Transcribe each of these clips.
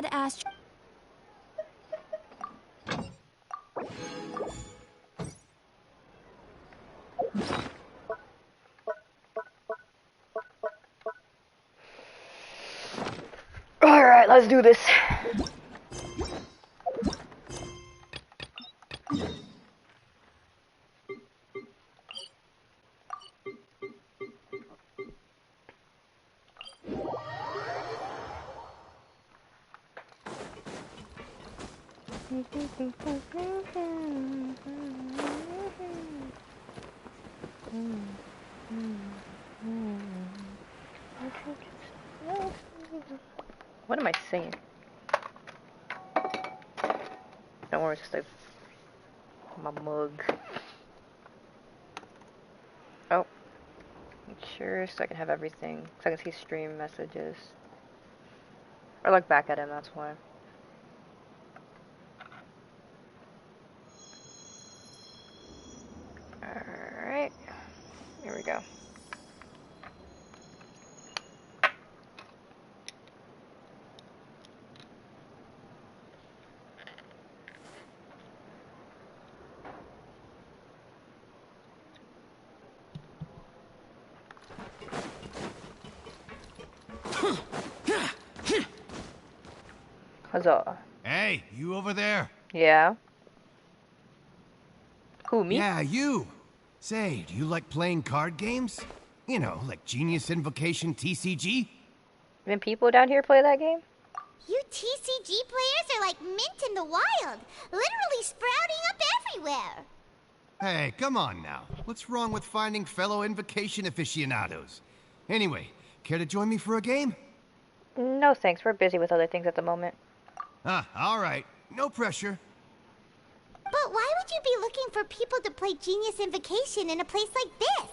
had asked. Alright, let's do this. What am I saying? Don't worry, it's just like my mug. Oh, make sure so I can have everything. So I can see stream messages. Or look back at him, that's why. Alright. Here we go. Huzzah. Hey, you over there? Yeah. Who, me? Yeah, you. Say, do you like playing card games? You know, like Genius Invocation TCG? Even people down here play that game? You TCG players are like mint in the wild, literally sprouting up everywhere. Hey, come on now. What's wrong with finding fellow Invocation aficionados? Anyway, care to join me for a game? No thanks, we're busy with other things at the moment. Ah, alright. No pressure. But why would you be looking for people to play Genius Invocation in a place like this?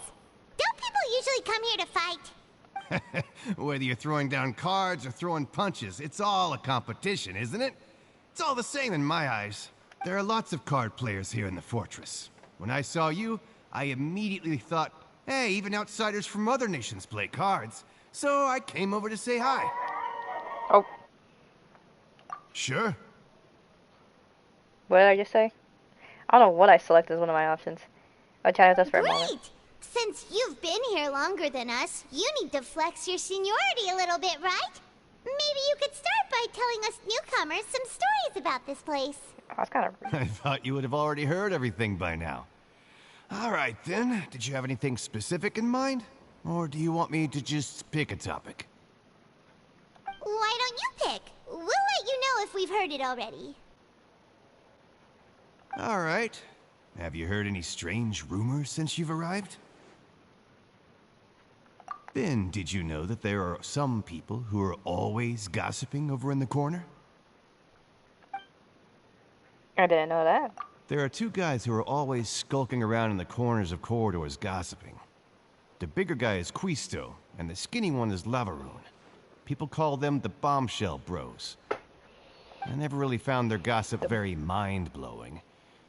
Don't people usually come here to fight? Whether you're throwing down cards or throwing punches, it's all a competition, isn't it? It's all the same in my eyes. There are lots of card players here in the fortress. When I saw you, I immediately thought, hey, even outsiders from other nations play cards. So I came over to say hi. Oh. Sure. What did I just say? I don't know what I selected as one of my options. I'll chat with us for a moment. Great! Since you've been here longer than us, you need to flex your seniority a little bit, right? Maybe you could start by telling us newcomers some stories about this place. Oh, that's kind of rude. I thought you would have already heard everything by now. All right, then. Did you have anything specific in mind? Or do you want me to just pick a topic? Why don't you pick? We'll let you know if we've heard it already. All right. Have you heard any strange rumors since you've arrived? Then, did you know that there are some people who are always gossiping over in the corner? I didn't know that. There are two guys who are always skulking around in the corners of corridors gossiping. The bigger guy is Quisto, and the skinny one is Lavaroon. People call them the Bombshell Bros. I never really found their gossip very mind-blowing.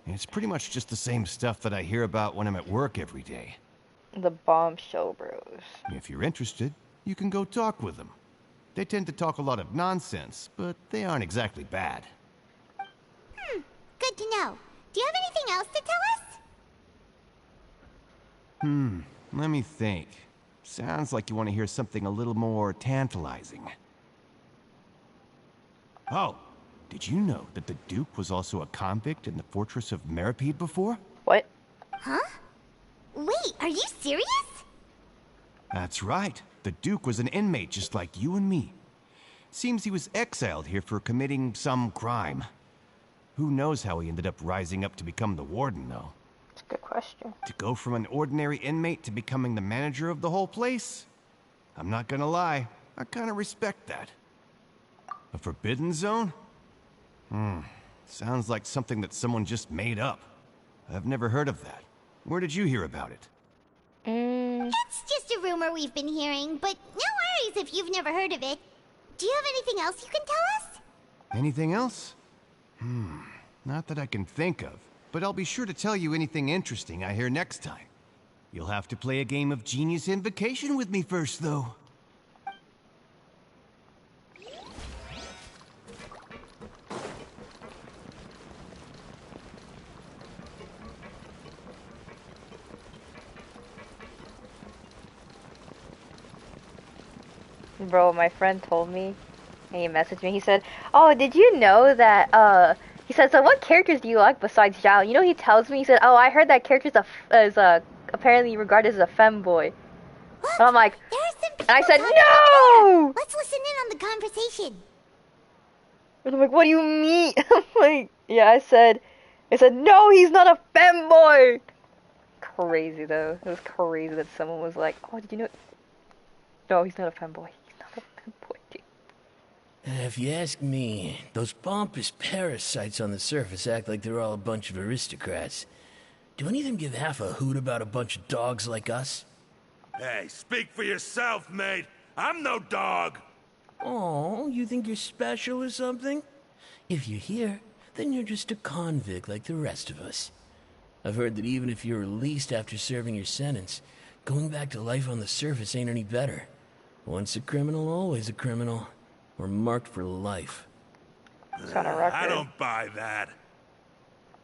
And it's pretty much just the same stuff that I hear about when I'm at work every day. The Bombshell Bros. If you're interested, you can go talk with them. They tend to talk a lot of nonsense, but they aren't exactly bad. Good to know. Do you have anything else to tell us? Let me think. Sounds like you want to hear something a little more tantalizing. Oh, did you know that the Duke was also a convict in the fortress of Meripede before? What? Huh? Wait, are you serious? That's right. The Duke was an inmate just like you and me. Seems he was exiled here for committing some crime. Who knows how he ended up rising up to become the warden, though? That's a good question. To go from an ordinary inmate to becoming the manager of the whole place? I'm not gonna lie, I kinda respect that. A forbidden zone? Sounds like something that someone just made up. I've never heard of that. Where did you hear about it? It's just a rumor we've been hearing, but no worries if you've never heard of it. Do you have anything else you can tell us? Anything else? Not that I can think of, but I'll be sure to tell you anything interesting I hear next time. You'll have to play a game of Genius Invocation with me first, though. Bro, my friend told me, and he messaged me. He said, "Oh, did you know that?" He said, "So what characters do you like besides Zhao?" You know, he tells me. He said, "Oh, I heard that character's is apparently regarded as a femboy." And I'm Look, like, there are some and I people said, talking over there. "No!" Let's listen in on the conversation. And I'm like, "What do you mean?" I'm like, "Yeah," I said, "No, he's not a femboy." Crazy though. It was crazy that someone was like, "Oh, did you know?" No, he's not a femboy. He's not a femboy, dude. If you ask me, those pompous parasites on the surface act like they're all a bunch of aristocrats. Do any of them give half a hoot about a bunch of dogs like us? Hey, speak for yourself, mate. I'm no dog. Oh, you think you're special or something? If you're here, then you're just a convict like the rest of us. I've heard that even if you're released after serving your sentence, going back to life on the surface ain't any better. Once a criminal, always a criminal. We're marked for life. It's on a record. I don't buy that.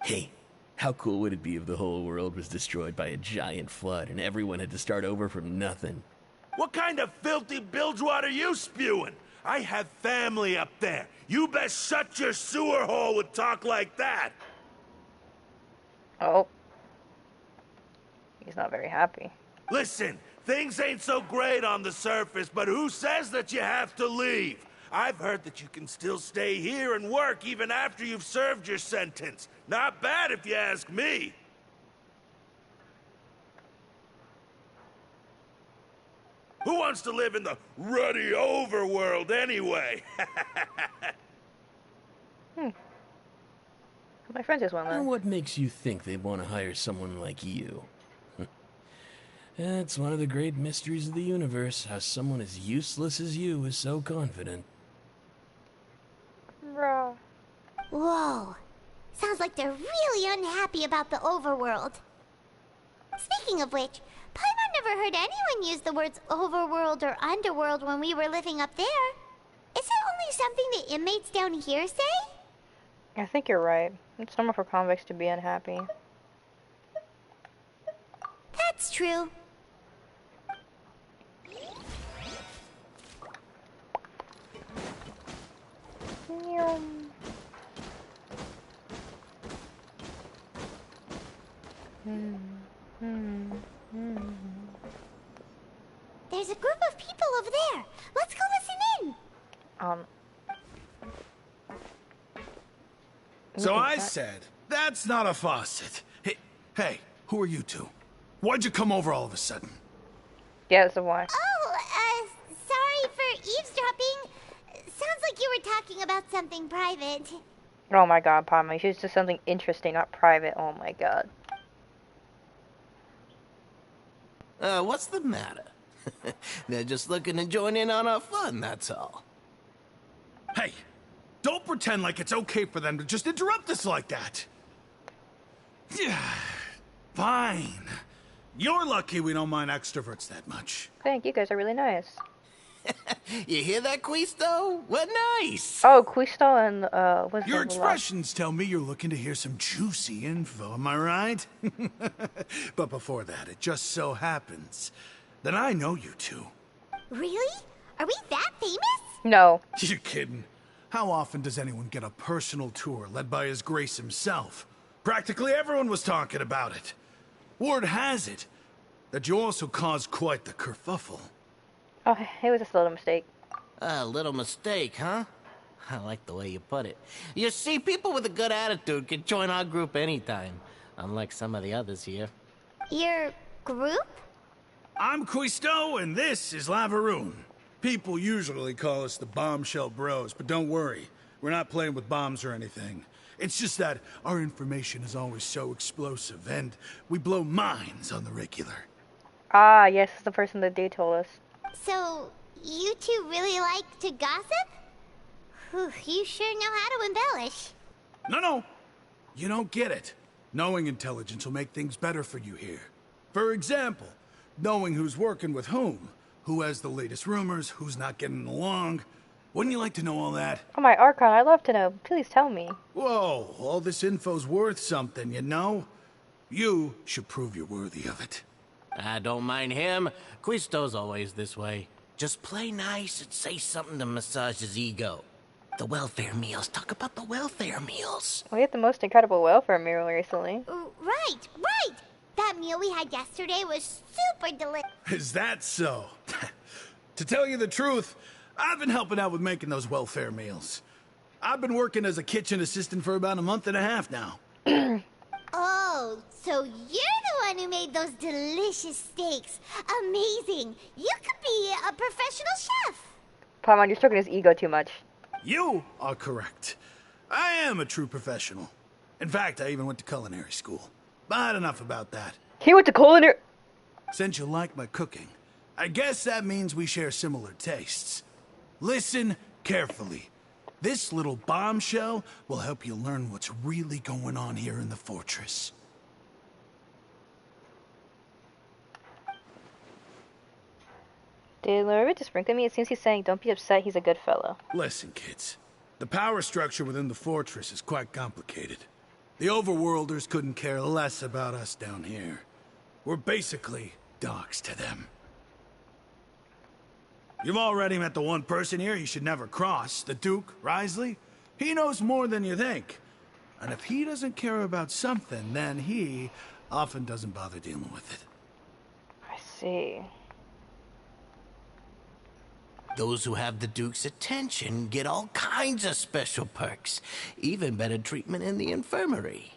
Hey, how cool would it be if the whole world was destroyed by a giant flood and everyone had to start over from nothing? What kind of filthy bilgewater are you spewing? I have family up there. You best shut your sewer hole with talk like that. Oh. He's not very happy. Listen, things ain't so great on the surface, but who says that you have to leave? I've heard that you can still stay here and work even after you've served your sentence. Not bad if you ask me. Who wants to live in the ruddy overworld anyway? My friend just went And there. what makes you think they'd want to hire someone like you? It's one of the great mysteries of the universe, how someone as useless as you is so confident. Bro. Whoa. Sounds like they're really unhappy about the overworld. Speaking of which, Paimon never heard anyone use the words overworld or underworld when we were living up there. Is it only something the inmates down here say? I think you're right. It's normal for convicts to be unhappy. That's true. There's a group of people over there. Let's go listen in. Um. So I said, that's not a faucet. Hey, who are you two? Why'd you come over all of a sudden? Yeah, that's the why. Oh, sorry for eavesdropping. Sounds like you were talking about something private. Oh my god, Palma. You should do something interesting, not private. Oh my god. What's the matter? They're just looking to join in on our fun, that's all. Hey, don't pretend like it's okay for them to just interrupt us like that. Yeah, fine. You're lucky we don't mind extroverts that much. Thank you guys are really nice. You hear that, Quisto? We're nice. Oh, Quisto and what's Your the expressions tell me you're looking to hear some juicy info, am I right? But before that, it just so happens that I know you two. Really? Are we that famous? No. You're kidding. How often does anyone get a personal tour led by His Grace himself? Practically everyone was talking about it. Word has it that you also caused quite the kerfuffle. Oh, it was just a little mistake. A little mistake, huh? I like the way you put it. You see, people with a good attitude can join our group anytime, unlike some of the others here. Your group? I'm Quisto, and this is Lavaroon. People usually call us the Bombshell Bros, but don't worry. We're not playing with bombs or anything. It's just that our information is always so explosive, and we blow minds on the regular. Ah, yes, it's the person that they told us. So, you two really like to gossip? Whew, you sure know how to embellish. No. You don't get it. Knowing intelligence will make things better for you here. For example, knowing who's working with whom, who has the latest rumors, who's not getting along. Wouldn't you like to know all that? Oh my Archon, I'd love to know. Please tell me. Whoa, all this info's worth something, you know? You should prove you're worthy of it. I don't mind him. Quisto's always this way. Just play nice and say something to massage his ego. The welfare meals. Talk about the welfare meals. We had the most incredible welfare meal recently. Right, right. That meal we had yesterday was super delicious. Is that so? To tell you the truth, I've been helping out with making those welfare meals. I've been working as a kitchen assistant for about a month and a half now. Oh, so you're the one who made those delicious steaks. Amazing. You could be a professional chef. Paimon, you're stroking his ego too much. You are correct. I am a true professional. In fact, I even went to culinary school. But enough about that. He went to culinary. Since you like my cooking, I guess that means we share similar tastes. Listen carefully. This little bombshell will help you learn what's really going on here in the fortress. Did Loretta just sprinkle me? It seems he's saying, don't be upset, he's a good fellow. Listen, kids. The power structure within the fortress is quite complicated. The overworlders couldn't care less about us down here. We're basically dogs to them. You've already met the one person here you should never cross, the Duke, Risley. He knows more than you think. And if he doesn't care about something, then he often doesn't bother dealing with it. I see. Those who have the Duke's attention get all kinds of special perks. Even better treatment in the infirmary.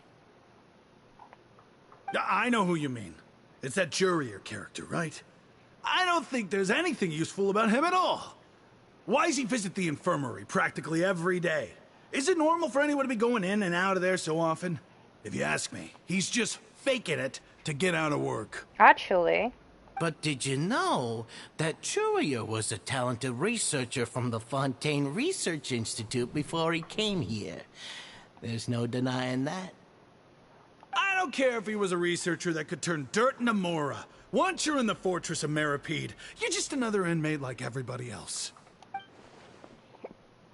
I know who you mean. It's that Jurier character, right? I don't think there's anything useful about him at all. Why does he visit the infirmary practically every day? Is it normal for anyone to be going in and out of there so often? If you ask me, he's just faking it to get out of work. Actually. But did you know that Jurier was a talented researcher from the Fontaine Research Institute before he came here? There's no denying that. I don't care if he was a researcher that could turn dirt into Mora. Once you're in the fortress of Meripede, you're just another inmate like everybody else.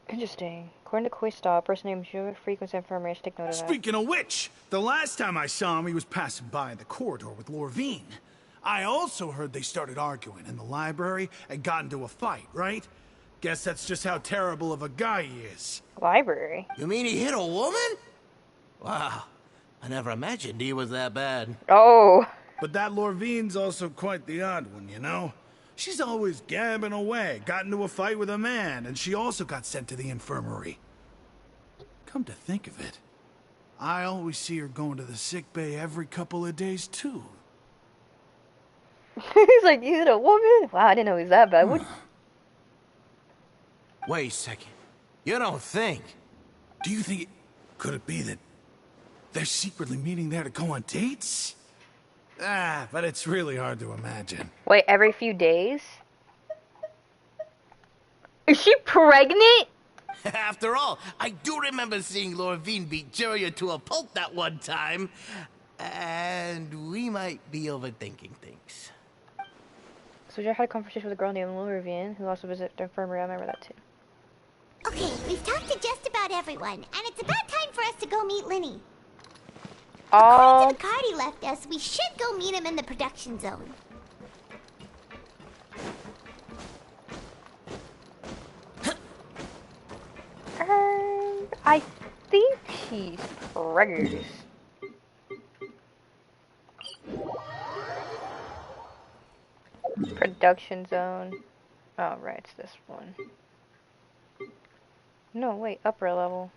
Interesting. According to Quista, a person named Jura frequents infirmary. Take note of that. Speaking of which, the last time I saw him, he was passing by in the corridor with Lorvine. I also heard they started arguing in the library and got into a fight, right? Guess that's just how terrible of a guy he is. Library? You mean he hit a woman? Wow, I never imagined he was that bad. Oh. But that Lorvine's also quite the odd one, you know? She's always gabbing away, got into a fight with a man, and she also got sent to the infirmary. Come to think of it, I always see her going to the sick bay every couple of days, too. He's like, you hit a woman? Wow, I didn't know he was that bad. Wait a second. You don't think? Do you think could it be that they're secretly meeting there to go on dates? But it's really hard to imagine. Wait, every few days? Is she pregnant? After all, I do remember seeing Lorvine beat Jurier to a pulp that one time. And we might be overthinking things. So I had a conversation with a girl named Lorvine, who also visited the infirmary. I remember that too. Okay, we've talked to just about everyone, and it's about time for us to go meet Linny. Oh. According to the card he left us, we should go meet him in the production zone. I think he's preggers. Production zone. Oh, right, it's this one. No, wait, upper level.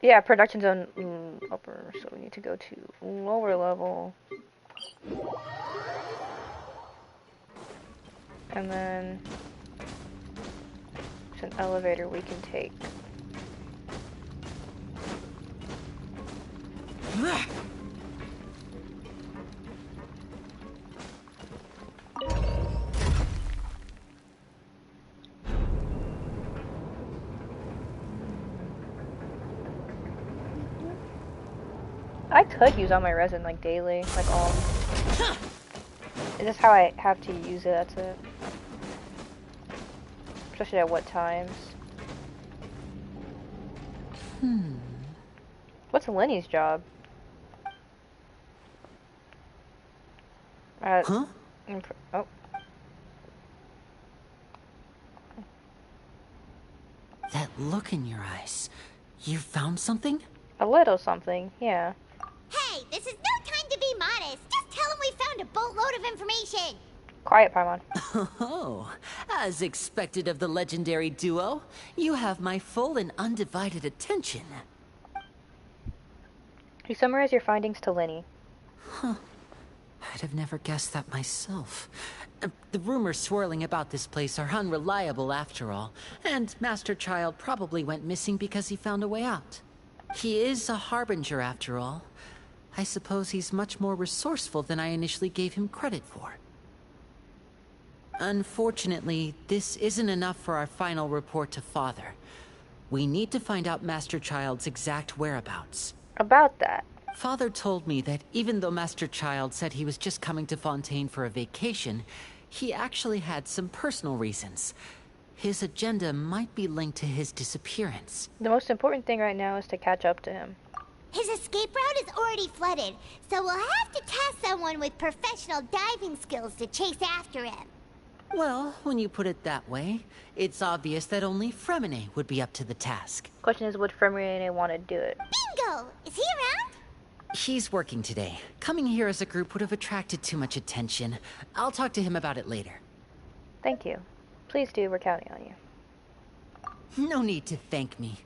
Yeah, production zone upper, so we need to go to lower level. And then it's an elevator we can take. I could use all my resin like daily, like all. It's just how I have to use it, that's it. Especially at what times. What's Lenny's job? Huh? Oh, That look in your eyes. You found something? a little something, yeah. Hey, this is no time to be modest. Just tell him we found a boatload of information. Quiet, Paimon. Oh, as expected of the legendary duo, you have my full and undivided attention. You summarize your findings to Lenny. I'd have never guessed that myself. The rumors swirling about this place are unreliable after all, and Master Child probably went missing because he found a way out. He is a harbinger after all. I suppose he's much more resourceful than I initially gave him credit for. Unfortunately, this isn't enough for our final report to Father. We need to find out Master Child's exact whereabouts. About that. Father told me that even though Master Child said he was just coming to Fontaine for a vacation, he actually had some personal reasons. His agenda might be linked to his disappearance. The most important thing right now is to catch up to him. His escape route is already flooded, so we'll have to task someone with professional diving skills to chase after him. Well, when you put it that way, it's obvious that only Fremine would be up to the task. Question is, would Fremine want to do it? Bingo! Is he around? He's working today. Coming here as a group would have attracted too much attention. I'll talk to him about it later. Thank you. Please do, we're counting on you. No need to thank me.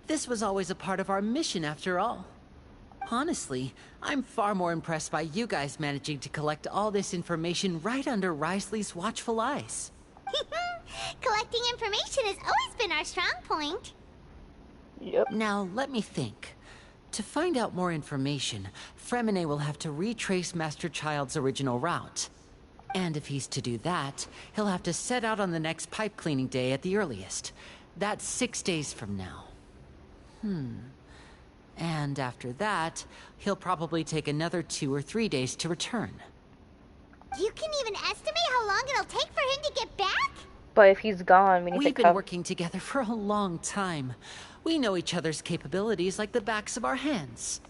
This was always a part of our mission after all. Honestly, I'm far more impressed by you guys managing to collect all this information right under Risley's watchful eyes. Collecting information has always been our strong point. Yep. Now, let me think. To find out more information, Fremine will have to retrace Master Child's original route. And if he's to do that, he'll have to set out on the next pipe cleaning day at the earliest. That's 6 days from now. And after that, he'll probably take another 2 or 3 days to return. You can even estimate how long it'll take for him to get back? But if he's gone, we need We've to been cover. working together for a long time. We know each other's capabilities like the backs of our hands.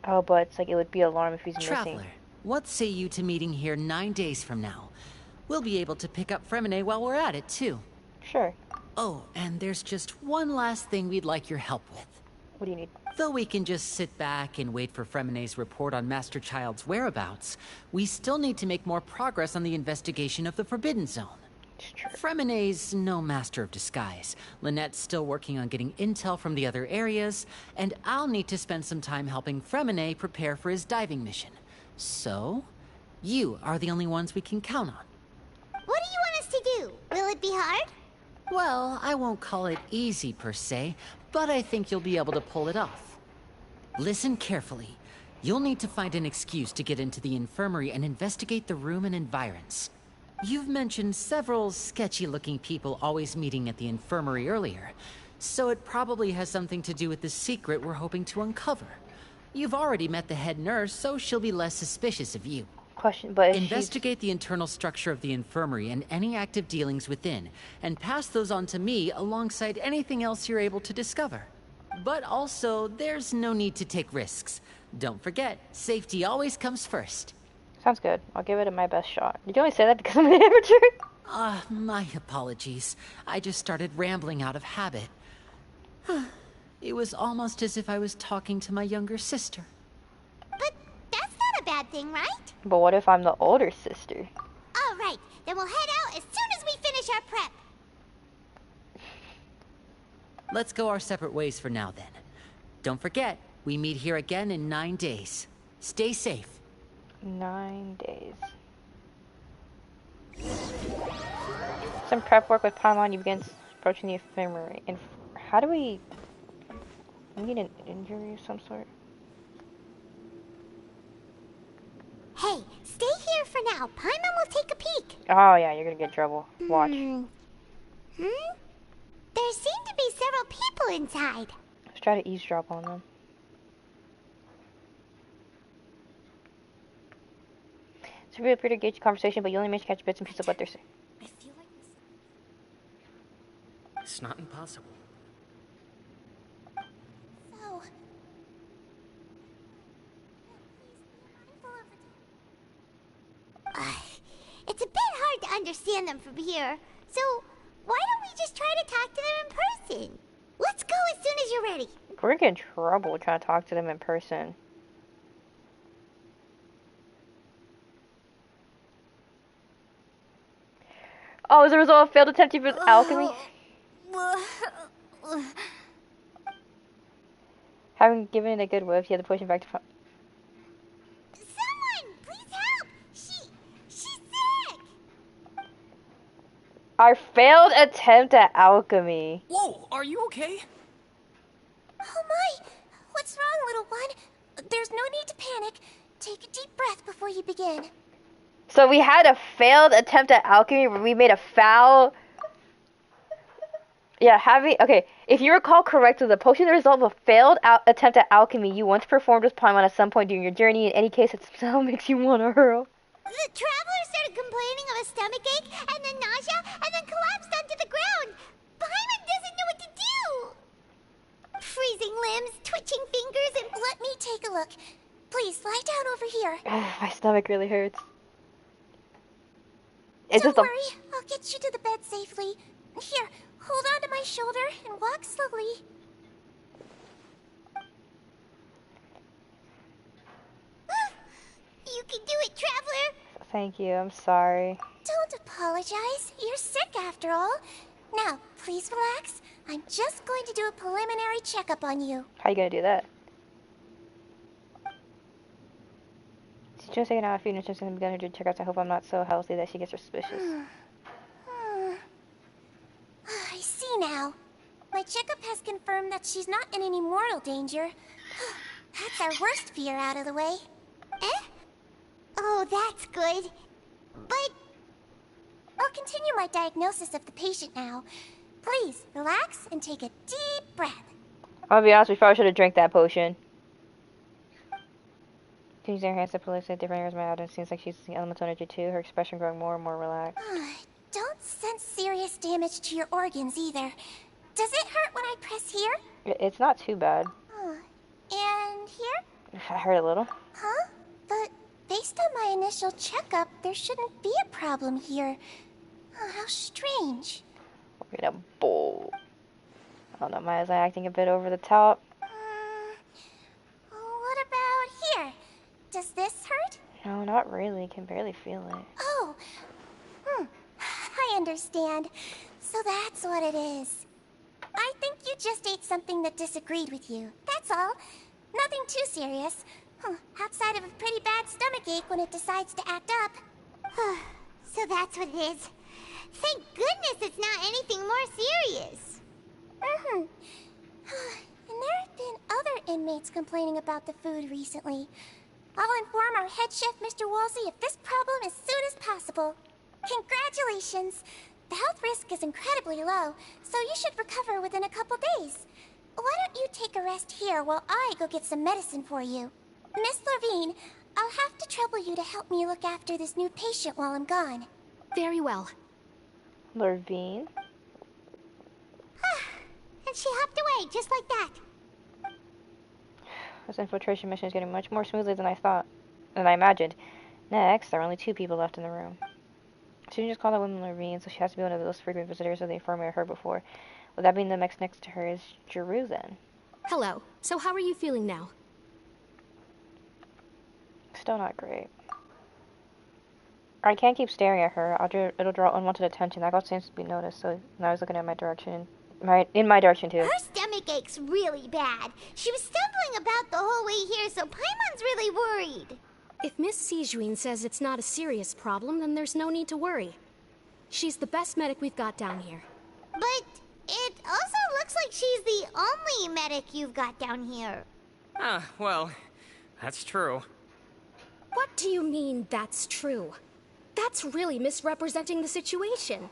Oh, but it's like it would be alarm if he's Traveler, missing. what say you to meeting here 9 days from now? We'll be able to pick up Fremine while we're at it, too. Sure. Oh, and there's just one last thing we'd like your help with. What do you need? Though we can just sit back and wait for Fremine's report on Master Child's whereabouts, we still need to make more progress on the investigation of the Forbidden Zone. It's true. Fremine's no master of disguise. Lynette's still working on getting intel from the other areas, and I'll need to spend some time helping Fremine prepare for his diving mission. So, you are the only ones we can count on. What do you want us to do? Will it be hard? Well, I won't call it easy per se, but I think you'll be able to pull it off. Listen carefully. You'll need to find an excuse to get into the infirmary and investigate the room and environs. You've mentioned several sketchy-looking people always meeting at the infirmary earlier, so it probably has something to do with the secret we're hoping to uncover. You've already met the head nurse, so she'll be less suspicious of you. Question, but if Investigate the internal structure of the infirmary and any active dealings within, and pass those on to me alongside anything else you're able to discover. But also, there's no need to take risks. Don't forget, safety always comes first. sounds good. I'll give it my best shot. Did you only say that because I'm an amateur? My apologies. I just started rambling out of habit. It was almost as if I was talking to my younger sister. But that's not a bad thing, right? But what if I'm the older sister? All right, then we'll head out as soon as we finish our prep. Let's go our separate ways for now, then. Don't forget, we meet here again in 9 days. Stay safe. 9 days. Some prep work with Paimon. You begin approaching the infirmary. And how do we need an injury of some sort? Hey, stay here for now. Paimon will take a peek. Oh yeah, you're gonna get in trouble. Watch. There seem to be several people inside. Let's try to eavesdrop on them. So feel free to engage the conversation, but you only manage to catch bits and pieces of what they're saying. I feel like this. It's not impossible. So. Please be mindful of the understand them from here. So, why don't we just try to talk to them in person? Let's go as soon as you're ready. We're gonna get in trouble trying to talk to them in person. Oh, as a result of failed attempt to use alchemy? Having given it a good whiff, you had to push him back to... Someone, please help! She's sick! Our failed attempt at alchemy. Whoa, are you okay? Oh my! What's wrong, little one? There's no need to panic. Take a deep breath before you begin. So we had a failed attempt at alchemy where we made a foul... Yeah, okay, if you recall correctly, the potion is the result of a failed attempt at alchemy you once performed with Paimon at some point during your journey. In any case, it somehow makes you want to hurl. The traveler started complaining of a stomachache, and then nausea, and then collapsed onto the ground. Paimon doesn't know what to do! Freezing limbs, twitching fingers, and... Let me take a look. Please, lie down over here. My stomach really hurts. Don't worry, I'll get you to the bed safely. Here, hold on to my shoulder and walk slowly. You can do it, traveler! Thank you, I'm sorry. Don't apologize. You're sick after all. Now, please relax. I'm just going to do a preliminary checkup on you. How you gonna do that? She's just taking out a few nutrients and begun her checkups. I hope I'm not so healthy that she gets suspicious. I see now. My checkup has confirmed that she's not in any mortal danger. That's our worst fear out of the way. Eh? Oh, that's good. But... I'll continue my diagnosis of the patient now. Please, relax and take a deep breath. I'll be honest, we probably should have drank that potion. Using her hands to police at different areas of my body, it seems like she's using elemental energy too. Her expression growing more and more relaxed. Don't sense serious damage to your organs either. Does it hurt when I press here? It's not too bad. And here? I hurt a little. Huh? But based on my initial checkup, there shouldn't be a problem here. How strange. We're gonna bowl. I don't know, my eyes are acting a bit over the top. What about here? Does this hurt? No, not really. Can barely feel it. Oh. I understand. So that's what it is. I think you just ate something that disagreed with you. That's all. Nothing too serious. Outside of a pretty bad stomachache when it decides to act up. So that's what it is. Thank goodness it's not anything more serious. And there have been other inmates complaining about the food recently. I'll inform our head chef, Mr. Wolsey, of this problem as soon as possible. Congratulations! The health risk is incredibly low, so you should recover within a couple days. Why don't you take a rest here while I go get some medicine for you? Miss Levine, I'll have to trouble you to help me look after this new patient while I'm gone. Very well. Levine? And she hopped away, just like that. This infiltration mission is getting much more smoothly than I imagined. Next, there are only 2 people left in the room. She just called that woman Levine, so she has to be one of those frequent visitors that they informed me of her before. Would that mean the next to her is Giroux then? Hello. So how are you feeling now? Still not great. I can't keep staring at her. It'll draw unwanted attention. That seems to be noticed, so now I was looking at my direction. In my direction too. Her stomach ache's really bad. She was stumbling about the whole way here, so Paimon's really worried. If Miss Sijuin says it's not a serious problem, then there's no need to worry. She's the best medic we've got down here. But it also looks like she's the only medic you've got down here. Well, that's true. What do you mean, that's true? That's really misrepresenting the situation.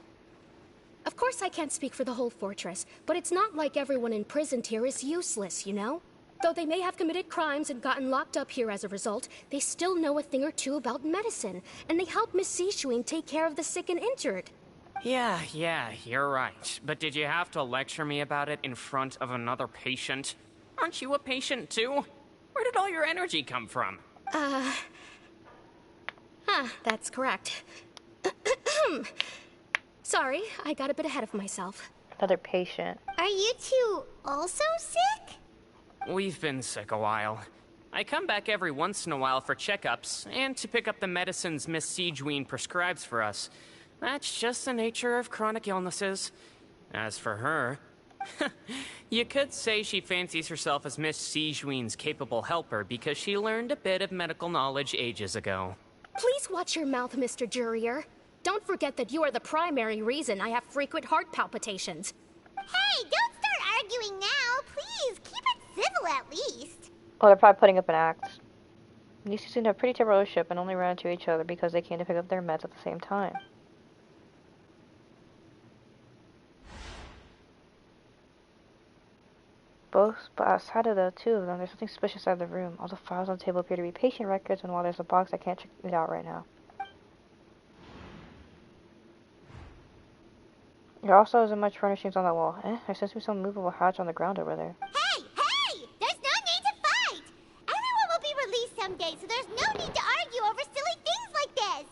Of course I can't speak for the whole fortress, but it's not like everyone imprisoned here is useless, you know? Though they may have committed crimes and gotten locked up here as a result, they still know a thing or two about medicine, and they help Miss Sijuin take care of the sick and injured. Yeah, you're right. But did you have to lecture me about it in front of another patient? Aren't you a patient too? Where did all your energy come from? That's correct. Sorry, I got a bit ahead of myself. Another patient. Are you two also sick? We've been sick a while. I come back every once in a while for checkups, and to pick up the medicines Miss Siegewien prescribes for us. That's just the nature of chronic illnesses. As for her, you could say she fancies herself as Miss Siegewien's capable helper because she learned a bit of medical knowledge ages ago. Please watch your mouth, Mr. Jurier. Don't forget that you are the primary reason I have frequent heart palpitations. Hey, don't start arguing now. Please, keep it civil at least. Oh, they're probably putting up an act. These two seem to have a pretty terrible relationship and only ran into each other because they came to pick up their meds at the same time. But outside of the two of them, there's something suspicious out of the room. All the files on the table appear to be patient records, and while there's a box, I can't check it out right now. There also isn't much furnishings on that wall. There seems to be some movable hatch on the ground over there. Hey! Hey! There's no need to fight! Everyone will be released someday, so there's no need to argue over silly things like this!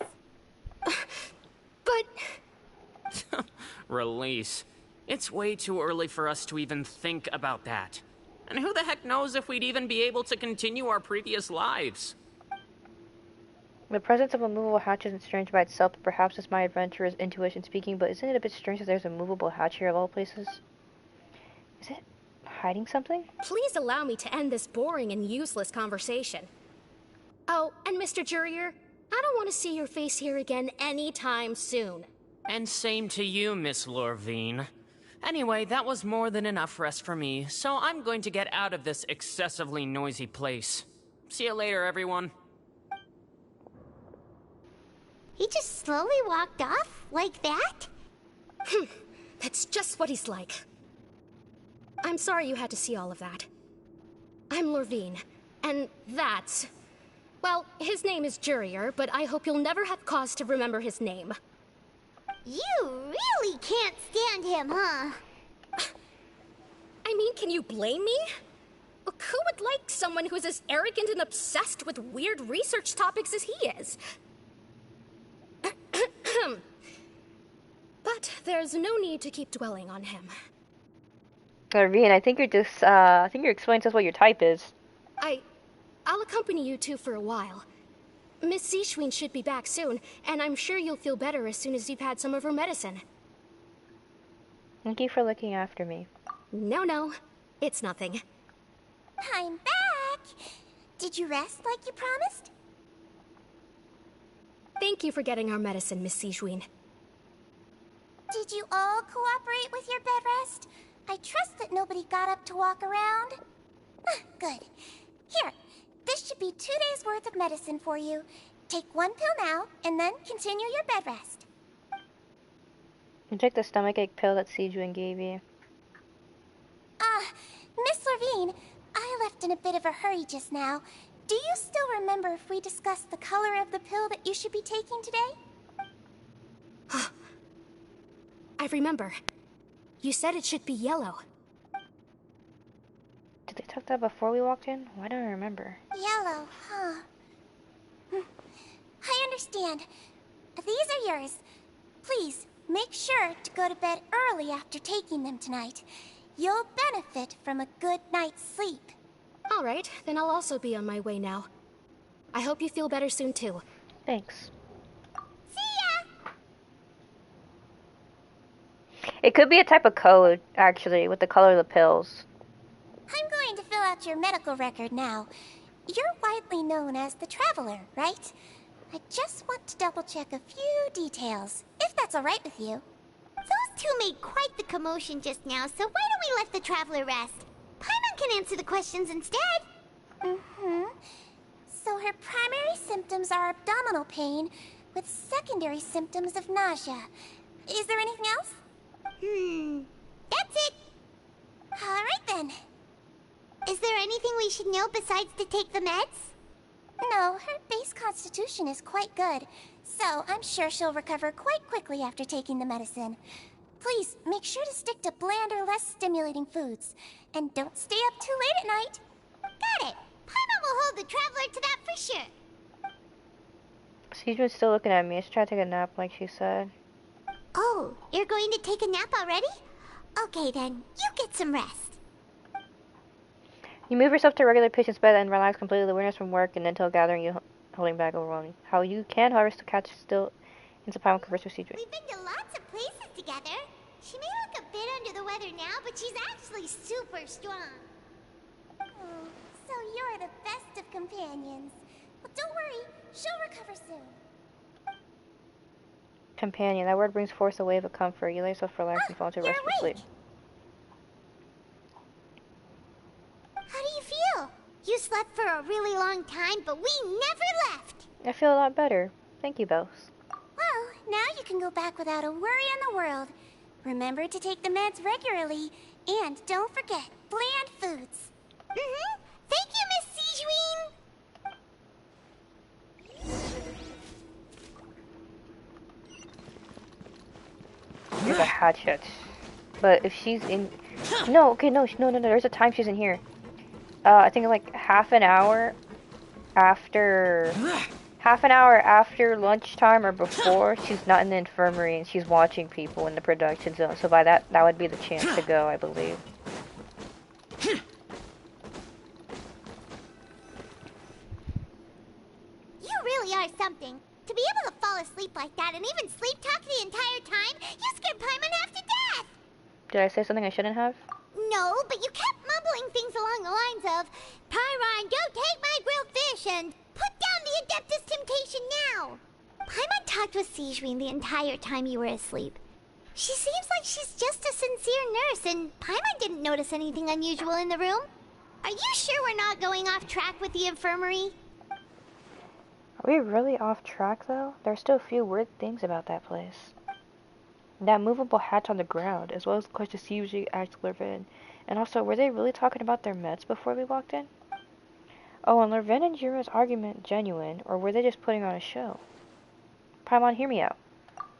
But... Release. It's way too early for us to even think about that. And who the heck knows if we'd even be able to continue our previous lives? The presence of a movable hatch isn't strange by itself, but perhaps it's my adventurer's intuition speaking, but isn't it a bit strange that there's a movable hatch here of all places? Is it hiding something? Please allow me to end this boring and useless conversation. Oh, and Mr. Jurier, I don't want to see your face here again anytime soon. And same to you, Miss Lorvine. Anyway, that was more than enough rest for me, so I'm going to get out of this excessively noisy place. See you later, everyone. He just slowly walked off like that? That's just what he's like. I'm sorry you had to see all of that. I'm Lorvine, and that's... Well, his name is Jurier, but I hope you'll never have cause to remember his name. You really can't stand him, huh? I mean, can you blame me? Look, who would like someone who's as arrogant and obsessed with weird research topics as he is? But there's no need to keep dwelling on him. Lorvine, I think you're explaining to us what your type is. I'll accompany you two for a while. Miss Siegewien should be back soon, and I'm sure you'll feel better as soon as you've had some of her medicine. Thank you for looking after me. No, it's nothing. I'm back! Did you rest like you promised? Thank you for getting our medicine, Miss Siegewien. Did you all cooperate with your bed rest? I trust that nobody got up to walk around. Good. Here, this should be 2 days' worth of medicine for you. Take one pill now, and then continue your bed rest. You take the stomachache pill that Siegewien gave you. Miss Lorvine, I left in a bit of a hurry just now. Do you still remember if we discussed the color of the pill that you should be taking today? I remember. You said it should be yellow. Did they talk that before we walked in? Why don't I remember? Yellow, huh? I understand. These are yours. Please, make sure to go to bed early after taking them tonight. You'll benefit from a good night's sleep. All right, then I'll also be on my way now. I hope you feel better soon, too. Thanks. See ya! It could be a type of code, actually, with the color of the pills. I'm going to fill out your medical record now. You're widely known as the Traveler, right? I just want to double-check a few details, if that's all right with you. Those two made quite the commotion just now, so why don't we let the traveler rest? Paimon can answer the questions instead. So her primary symptoms are abdominal pain, with secondary symptoms of nausea. Is there anything else? That's it. All right then. Is there anything we should know besides to take the meds? No, her base constitution is quite good, so I'm sure she'll recover quite quickly after taking the medicine. Please, make sure to stick to bland or less stimulating foods. And don't stay up too late at night. Got it. Paimon will hold the traveler to that for sure. Siegewien's still looking at me. She's trying to take a nap, like she said. Oh, you're going to take a nap already? Okay then, you get some rest. You move yourself to a regular patient's bed and relax completely. The awareness from work and until gathering you holding back overwhelming. How you can, however, still catch still in some primal converse with Cedric. We've been to lots of places together. She may look a bit under the weather now, but she's actually super strong. Oh, so you're the best of companions. But don't worry, she'll recover soon. Companion. That word brings forth a wave of comfort. You lay yourself relax and fall into You're restful sleep. awake. How do you feel? You slept for a really long time, but we never left. I feel a lot better. Thank you, Bells. Well, now you can go back without a worry in the world. Remember to take the meds regularly, and don't forget, bland foods. Mm-hmm. Thank you, Miss Sijuin. There's a hatchet. But if she's in... No, okay, no, there's a time she's in here. I think like half an hour after lunchtime or before, she's not in the infirmary and she's watching people in the production zone. So by that would be the chance to go, I believe. You really are something. To be able to fall asleep like that and even sleep talk the entire time, you scared Paimon half to death! Did I say something I shouldn't have? No, but you kept mumbling things along the lines of, Pyron, don't take my grilled fish, and put down the Adeptus Temptation now! Paimon talked with Sijuin the entire time you were asleep. She seems like she's just a sincere nurse, and Paimon didn't notice anything unusual in the room. Are you sure we're not going off track with the infirmary? Are we really off track, though? There's still a few weird things about that place. That movable hatch on the ground, as well as the question Sijuin asked Lervin. And also, were they really talking about their meds before we walked in? Oh, and Lervin and Juro's argument genuine, or were they just putting on a show? Paimon, hear me out.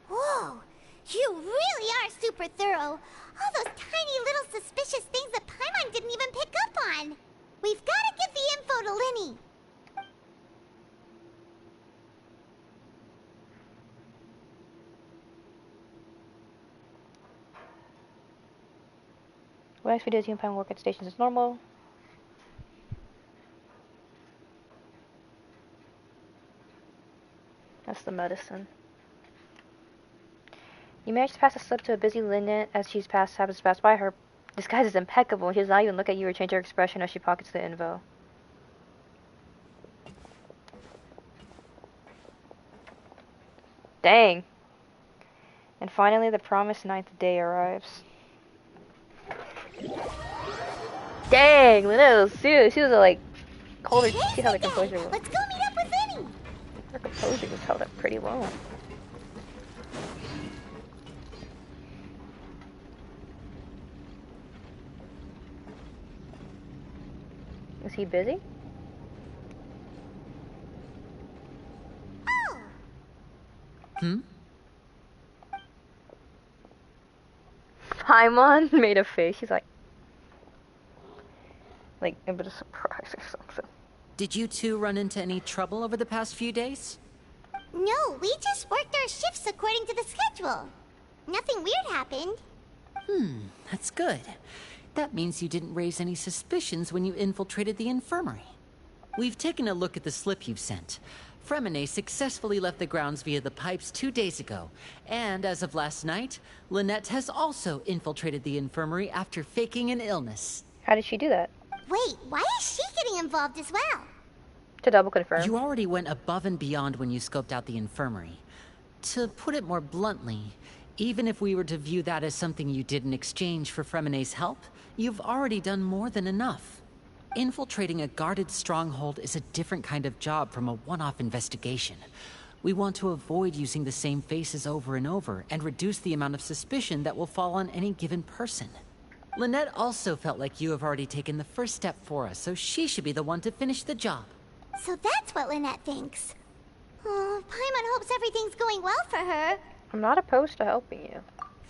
Whoa! You really are super thorough. All those tiny little suspicious things that Paimon didn't even pick up on. We've got to give the info to Linny. What next we do is you and Paimon work at stations as normal. That's the medicine. You manage to pass a slip to a busy Lynette as happens to pass by her. Disguise is impeccable. She does not even look at you or change her expression as she pockets the info. Dang. And finally, the promised 9th day arrives. Dang, Lynette was serious. She was like, colder. See how the composure was. Let's go meet up with Linny. Her composure was held up pretty low. Is he busy? Oh. Paimon made a face. She's like a bit of surprise or something. Did you two run into any trouble over the past few days? No, we just worked our shifts according to the schedule. Nothing weird happened. That's good. That means you didn't raise any suspicions when you infiltrated the infirmary. We've taken a look at the slip you've sent. Fremine successfully left the grounds via the pipes 2 days ago, and as of last night, Lynette has also infiltrated the infirmary after faking an illness. How did she do that? Wait, why is she getting involved as well? To double confirm. You already went above and beyond when you scoped out the infirmary. To put it more bluntly, even if we were to view that as something you did in exchange for Fremine's help, you've already done more than enough. Infiltrating a guarded stronghold is a different kind of job from a one-off investigation. We want to avoid using the same faces over and over and reduce the amount of suspicion that will fall on any given person. Lynette also felt like you have already taken the first step for us, so she should be the one to finish the job. So that's what Lynette thinks. Oh, Paimon hopes everything's going well for her. I'm not opposed to helping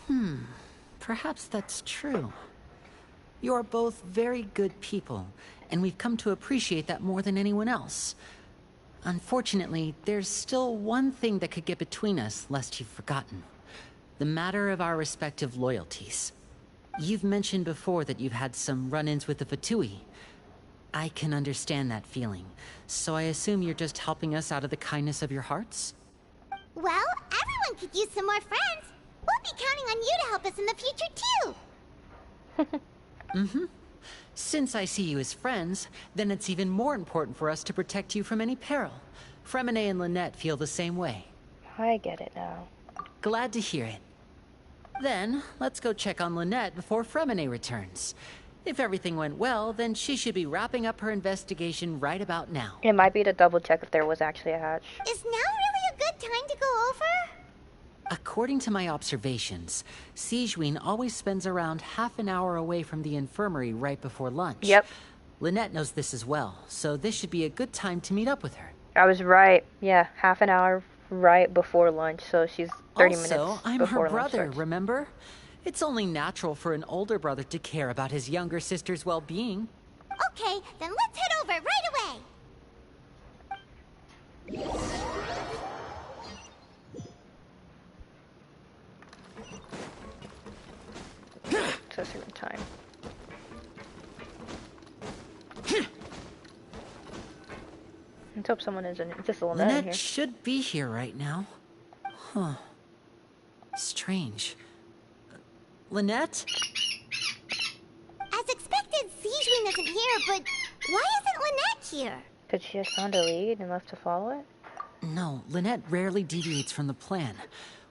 you. Perhaps that's true. You are both very good people, and we've come to appreciate that more than anyone else. Unfortunately, there's still one thing that could get between us, lest you've forgotten. the matter of our respective loyalties. You've mentioned before that you've had some run-ins with the Fatui. I can understand that feeling, so I assume you're just helping us out of the kindness of your hearts? Well, everyone could use some more friends. We'll be counting on you to help us in the future, too. Since I see you as friends, then it's even more important for us to protect you from any peril. Fremine and Lynette feel the same way. I get it now. Glad to hear it. Then, let's go check on Lynette before Fremine returns. If everything went well, then she should be wrapping up her investigation right about now. It might be to double check if there was actually a hatch. Is now really a good time to go over? According to my observations, Sigewinne always spends around half an hour away from the infirmary right before lunch. Yep. Lynette knows this as well, so this should be a good time to meet up with her. I was right. Yeah, half an hour right before lunch, so she's 30 minutes Also, I'm before her brother, lunch. remember? It's only natural for an older brother to care about his younger sister's well-being. Okay, then let's head over right away. It's a certain time. Let's hope someone isn't. It's just a little in Lynette here. should be here right now. Huh. Strange. Lynette? As expected, Sigewinne isn't here, but why isn't Lynette here? Did she just found a lead and left to follow it? No, Lynette rarely deviates from the plan.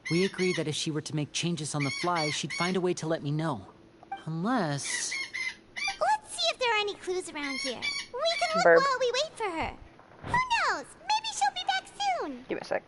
We agreed that if she were to make changes on the fly, she'd find a way to let me know. Unless... Let's see if there are any clues around here. We can look Burp. while we wait for her. Who knows? Maybe she'll be back soon. Give me a sec.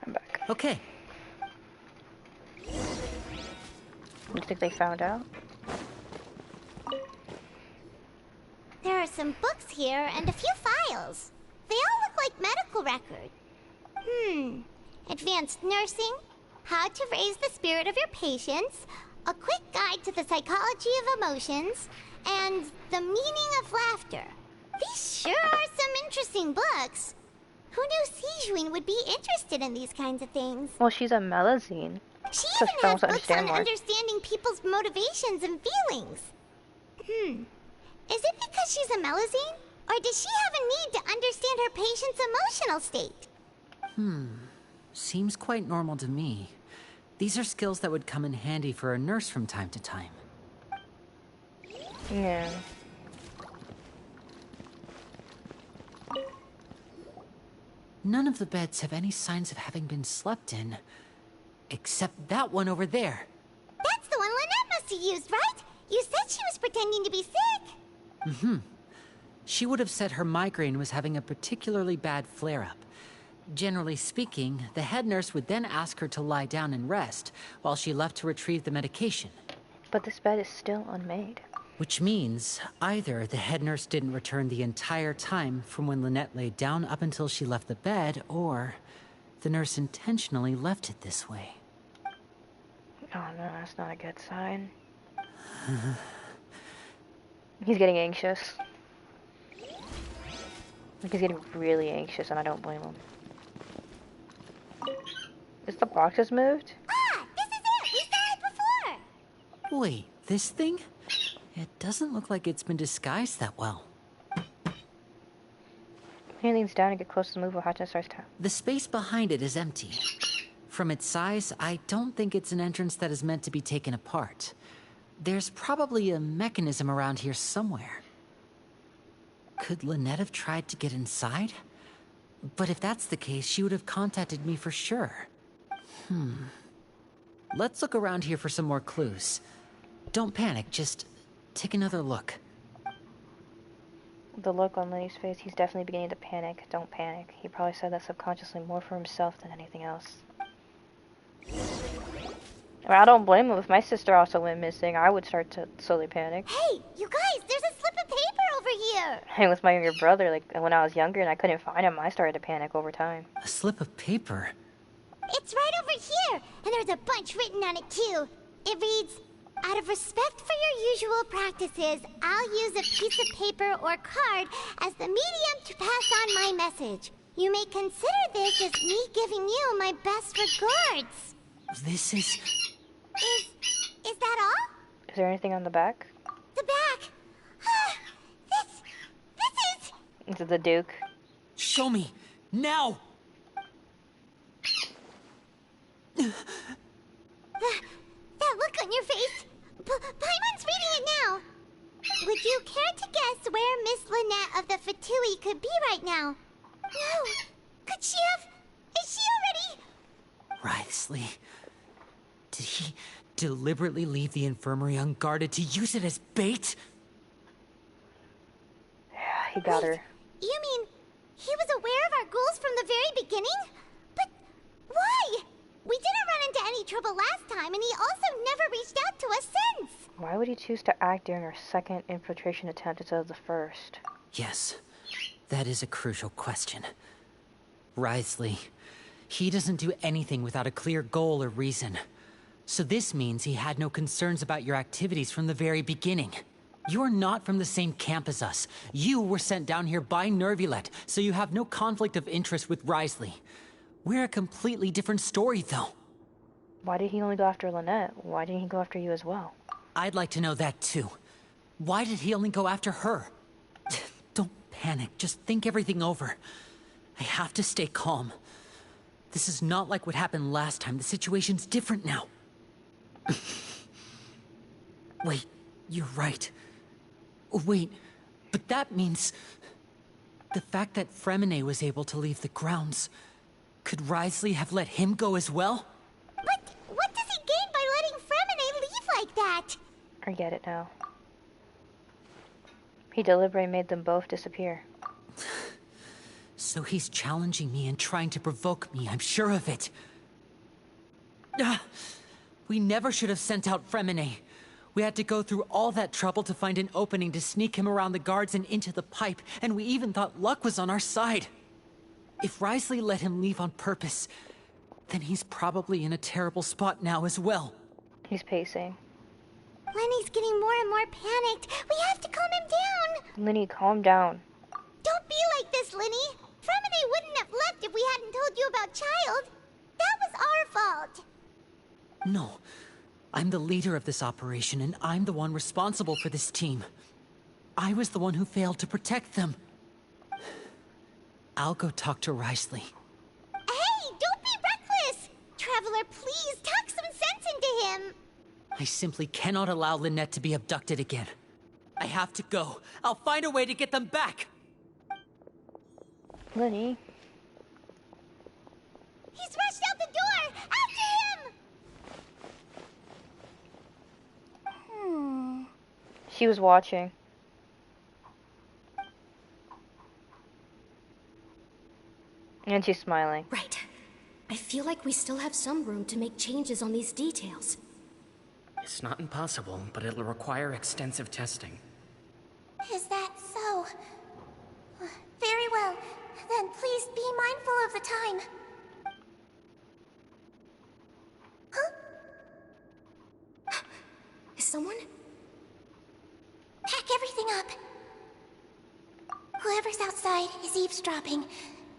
I'm back. Okay, You think they found out? There are some books here and a few files. They all look like medical records. Advanced nursing, how to raise the spirit of your patients, a quick guide to the psychology of emotions, and the meaning of laughter. These sure are some interesting books. Who knew Sigewinne would be interested in these kinds of things? Well, she's a Melazine. She So even she has wants to books on understand more. understanding people's motivations and feelings. Is it because she's a Melazine? Or does she have a need to understand her patient's emotional state? seems quite normal to me. These are skills that would come in handy for a nurse from time to time. Yeah. None of the beds have any signs of having been slept in. Except that one over there. That's the one Lynette must have used, right? You said she was pretending to be sick. She would have said her migraine was having a particularly bad flare-up. Generally speaking, the head nurse would then ask her to lie down and rest, while she left to retrieve the medication. But this bed is still unmade. Which means either the head nurse didn't return the entire time from when Lynette laid down up until she left the bed, or the nurse intentionally left it this way. Oh no, that's not a good sign. He's getting anxious. Like, he's getting really anxious, and I don't blame him. Is the boxes moved? Ah, this is it! We saw it before! Wait, this thing? It doesn't look like it's been disguised that well. He leans down and gets close to the move while Hachina starts to... The space behind it is empty. From its size, I don't think it's an entrance that is meant to be taken apart. There's probably a mechanism around here somewhere. Could Lynette have tried to get inside? But if that's the case, she would have contacted me for sure. Let's look around here for some more clues. Don't panic, just take another look. The look on Lenny's face, he's definitely beginning to panic. Don't panic. He probably said that subconsciously more for himself than anything else. I don't blame him. If my sister also went missing, I would start to slowly panic. Hey, you guys, there's a slip of paper over here! And with my younger brother, like, when I was younger and I couldn't find him, I started to panic over time. A slip of paper? It's right over here, and there's a bunch written on it too. It reads, "Out of respect for your usual practices, I'll use a piece of paper or card as the medium to pass on my message. You may consider this as me giving you my best regards." This is... Is that all? Is there anything on the back? The back. This is... This is the Duke. Show me! Now! That look on your face. Paimon's reading it now. Would you care to guess where Miss Lynette of the Fatui could be right now? No. Could she have... Is she already... Wriothesley. Did he deliberately leave the infirmary unguarded to use it as bait? Yeah, he got her. You mean he was aware of our goals from the very beginning? But why? We didn't run into any trouble last time, and he also never reached out to us since. Why would he choose to act during our second infiltration attempt instead of the first? Yes, that is a crucial question. Wriothesley, he doesn't do anything without a clear goal or reason. So this means he had no concerns about your activities from the very beginning. You're not from the same camp as us. You were sent down here by Nervulet, so you have no conflict of interest with Wriothesley. We're a completely different story, though. Why did he only go after Lynette? Why didn't he go after you as well? I'd like to know that, too. Why did he only go after her? Don't panic. Just think everything over. I have to stay calm. This is not like what happened last time. The situation's different now. Wait, you're right. Wait, but that means... the fact that Fremine was able to leave the grounds... Could Wriothesley have let him go as well? But what does he gain by letting Fremine leave like that? I get it now. He deliberately made them both disappear. So he's challenging me and trying to provoke me, I'm sure of it. We never should have sent out Fremine. We had to go through all that trouble to find an opening to sneak him around the guards and into the pipe, and we even thought luck was on our side. If Wriothesley let him leave on purpose, then he's probably in a terrible spot now as well. He's pacing. Lenny's getting more and more panicked. We have to calm him down. Lenny, calm down. Don't be like this, Lenny. Fremine wouldn't have left if we hadn't told you about Child. That was our fault. No. I'm the leader of this operation, and I'm the one responsible for this team. I was the one who failed to protect them. I'll go talk to Wriothesley. Hey, don't be reckless! Traveler, please, talk some sense into him! I simply cannot allow Lynette to be abducted again. I have to go. I'll find a way to get them back! Lenny. He's rushed out the door! After him! She was watching. And she's smiling. Right. I feel like we still have some room to make changes on these details. It's not impossible, but it'll require extensive testing. Is that so? Very well. Then please be mindful of the time. Huh? Is someone? Pack everything up. Whoever's outside is eavesdropping.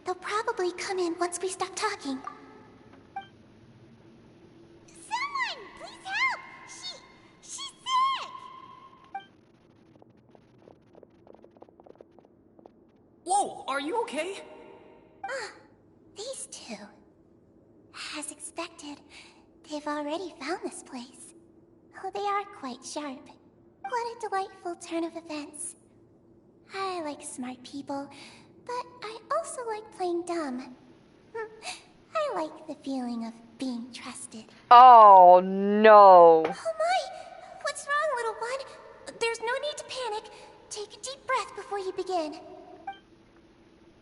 They'll probably come in once we stop talking. Someone! Please help! She's sick! Whoa, are you okay? These two. As expected, they've already found this place. Oh, they are quite sharp. What a delightful turn of events. I like smart people, but I also like playing dumb. I like the feeling of being trusted. Oh no. Oh my! What's wrong, little one? There's no need to panic. Take a deep breath before you begin.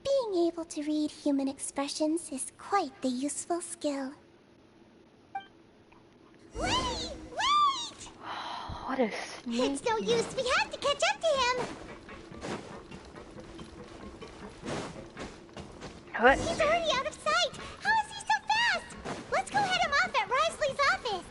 Being able to read human expressions is quite the useful skill. Wait! Wait! What a sneak. It's no use. We have to catch up to him. What? He's already out of sight. How is he so fast? Let's go head him off at Risley's office.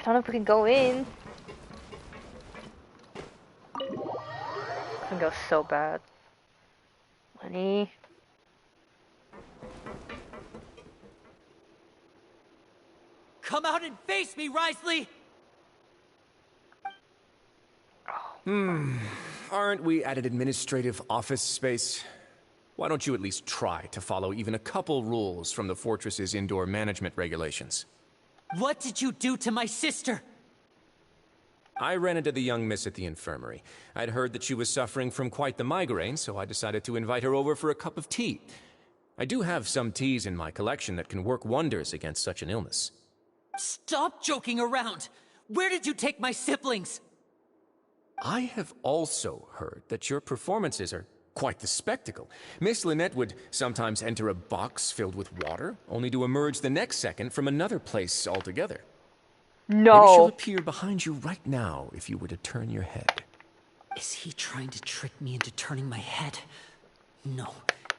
I don't know if we can go in. It can go so bad. Lenny. Come out and face me, Risley! Aren't we at an administrative office space? Why don't you at least try to follow even a couple rules from the fortress's indoor management regulations? What did you do to my sister? I ran into the young miss at the infirmary. I'd heard that she was suffering from quite the migraine, so I decided to invite her over for a cup of tea. I do have some teas in my collection that can work wonders against such an illness. Stop joking around! Where did you take my siblings? I have also heard that your performances are quite the spectacle. Miss Lynette would sometimes enter a box filled with water, only to emerge the next second from another place altogether. Maybe she'll No. appear behind you right now if you were to turn your head. Is he trying to trick me into turning my head? No,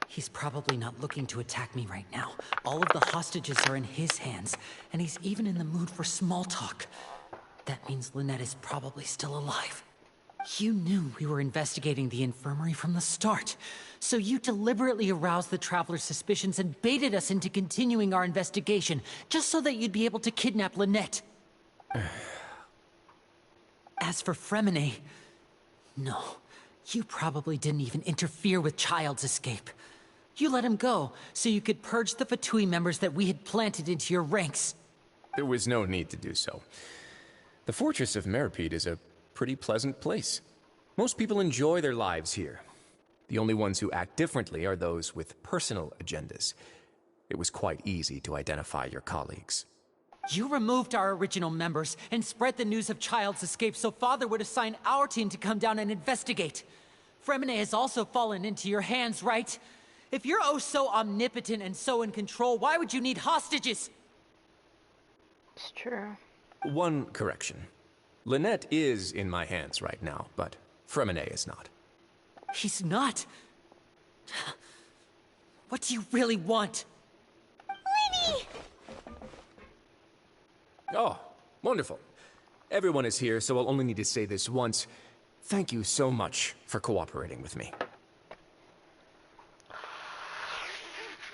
he's probably not looking to attack me right now. All of the hostages are in his hands, and he's even in the mood for small talk. That means Lynette is probably still alive. You knew we were investigating the infirmary from the start, so you deliberately aroused the Traveler's suspicions and baited us into continuing our investigation, just so that you'd be able to kidnap Lynette. As for Fremine, no, you probably didn't even interfere with Child's escape. You let him go, so you could purge the Fatui members that we had planted into your ranks. There was no need to do so. The Fortress of Meripede is a pretty pleasant place. Most people enjoy their lives here. The only ones who act differently are those with personal agendas. It was quite easy to identify your colleagues. You removed our original members and spread the news of Child's escape so Father would assign our team to come down and investigate. Fremine has also fallen into your hands, right? If you're oh so omnipotent and so in control, why would you need hostages? It's true. One correction. Lynette is in my hands right now, but Fremine is not. He's not. What do you really want? Winnie! Oh, wonderful. Everyone is here, so I'll only need to say this once. Thank you so much for cooperating with me.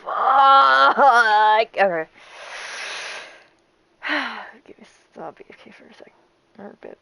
Fuck. Okay. Give me stop BFK for a second. Or a bit.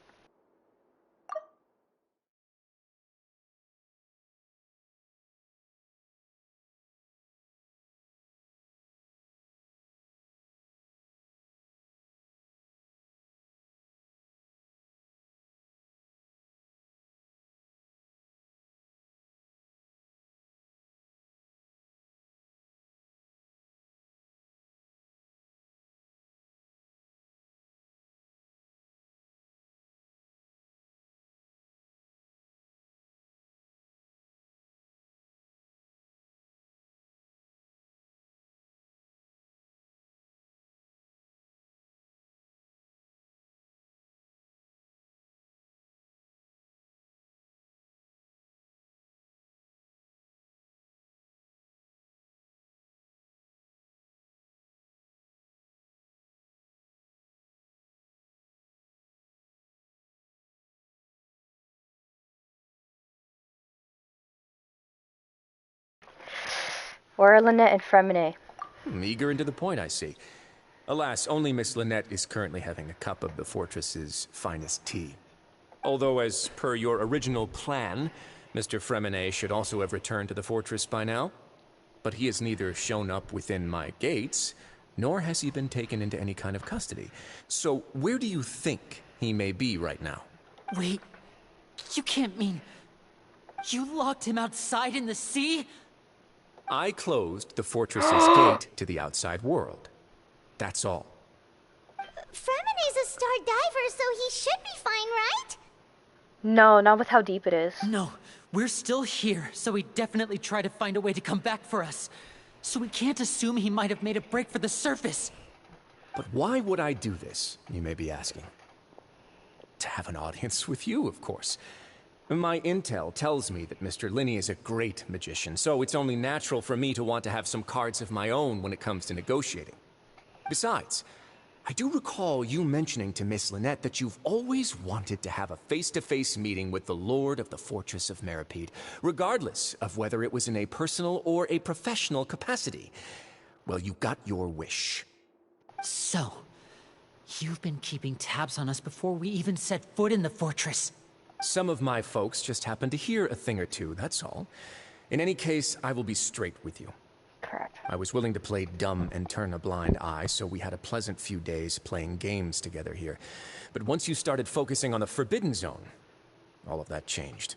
Where are Lynette and Fremine? Eager and to the point, I see. Alas, only Miss Lynette is currently having a cup of the fortress's finest tea. Although, as per your original plan, Mr. Fremine should also have returned to the fortress by now. But he has neither shown up within my gates, nor has he been taken into any kind of custody. So, where do you think he may be right now? Wait, you can't mean... You locked him outside in the sea? I closed the fortress's gate to the outside world. That's all. Fremine's a star diver, so he should be fine, right? No, not with how deep it is. No, we're still here, so he definitely tried to find a way to come back for us. So we can't assume he might have made a break for the surface. But why would I do this, you may be asking? To have an audience with you, of course. My intel tells me that Mr. Linney is a great magician, so it's only natural for me to want to have some cards of my own when it comes to negotiating. Besides, I do recall you mentioning to Miss Lynette that you've always wanted to have a face-to-face meeting with the Lord of the Fortress of Meripede, regardless of whether it was in a personal or a professional capacity. Well, you got your wish. So, you've been keeping tabs on us before we even set foot in the fortress. Some of my folks just happened to hear a thing or two, that's all. In any case, I will be straight with you. Correct. I was willing to play dumb and turn a blind eye, so we had a pleasant few days playing games together here. But once you started focusing on the Forbidden Zone, all of that changed.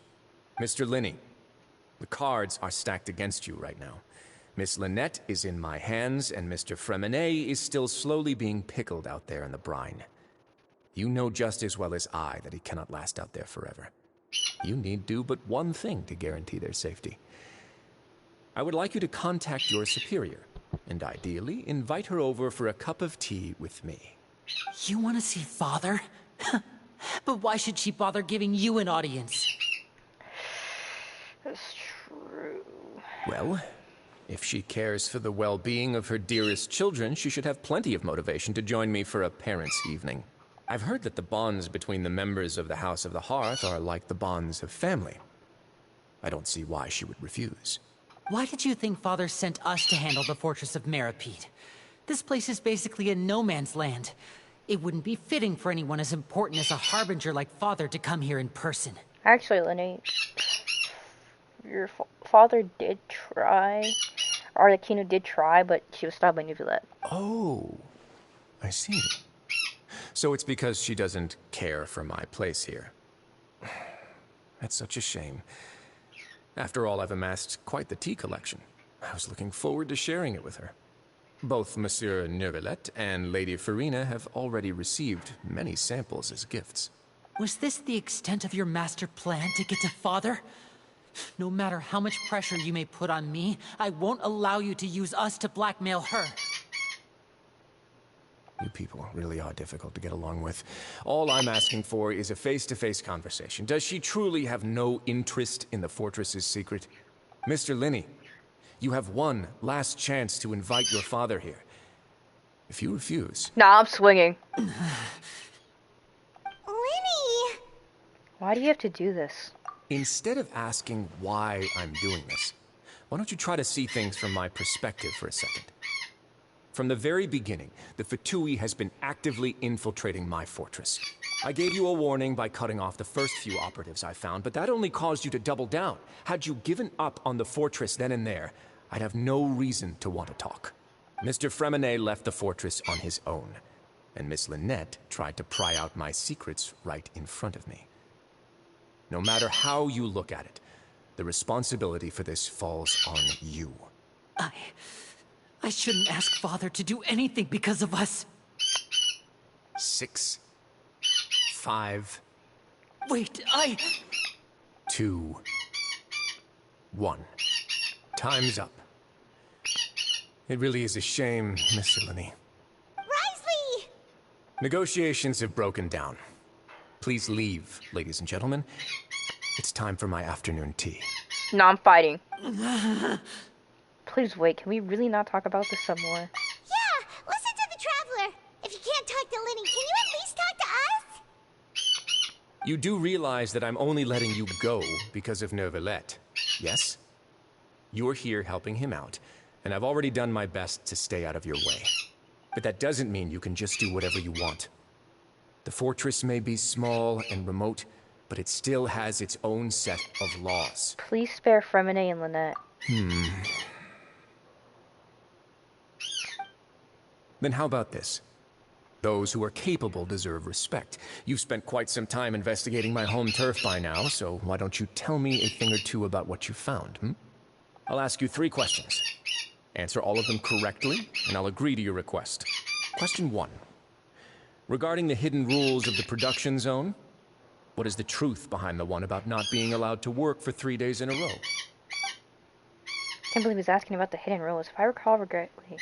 Mr. Linney, the cards are stacked against you right now. Miss Lynette is in my hands, and Mr. Fremine is still slowly being pickled out there in the brine. You know just as well as I that he cannot last out there forever. You need do but one thing to guarantee their safety. I would like you to contact your superior, and ideally invite her over for a cup of tea with me. You want to see Father? But why should she bother giving you an audience? That's true. Well, if she cares for the well-being of her dearest children, she should have plenty of motivation to join me for a parents' evening. I've heard that the bonds between the members of the House of the Hearth are like the bonds of family. I don't see why she would refuse. Why did you think Father sent us to handle the Fortress of Meripede? This place is basically a no-man's land. It wouldn't be fitting for anyone as important as a harbinger like Father to come here in person. Actually, Lenny, your father did try, or Aquino did try, but she was stopped by Neuvillette. Oh, I see. So it's because she doesn't care for my place here. That's such a shame. After all, I've amassed quite the tea collection. I was looking forward to sharing it with her. Both Monsieur Neuvillette and Lady Farina have already received many samples as gifts. Was this the extent of your master plan to get to Father? No matter how much pressure you may put on me, I won't allow you to use us to blackmail her. You people really are difficult to get along with. All I'm asking for is a face-to-face conversation. Does she truly have no interest in the fortress's secret? Mr. Linney, you have one last chance to invite your father here. If you refuse... Nah, I'm swinging. Linny! Why do you have to do this? Instead of asking why I'm doing this, why don't you try to see things from my perspective for a second? From the very beginning, the Fatui has been actively infiltrating my fortress. I gave you a warning by cutting off the first few operatives I found, but that only caused you to double down. Had you given up on the fortress then and there, I'd have no reason to want to talk. Mr. Fremine left the fortress on his own, and Miss Lynette tried to pry out my secrets right in front of me. No matter how you look at it, the responsibility for this falls on you. I shouldn't ask Father to do anything because of us. 6, 5... Wait, 2, 1. Time's up. It really is a shame, Mr. Linney. Risley! Negotiations have broken down. Please leave, ladies and gentlemen. It's time for my afternoon tea. No, I'm fighting. Please wait, can we really not talk about this some more? Yeah, listen to the Traveler. If you can't talk to Linny, can you at least talk to us? You do realize that I'm only letting you go because of Neuvillette, yes? You're here helping him out, and I've already done my best to stay out of your way. But that doesn't mean you can just do whatever you want. The fortress may be small and remote, but it still has its own set of laws. Please spare Fremine and Lynette. Then how about this? Those who are capable deserve respect. You've spent quite some time investigating my home turf by now, so why don't you tell me a thing or two about what you found, I'll ask you 3 questions. Answer all of them correctly, and I'll agree to your request. Question 1. Regarding the hidden rules of the production zone, what is the truth behind the one about not being allowed to work for 3 days in a row? Can't believe he's asking about the hidden rules. If I recall correctly,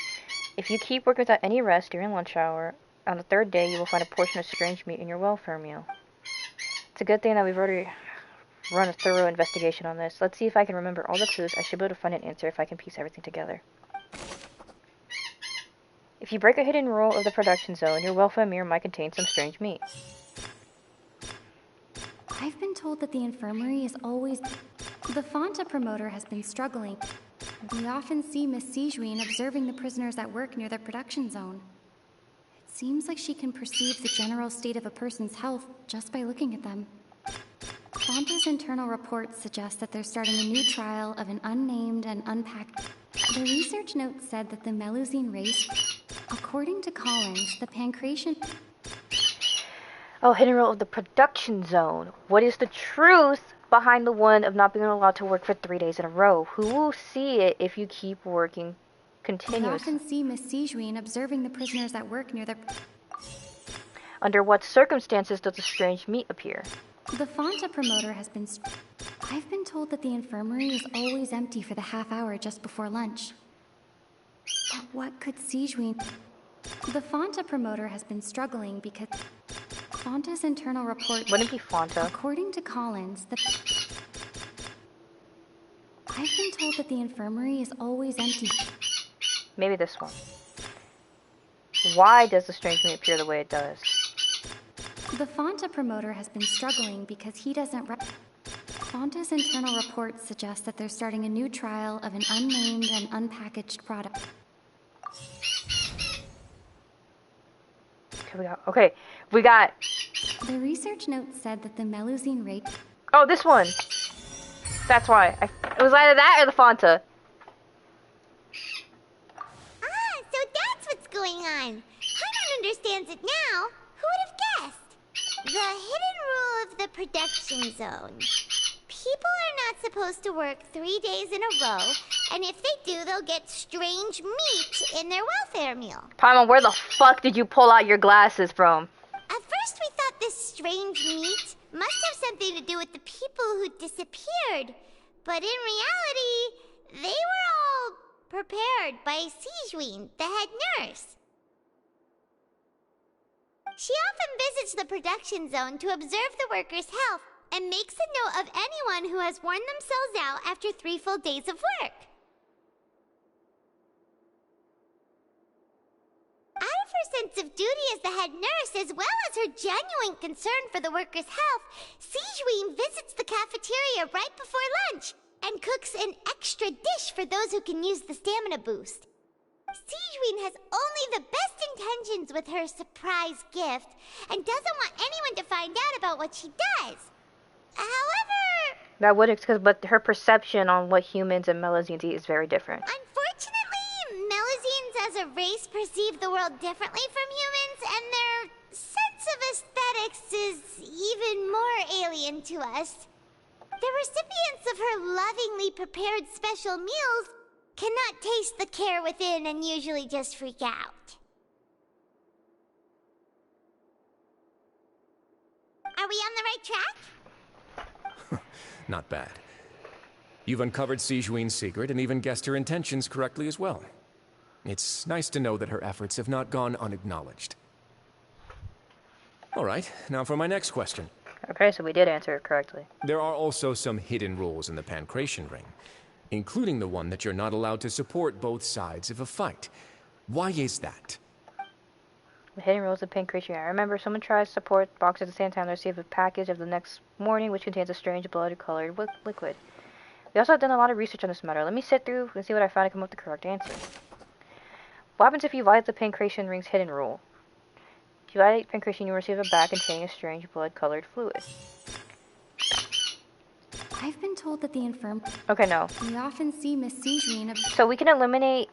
if you keep working without any rest during lunch hour, on the 3rd day you will find a portion of strange meat in your welfare meal. It's a good thing that we've already run a thorough investigation on this. Let's see if I can remember all the clues. I should be able to find an answer if I can piece everything together. If you break a hidden rule of the production zone, your welfare meal might contain some strange meat. I've been told that the infirmary is always... The Fonta promoter has been struggling. We often see Miss Sijuin observing the prisoners at work near the production zone. It seems like she can perceive the general state of a person's health just by looking at them. Fonta's internal reports suggest that they're starting a new trial of an unnamed and unpacked... The research note said that the Melusine race, according to Collins, the Pancration... Oh, hidden rule of the production zone. What is the truth behind the one of not being allowed to work for 3 days in a row? Who will see it if you keep working continuously? We often see Miss Sijuin observing the prisoners at work near the... Under what circumstances does the strange meat appear? The Fonta promoter has been... I've been told that the infirmary is always empty for the half hour just before lunch. But what could Sijuin... The Fonta promoter has been struggling because... Fonta's internal report... Wouldn't it be Fonta? According to Collins, the... I've been told that the infirmary is always empty. Maybe this one. Why does the strange meat appear the way it does? The Fonta promoter has been struggling because he doesn't... Fonta's internal reports suggest that they're starting a new trial of an unnamed and unpackaged product. Okay, we got... The research note said that the Melusine rate... Oh, this one! That's why. It was either that or the Fonta. Ah, so that's what's going on. Paimon understands it now. Who would have guessed? The hidden rule of the production zone. People are not supposed to work 3 days in a row, and if they do, they'll get strange meat in their welfare meal. Paimon, where the fuck did you pull out your glasses from? At first we thought this strange meat must have something to do with the people who disappeared, but in reality, they were all prepared by Sijuin, the head nurse. She often visits the production zone to observe the workers' health and makes a note of anyone who has worn themselves out after 3 full days of work. Out of her sense of duty as the head nurse, as well as her genuine concern for the workers' health, Sijuin visits the cafeteria right before lunch and cooks an extra dish for those who can use the stamina boost. Sijuin has only the best intentions with her surprise gift and doesn't want anyone to find out about what she does. However... That would explain, but her perception on what humans and Melusines eat is very different. Unfortunately, Melusines as a race perceive the world differently from humans, and their sense of aesthetics is even more alien to us. The recipients of her lovingly prepared special meals cannot taste the care within and usually just freak out. Are we on the right track? Not bad. You've uncovered Sijuin's secret and even guessed her intentions correctly as well. It's nice to know that her efforts have not gone unacknowledged. All right, now for my next question. Okay, so we did answer it correctly. There are also some hidden rules in the Pancration Ring, including the one that you're not allowed to support both sides of a fight. Why is that? The hidden rules of Pancration. I remember someone tries to support box at the same time they receive a package of the next morning which contains a strange blood-colored liquid. They also have done a lot of research on this matter. Let me sit through and see what I find and come up with the correct answer. What happens if you violate the Pancration Ring's hidden rule? If you violate Pancration, you will receive a bag containing a strange blood-colored fluid. I've been told that the infirm. Okay, no. We often see Miss Sijuin. So we can eliminate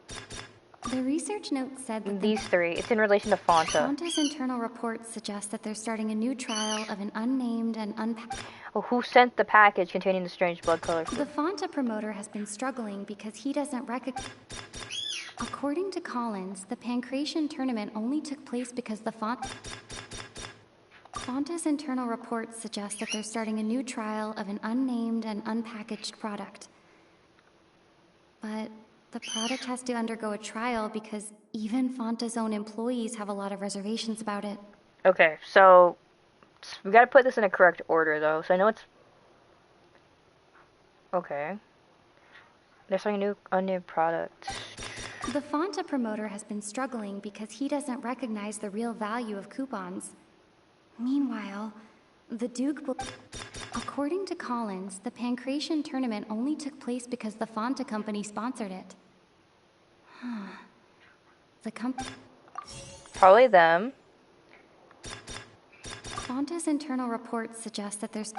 The research note said that these three. It's in relation to Fonta. Fonta's internal reports suggest that they're starting a new trial of an unnamed and Oh, who sent the package containing the strange blood-colored fluid? The Fonta promoter has been struggling because he doesn't recognize. According to Collins, the Pancration tournament only took place because the Fonta's internal reports suggest that they're starting a new trial of an unnamed and unpackaged product. But the product has to undergo a trial because even Fonta's own employees have a lot of reservations about it. Okay, so we gotta put this in a correct order, though. So I know it's... Okay. They're starting a new unnamed product. The Fonta promoter has been struggling because he doesn't recognize the real value of coupons. Meanwhile, the Duke will... According to Collins, the Pancration tournament only took place because the Fonta company sponsored it. The company... Probably them. Fonta's internal reports suggest that there's...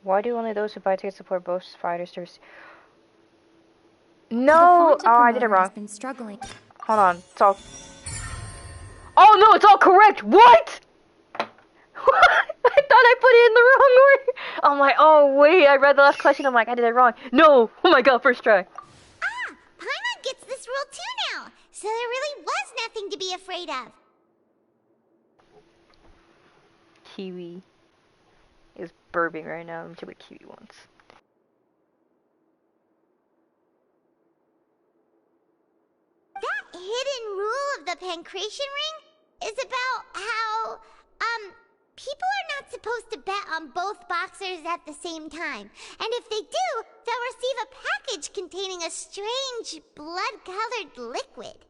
Why do only those who buy tickets support both fighters to receive... No! Oh, I did it wrong. Has been struggling. Hold on. It's all... Oh, no! It's all correct! What?! I thought I put it in the wrong order! I'm like, oh, wait. I read the last question. I'm like, I did it wrong. No! Oh my god, first try. Ah! Paimon gets this rule too now! So there really was nothing to be afraid of. Kiwi is burping right now. Let me see what Kiwi wants. That hidden rule of the Pancration Ring is about how, people are not supposed to bet on both boxers at the same time. And if they do, they'll receive a package containing a strange, blood-colored liquid.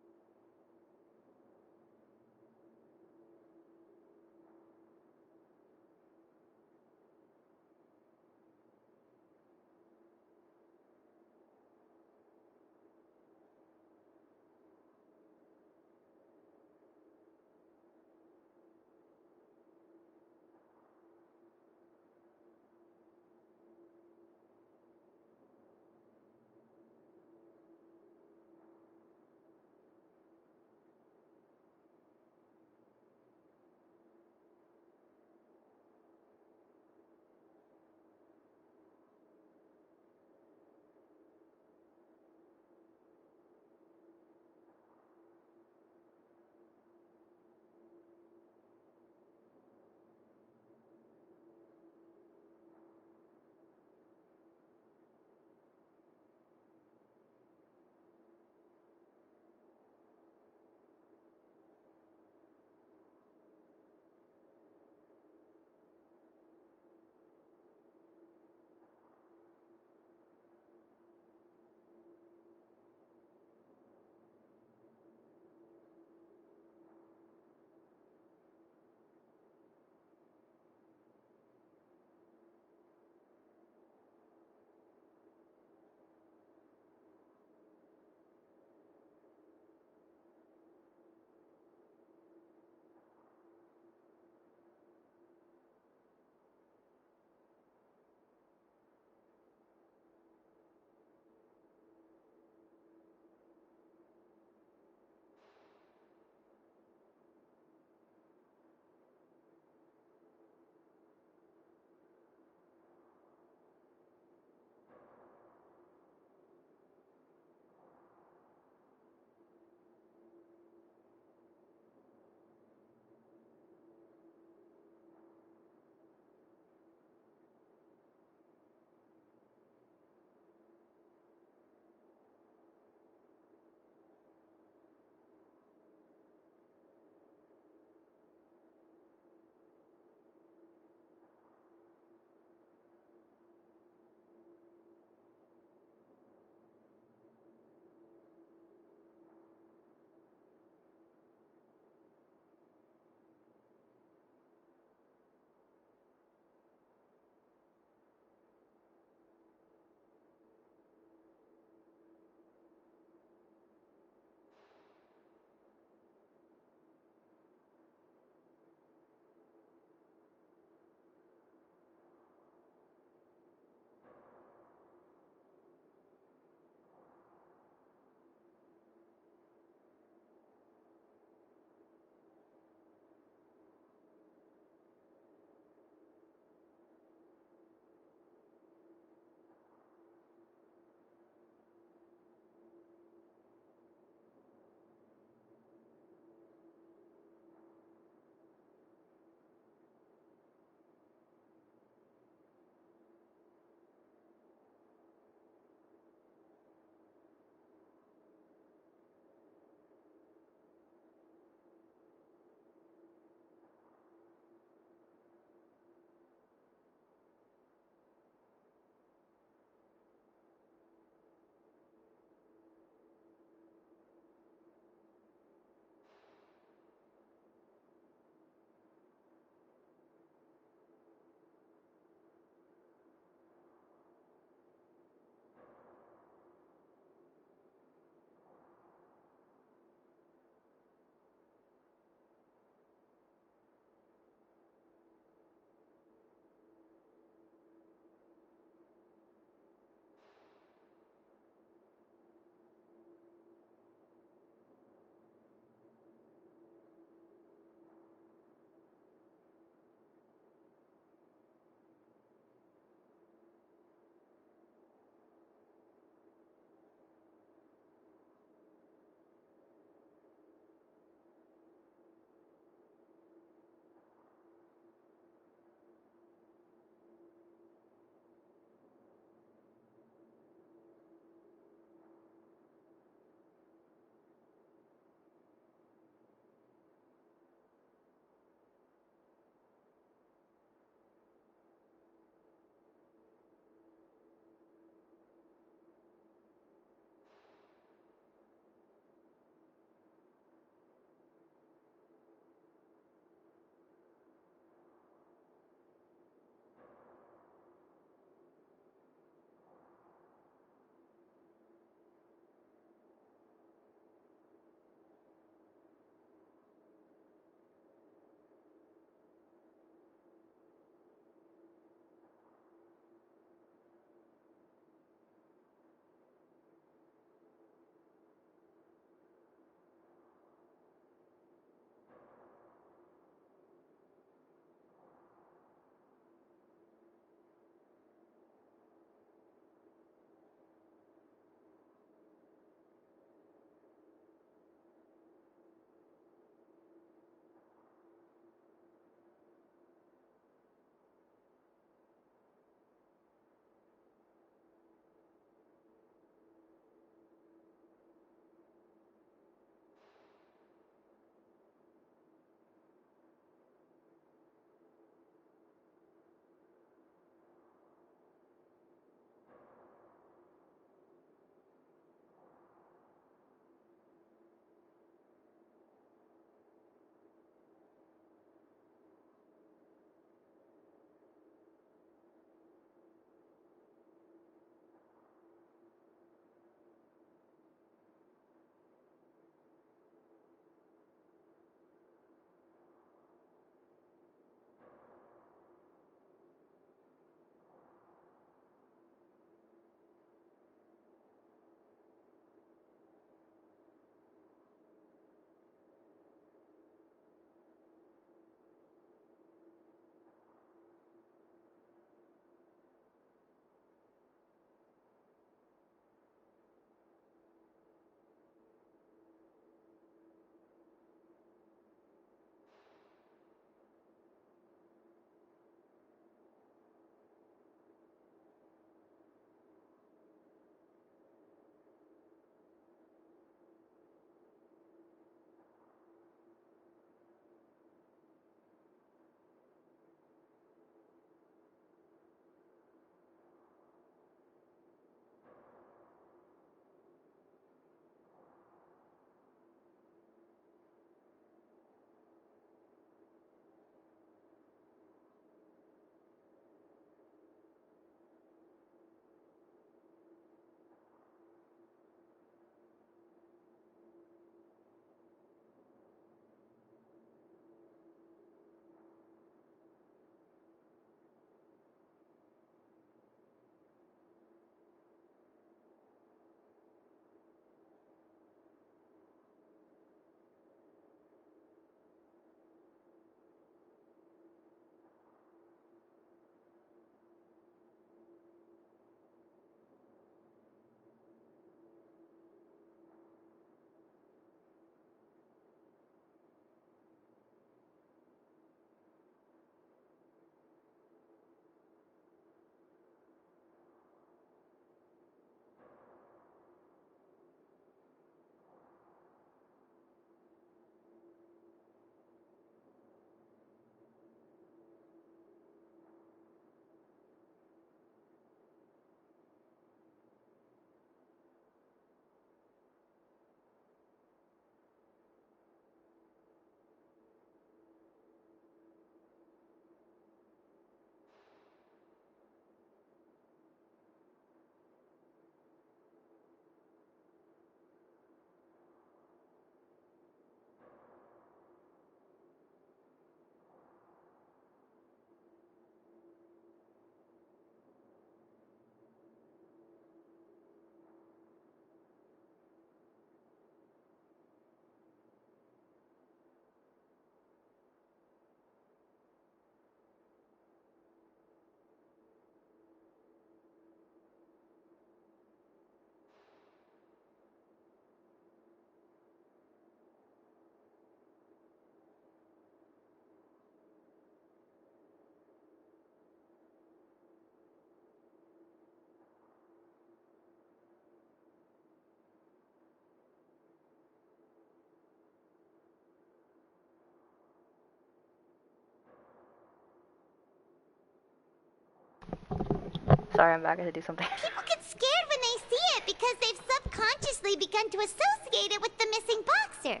Sorry, I'm back. I had to do something. People get scared when they see it because they've subconsciously begun to associate it with the missing boxer.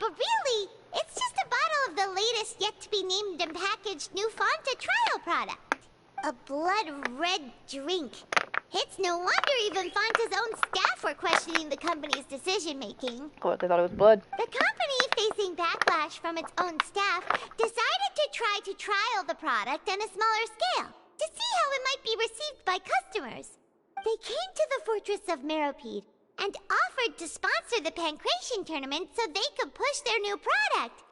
But really, it's just a bottle of the latest yet-to-be-named and packaged new Fonta trial product. A blood-red drink. It's no wonder even Fonta's own staff were questioning the company's decision-making. What, they thought it was blood? The company, facing backlash from its own staff, decided to try to trial the product on a smaller scale to see how it might be received by customers. They came to the fortress of Meropide and offered to sponsor the Pancration tournament so they could push their new product.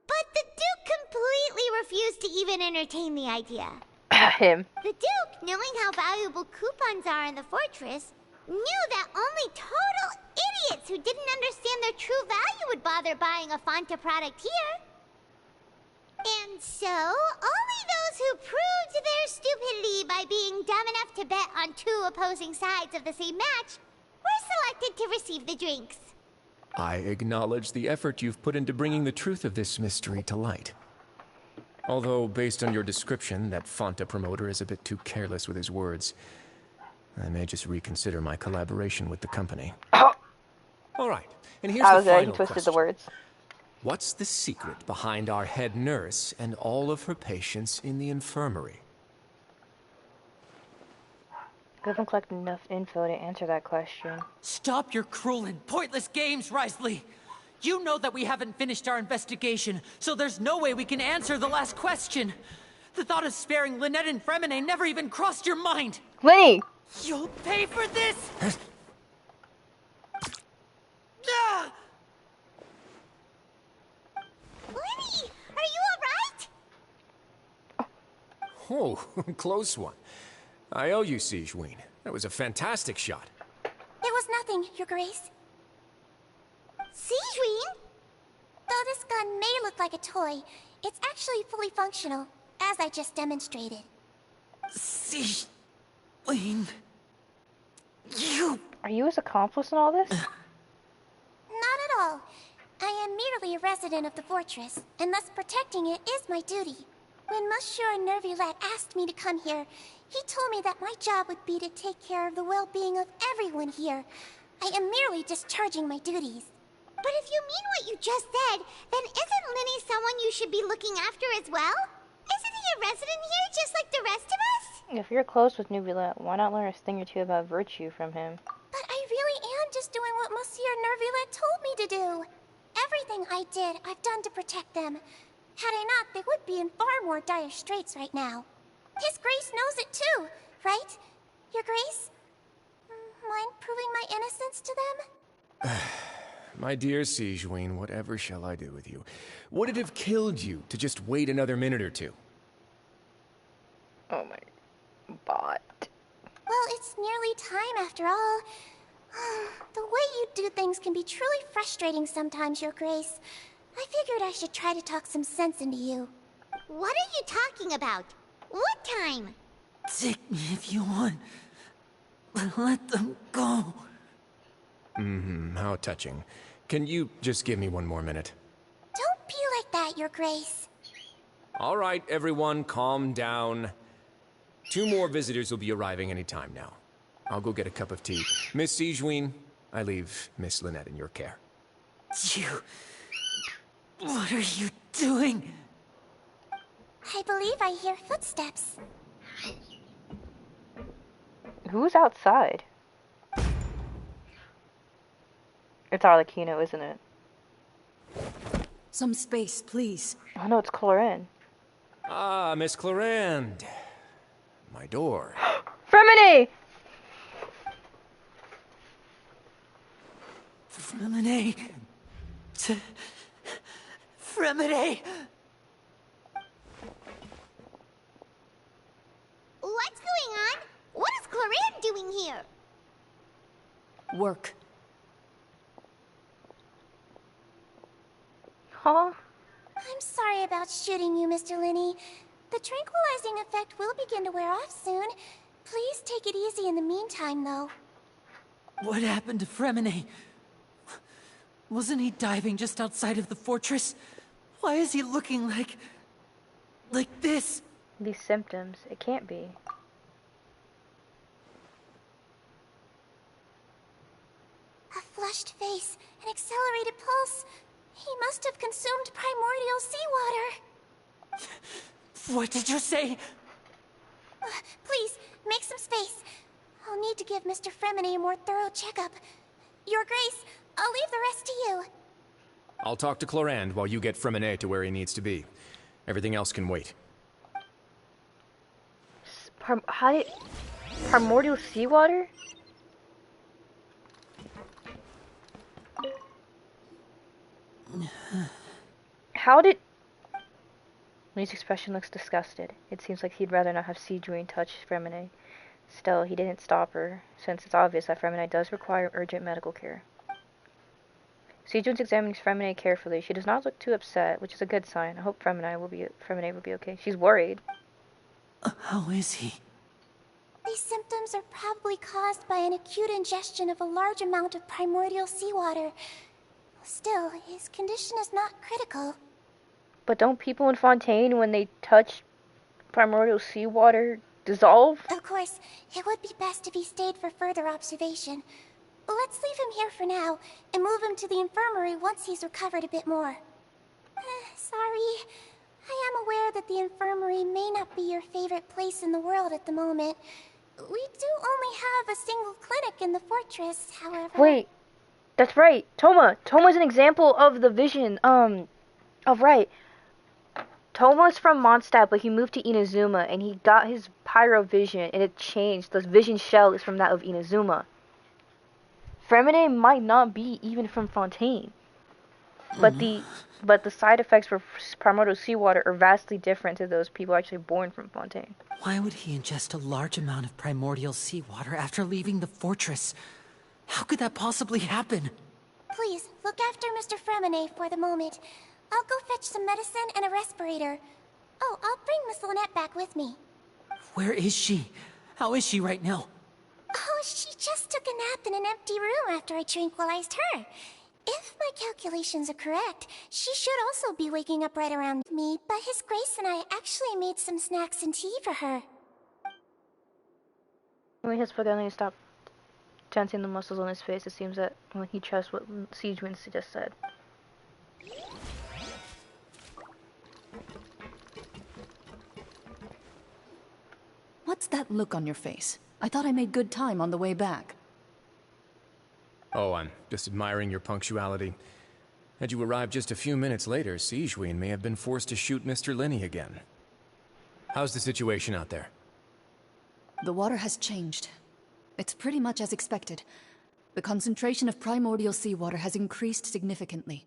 But the Duke completely refused to even entertain the idea. Him. The Duke, knowing how valuable coupons are in the fortress, knew that only total idiots who didn't understand their true value would bother buying a Fonta product here. And so, only those who proved their stupidity by being dumb enough to bet on two opposing sides of the same match were selected to receive the drinks. I acknowledge the effort you've put into bringing the truth of this mystery to light. Although, based on your description, that Fonta promoter is a bit too careless with his words, I may just reconsider my collaboration with the company. Oh. All right, and here's I was the there, final he twisted question. the words. What's the secret behind our head nurse and all of her patients in the infirmary? Doesn't collect enough info to answer that question. Stop your cruel and pointless games, Risley! You know that we haven't finished our investigation, so there's no way we can answer the last question. The thought of sparing Lynette and Fremine never even crossed your mind! Lenny! You'll pay for this! Ah! Lenny, are you alright? Oh, close one. I owe you, Sigewinne. That was a fantastic shot. It was nothing, Your Grace. Sigewinne? Though this gun may look like a toy, it's actually fully functional, as I just demonstrated. Sigewinne... You... Are you his accomplice in all this? Not at all. I am merely a resident of the fortress, and thus protecting it is my duty. When Monsieur Nervulette asked me to come here, he told me that my job would be to take care of the well-being of everyone here. I am merely discharging my duties. But if you mean what you just said, then isn't Lenny someone you should be looking after as well? Isn't he a resident here just like the rest of us? If you're close with Nervulette, why not learn a thing or two about virtue from him? But I really am just doing what Monsieur Nervulette told me to do. Everything I did, I've done to protect them. Had I not, they would be in far more dire straits right now. His Grace knows it too, right? Your Grace? Mind proving my innocence to them? My dear Sigewinne, whatever shall I do with you? Would it have killed you to just wait another minute or two? Oh my... bot. Well, it's nearly time after all. The way you do things can be truly frustrating sometimes, Your Grace. I figured I should try to talk some sense into you. What are you talking about? What time? Take me if you want. But let them go. How touching. Can you just give me one more minute? Don't be like that, Your Grace. All right, everyone, calm down. 2 more visitors will be arriving any time now. I'll go get a cup of tea. Miss Sigewinne, I leave Miss Lynette in your care. You... What are you doing? I believe I hear footsteps. Who's outside? It's Arlecchino, isn't it? Some space, please. Oh no, it's Clorinde. Ah, Miss Clorinde. My door. Fremine! Fremine... Fremine! What's going on? What is Clorinde doing here? Work. Huh? I'm sorry about shooting you, Mr. Linney. The tranquilizing effect will begin to wear off soon. Please take it easy in the meantime, though. What happened to Fremine? Wasn't he diving just outside of the fortress? Why is he looking like this? These symptoms, it can't be. flushed face, an accelerated pulse. He must have consumed primordial seawater. What did you say? Please, make some space. I'll need to give Mr. Fremine a more thorough checkup. Your Grace, I'll leave the rest to you. I'll talk to Clorand while you get Fremine to where he needs to be. Everything else can wait. Primordial seawater? How did... Lee's expression looks disgusted. It seems like he'd rather not have Siegewien touch Fremine. Still, he didn't stop her, since it's obvious that Fremine does require urgent medical care. Siegewien's examining Fremine carefully. She does not look too upset, which is a good sign. I hope Fremine will be okay. She's worried. How is he? These symptoms are probably caused by an acute ingestion of a large amount of primordial seawater. Still, his condition is not critical. But don't people in Fontaine, when they touch primordial seawater, dissolve? Of course, it would be best if he stayed for further observation. Let's leave him here for now, and move him to the infirmary once he's recovered a bit more. Sorry. I am aware that the infirmary may not be your favorite place in the world at the moment. We do only have a single clinic in the fortress, however... Wait, that's right. Toma's an example of the vision, right. Toma's from Mondstadt, but he moved to Inazuma, and he got his pyro vision, and it changed. The vision shell is from that of Inazuma. Fremine might not be even from Fontaine, but the side effects for primordial seawater are vastly different to those people actually born from Fontaine. Why would he ingest a large amount of primordial seawater after leaving the fortress? How could that possibly happen? Please, look after Mr. Fremine for the moment. I'll go fetch some medicine and a respirator. Oh, I'll bring Miss Lynette back with me. Where is she? How is she right now? Oh, she just took a nap in an empty room after I tranquilized her. If my calculations are correct, she should also be waking up right around me, but His Grace and I actually made some snacks and tea for her. When his spaghetti stopped tensing the muscles on his face, it seems that when he trusts what Siegewien just said. What's that look on your face? I thought I made good time on the way back. Oh, I'm just admiring your punctuality. Had you arrived just a few minutes later, Siegewien may have been forced to shoot Mr. Lenny again. How's the situation out there? The water has changed. It's pretty much as expected. The concentration of primordial seawater has increased significantly.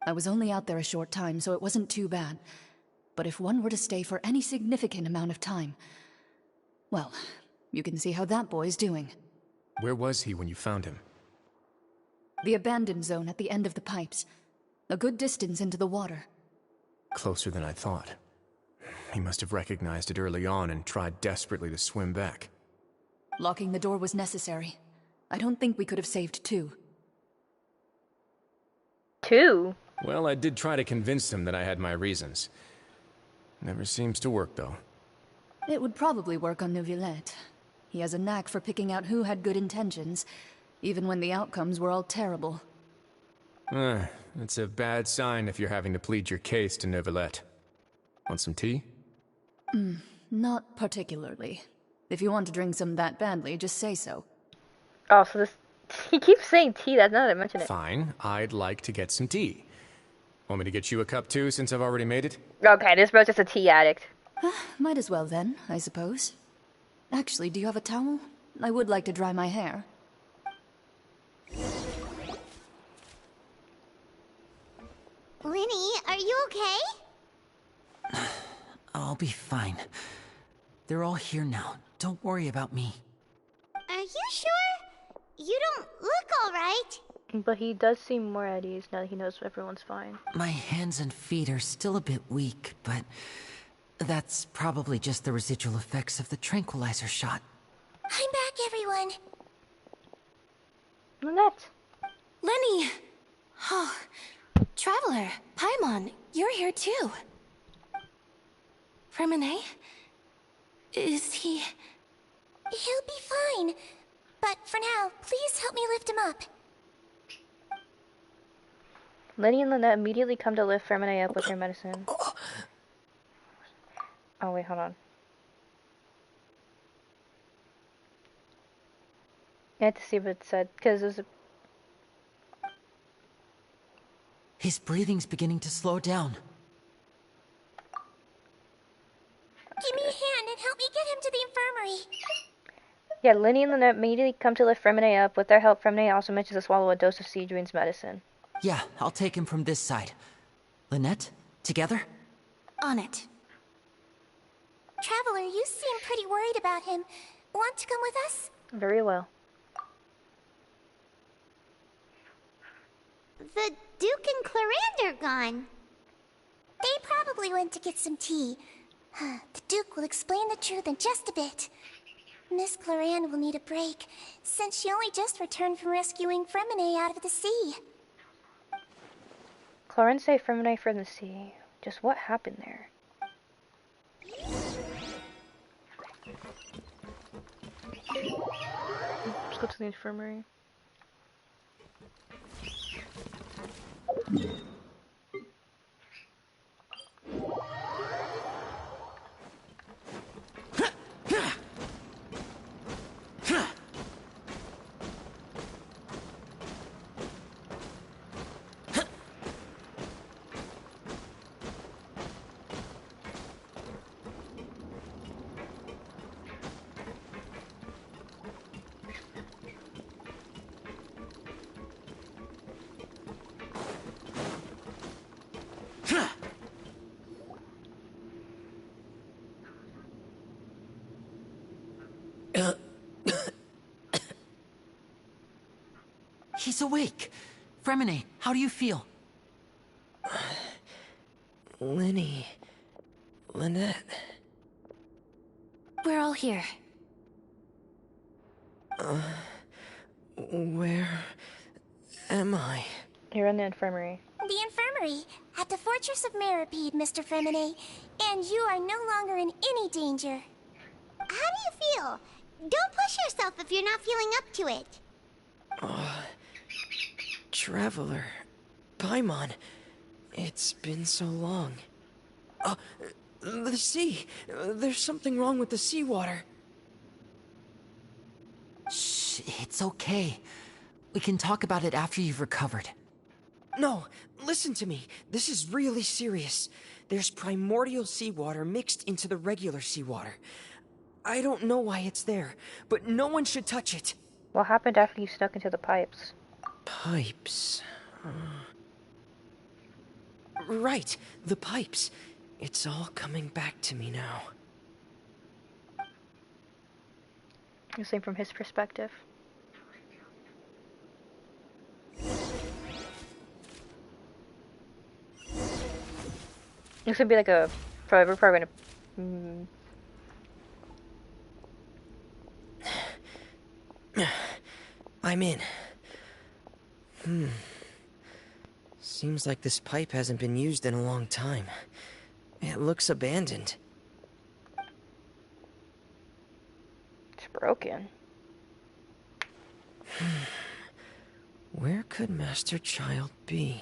I was only out there a short time, so it wasn't too bad. But if one were to stay for any significant amount of time... well, you can see how that boy's doing. Where was he when you found him? The abandoned zone at the end of the pipes. A good distance into the water. Closer than I thought. He must have recognized it early on and tried desperately to swim back. Locking the door was necessary. I don't think we could have saved two. Two? Well, I did try to convince him that I had my reasons. Never seems to work, though. It would probably work on Neuvillette. He has a knack for picking out who had good intentions, even when the outcomes were all terrible. It's a bad sign if you're having to plead your case to Neuvillette. Want some tea? Not particularly. If you want to drink some that badly, just say so. Oh, so this... He keeps saying tea, that's not to mention it. Fine, I'd like to get some tea. Want me to get you a cup too, since I've already made it? Okay, this bro's just a tea addict. Might as well then, I suppose. Actually, do you have a towel? I would like to dry my hair. Lenny, are you okay? I'll be fine. They're all here now. Don't worry about me. Are you sure? You don't look alright. But he does seem more at ease now that he knows everyone's fine. My hands and feet are still a bit weak, but that's probably just the residual effects of the tranquilizer shot. I'm back, everyone. Lynette. Lenny! Oh, Traveler, Paimon, you're here too. Fremine? Is he... He'll be fine. But for now, please help me lift him up. Lenny and Lynette immediately come to lift Femine up with their medicine. Oh, wait, hold on. I had to see what it said, because there's a... His breathing's beginning to slow down. Give me a hand and help me get him to the infirmary. Yeah, Lenny and Lynette immediately come to lift Femine up. With their help, Femine also mentions to swallow a dose of Siegewin's medicine. Yeah, I'll take him from this side. Lynette, together? On it. Traveler, you seem pretty worried about him. Want to come with us? Very well. The Duke and Clarande are gone. They probably went to get some tea. The Duke will explain the truth in just a bit. Miss Clarande will need a break, since she only just returned from rescuing Fremine out of the sea. Clarande saved Femine from the sea. Just what happened there? Let's go to the infirmary. He's awake. Fremine, how do you feel? Lenny. Lynette. We're all here. Where am I? You're in the infirmary. The infirmary, at the Fortress of Meripede, Mr. Fremine, and you are no longer in any danger. How do you feel? Don't push yourself if you're not feeling up to it. Traveler. Paimon. It's been so long. The sea. There's something wrong with the seawater. Shh, it's okay. We can talk about it after you've recovered. No, listen to me. This is really serious. There's primordial seawater mixed into the regular seawater. I don't know why it's there, but no one should touch it. What happened after you snuck into the pipes? Pipes. Right, the pipes. It's all coming back to me now. You're saying from his perspective. This would be like a... We're probably gonna... I'm in. Seems like this pipe hasn't been used in a long time. It looks abandoned. It's broken. Where could Master Child be?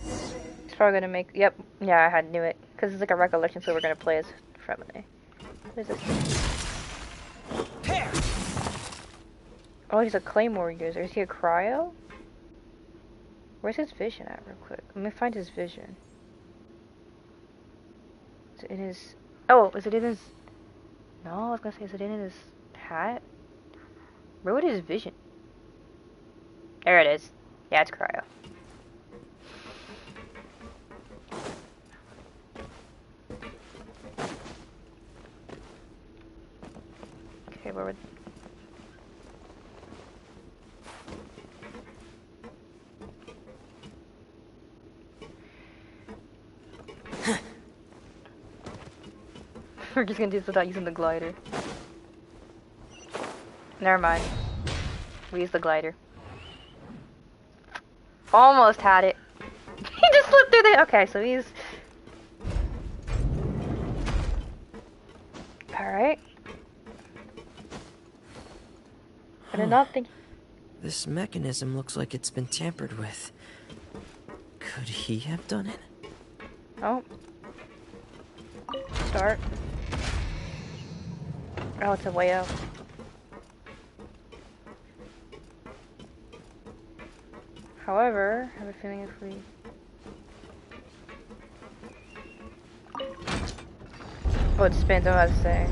It's probably gonna make... Yep. Yeah, I knew it. Because it's like a recollection, so we're gonna play as Fremine. What is this? Oh, he's a claymore user. Is he a cryo? Where's his vision at, real quick? Let me find his vision. Is it in his... Oh, is it in his... No, I was gonna say, is it in his hat? Where would his vision... There it is. Yeah, it's cryo. Okay, where would... We're just gonna do this without using the glider. Never mind. We use the glider. Almost had it. He just slipped through there. Okay, so he's... Alright. I did not think... This mechanism looks like it's been tampered with. Could he have done it? Oh. Start. Oh, it's a way out. However, I have a feeling if we... Oh, it spins, I'm about to say.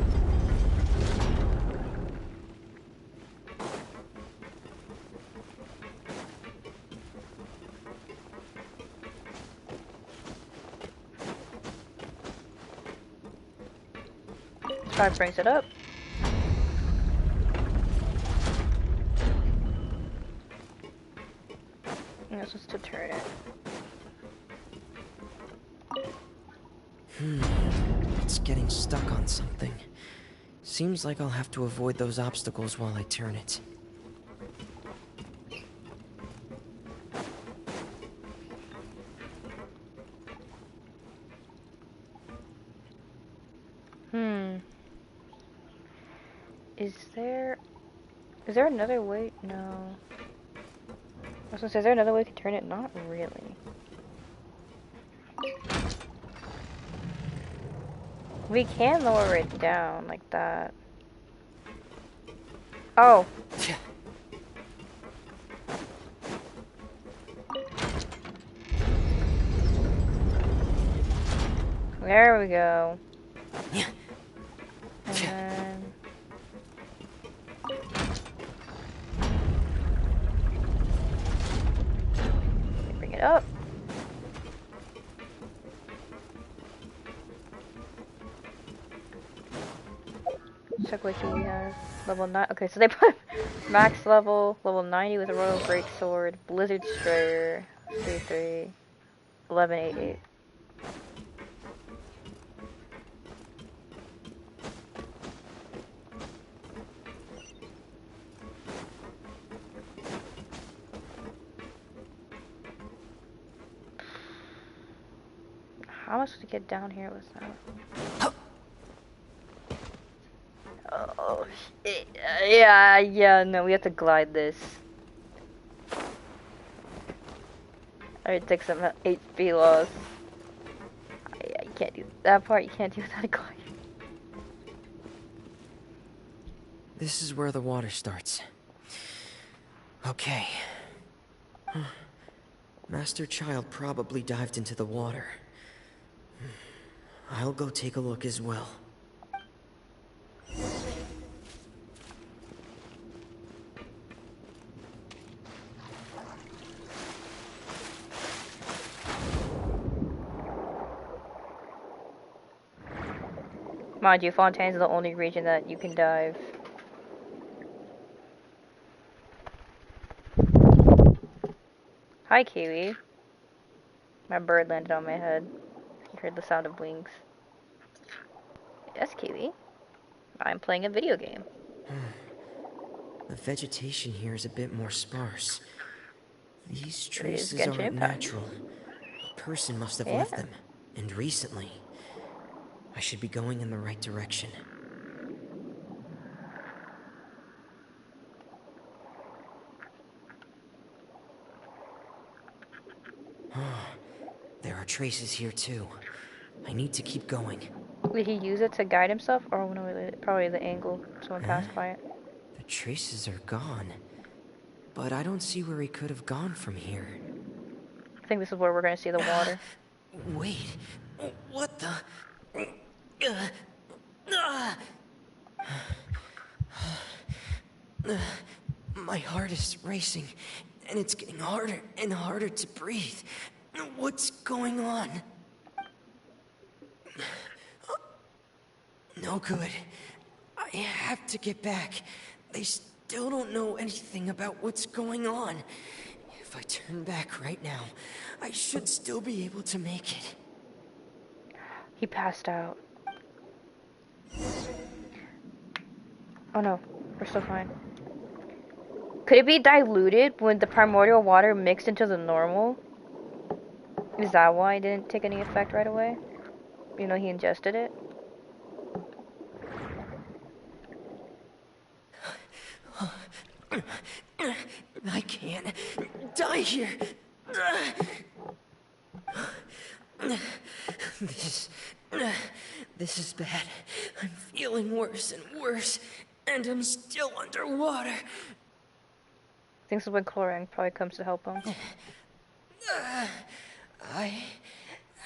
Probably brings it up. And this was to turn it. It's getting stuck on something. Seems like I'll have to avoid those obstacles while I turn it. Is there another way? No. I was gonna say, is there another way to turn it? Not really. We can lower it down like that. Oh. There we go. And then... bring it up. Check what we have. Level 9. Okay, so they put max level 90 with a Royal Greatsword, Blizzard Strayer, 3-3, 11-8-8. How am I supposed to get down here with that? Oh, shit. Yeah, no, we have to glide this. Alright, take some HP loss. Yeah, you can't do that part, you can't do without a glide. This is where the water starts. Okay. Master Child probably dived into the water. I'll go take a look as well. Mind you, Fontaine is the only region that you can dive. Hi, Kiwi. My bird landed on my head. You heard the sound of wings. Yes, Kiwi. I'm playing a video game. The vegetation here is a bit more sparse. These traces Genshin aren't Impact. natural. A person must have left them, and recently. I should be going in the right direction. There are traces here too. I need to keep going. Did he use it to guide himself? Or no, probably the angle. Someone passed by it. The traces are gone. But I don't see where he could have gone from here. I think this is where we're gonna see the water. Wait. What the... My heart is racing, and it's getting harder and harder to breathe. What's going on? No good. I have to get back. They still don't know anything about what's going on. If I turn back right now, I should still be able to make it. He passed out. Oh no, we're still fine. Could it be diluted when the primordial water mixed into the normal? Is that why it didn't take any effect right away? You know, he ingested it? of here. This is bad. I'm feeling worse and worse, and I'm still underwater. I think this is when Chlorine probably comes to help him. I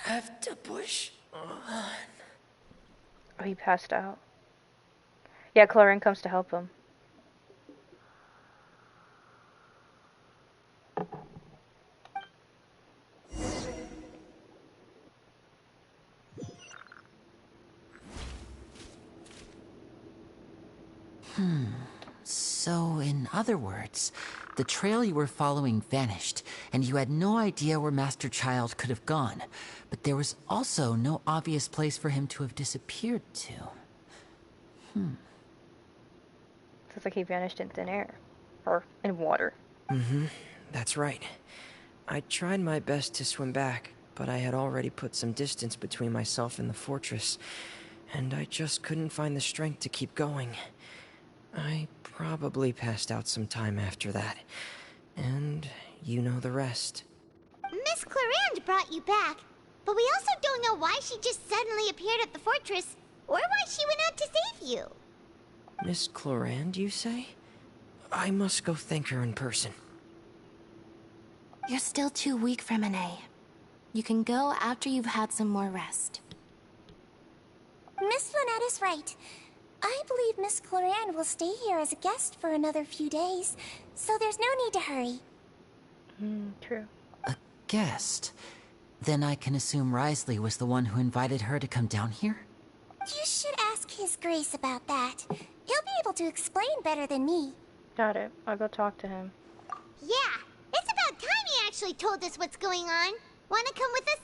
have to push on. Oh, he passed out. Yeah, Chlorine comes to help him. So, in other words, the trail you were following vanished, and you had no idea where Master Child could have gone. But there was also no obvious place for him to have disappeared to. Sounds like he vanished in thin air. Or in water. That's right. I tried my best to swim back, but I had already put some distance between myself and the fortress, and I just couldn't find the strength to keep going. I probably passed out some time after that, and you know the rest. Miss Clarande brought you back, but we also don't know why she just suddenly appeared at the fortress, or why she went out to save you. Miss Clarande, you say? I must go thank her in person. You're still too weak, Fremine. You can go after you've had some more rest. Miss Lynette is right. I believe Miss Clarande will stay here as a guest for another few days, so there's no need to hurry. True. A guest? Then I can assume Risley was the one who invited her to come down here? You should ask His Grace about that. He'll be able to explain better than me. Got it. I'll go talk to him. Yeah, it's about time he actually told us what's going on. Wanna come with us,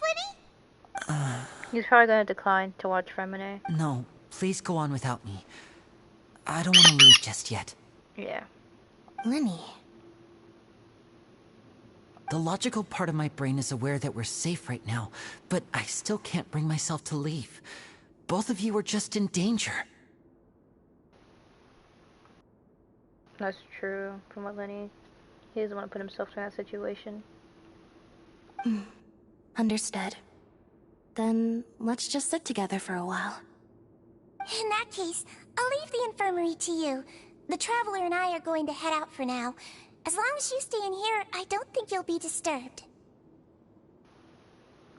Lenny? He's probably gonna decline to watch Fremine. No, please go on without me. I don't want to leave just yet. Yeah. Lenny. The logical part of my brain is aware that we're safe right now, but I still can't bring myself to leave. Both of you are just in danger. That's true. From what Lenny, he doesn't want to put himself in that situation. Understood. Then let's just sit together for a while. In that case, I'll leave the infirmary to you. The Traveler and I are going to head out for now. As long as you stay in here, I don't think you'll be disturbed.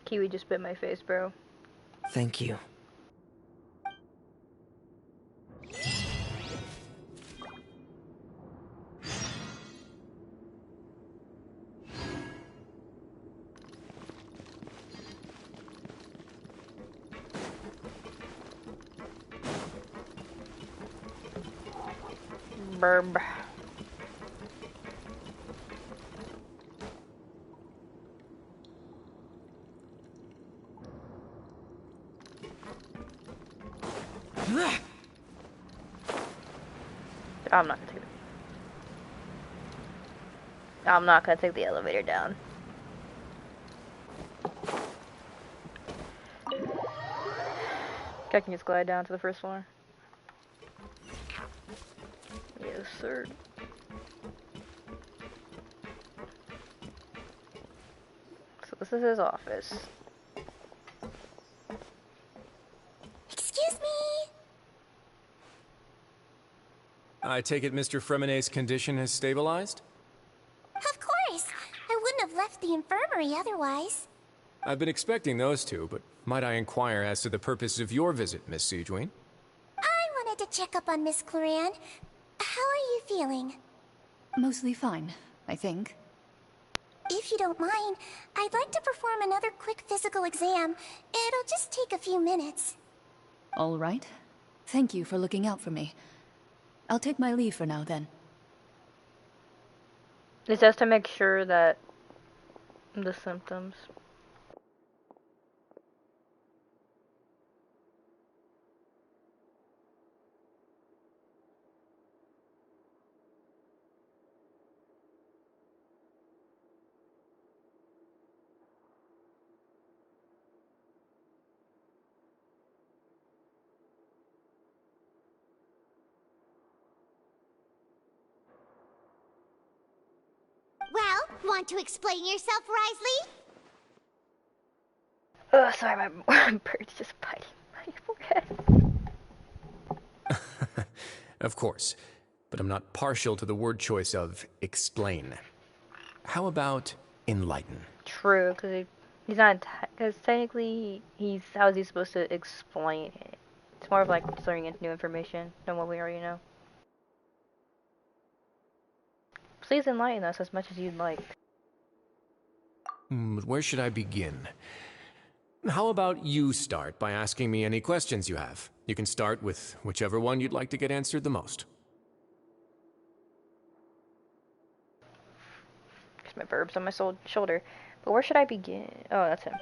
Kiwi just bit my face, bro. Thank you. Burb. I'm not gonna take the elevator down. I can just glide down to the first floor. Yes, sir. So this is his office. Excuse me? I take it Mr. Fremine's condition has stabilized? Of course. I wouldn't have left the infirmary otherwise. I've been expecting those two, but might I inquire as to the purpose of your visit, Miss Siegewien? I wanted to check up on Miss Clarande. How are you feeling? Mostly fine, I think. If you don't mind, I'd like to perform another quick physical exam. It'll just take a few minutes. All right. Thank you for looking out for me. I'll take my leave for now, then. It's just to make sure that the symptoms. Well, want to explain yourself, Risley? Oh, sorry, my bird's just biting my forehead. Of course, but I'm not partial to the word choice of explain. How about enlighten? True, because he's not. Because technically, how is he supposed to explain it? It's more of like throwing in new information than what we already know. Please enlighten us as much as you'd like. But where should I begin? How about you start by asking me any questions you have? You can start with whichever one you'd like to get answered the most. There's my verbs on my shoulder. But where should I begin? Oh, that's him.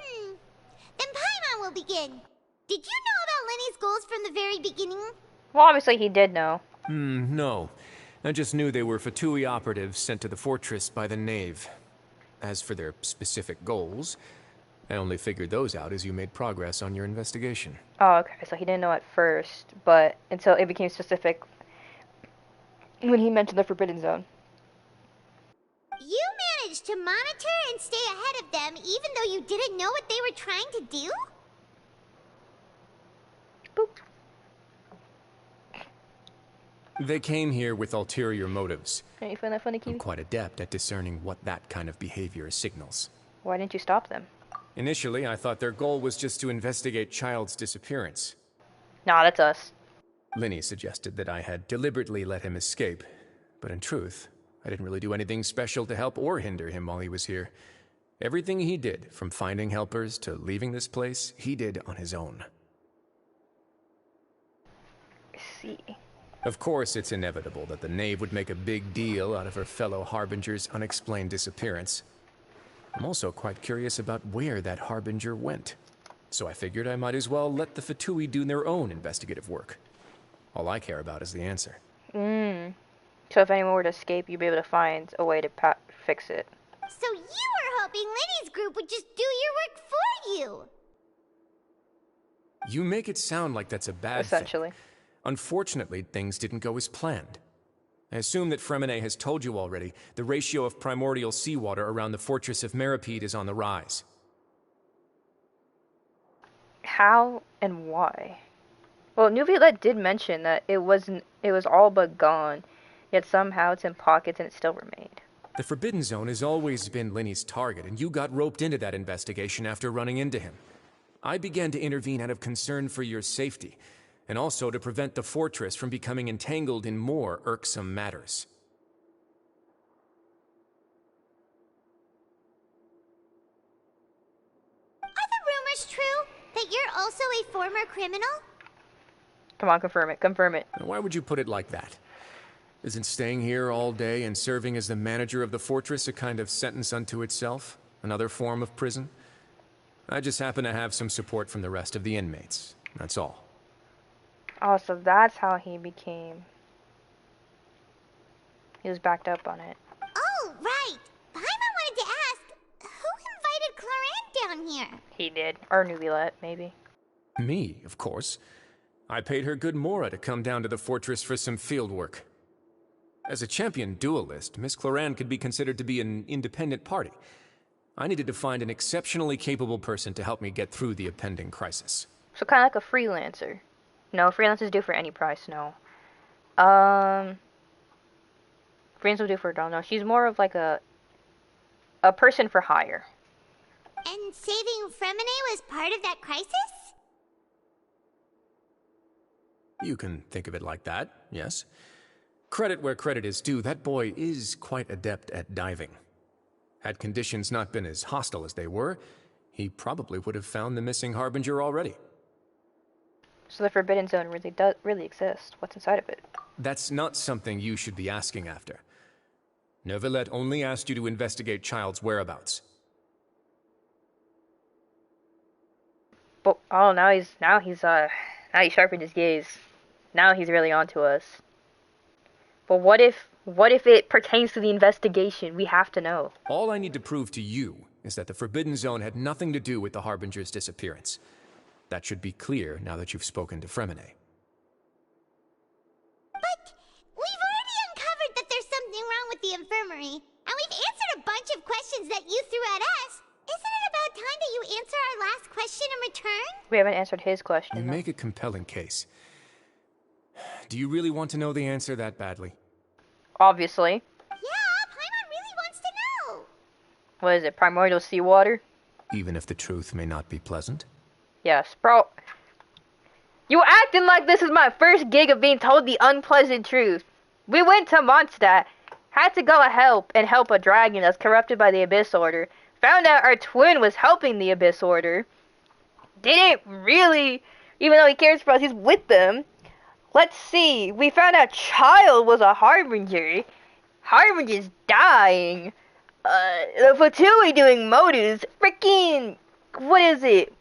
Then Paimon will begin. Did you know about Lenny's goals from the very beginning? Well, obviously he did know. No. I just knew they were Fatui operatives sent to the fortress by the Knave. As for their specific goals, I only figured those out as you made progress on your investigation. Oh, okay. So he didn't know at first, but until it became specific when he mentioned the Forbidden Zone. You managed to monitor and stay ahead of them even though you didn't know what they were trying to do? Boop. They came here with ulterior motives. Don't you find that funny, Kiwi? I'm quite adept at discerning what that kind of behavior signals. Why didn't you stop them? Initially, I thought their goal was just to investigate Child's disappearance. Nah, that's us. Linny suggested that I had deliberately let him escape, but in truth, I didn't really do anything special to help or hinder him while he was here. Everything he did, from finding helpers to leaving this place, he did on his own. I see. Of course, it's inevitable that the Knave would make a big deal out of her fellow Harbinger's unexplained disappearance. I'm also quite curious about where that Harbinger went, so I figured I might as well let the Fatui do their own investigative work. All I care about is the answer. So if anyone were to escape, you'd be able to find a way to fix it. So you were hoping Lenny's group would just do your work for you? You make it sound like that's a bad Essentially. thing. Unfortunately, things didn't go as planned. I assume that Fremine has told you already, the ratio of primordial seawater around the fortress of Meripede is on the rise. How and why? Well, Nuviolette did mention that it was all but gone, yet somehow it's in pockets and it still remained. The Forbidden Zone has always been Linny's target, and you got roped into that investigation after running into him. I began to intervene out of concern for your safety, and also to prevent the fortress from becoming entangled in more irksome matters. Are the rumors true that you're also a former criminal? Come on, confirm it, confirm it. Why would you put it like that? Isn't staying here all day and serving as the manager of the fortress a kind of sentence unto itself? Another form of prison? I just happen to have some support from the rest of the inmates. That's all. Oh, so that's how he was backed up on it. Oh, right. Paimon wanted to ask, who invited Clorant down here? He did. Or Nuviolette, maybe. Me, of course. I paid her good mora to come down to the fortress for some field work. As a champion duelist, Miss Clorant could be considered to be an independent party. I needed to find an exceptionally capable person to help me get through the impending crisis. So kind of like a freelancer. No, freelancers do for any price, no. Freelancers will do for, no. She's more of like a person for hire. And saving Fremine was part of that crisis? You can think of it like that, yes. Credit where credit is due, that boy is quite adept at diving. Had conditions not been as hostile as they were, he probably would have found the missing Harbinger already. So the Forbidden Zone really exists. What's inside of it? That's not something you should be asking after. Neuvillette only asked you to investigate Child's whereabouts. But oh, now he's sharpened his gaze. Now he's really onto us. But what if it pertains to the investigation? We have to know. All I need to prove to you is that the Forbidden Zone had nothing to do with the Harbinger's disappearance. That should be clear now that you've spoken to Fremine. But we've already uncovered that there's something wrong with the infirmary, and we've answered a bunch of questions We haven't answered his question. You though. make a compelling case. Do you really want to know the answer that badly? Obviously. Yeah, Paimon really wants to know. What is it? Primordial seawater? Even if the truth may not be pleasant? Yes, bro. You acting like this is my first gig of being told the unpleasant truth. We went to Mondstadt, had to go help a dragon that's corrupted by the Abyss Order. Found out our twin was helping the Abyss Order. Didn't really, even though he cares for us, he's with them. Let's see, we found out Child was a Harbinger. Harbinger's dying. The Fatui doing Modus. Freaking, what is it?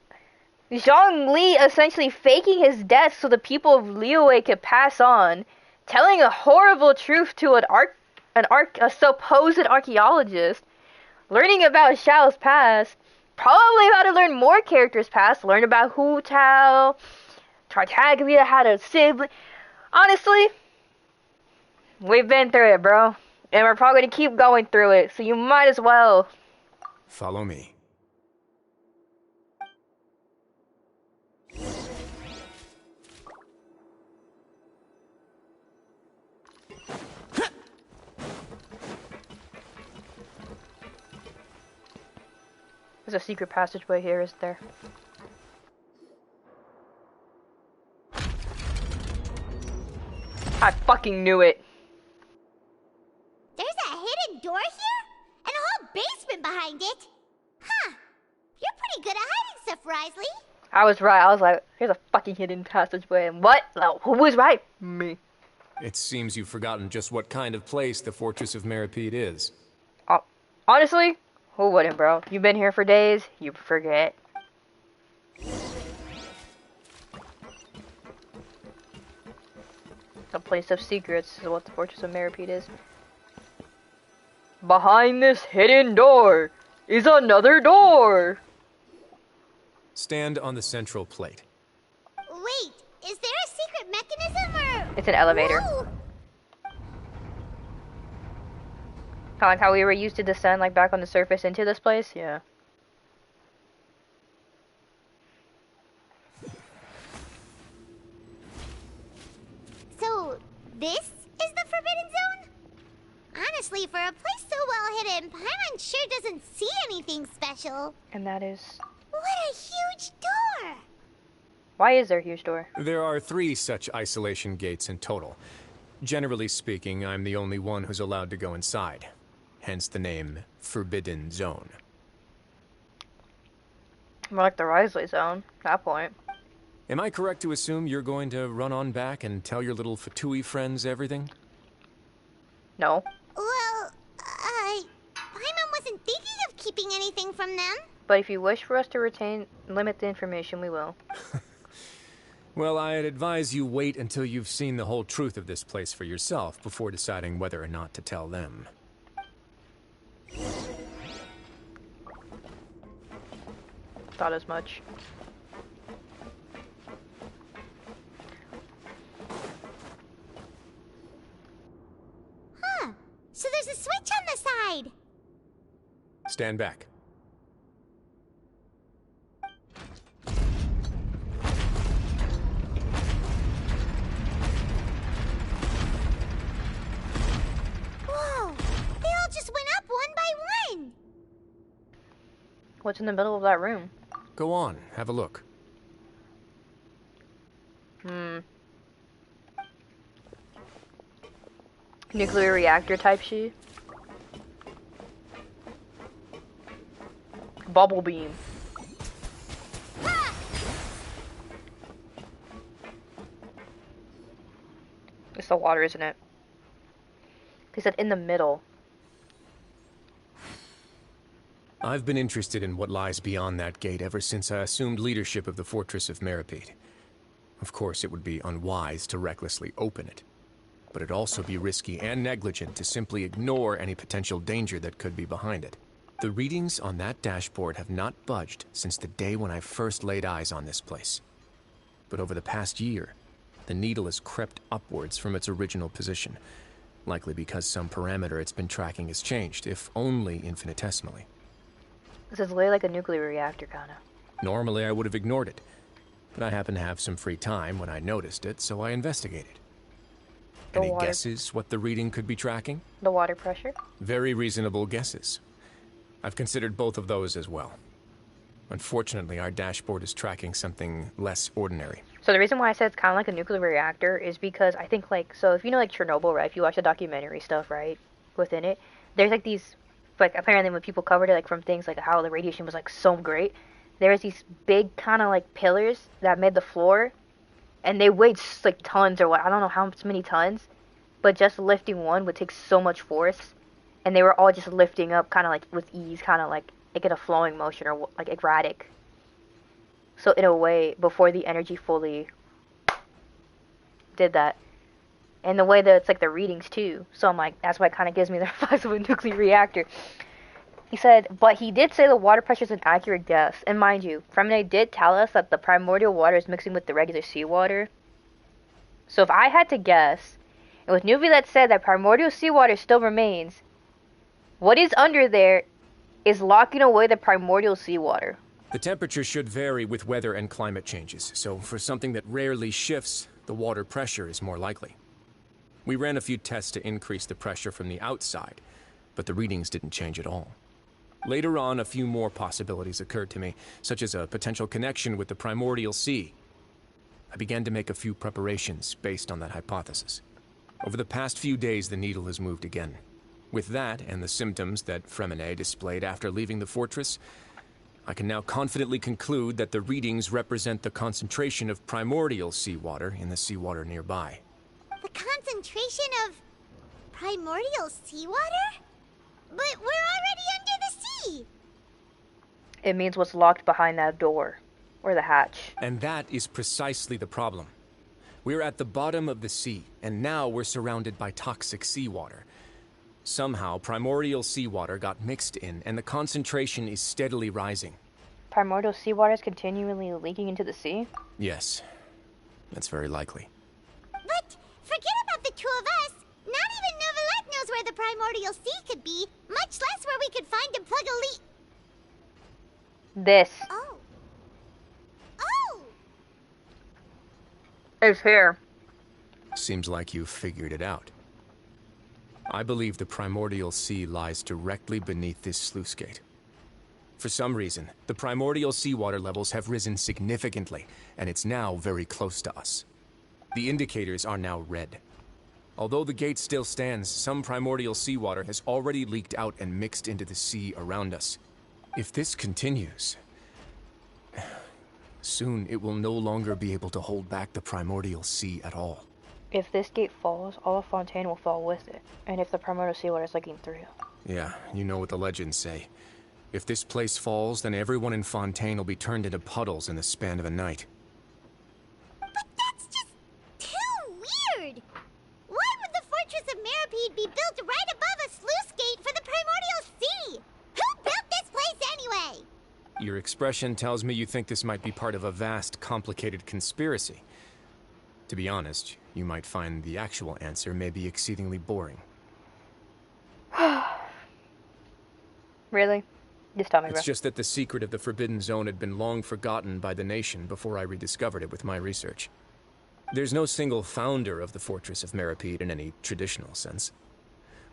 Zhongli essentially faking his death so the people of Liyue could pass on, telling a horrible truth to a supposed archaeologist, learning about Xiao's past, probably about to learn more characters' past, learn about Hu Tao, Tartaglia had a sibling. Honestly, we've been through it, bro, and we're probably gonna keep going through it, so you might as well. Follow me. There's a secret passageway here, isn't there? I fucking knew it. There's a hidden door here? And a whole basement behind it? Huh. You're pretty good at hiding stuff, Risley. I was right. I was like, here's a fucking hidden passageway. And what? No, who was right? Me. It seems you've forgotten just what kind of place the Fortress of Meripede is. Honestly, who wouldn't, bro? You've been here for days, you forget. A place of secrets is what the Fortress of Meripede is. Behind this hidden door is another door. Stand on the central plate. Wait, is there a secret mechanism or... It's an elevator. Whoa. Kinda like how we were used to descend like back on the surface into this place, yeah. So, this is the Forbidden Zone? Honestly, for a place so well hidden, Paimon sure doesn't see anything special. And that is... What a huge door! Why is there a huge door? There are 3 such isolation gates in total. Generally speaking, I'm the only one who's allowed to go inside. Hence the name Forbidden Zone. More like the Risley Zone, at that point. Am I correct to assume you're going to run on back and tell your little Fatui friends everything? No. Well, Paimon wasn't thinking of keeping anything from them. But if you wish for us to limit the information, we will. Well, I'd advise you wait until you've seen the whole truth of this place for yourself before deciding whether or not to tell them. Thought as much. Huh. So there's a switch on the side. Stand back. Whoa! They all just went up one by one. What's in the middle of that room? Go on, have a look. Nuclear reactor type shit. Bubble beam. It's the water, isn't it? He said in the middle. I've been interested in what lies beyond that gate ever since I assumed leadership of the Fortress of Meripede. Of course, it would be unwise to recklessly open it, but it'd also be risky and negligent to simply ignore any potential danger that could be behind it. The readings on that dashboard have not budged since the day when I first laid eyes on this place. But over the past year, the needle has crept upwards from its original position, likely because some parameter it's been tracking has changed, if only infinitesimally. This is way like a nuclear reactor, kinda. Normally, I would have ignored it, But I happened to have some free time when I noticed it, so I investigated. The Any water- guesses what the reading could be tracking? The water pressure? Very reasonable guesses. I've considered both of those as well. Unfortunately, our dashboard is tracking something less ordinary. So the reason why I said it's kind of like a nuclear reactor is because I think, like, so if you know, like, Chernobyl, right? If you watch the documentary stuff, right, within it, there's, like, these, like, apparently when people covered it, like, from things like how the radiation was, like, so great, there's these big kind of, like, pillars that made the floor, and they weighed, like, tons or what, I don't know how many tons, but just lifting one would take so much force, and they were all just lifting up kind of, like, with ease, kind of, like in a flowing motion or, like, erratic. So in a way, before the energy fully did that. And the way that it's like the readings too. So I'm like, that's why it kind of gives me the vibes of a nuclear reactor. He said, but he did say the water pressure is an accurate guess. And mind you, Fremine did tell us that the primordial water is mixing with the regular seawater. So if I had to guess, and with Nuvi that said that primordial seawater still remains, what is under there is locking away the primordial seawater. The temperature should vary with weather and climate changes, so for something that rarely shifts, the water pressure is more likely. We ran a few tests to increase the pressure from the outside, but the readings didn't change at all. Later on, a few more possibilities occurred to me, such as a potential connection with the primordial sea. I began to make a few preparations based on that hypothesis. Over the past few days, the needle has moved again. With that, and the symptoms that Fremine displayed after leaving the fortress, I can now confidently conclude that the readings represent the concentration of primordial seawater in the seawater nearby. The concentration of primordial seawater? But we're already under the sea! It means what's locked behind that door. Or the hatch. And that is precisely the problem. We're at the bottom of the sea, and now we're surrounded by toxic seawater. Somehow, primordial seawater got mixed in, and the concentration is steadily rising. Primordial seawater is continually leaking into the sea? Yes, that's very likely. But forget about the two of us. Not even Novelette knows where the primordial sea could be, much less where we could find and plug a leak. This. Oh. Oh! It's here. Seems like you've figured it out. I believe the primordial sea lies directly beneath this sluice gate. For some reason, the primordial seawater levels have risen significantly, and it's now very close to us. The indicators are now red. Although the gate still stands, some primordial seawater has already leaked out and mixed into the sea around us. If this continues, soon it will no longer be able to hold back the primordial sea at all. If this gate falls, all of Fontaine will fall with it. And if the primordial seawater is leaking through. Yeah, you know what the legends say. If this place falls, then everyone in Fontaine will be turned into puddles in the span of a night. But that's just too weird! Why would the Fortress of Meripede be built right above a sluice gate for the primordial sea? Who built this place anyway? Your expression tells me you think this might be part of a vast, complicated conspiracy. To be honest, you might find the actual answer may be exceedingly boring. Really? Just tell me, bro. It's just that the secret of the Forbidden Zone had been long forgotten by the nation before I rediscovered it with my research. There's no single founder of the Fortress of Meripede in any traditional sense.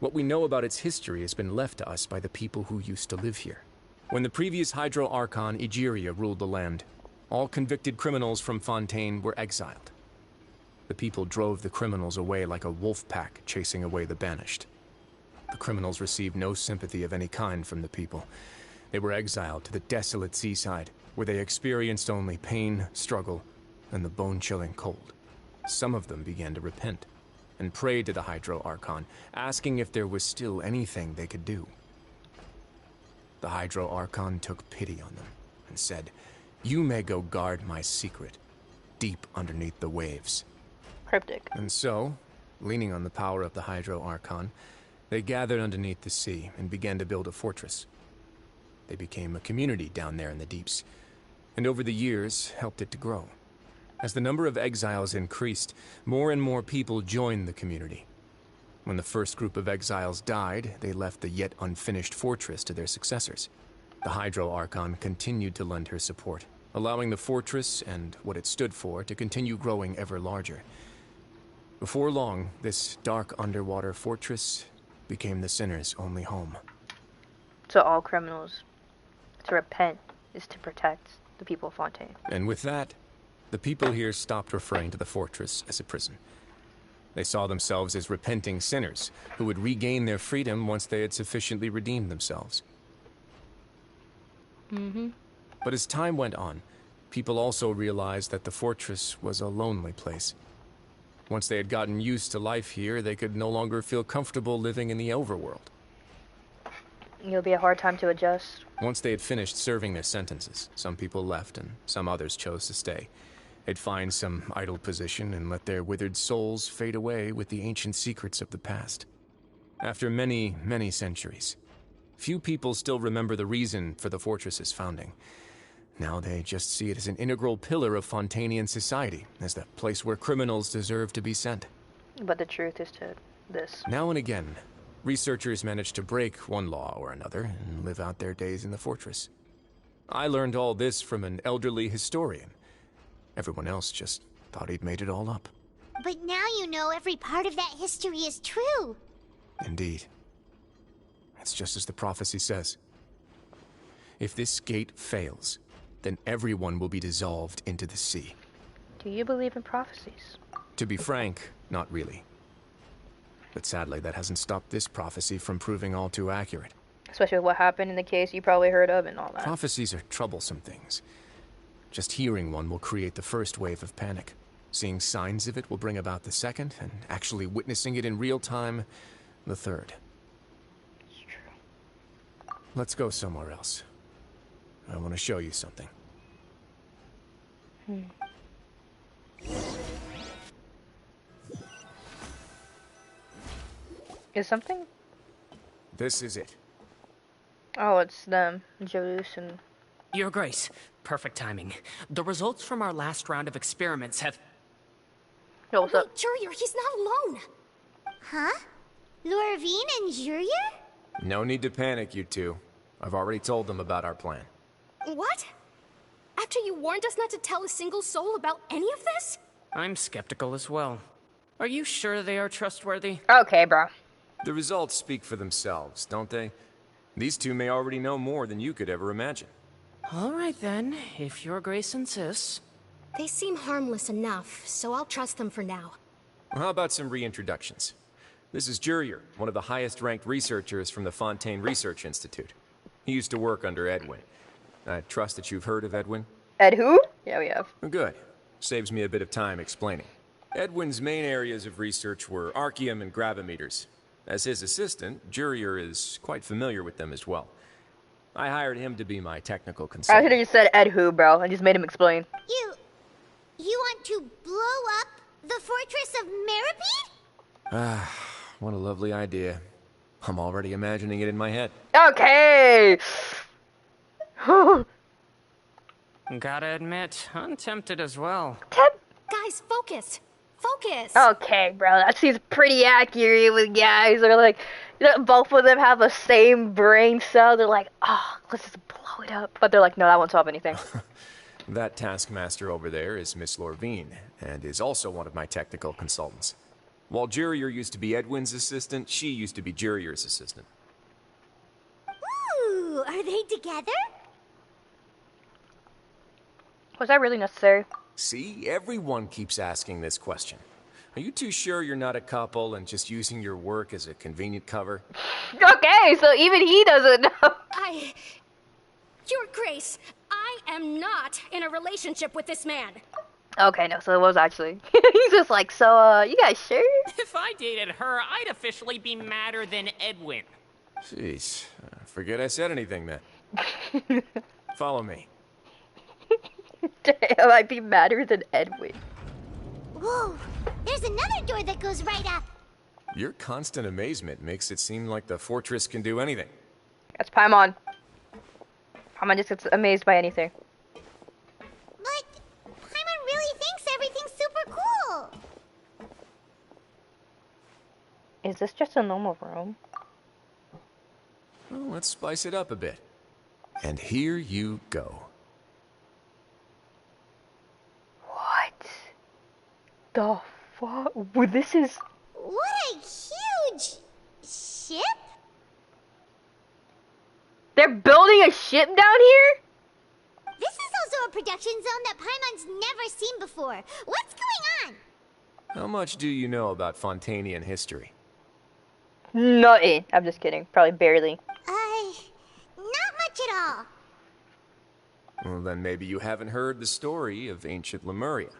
What we know about its history has been left to us by the people who used to live here. When the previous Hydro Archon, Egeria, ruled the land, all convicted criminals from Fontaine were exiled. The people drove the criminals away like a wolf pack chasing away the banished. The criminals received no sympathy of any kind from the people. They were exiled to the desolate seaside, where they experienced only pain, struggle, and the bone-chilling cold. Some of them began to repent, and prayed to the Hydro Archon, asking if there was still anything they could do. The Hydro Archon took pity on them, and said, "You may go guard my secret, deep underneath the waves." Cryptic. And so, leaning on the power of the Hydro Archon, they gathered underneath the sea and began to build a fortress. They became a community down there in the deeps, and over the years helped it to grow. As the number of exiles increased, more and more people joined the community. When the first group of exiles died, they left the yet unfinished fortress to their successors. The Hydro Archon continued to lend her support, allowing the fortress and what it stood for to continue growing ever larger. Before long, this dark underwater fortress became the sinner's only home. To all criminals, to repent is to protect the people of Fontaine. And with that, the people here stopped referring to the fortress as a prison. They saw themselves as repenting sinners who would regain their freedom once they had sufficiently redeemed themselves. But as time went on, people also realized that the fortress was a lonely place. Once they had gotten used to life here, they could no longer feel comfortable living in the overworld. It'll be a hard time to adjust. Once they had finished serving their sentences, some people left and some others chose to stay. They'd find some idle position and let their withered souls fade away with the ancient secrets of the past. After many, many centuries, few people still remember the reason for the fortress's founding. Now they just see it as an integral pillar of Fontainian society, as the place where criminals deserve to be sent. But the truth is to this. Now and again, researchers manage to break one law or another and live out their days in the fortress. I learned all this from an elderly historian. Everyone else just thought he'd made it all up. But now you know every part of that history is true. Indeed. It's just as the prophecy says. If this gate fails, then everyone will be dissolved into the sea. Do you believe in prophecies? To be frank, not really. But sadly, that hasn't stopped this prophecy from proving all too accurate. Especially with what happened in the case you probably heard of and all that. Prophecies are troublesome things. Just hearing one will create the first wave of panic. Seeing signs of it will bring about the second, and actually witnessing it in real time, the third. It's true. Let's go somewhere else. I want to show you something. Is something? This is it. Oh, it's them. Jalouse and... Your Grace, perfect timing. The results from our last round of experiments have... Yo, what's up? Wait, Jurier, he's not alone. Huh? Lorvine and Jurier? No need to panic, you two. I've already told them about our plan. What? After you warned us not to tell a single soul about any of this? I'm skeptical as well. Are you sure they are trustworthy? Okay, bro. The results speak for themselves, don't they? These two may already know more than you could ever imagine. All right then, if Your Grace insists. They seem harmless enough, so I'll trust them for now. Well, how about some reintroductions? This is Jurier, one of the highest-ranked researchers from the Fontaine Research Institute. He used to work under Edwin. I trust that you've heard of Edwin? Ed who? Yeah, we have. Good. Saves me a bit of time explaining. Edwin's main areas of research were archaeum and gravimeters. As his assistant, Jurier is quite familiar with them as well. I hired him to be my technical I consultant. should have just said Ed who, bro. I just made him explain. You want to blow up the fortress of Meripede? What a lovely idea. I'm already imagining it in my head. Okay! Gotta admit, I'm tempted as well. Guys, focus! Focus! Okay, bro, that seems pretty accurate with guys. They're like, you know, both of them have the same brain cell. They're like, oh, let's just blow it up. But they're like, no, that won't solve anything. That taskmaster over there is Miss Lorvine, and is also one of my technical consultants. While Jurier used to be Edwin's assistant, she used to be Jurier's assistant. Ooh, are they together? Was that really necessary? See, everyone keeps asking this question. Are you too sure you're not a couple and just using your work as a convenient cover? Okay, so even he doesn't know. Your Grace, I am not in a relationship with this man. Okay, no, so it was actually. He's just like, so, you guys sure? If I dated her, I'd officially be madder than Edwin. Jeez, forget I said anything then. Follow me. Damn, I'd be madder than Edwin. Whoa, there's another door that goes right up. Your constant amazement makes it seem like the fortress can do anything. That's Paimon. Paimon just gets amazed by anything. But Paimon really thinks everything's super cool. Is this just a normal room? Well, let's spice it up a bit. And here you go. the fuck? Well, this is... What a huge ship? They're building a ship down here? This is also a production zone that Paimon's never seen before. What's going on? How much do you know about Fontainian history? Nothing. I'm just kidding. Probably barely. Not much at all. Well, then maybe you haven't heard the story of ancient Lemuria.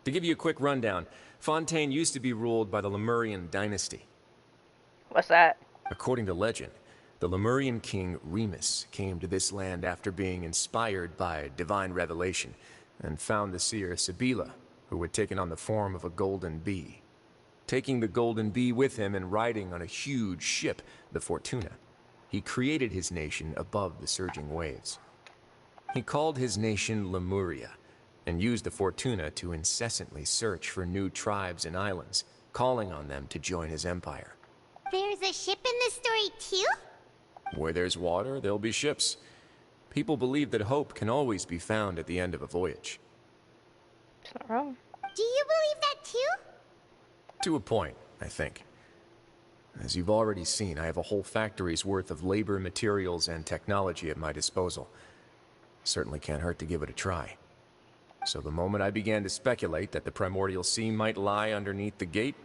To give you a quick rundown, Fontaine used to be ruled by the Lemurian dynasty. What's that? According to legend, the Lemurian king Remus came to this land after being inspired by divine revelation and found the seer Sibila, who had taken on the form of a golden bee. Taking the golden bee with him and riding on a huge ship, the Fortuna, he created his nation above the surging waves. He called his nation Lemuria and used the Fortuna to incessantly search for new tribes and islands, calling on them to join his empire. There's a ship in this story too? Where there's water, there'll be ships. People believe that hope can always be found at the end of a voyage. It's not wrong. Do you believe that too? To a point, I think. As you've already seen, I have a whole factory's worth of labor, materials, and technology at my disposal. Certainly can't hurt to give it a try. So the moment I began to speculate that the primordial sea might lie underneath the gate,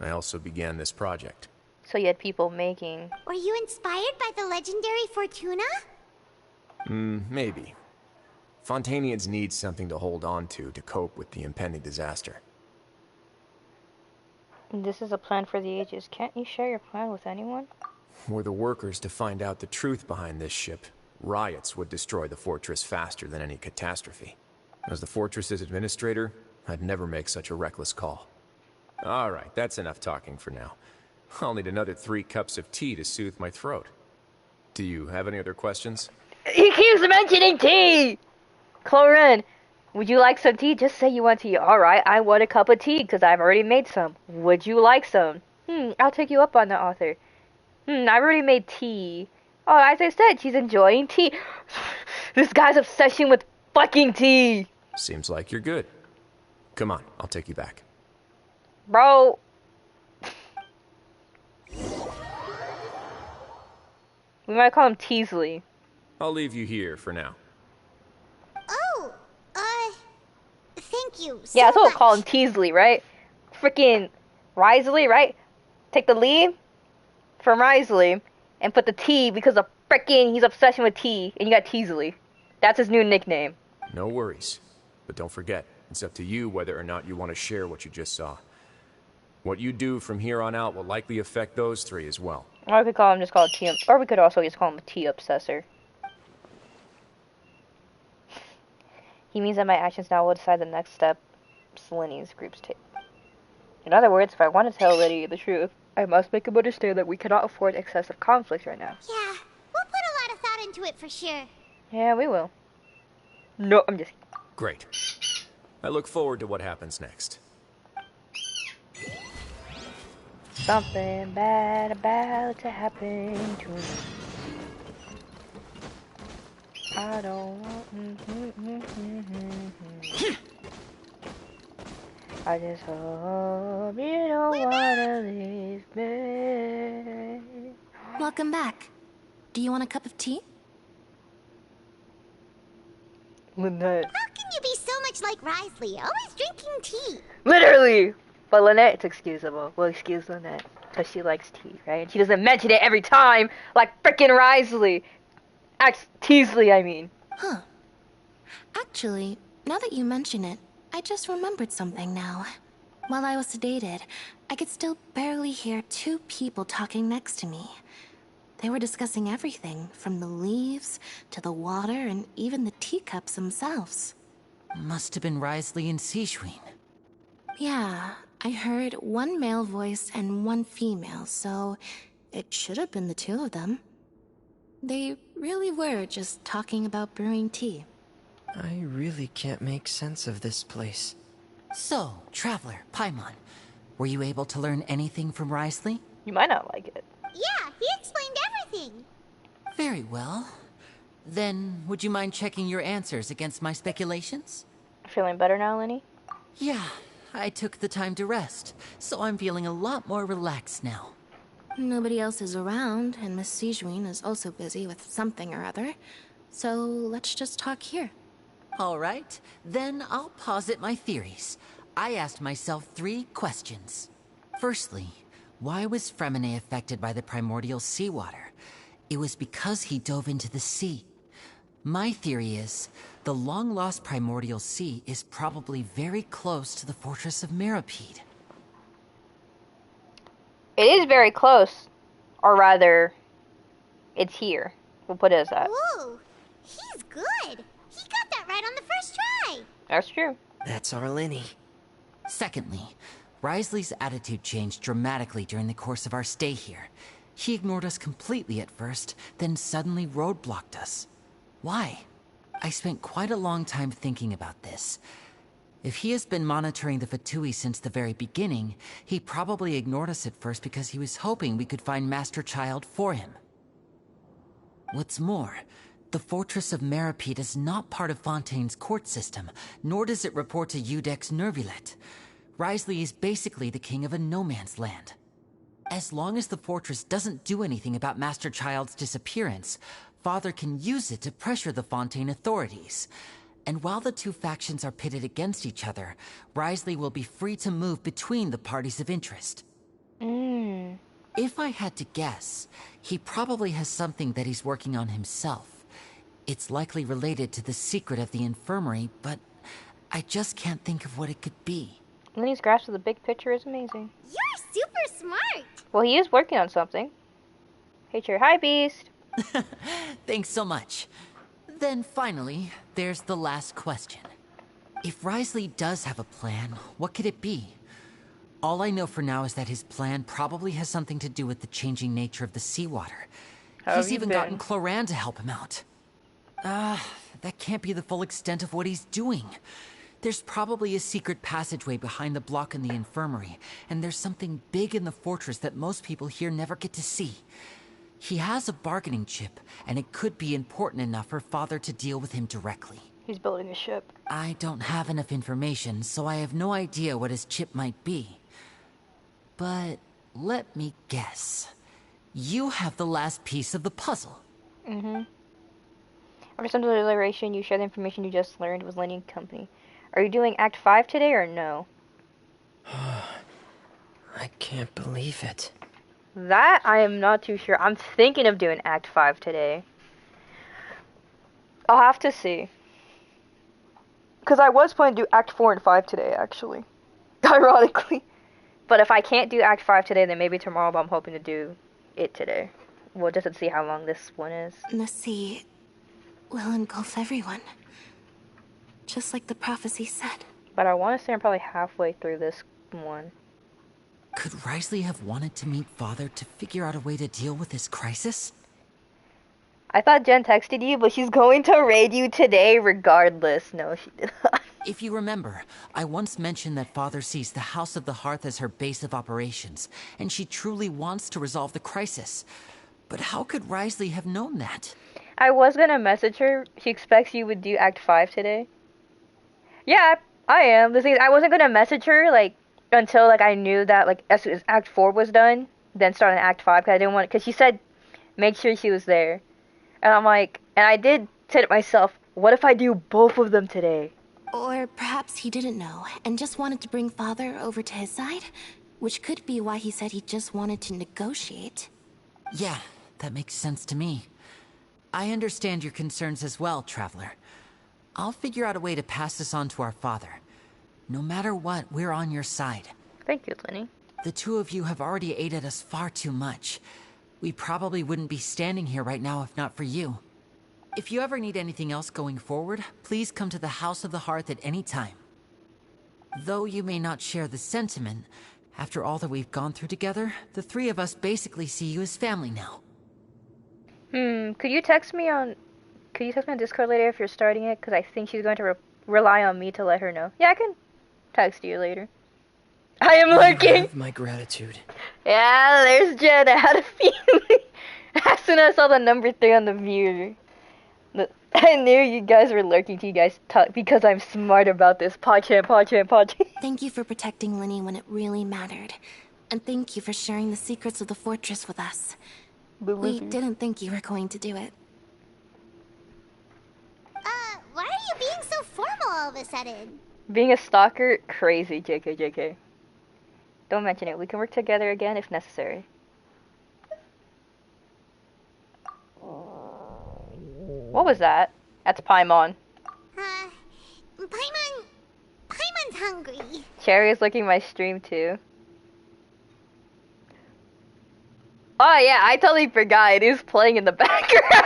I also began this project. So you had people making... Were you inspired by the legendary Fortuna? Maybe. Fontainians need something to hold on to cope with the impending disaster. This is a plan for the ages. Can't you share your plan with anyone? Were the workers to find out the truth behind this ship, riots would destroy the fortress faster than any catastrophe. As the fortress's administrator, I'd never make such a reckless call. All right, that's enough talking for now. I'll need another 3 cups of tea to soothe my throat. Do you have any other questions? He keeps mentioning tea! Clorin, would you like some tea? Just say you want tea. Alright, I want a cup of tea because I've already made some. Would you like some? I'll take you up on that, author. I've already made tea. Oh, as I said, she's enjoying tea. This guy's obsession with fucking tea. Seems like you're good. Come on, I'll take you back. Bro. We might call him Teasley. I'll leave you here for now. Oh, thank you so yeah, that's what we'll much. call him, Teasley, right? Freaking Risley, right? Take the lead from Risley and put the T because of freaking he's obsession with tea, and you got Teasley. That's his new nickname. No worries. But don't forget, it's up to you whether or not you want to share what you just saw. What you do from here on out will likely affect those 3 as well. Or we could call him just call it T, or we could also just call him a Tea Obsessor. He means that my actions now will decide the next step. Seleni's group's take. In other words, if I want to tell Liddy the truth, I must make him understand that we cannot afford excessive conflict right now. Yeah, we'll put a lot of thought into it for sure. Yeah, we will. No, I'm just... Great. I look forward to what happens next. Something bad about to happen to me. I don't want... I just hope you don't wanna leave me. Welcome back. Do you want a cup of tea? Lynette. How can you be so much like Risley, always drinking tea? Literally! But Lynette, it's excusable. We'll excuse Lynette. Because she likes tea, right? And she doesn't mention it every time, like frickin' Risley. Teasley, I mean. Huh. Actually, now that you mention it, I just remembered something now. While I was sedated, I could still barely hear 2 people talking next to me. They were discussing everything, from the leaves, to the water, and even the teacups themselves. Must have been Risley and Sejuin. Yeah, I heard 1 male voice and 1 female, so it should have been the 2 of them. They really were just talking about brewing tea. I really can't make sense of this place. So, Traveler, Paimon, were you able to learn anything from Risley? You might not like it. Yeah, he explained everything. Very well. Then, would you mind checking your answers against my speculations? Feeling better now, Lenny? Yeah, I took the time to rest, so I'm feeling a lot more relaxed now. Nobody else is around, and Miss Sijuin is also busy with something or other. So let's just talk here. All right, then I'll posit my theories. I asked myself 3 questions. Firstly, why was Fremine affected by the primordial seawater? It was because he dove into the sea. My theory is, the long-lost primordial sea is probably very close to the fortress of Meripede. It is very close. Or rather, it's here. We'll put it as that. Whoa, he's good. He got that right on the first try. That's true. That's our Lenny. Secondly, Wriothesley's attitude changed dramatically during the course of our stay here. He ignored us completely at first, then suddenly roadblocked us. Why? I spent quite a long time thinking about this. If he has been monitoring the Fatui since the very beginning, he probably ignored us at first because he was hoping we could find Master Child for him. What's more, the Fortress of Meripede is not part of Fontaine's court system, nor does it report to Udex Nervulet. Wriothesley is basically the king of a no-man's land. As long as the fortress doesn't do anything about Master Child's disappearance, Father can use it to pressure the Fontaine authorities. And while the 2 factions are pitted against each other, Wriothesley will be free to move between the parties of interest. If I had to guess, he probably has something that he's working on himself. It's likely related to the secret of the infirmary, but I just can't think of what it could be. Lenny's grasp of the big picture is amazing. You're super smart. Well, he is working on something. Hey, Chair. Hi, Beast. Thanks so much. Then finally, there's the last question. If Wriothesley does have a plan, what could it be? All I know for now is that his plan probably has something to do with the changing nature of the seawater. He's even gotten Cloran to help him out. That can't be the full extent of what he's doing. There's probably a secret passageway behind the block in the infirmary, and there's something big in the fortress that most people here never get to see. He has a bargaining chip, and it could be important enough for Father to deal with him directly. He's building a ship. I don't have enough information, so I have no idea what his chip might be. But let me guess. You have the last piece of the puzzle. After some deliberation, you share the information you just learned with Lenny and Company. Are you doing Act 5 today or no? I can't believe it. That I am not too sure. I'm thinking of doing Act 5 today. I'll have to see. Because I was planning to do Act 4 and 5 today, actually. Ironically. But if I can't do Act 5 today, then maybe tomorrow, but I'm hoping to do it today. We'll just see how long this one is. The sea will engulf everyone. Just like the prophecy said. But I want to say I'm probably halfway through this one. Could Wriothesley have wanted to meet Father to figure out a way to deal with this crisis? I thought Jen texted you, but she's going to raid you today regardless. No, she did not. If you remember, I once mentioned that Father sees the House of the Hearth as her base of operations, and she truly wants to resolve the crisis. But how could Wriothesley have known that? I was gonna message her. She expects you would do Act 5 today. Yeah, I am. The thing is, I wasn't gonna message her, until, I knew that, as soon as Act 4 was done, then start on Act 5, because I didn't want, because she said, make sure she was there. And I'm like, and I did say to myself, what if I do both of them today? Or perhaps he didn't know, and just wanted to bring Father over to his side? Which could be why he said he just wanted to negotiate. Yeah, that makes sense to me. I understand your concerns as well, Traveler. I'll figure out a way to pass this on to our father. No matter what, we're on your side. Thank you, Lenny. The 2 of you have already aided us far too much. We probably wouldn't be standing here right now if not for you. If you ever need anything else going forward, please come to the House of the Hearth at any time. Though you may not share the sentiment, after all that we've gone through together, the 3 of us basically see you as family now. Could you text me on Discord later if you're starting it? Because I think she's going to rely on me to let her know. Yeah, I can text you later. I am lurking. You have my gratitude. Yeah, there's Jen. I had a feeling. As soon as I saw the number 3 on the viewer. I knew you guys were lurking to you guys talk because I'm smart about this. Pachan. Thank you for protecting Linny when it really mattered. And thank you for sharing the secrets of the fortress with us. We didn't think you were going to do it. Why are you being so formal all of a sudden? Being a stalker? Crazy, JK. Don't mention it. We can work together again if necessary. What was that? That's Paimon. Paimon's hungry. Cherry is looking my stream too. Oh yeah, I totally forgot. It is playing in the background.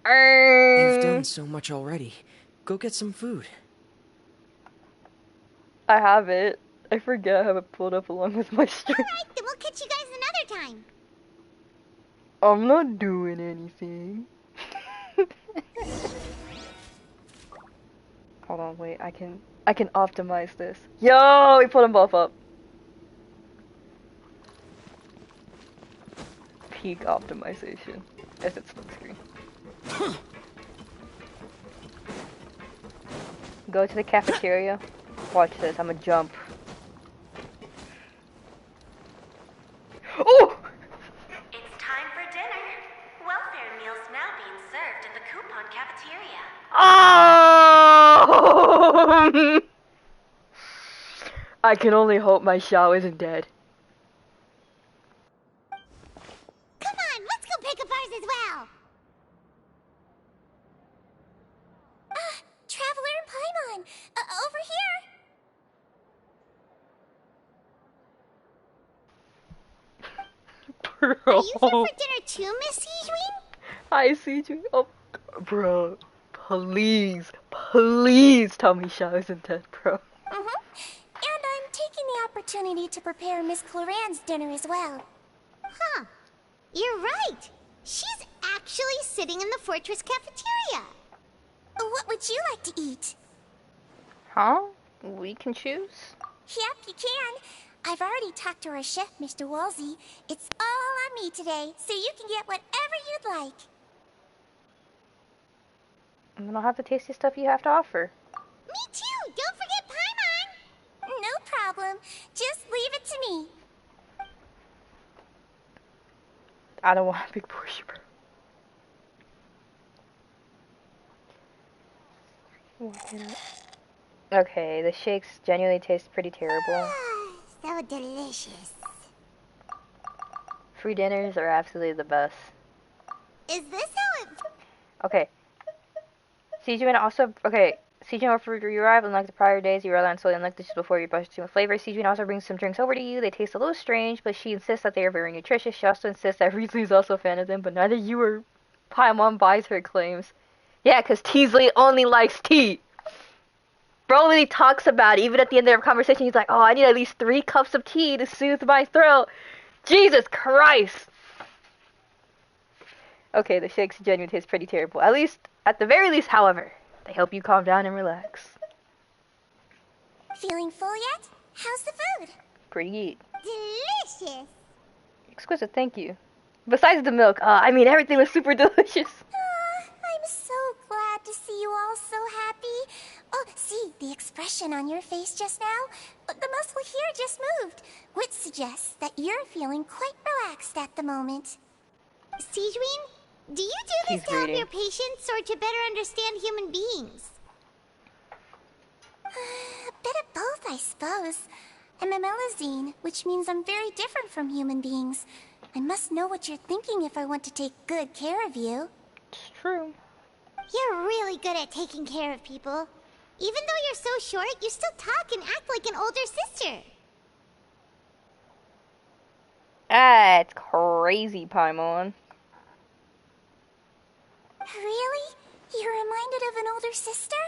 You've done so much already. Go get some food. I have it. I forget I have it pulled up along with my stream. Alright, then we'll catch you guys another time. I'm not doing anything. Hold on, wait, I can optimize this. Yo, we put them both up. Peak optimization. As it's split screen. Go to the cafeteria. Watch this, I'ma jump. Oh! It's time for dinner. Welfare meals now being served in the coupon cafeteria. Oh! I can only hope my Xiao isn't dead. Come on, let's go pick up ours as well. Traveler and Paimon, over here. Bro. Are you here for dinner too, Miss Sijuin? Hi, Sijuin. Oh, bro. Please tell me Xiao isn't dead, bro. And I'm taking the opportunity to prepare Miss Cloran's dinner as well. Huh. You're right. She's actually sitting in the fortress cafeteria. What would you like to eat? Huh? We can choose? Yep, you can. I've already talked to our chef, Mr. Wolsey. It's all on me today, so you can get whatever you'd like. And then I'll have the tasty stuff you have to offer. Me too! Don't forget Paimon! No problem. Just leave it to me. I don't want a big portion, bro. Okay, the shakes genuinely taste pretty terrible. So delicious. Free dinners are absolutely the best. Is this how it... Okay. Sijuin also... Okay. Sijuin offered you arrive, unlike the prior days, you rely on solely unlike dishes before you brush to flavor. Sijuin also brings some drinks over to you. They taste a little strange, but she insists that they are very nutritious. She also insists that Riesling is also a fan of them, but neither you or Paimon buys her claims. Yeah, because Teasley only likes tea. Bro really talks about it. Even at the end of their conversation, he's like, oh, I need at least 3 cups of tea to soothe my throat. Jesus Christ! Okay, the shakes genuinely taste pretty terrible. At the very least, however, they help you calm down and relax. Feeling full yet? How's the food? Pretty good. Delicious! Exquisite, thank you. Besides the milk, everything was super delicious. I'm so glad to see you all so happy. Oh, see, the expression on your face just now? The muscle here just moved, which suggests that you're feeling quite relaxed at the moment. Sijuin, do you do this to help your patients or to better understand human beings? A bit of both, I suppose. I'm a Melazine, which means I'm very different from human beings. I must know what you're thinking if I want to take good care of you. It's true. You're really good at taking care of people. Even though you're so short, you still talk and act like an older sister. That's crazy, Paimon. Really? You're reminded of an older sister?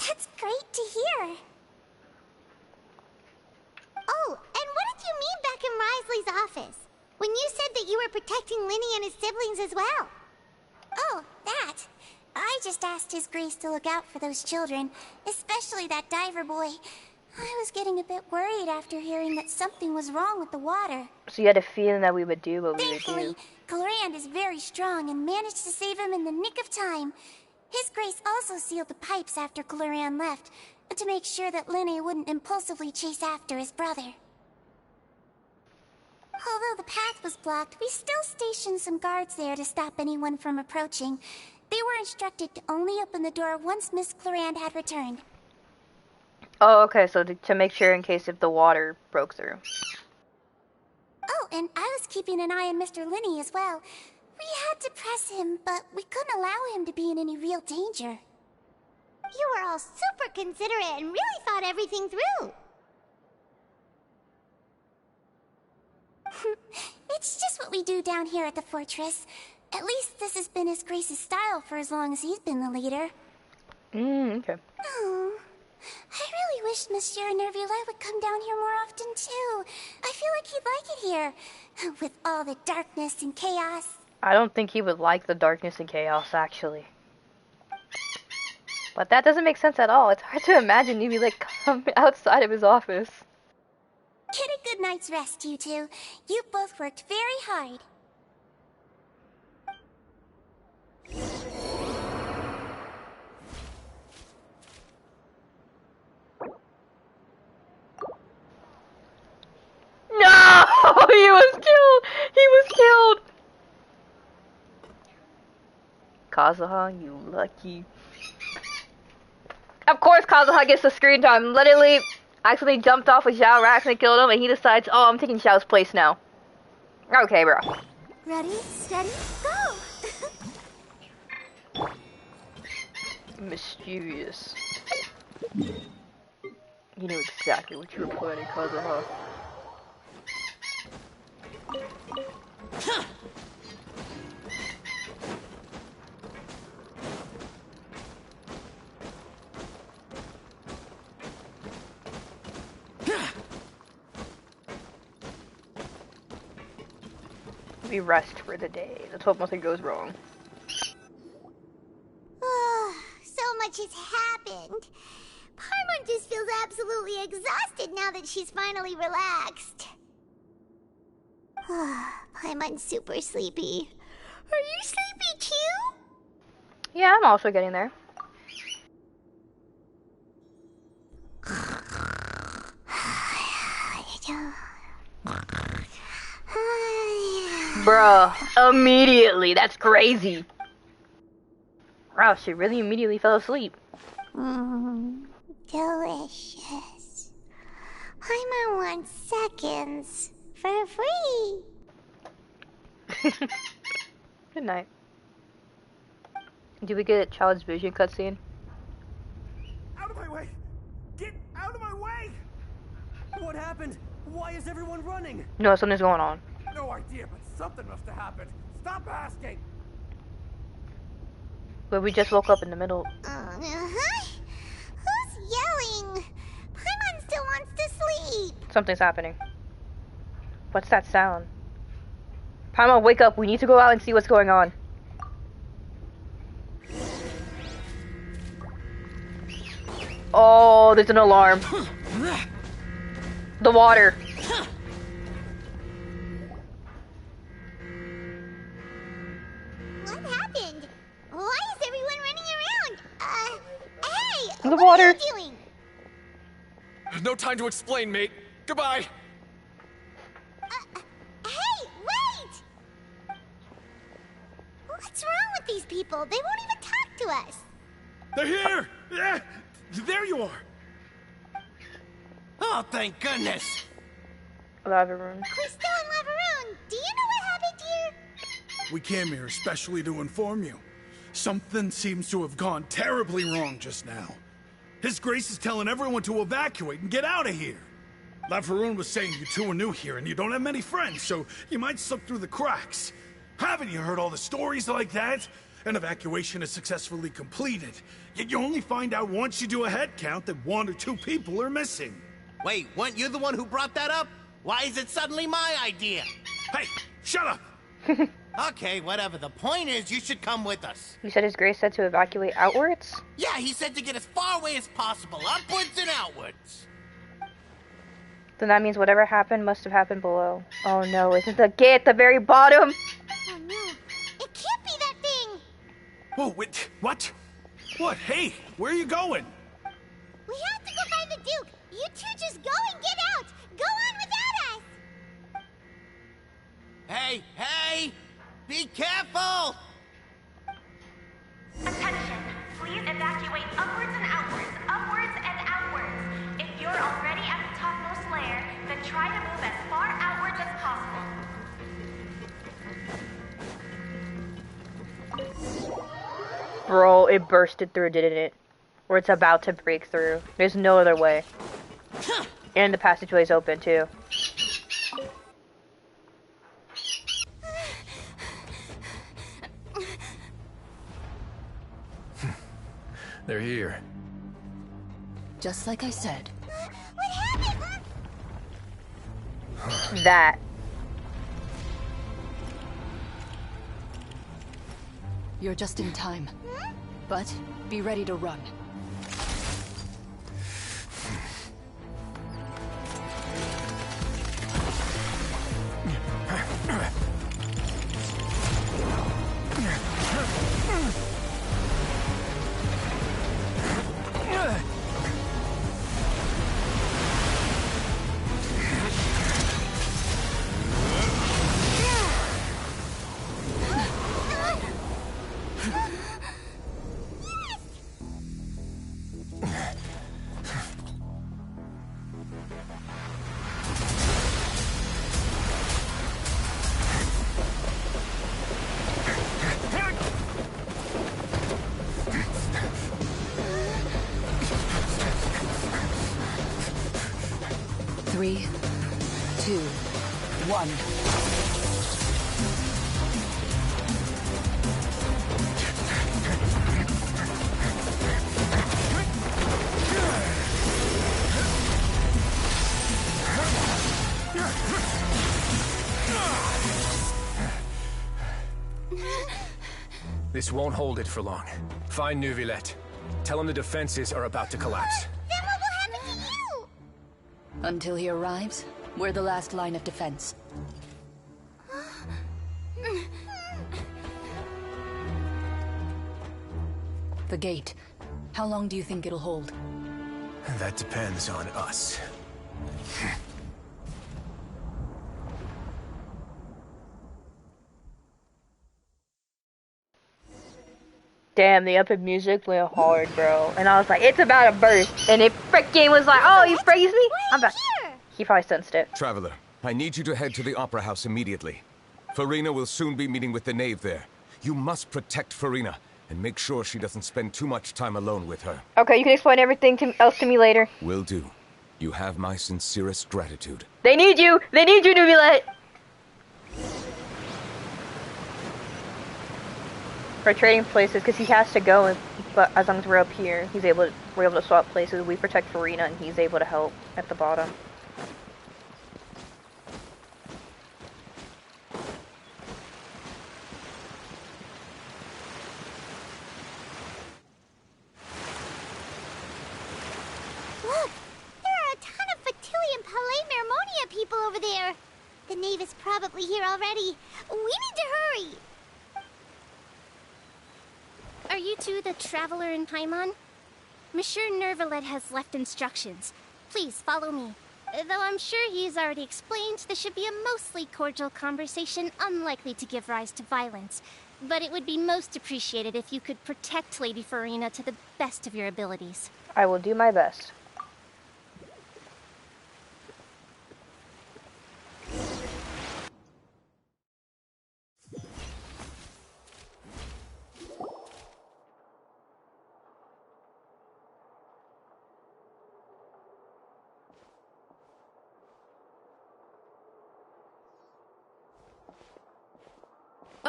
That's great to hear. Oh, and what did you mean back in Risley's office? When you said that you were protecting Linny and his siblings as well? Oh, that. I just asked His Grace to look out for those children, especially that diver boy. I was getting a bit worried after hearing that something was wrong with the water. So you had a feeling that we would do what we would Thankfully, do. Clorand is very strong and managed to save him in the nick of time. His grace also sealed the pipes after Clorand left, to make sure that Linne wouldn't impulsively chase after his brother. Although the path was blocked, we still stationed some guards there to stop anyone from approaching. They were instructed to only open the door once Miss Clorand had returned. Oh, okay, so to make sure in case if the water broke through. Oh, and I was keeping an eye on Mr. Linne as well. We had to press him, but we couldn't allow him to be in any real danger. You were all super considerate and really thought everything through. It's just what we do down here at the fortress. At least this has been His Grace's style for as long as he's been the leader. Okay. Oh, I really wish Monsieur Nervula would come down here more often too. I feel like he'd like it here, with all the darkness and chaos. I don't think he would like the darkness and chaos, actually. But that doesn't make sense at all. It's hard to imagine he'd be like come outside of his office. Get a good night's rest, you two. You both worked very hard. No! He was killed! He was killed! Kazuha, you lucky. Of course Kazuha gets the screen time. Literally, accidentally jumped off with Xiao, accidentally killed him, and he decides, oh, I'm taking Xiao's place now. Okay, bro. Ready, steady, go! Mischievous. You knew exactly what you were planning, Kazuha. We rest for the day. Let's hope nothing goes wrong. So much has happened. Paimon just feels absolutely exhausted now that she's finally relaxed. Paimon's super sleepy. Are you sleepy too? Yeah, I'm also getting there. Bruh, immediately. That's crazy. Wow, she really immediately fell asleep. Delicious. Paimon wants seconds for free. Good night. Do we get a child's vision cutscene? Out of my way! Get out of my way! What happened? Why is everyone running? No, something's going on. No idea, but something must have happened. Stop asking! But we just woke up in the middle. Who's yelling? Paimon still wants to sleep. Something's happening. What's that sound? Paimon, wake up. We need to go out and see what's going on. Oh, there's an alarm. The water. What happened? Why is everyone running around? Hey! The what water. are you doing? No time to explain, mate. Goodbye. Hey, wait! What's wrong with these people? They won't even talk to us. They're here! Yeah, there you are. Oh, thank goodness. Lava room. Christo and Lavaroon, do you know what happened here? We came here especially to inform you. Something seems to have gone terribly wrong just now. His Grace is telling everyone to evacuate and get out of here. Lavaroon was saying you two are new here and you don't have many friends, so you might slip through the cracks. Haven't you heard all the stories like that? An evacuation is successfully completed, yet you only find out once you do a head count that 1 or 2 people are missing. Wait, weren't you the one who brought that up? Why is it suddenly my idea? Hey, shut up! Okay, whatever. The point is, you should come with us. You said His Grace said to evacuate outwards? Yeah, he said to get as far away as possible, upwards and outwards. Then that means whatever happened must have happened below. Oh no, isn't the gate at the very bottom? Oh no, it can't be that thing! Whoa, wait, what? What? Hey, where are you going? We have to go find the Duke! You two just go and get out! Go on without us! Hey, hey! Be careful! Attention! Please evacuate upwards and outwards, upwards and outwards. If you're already at the topmost layer, then try to move as far outwards as possible. Bro, it bursted through, didn't it? Or it's about to break through. There's no other way. And the passageway's open too. They're here. Just like I said. What happened? That. You're just in time. But be ready to run. Three, two, one. This won't hold it for long. Find Neuvillette. Tell him the defenses are about to collapse. Then what will happen to you? Until he arrives, we're the last line of defense. The gate. How long do you think it'll hold? That depends on us. Damn, the epic music went hard, bro. And I was like, it's about to burst. And it freaking was like, oh, you praised me? I'm back. He probably sensed it. Traveler, I need you to head to the Opera House immediately. Farina will soon be meeting with the Knave there. You must protect Farina, and make sure she doesn't spend too much time alone with her. Okay, you can explain everything else to me later. Will do. You have my sincerest gratitude. They need you! They need you, Neuvillette! We're trading places because he has to go, but as long as we're up here, we're able to swap places. We protect Farina, and he's able to help at the bottom. Look! There are a ton of Fatui and Palais Mermonia people over there! The Knave is probably here already. We need to hurry! Are you two the Traveler in Paimon? Monsieur Neuvillette has left instructions. Please follow me. Though I'm sure he's already explained, this should be a mostly cordial conversation, unlikely to give rise to violence. But it would be most appreciated if you could protect Lady Farina to the best of your abilities. I will do my best.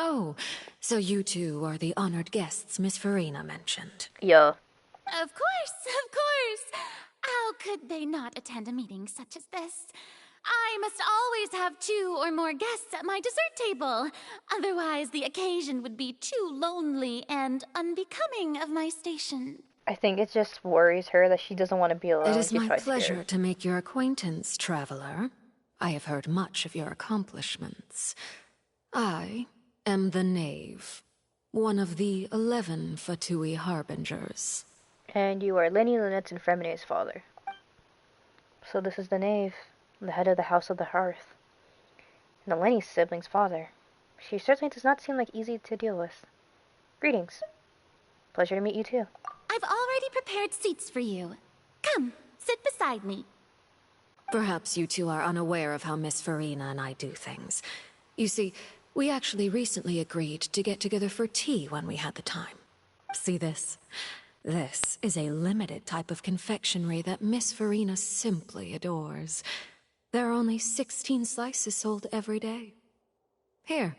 Oh, so you two are the honored guests Miss Farina mentioned. Yeah. Of course, of course. How could they not attend a meeting such as this? I must always have 2 or more guests at my dessert table. Otherwise, the occasion would be too lonely and unbecoming of my station. I think it just worries her that she doesn't want to be alone. It is She's my probably pleasure scared. to make your acquaintance, traveler. I have heard much of your accomplishments. I am the Knave, one of the 11 Fatui Harbingers. And you are Lenny Lynette's and Fremene's father. So this is the Knave, the head of the House of the Hearth. And the Lenny sibling's father. She certainly does not seem like easy to deal with. Greetings. Pleasure to meet you too. I've already prepared seats for you. Come, sit beside me. Perhaps you two are unaware of how Miss Farina and I do things. You see, we actually recently agreed to get together for tea when we had the time. See this? This is a limited type of confectionery that Miss Farina simply adores. There are only 16 slices sold every day. Here,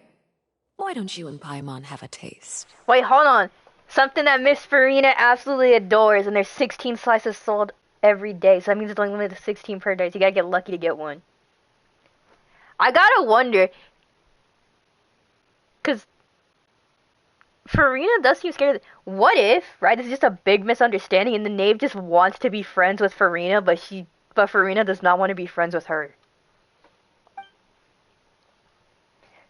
why don't you and Paimon have a taste? Wait, hold on. Something that Miss Farina absolutely adores, and there's 16 slices sold every day. So that means it's only limited to 16 per day. So you gotta get lucky to get one. I gotta wonder, because Farina does seem scared. What if, right, this is just a big misunderstanding and the Knave just wants to be friends with Farina, but Farina does not want to be friends with her.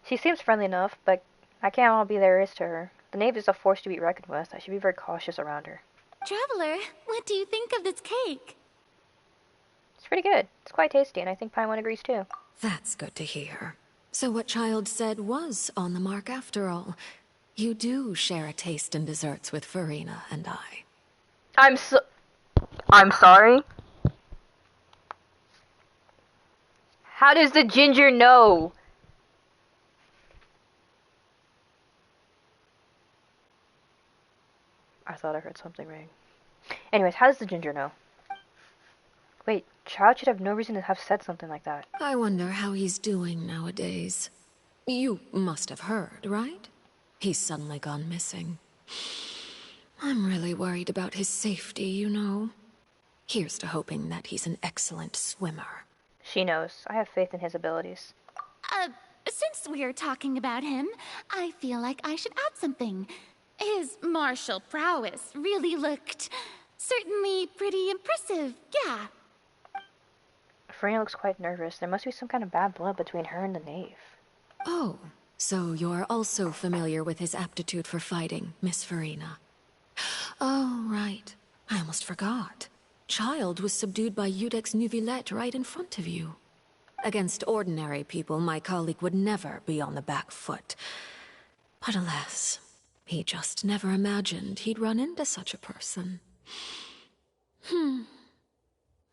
She seems friendly enough, but I can't all be there is to her. The Knave is a force to be reckoned with. I should be very cautious around her. Traveler, what do you think of this cake? It's pretty good. It's quite tasty, and I think Paimon agrees too. That's good to hear. So what Child said was on the mark after all. You do share a taste in desserts with Farina and I. I'm sorry? How does the ginger know? I thought I heard something ring. Anyways, how does the ginger know? Wait, Child should have no reason to have said something like that. I wonder how he's doing nowadays. You must have heard, right? He's suddenly gone missing. I'm really worried about his safety, you know. Here's to hoping that he's an excellent swimmer. She knows. I have faith in his abilities. Since we're talking about him, I feel like I should add something. His martial prowess really looked certainly pretty impressive, yeah. Farina looks quite nervous. There must be some kind of bad blood between her and the Knave. Oh, so you're also familiar with his aptitude for fighting, Miss Farina. Oh, right. I almost forgot. Child was subdued by Udex Nuvillette right in front of you. Against ordinary people, my colleague would never be on the back foot. But alas, he just never imagined he'd run into such a person.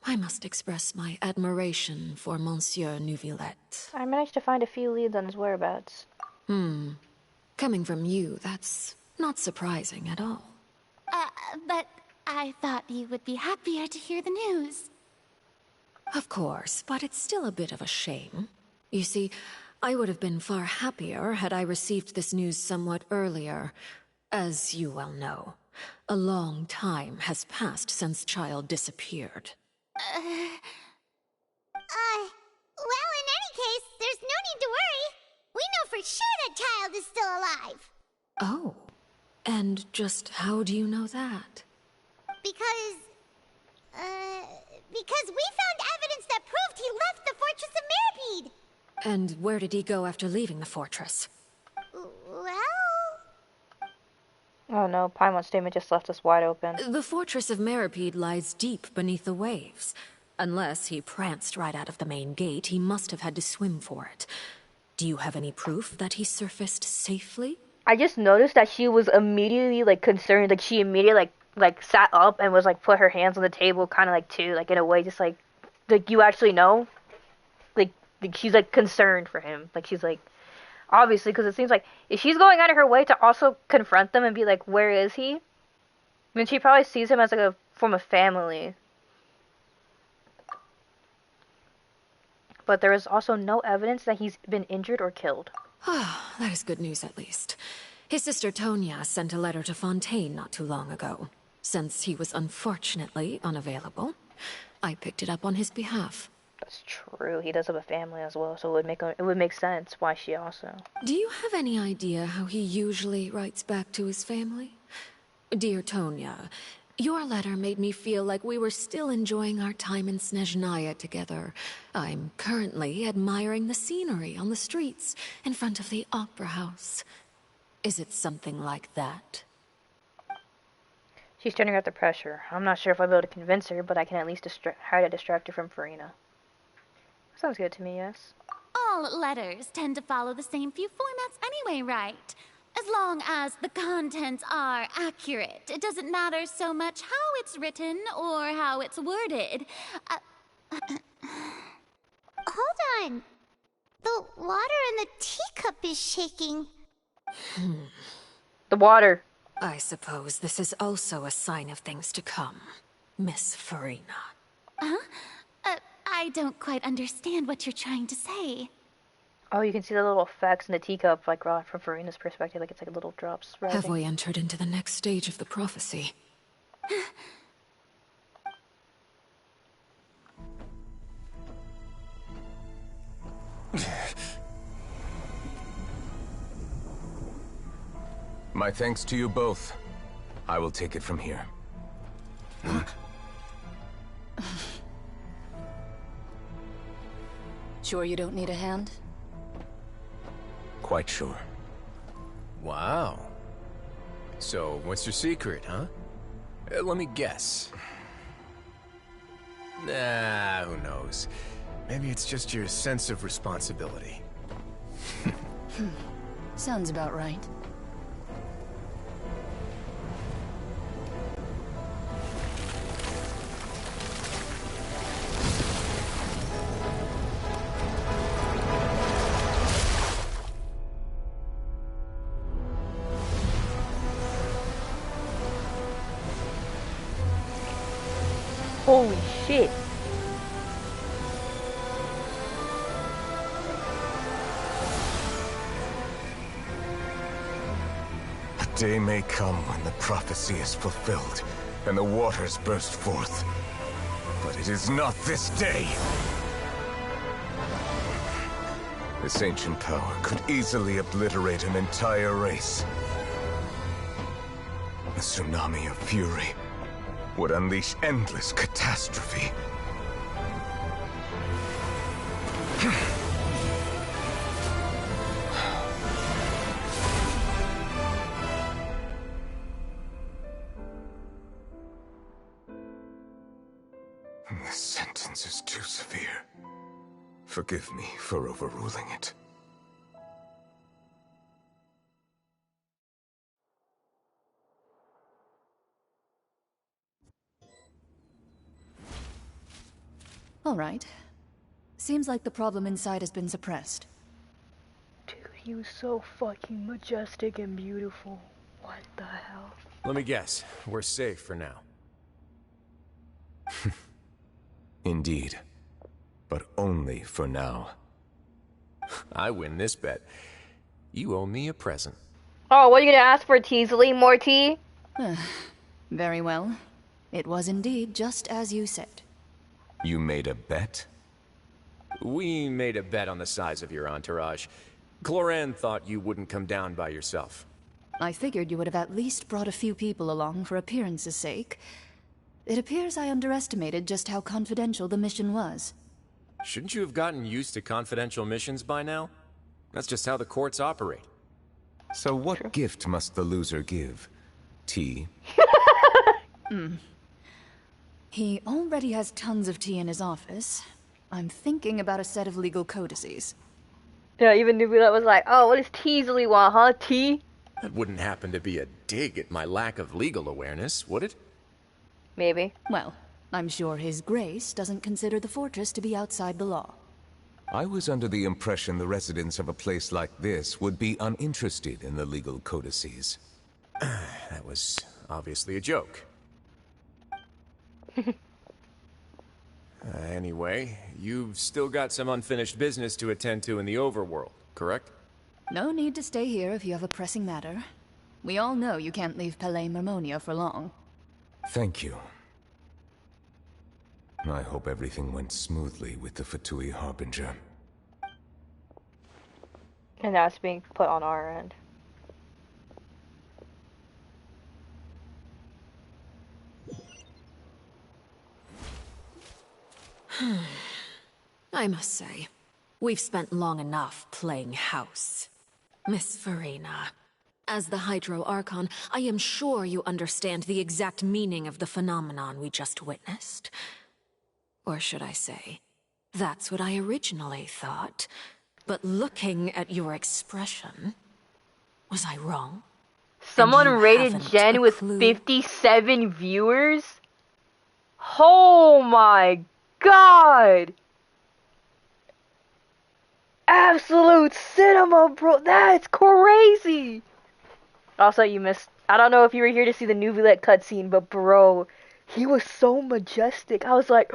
I must express my admiration for Monsieur Nuvillette. I managed to find a few leads on his whereabouts. Coming from you, that's not surprising at all. But I thought you would be happier to hear the news. Of course, but it's still a bit of a shame. You see, I would have been far happier had I received this news somewhat earlier. As you well know, a long time has passed since Child disappeared. Well, in any case, there's no need to worry. We know for sure that Child is still alive. Oh, and just how do you know that? Because we found evidence that proved he left the Fortress of Mirapede. And where did he go after leaving the fortress? Well... Oh no, Paimon's statement just left us wide open. The Fortress of Mirapede lies deep beneath the waves. Unless he pranced right out of the main gate, he must have had to swim for it. Do you have any proof that he surfaced safely? I just noticed that she was immediately, like, concerned. Like, she immediately, like sat up and was, like, put her hands on the table, kind of, like, too, like, in a way, just, like, you actually know? Like, she's, like, concerned for him. Like, she's, like, obviously, because it seems like if she's going out of her way to also confront them and be like, where is he? I mean, she probably sees him as, like, a form of family. But there is also no evidence that he's been injured or killed. Ah, that is good news at least. His sister Tonya sent a letter to Fontaine not too long ago. Since he was unfortunately unavailable, I picked it up on his behalf. That's true. He does have a family as well, so it would make sense why she also. Do you have any idea how he usually writes back to his family? Dear Tonya, Your letter made me feel like we were still enjoying our time in Snezhnaya together. I'm currently admiring the scenery on the streets in front of the opera house. Is it something like that? She's turning up the pressure. I'm not sure if I'll be able to convince her, but I can at least try to distract her from Farina. Sounds good to me, yes. All letters tend to follow the same few formats anyway, right? As long as the contents are accurate, it doesn't matter so much how it's written or how it's worded. Hold on. The water in the teacup is shaking. The water. I suppose this is also a sign of things to come, Miss Farina. Huh? I don't quite understand what you're trying to say. Oh, you can see the little effects in the teacup, like from Farina's perspective, like it's like little drops rising. Have we entered into the next stage of the prophecy? My thanks to you both. I will take it from here. Sure you don't need a hand? Quite sure. Wow. So, what's your secret, huh? Let me guess. Nah, who knows? Maybe it's just your sense of responsibility. Sounds about right. Holy shit. A day may come when the prophecy is fulfilled, and the waters burst forth. But it is not this day! This ancient power could easily obliterate an entire race. A tsunami of fury would unleash endless catastrophe. This sentence is too severe. Forgive me for overruling it. All right. Seems like the problem inside has been suppressed. Dude, he was so fucking majestic and beautiful. What the hell? Let me guess. We're safe for now. Indeed. But only for now. I win this bet. You owe me a present. Oh, what are you gonna ask for, Teasley? More tea? Very well. It was indeed just as you said. You made a bet? We made a bet on the size of your entourage. Cloran thought you wouldn't come down by yourself. I figured you would have at least brought a few people along for appearance's sake. It appears I underestimated just how confidential the mission was. Shouldn't you have gotten used to confidential missions by now? That's just how the courts operate. So what gift must the loser give? Tea? He already has tons of tea in his office. I'm thinking about a set of legal codices. Yeah, even Nubula was like, oh, what does Teasley want, huh? Tea? That wouldn't happen to be a dig at my lack of legal awareness, would it? Maybe. Well, I'm sure His Grace doesn't consider the fortress to be outside the law. I was under the impression the residents of a place like this would be uninterested in the legal codices. That was obviously a joke. Anyway, you've still got some unfinished business to attend to in the overworld, correct? No need to stay here if you have a pressing matter. We all know you can't leave Palais Mermonia for long. Thank you. I hope everything went smoothly with the Fatui Harbinger. And now it's being put on our end. I must say, we've spent long enough playing house. Miss Farina, as the Hydro Archon, I am sure you understand the exact meaning of the phenomenon we just witnessed. Or should I say, that's what I originally thought. But looking at your expression, was I wrong? Someone rated Jen with 57 viewers? Oh my god! Absolute cinema, bro. That's crazy. Also, you missed. I don't know if you were here to see the new Villette cutscene, but bro, he was so majestic. I was like,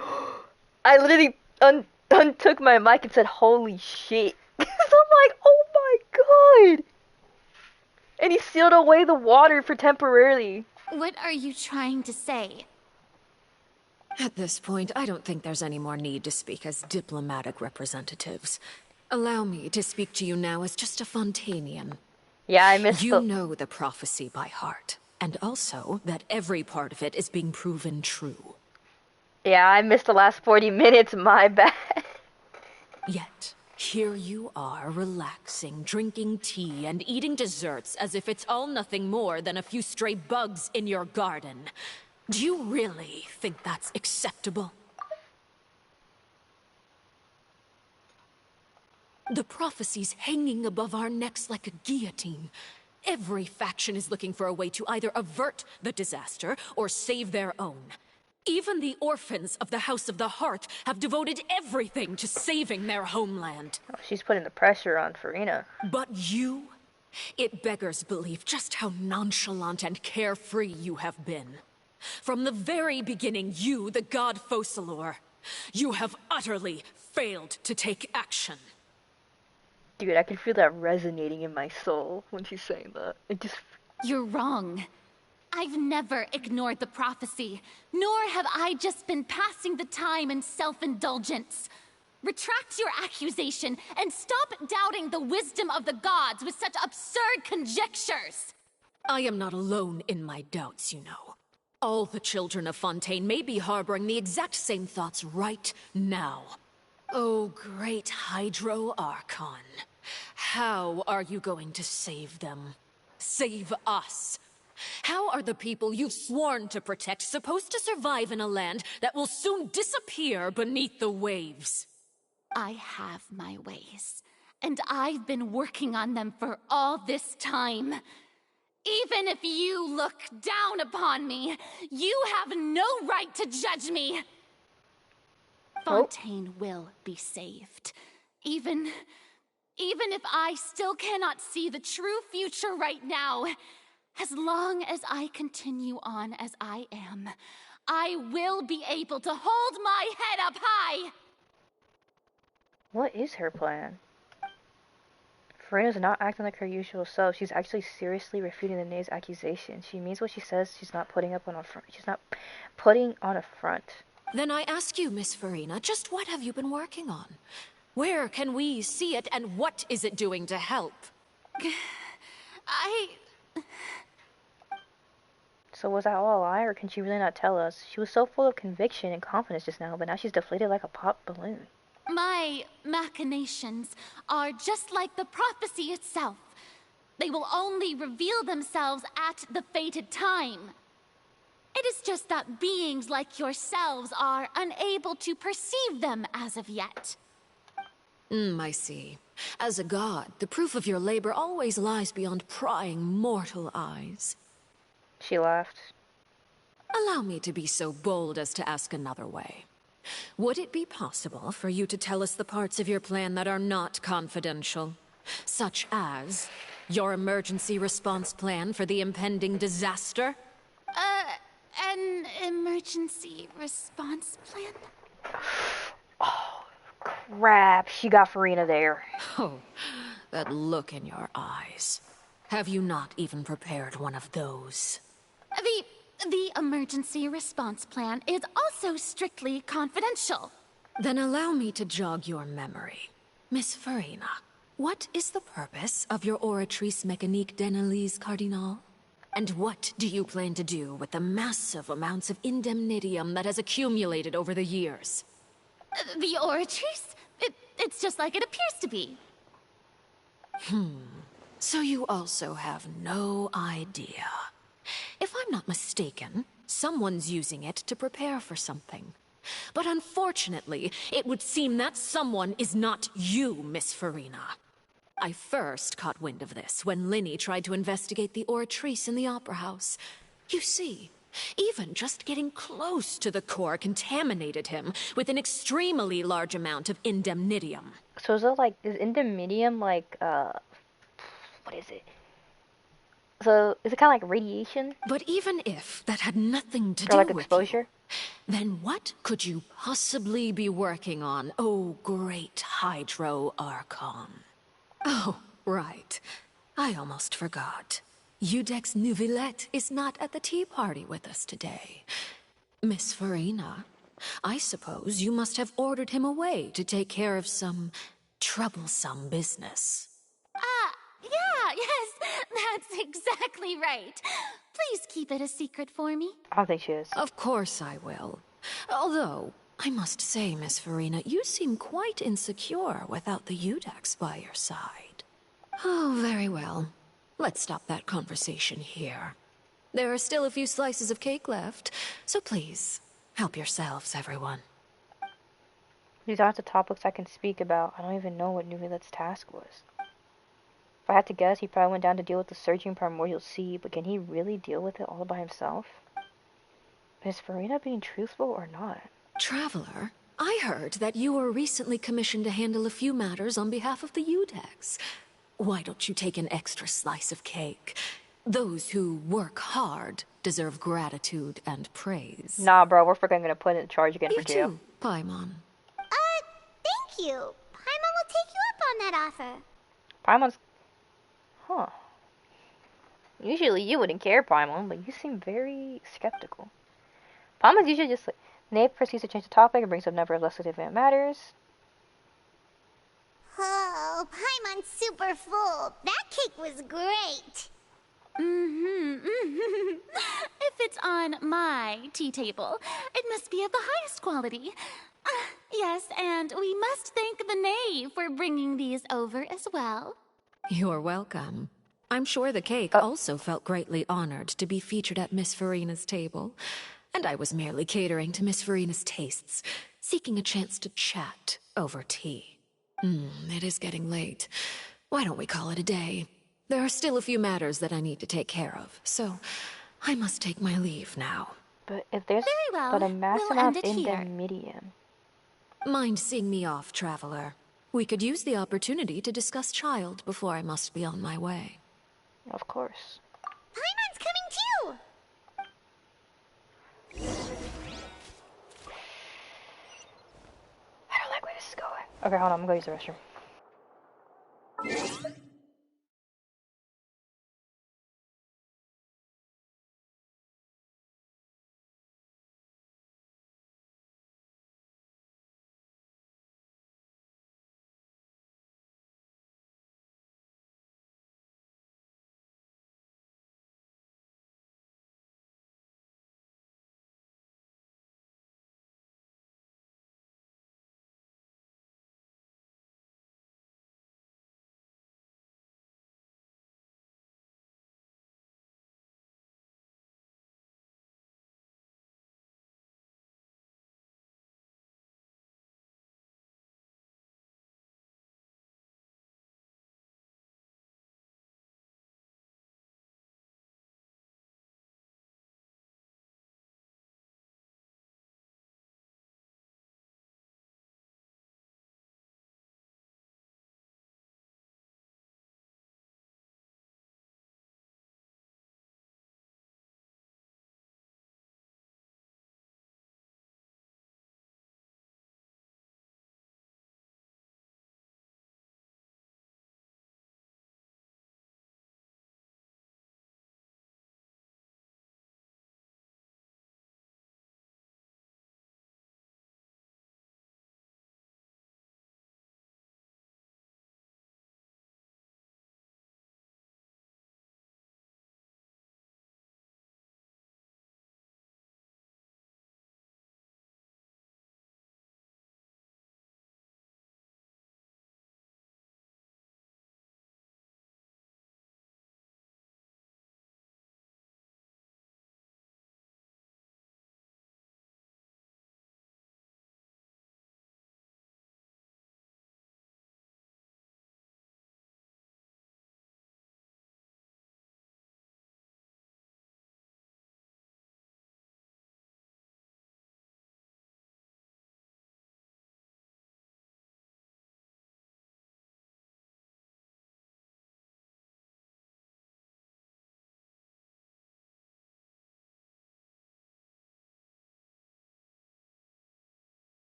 I literally untook my mic and said, "Holy shit!" So I'm like, "Oh my god!" And he sealed away the water for temporarily. What are you trying to say? At this point, I don't think there's any more need to speak as diplomatic representatives. Allow me to speak to you now as just a Fontainian. Yeah, I missed You know the prophecy by heart, and also that every part of it is being proven true. Yeah, I missed the last 40 minutes, my bad. Yet, here you are, relaxing, drinking tea, and eating desserts as if it's all nothing more than a few stray bugs in your garden. Do you really think that's acceptable? The prophecy's hanging above our necks like a guillotine. Every faction is looking for a way to either avert the disaster or save their own. Even the orphans of the House of the Hearth have devoted everything to saving their homeland. Oh, she's putting the pressure on Farina. But you? It beggars belief just how nonchalant and carefree you have been. From the very beginning, you, the god Focalor, you have utterly failed to take action. Dude, I can feel that resonating in my soul when she's saying that. You're wrong. I've never ignored the prophecy, nor have I just been passing the time in self-indulgence. Retract your accusation and stop doubting the wisdom of the gods with such absurd conjectures. I am not alone in my doubts, you know. All the children of Fontaine may be harboring the exact same thoughts right now. Oh, great Hydro Archon. How are you going to save them? Save us? How are the people you've sworn to protect supposed to survive in a land that will soon disappear beneath the waves? I have my ways, and I've been working on them for all this time. Even if you look down upon me, you have no right to judge me. Fontaine will be saved. Even if I still cannot see the true future right now, as long as I continue on as I am, I will be able to hold my head up high. What is her plan? Farina's not acting like her usual self. She's actually seriously refuting the knave's accusation. She means what she says. She's not putting up on a front. She's not putting on a front. Then I ask you, Miss Farina, just what have you been working on? Where can we see it, and what is it doing to help? So was that all a lie, or can she really not tell us? She was so full of conviction and confidence just now, but now she's deflated like a pop balloon. My machinations are just like the prophecy itself. They will only reveal themselves at the fated time. It is just that beings like yourselves are unable to perceive them as of yet. I see. As a god, the proof of your labor always lies beyond prying mortal eyes. She laughed. Allow me to be so bold as to ask another way. Would it be possible for you to tell us the parts of your plan that are not confidential? Such as your emergency response plan for the impending disaster? An emergency response plan? Oh, crap. She got Farina there. Oh, that look in your eyes. Have you not even prepared one of those? The emergency response plan is also strictly confidential. Then allow me to jog your memory. Miss Farina, what is the purpose of your Oratrice Mécanique d'Analyse Cardinal? And what do you plan to do with the massive amounts of indemnitium that has accumulated over the years? The Oratrice? It's just like it appears to be. So you also have no idea. If I'm not mistaken, someone's using it to prepare for something. But unfortunately, it would seem that someone is not you, Miss Farina. I first caught wind of this when Linny tried to investigate the Oratrice in the Opera House. You see, even just getting close to the core contaminated him with an extremely large amount of indemnitium. So is it like, is indemnitium like, what is it? So is it kind of like radiation? But even if that had nothing to or do like with exposure? you, then what could you possibly be working on, oh great Hydro Archon? Oh, right. I almost forgot. Udex Neuvillette is not at the tea party with us today. Miss Farina, I suppose you must have ordered him away to take care of some troublesome business. Yeah, yes, that's exactly right. Please keep it a secret for me. I don't think she is. Of course I will. Although, I must say, Miss Farina, you seem quite insecure without the Udex by your side. Oh, very well. Let's stop that conversation here. There are still a few slices of cake left, so please, help yourselves, everyone. These aren't the topics I can speak about. I don't even know what Neuvillette's task was. If I had to guess, he probably went down to deal with the surging primordial sea, but can he really deal with it all by himself? Is Farina being truthful or not? Traveler, I heard that you were recently commissioned to handle a few matters on behalf of the Udex. Why don't you take an extra slice of cake? Those who work hard deserve gratitude and praise. Nah, bro, we're freaking gonna put it in charge again for You jail. too, Paimon. Thank you. Paimon will take you up on that offer. Paimon's... Huh. Usually you wouldn't care, Paimon, but you seem very skeptical. Paimon's usually just like... Nate proceeds to change the topic and brings up a number of less significant matters. Oh, Paimon's super full. That cake was great. If it's on my tea table, it must be of the highest quality. Yes, and we must thank the knave for bringing these over as well. You're welcome. I'm sure the cake also felt greatly honored to be featured at Miss Farina's table. And I was merely catering to Miss Farina's tastes, seeking a chance to chat over tea. It is getting late. Why don't we call it a day? There are still a few matters that I need to take care of, so I must take my leave now. But if there's Very well. but a mass We'll amount end of it here. indemnitium. Mind seeing me off, Traveler? We could use the opportunity to discuss Child before I must be on my way. Of course. Paimon's coming too. I don't like where this is going. Okay, hold on, I'm gonna use the restroom.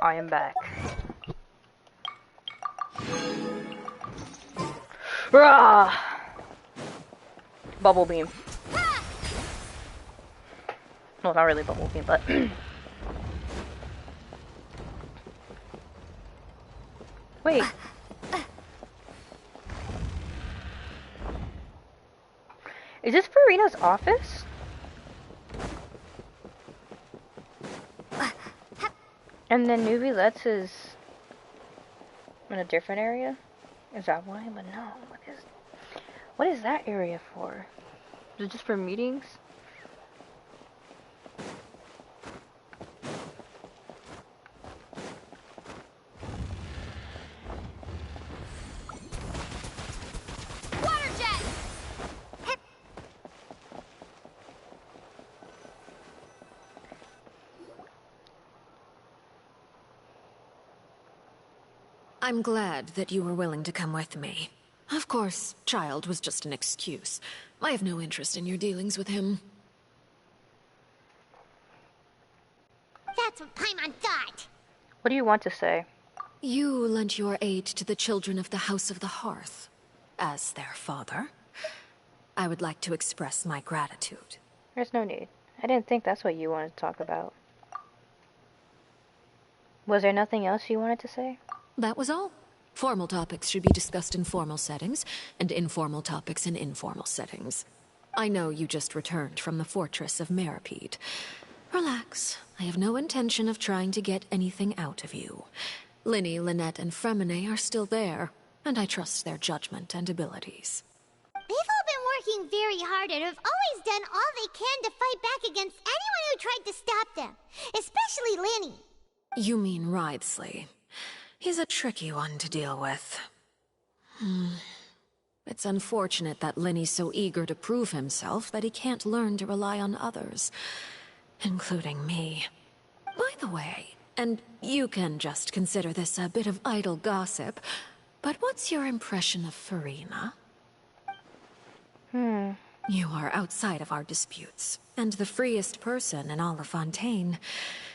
I am back. Rah! Bubble beam. No, not really bubble beam, but wait. Is this Farina's office? And then Nuvilet's is in a different area? Is that why? But no. What is that area for? Is it just for meetings? Water jet! I'm glad that you were willing to come with me. Of course, child was just an excuse. I have no interest in your dealings with him. That's what Paimon thought. What do you want to say? You lent your aid to the children of the House of the Hearth. As their father, I would like to express my gratitude. There's no need. I didn't think that's what you wanted to talk about. Was there nothing else you wanted to say? That was all. Formal topics should be discussed in formal settings, and informal topics in informal settings. I know you just returned from the fortress of Meripede. Relax. I have no intention of trying to get anything out of you. Linny, Lynette, and Fremine are still there, and I trust their judgment and abilities. They've all been working very hard and have always done all they can to fight back against anyone who tried to stop them. Especially Linny. You mean Wriothesley. He's a tricky one to deal with. It's unfortunate that Linny's so eager to prove himself that he can't learn to rely on others, including me. By the way, and you can just consider this a bit of idle gossip, but what's your impression of Farina? You are outside of our disputes, and the freest person in all of Fontaine,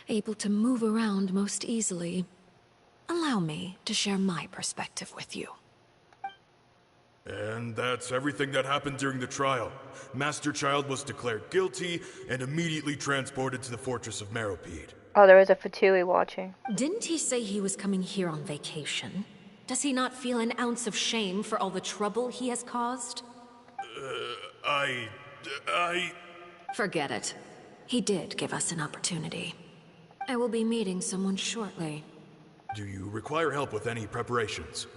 able to move around most easily. Allow me to share my perspective with you. And that's everything that happened during the trial. Master Child was declared guilty and immediately transported to the Fortress of Meripede. Oh, there was a Fatui watching. Didn't he say he was coming here on vacation? Does he not feel an ounce of shame for all the trouble he has caused? Forget it. He did give us an opportunity. I will be meeting someone shortly. Do you require help with any preparations?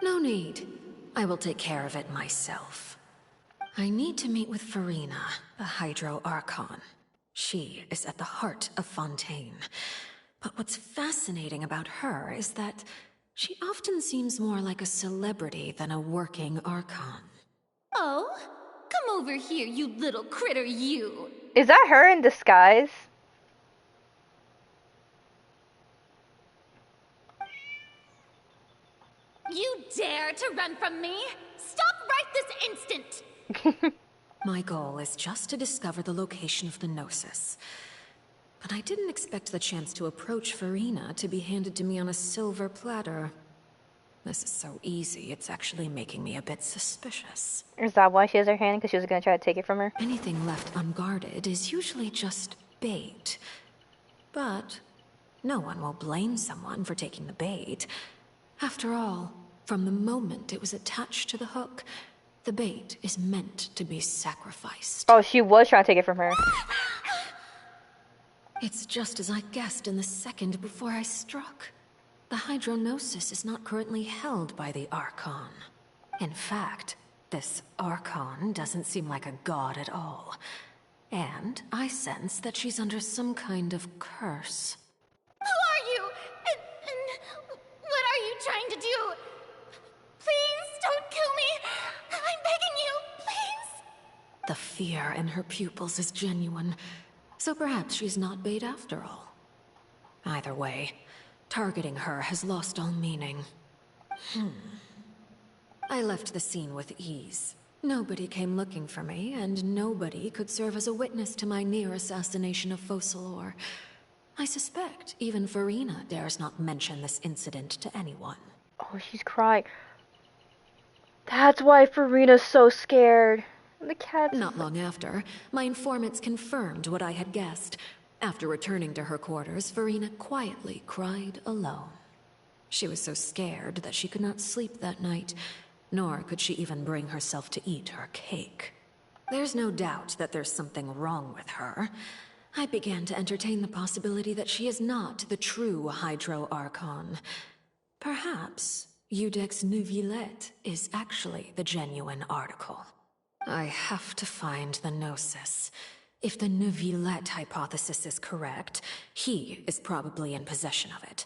No need. I will take care of it myself. I need to meet with Farina, the Hydro Archon. She is at the heart of Fontaine. But what's fascinating about her is that she often seems more like a celebrity than a working Archon. Oh, come over here, you little critter, you. Is that her in disguise? You dare to run from me? Stop right this instant! My goal is just to discover the location of the Gnosis. But I didn't expect the chance to approach Farina to be handed to me on a silver platter. This is so easy, it's actually making me a bit suspicious. Is that why she has her hand? Because she was going to try to take it from her? Anything left unguarded is usually just bait. But no one will blame someone for taking the bait. After all, from the moment it was attached to the hook, the bait is meant to be sacrificed. Oh, she was trying to take it from her. It's just as I guessed in the second before I struck. The Hydronosis is not currently held by the Archon. In fact, this Archon doesn't seem like a god at all. And I sense that she's under some kind of curse. Who are you? And what are you trying to do? Please don't kill me. I'm begging you, please. The fear in her pupils is genuine, so perhaps she's not bait after all. Either way, targeting her has lost all meaning. I left the scene with ease. Nobody came looking for me, and nobody could serve as a witness to my near assassination of Focalor. I suspect even Farina dares not mention this incident to anyone. Oh, she's crying. That's why Farina's so scared. The cat's... Not long after, my informants confirmed what I had guessed. After returning to her quarters, Farina quietly cried alone. She was so scared that she could not sleep that night, nor could she even bring herself to eat her cake. There's no doubt that there's something wrong with her. I began to entertain the possibility that she is not the true Hydro Archon. Perhaps Iudex Neuvillette is actually the genuine article. I have to find the Gnosis. If the Neuvillette hypothesis is correct, he is probably in possession of it.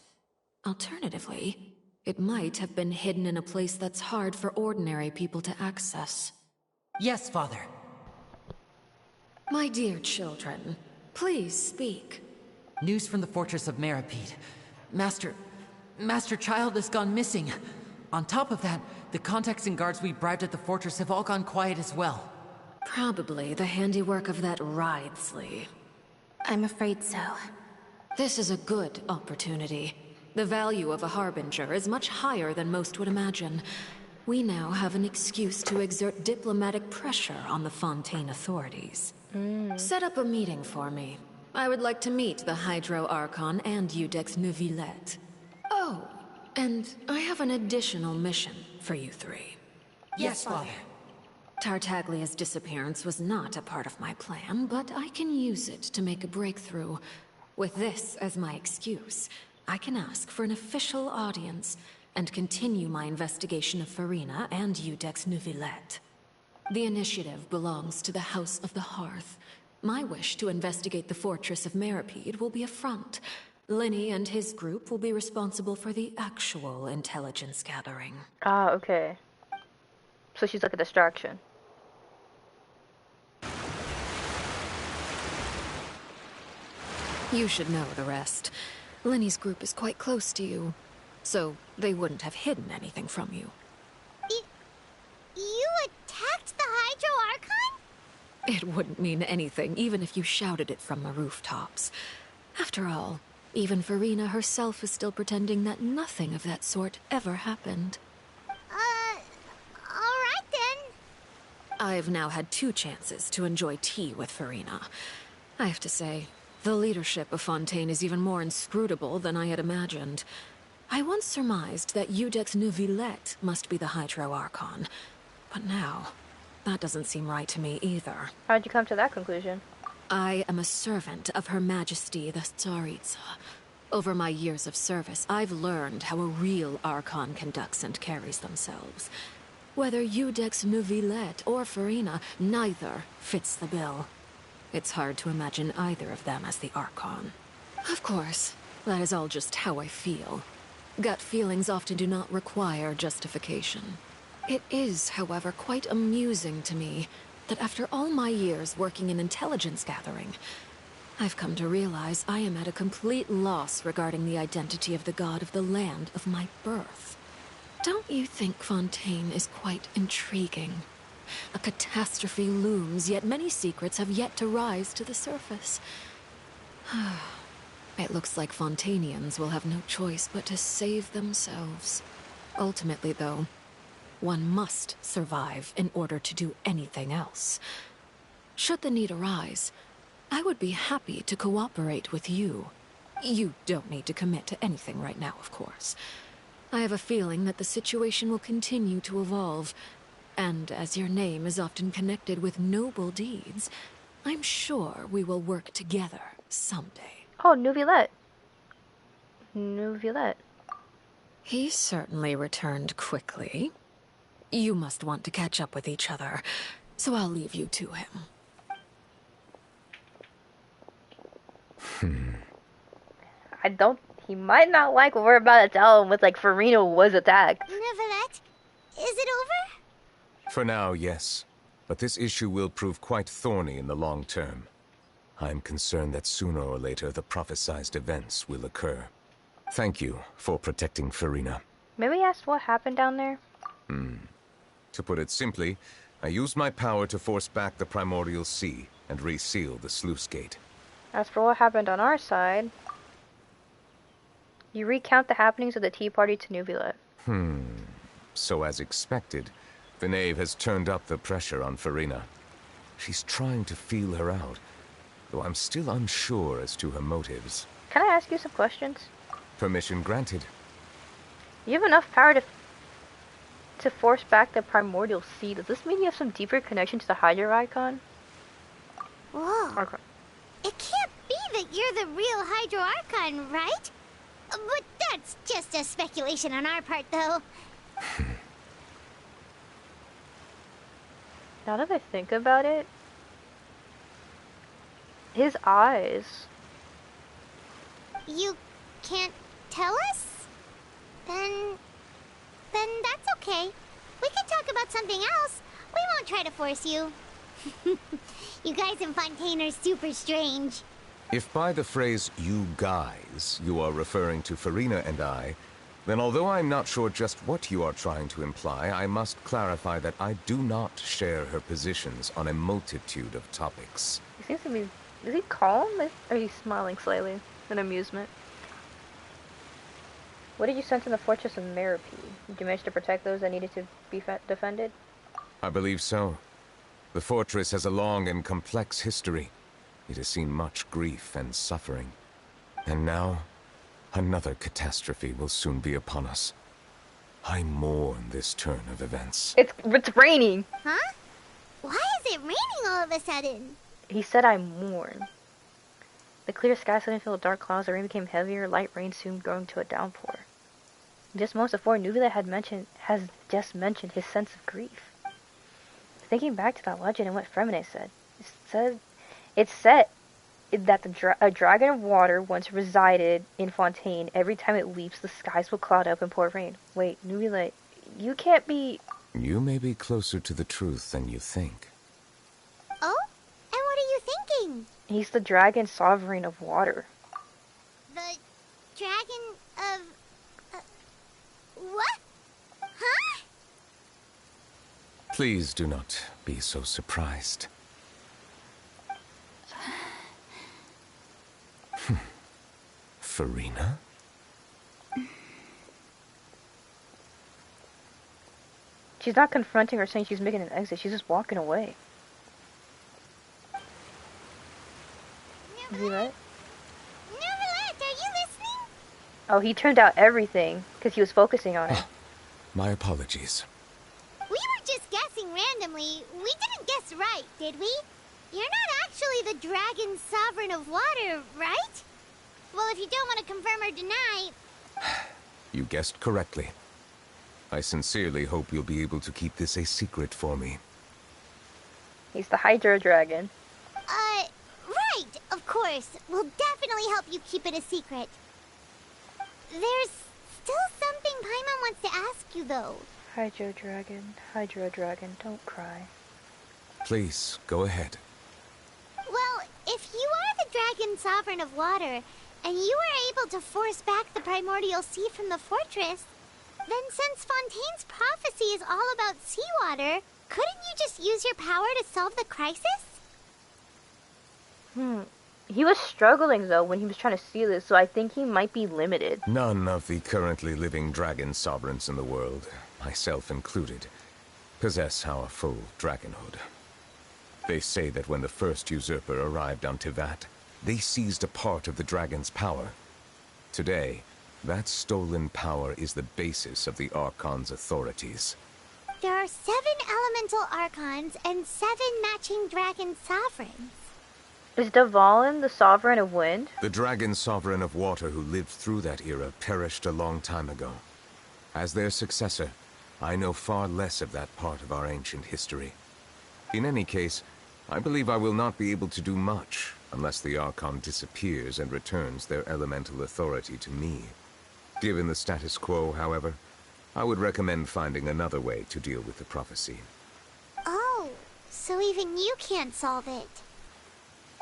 Alternatively, it might have been hidden in a place that's hard for ordinary people to access. Yes, Father. My dear children, please speak. News from the fortress of Meripede. Master Child has gone missing. On top of that, the contacts and guards we bribed at the fortress have all gone quiet as well. Probably the handiwork of that Ridesley. I'm afraid so. This is a good opportunity. The value of a Harbinger is much higher than most would imagine. We now have an excuse to exert diplomatic pressure on the Fontaine authorities. Set up a meeting for me. I would like to meet the Hydro Archon and Iudex Neuvillette. Oh, and I have an additional mission for you three. Yes, Father. Tartaglia's disappearance was not a part of my plan, but I can use it to make a breakthrough. With this as my excuse, I can ask for an official audience and continue my investigation of Farina and Iudex Neuvillette. The initiative belongs to the House of the Hearth. My wish to investigate the fortress of Meripede will be a front. Lenny and his group will be responsible for the actual intelligence gathering. Ah, okay. So she's like a distraction. You should know the rest. Lenny's group is quite close to you, so they wouldn't have hidden anything from you. You attacked the Hydro Archon? It wouldn't mean anything, even if you shouted it from the rooftops. After all, even Farina herself is still pretending that nothing of that sort ever happened. Alright then. I've now had 2 chances to enjoy tea with Farina. I have to say, the leadership of Fontaine is even more inscrutable than I had imagined. I once surmised that Iudex Neuvillette must be the Hydro Archon, but now, that doesn't seem right to me either. How'd you come to that conclusion? I am a servant of Her Majesty the Tsaritsa. Over my years of service, I've learned how a real Archon conducts and carries themselves. Whether Iudex Neuvillette or Farina, neither fits the bill. It's hard to imagine either of them as the Archon. Of course, that is all just how I feel. Gut feelings often do not require justification. It is, however, quite amusing to me that after all my years working in intelligence gathering, I've come to realize I am at a complete loss regarding the identity of the god of the land of my birth. Don't you think Fontaine is quite intriguing? A catastrophe looms, yet many secrets have yet to rise to the surface. It looks like Fontainians will have no choice but to save themselves. Ultimately, though, one must survive in order to do anything else. Should the need arise, I would be happy to cooperate with you. You don't need to commit to anything right now, of course. I have a feeling that the situation will continue to evolve, and as your name is often connected with noble deeds, I'm sure we will work together someday. Oh, Neuvillette. Neuvillette. He certainly returned quickly. You must want to catch up with each other, so I'll leave you to him. He might not like what we're about to tell him with, like, Farina was attacked. Neuvillette, is it over? For now, yes. But this issue will prove quite thorny in the long term. I'm concerned that sooner or later the prophesized events will occur. Thank you for protecting Farina. Maybe ask what happened down there? To put it simply, I used my power to force back the primordial sea and reseal the sluice gate. As for what happened on our side... You recount the happenings of the tea party to Nuvula. So as expected, the knave has turned up the pressure on Farina. She's trying to feel her out, though I'm still unsure as to her motives. Can I ask you some questions? Permission granted. You have enough power to force back the primordial sea. Does this mean you have some deeper connection to the Hydro Archon? Whoa. Archon. It can't be that you're the real Hydro Archon, right? But that's just a speculation on our part, though. Now that I think about it, his eyes. You can't tell us? Then that's okay. We can talk about something else. We won't try to force you. You guys in Fontaine are super strange. If by the phrase, you guys, you are referring to Farina and I, then although I'm not sure just what you are trying to imply, I must clarify that I do not share her positions on a multitude of topics. He seems to be... Is he calm? Or are you smiling slightly in amusement? What did you send to the fortress of Meripede? Did you manage to protect those that needed to be defended? I believe so. The fortress has a long and complex history. It has seen much grief and suffering. And now, another catastrophe will soon be upon us. I mourn this turn of events. It's raining! Huh? Why is it raining all of a sudden? He said I mourn. The clear sky suddenly filled with dark clouds. The rain became heavier. Light rain soon growing to a downpour. Just moments before, Nuvula has just mentioned his sense of grief. Thinking back to that legend and what Fremine said, it said that a dragon of water once resided in Fontaine. Every time it leaps, the skies will cloud up and pour rain. Wait, Nuvula, you can't be... You may be closer to the truth than you think. Oh? And what are you thinking? He's the dragon sovereign of water. The dragon of... what? Huh? Please do not be so surprised. Farina? She's not confronting or saying she's making an exit. She's just walking away. Is he right? Neverland, are you listening? Oh, he turned out everything because he was focusing on it. My apologies. We were just guessing randomly. We didn't guess right, did we? You're not actually the dragon sovereign of water, right? Well, if you don't want to confirm or deny... You guessed correctly. I sincerely hope you'll be able to keep this a secret for me. He's the Hydro Dragon. Right, of course. We'll definitely help you keep it a secret. There's still something Paimon wants to ask you, though. Hydro Dragon, don't cry. Please, go ahead. Well, if you are the dragon sovereign of water, and you were able to force back the primordial sea from the fortress, then since Fontaine's prophecy is all about seawater, couldn't you just use your power to solve the crisis? He was struggling, though, when he was trying to see this, so I think he might be limited. None of the currently living dragon sovereigns in the world, myself included, possess our full dragonhood. They say that when the first usurper arrived on Tivat, they seized a part of the dragon's power. Today, that stolen power is the basis of the Archon's authorities. There are 7 elemental Archons and 7 matching dragon sovereigns. Is Dvalin the sovereign of wind? The dragon sovereign of water who lived through that era perished a long time ago. As their successor, I know far less of that part of our ancient history. In any case, I believe I will not be able to do much unless the Archon disappears and returns their elemental authority to me. Given the status quo, however, I would recommend finding another way to deal with the prophecy. Oh, so even you can't solve it.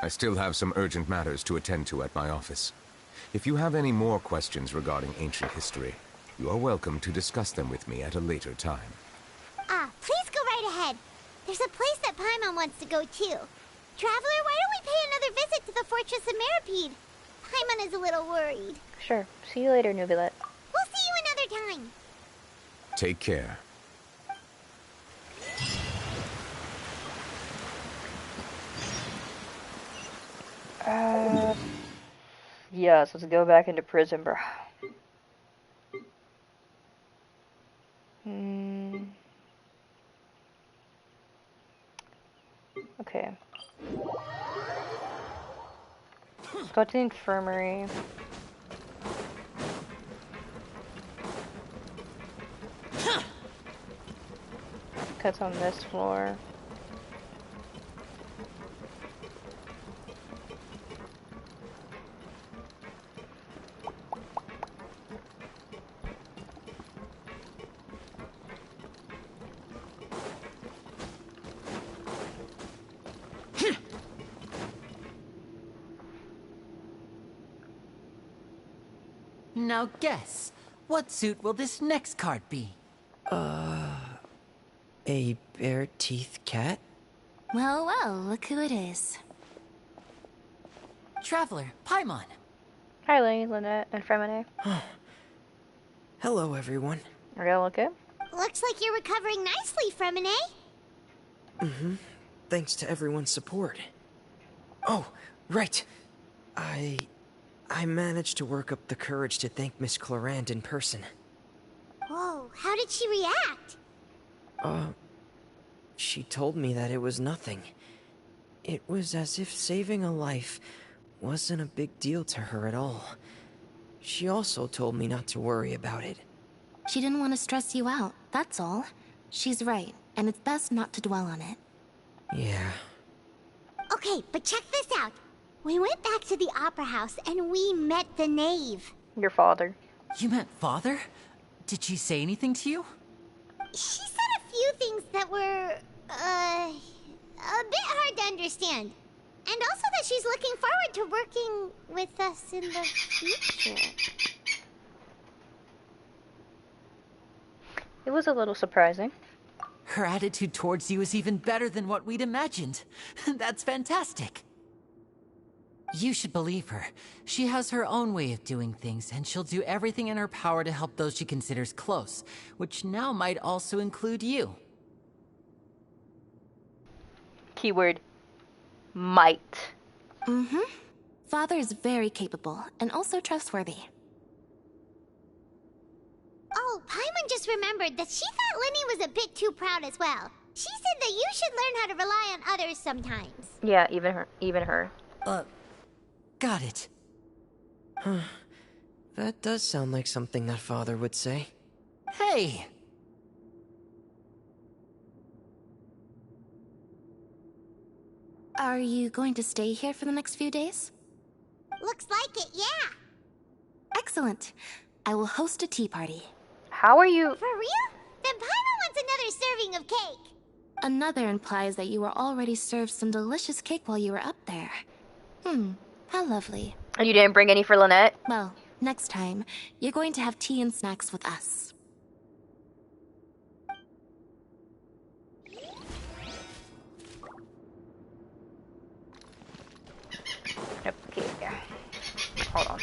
I still have some urgent matters to attend to at my office. If you have any more questions regarding ancient history, you are welcome to discuss them with me at a later time. Please go right ahead. There's a place that Paimon wants to go too. Traveler, why don't we pay another visit to the Fortress of Meripede? Paimon is a little worried. Sure. See you later, Nubilet. We'll see you another time. Take care. Yes, let's go back into prison, bro. Okay. Go to the infirmary. Cuts on this floor. Now guess, what suit will this next card be? A bare-teeth cat? Well, well, look who it is. Traveler, Paimon. Hi, Lynette and Fremine. Hello, everyone. Are y'all okay? Looks like you're recovering nicely, Fremine. Mm-hmm. Thanks to everyone's support. Oh, right. I managed to work up the courage to thank Miss Clarant in person. Whoa, how did she react? She told me that it was nothing. It was as if saving a life wasn't a big deal to her at all. She also told me not to worry about it. She didn't want to stress you out, that's all. She's right, and it's best not to dwell on it. Yeah. Okay, but check this out. We went back to the opera house and we met the knave. Your father. You met father? Did she say anything to you? She said a few things that were, a bit hard to understand. And also that she's looking forward to working with us in the future. It was a little surprising. Her attitude towards you is even better than what we'd imagined. That's fantastic. You should believe her. She has her own way of doing things, and she'll do everything in her power to help those she considers close, which now might also include you. Keyword, might. Mm-hmm. Father is very capable, and also trustworthy. Oh, Paimon just remembered that she thought Lenny was a bit too proud as well. She said that you should learn how to rely on others sometimes. Yeah, even her. Got it. Huh. That does sound like something that Father would say. Hey! Are you going to stay here for the next few days? Looks like it, yeah. Excellent. I will host a tea party. How are you? For real? Then Paimon wants another serving of cake. Another implies that you were already served some delicious cake while you were up there. How lovely. You didn't bring any for Lynette? Well, next time, you're going to have tea and snacks with us. Okay. Hold on.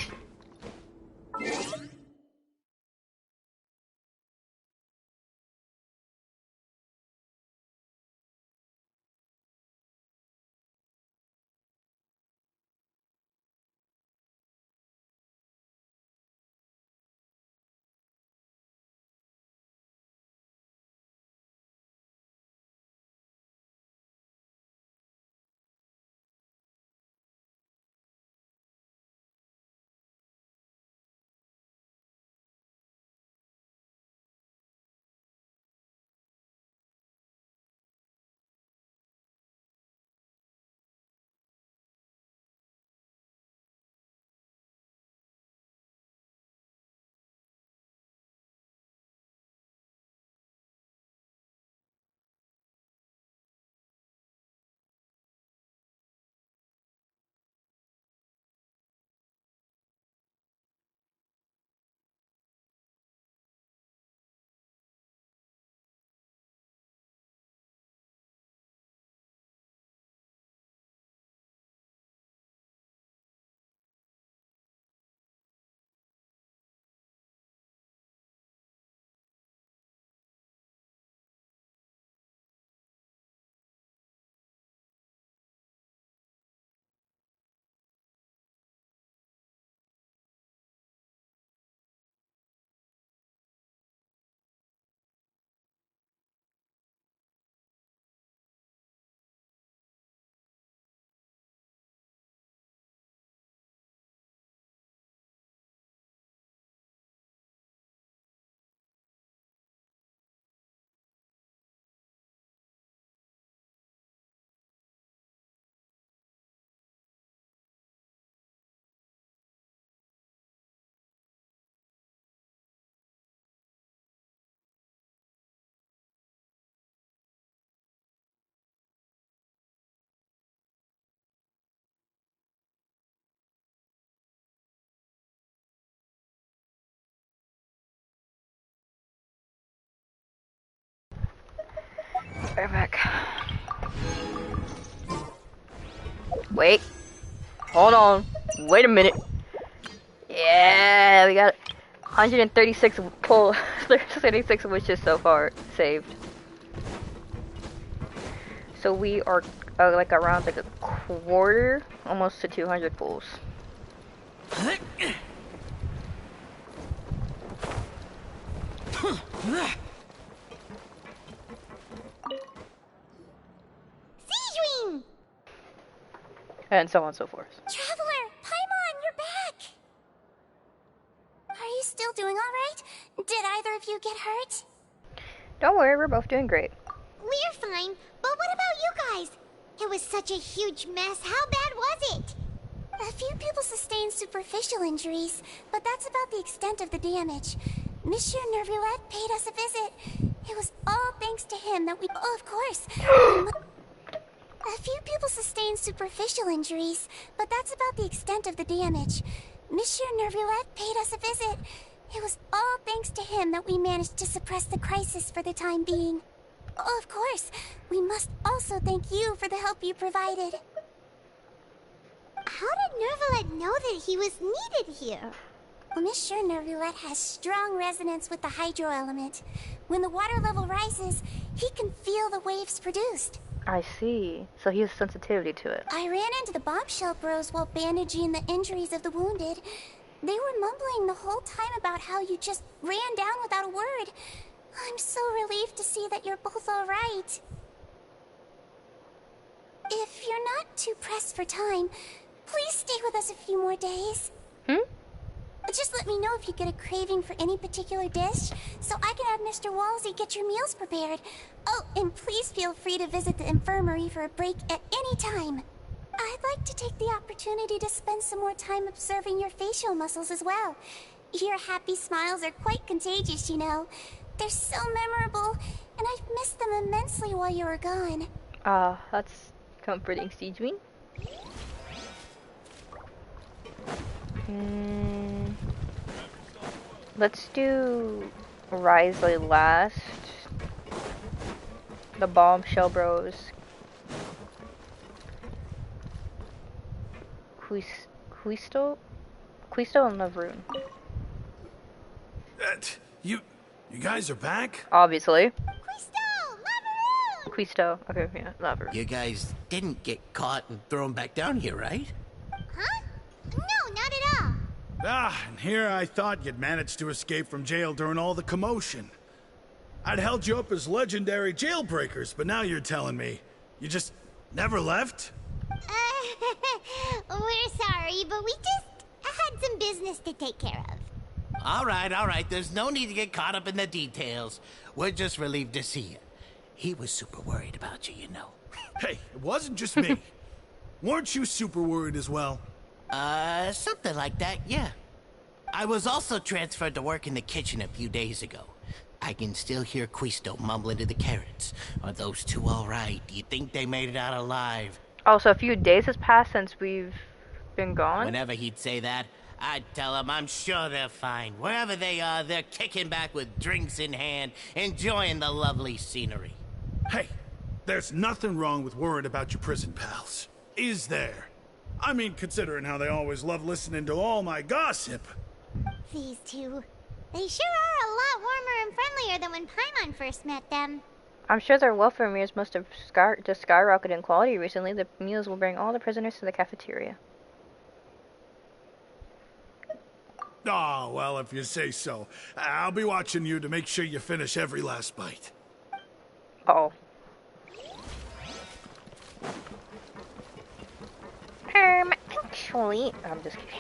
right back. Wait. Hold on. Wait a minute. Yeah, we got 136 pull, 36 wishes so far saved. So we are like around like a quarter, almost to 200 pulls. Siegewing! And so on and so forth. Traveler, Paimon, you're back! Are you still doing alright? Did either of you get hurt? Don't worry, we're both doing great. We're fine, but what about you guys? It was such a huge mess. How bad was it? A few people sustained superficial injuries, but that's about the extent of the damage. Monsieur Nervulette paid us a visit. It was all thanks to him that we... Oh, of course. A few people sustained superficial injuries, but that's about the extent of the damage. Monsieur Nervulette paid us a visit. It was all thanks to him that we managed to suppress the crisis for the time being. Oh, of course. We must also thank you for the help you provided. How did Nervulette know that he was needed here? Well, Monsieur Nervulette has strong resonance with the hydro element. When the water level rises, he can feel the waves produced. I see. So he has sensitivity to it. I ran into the bombshell bros while bandaging the injuries of the wounded. They were mumbling the whole time about how you just ran down without a word. I'm so relieved to see that you're both alright. If you're not too pressed for time, please stay with us a few more days. Just let me know if you get a craving for any particular dish, so I can have Mr. Wolsey get your meals prepared. Oh, and please feel free to visit the infirmary for a break at any time. I'd like to take the opportunity to spend some more time observing your facial muscles as well. Your happy smiles are quite contagious, you know. They're so memorable, and I've missed them immensely while you were gone. That's comforting, Siegewing. Let's do Risley last. The Bombshell Bros. Quisto and Lavroon. You guys are back? Obviously. Quisto. Okay, yeah, Lavroon. You guys didn't get caught and thrown back down here, right? Huh? No, not at all. And here I thought you'd managed to escape from jail during all the commotion. I'd held you up as legendary jailbreakers, but now you're telling me you just never left? We're sorry, but we just had some business to take care of. All right. There's no need to get caught up in the details. We're just relieved to see you. He was super worried about you, you know. Hey, it wasn't just me. Weren't you super worried as well? Something like that, yeah. I was also transferred to work in the kitchen a few days ago. I can still hear Quisto mumbling to the carrots. Are those two all right? Do you think they made it out alive? Oh, so a few days has passed since we've been gone? Whenever he'd say that, I'd tell him I'm sure they're fine. Wherever they are, they're kicking back with drinks in hand, enjoying the lovely scenery. Hey, there's nothing wrong with worrying about your prison pals. Is there? I mean, considering how they always love listening to all my gossip. These two. They sure are a lot warmer and friendlier than when Paimon first met them. I'm sure their welfare meals must have just skyrocketed in quality recently. The meals will bring all the prisoners to the cafeteria. Oh, well, if you say so. I'll be watching you to make sure you finish every last bite. Uh-oh. Actually, I'm just kidding.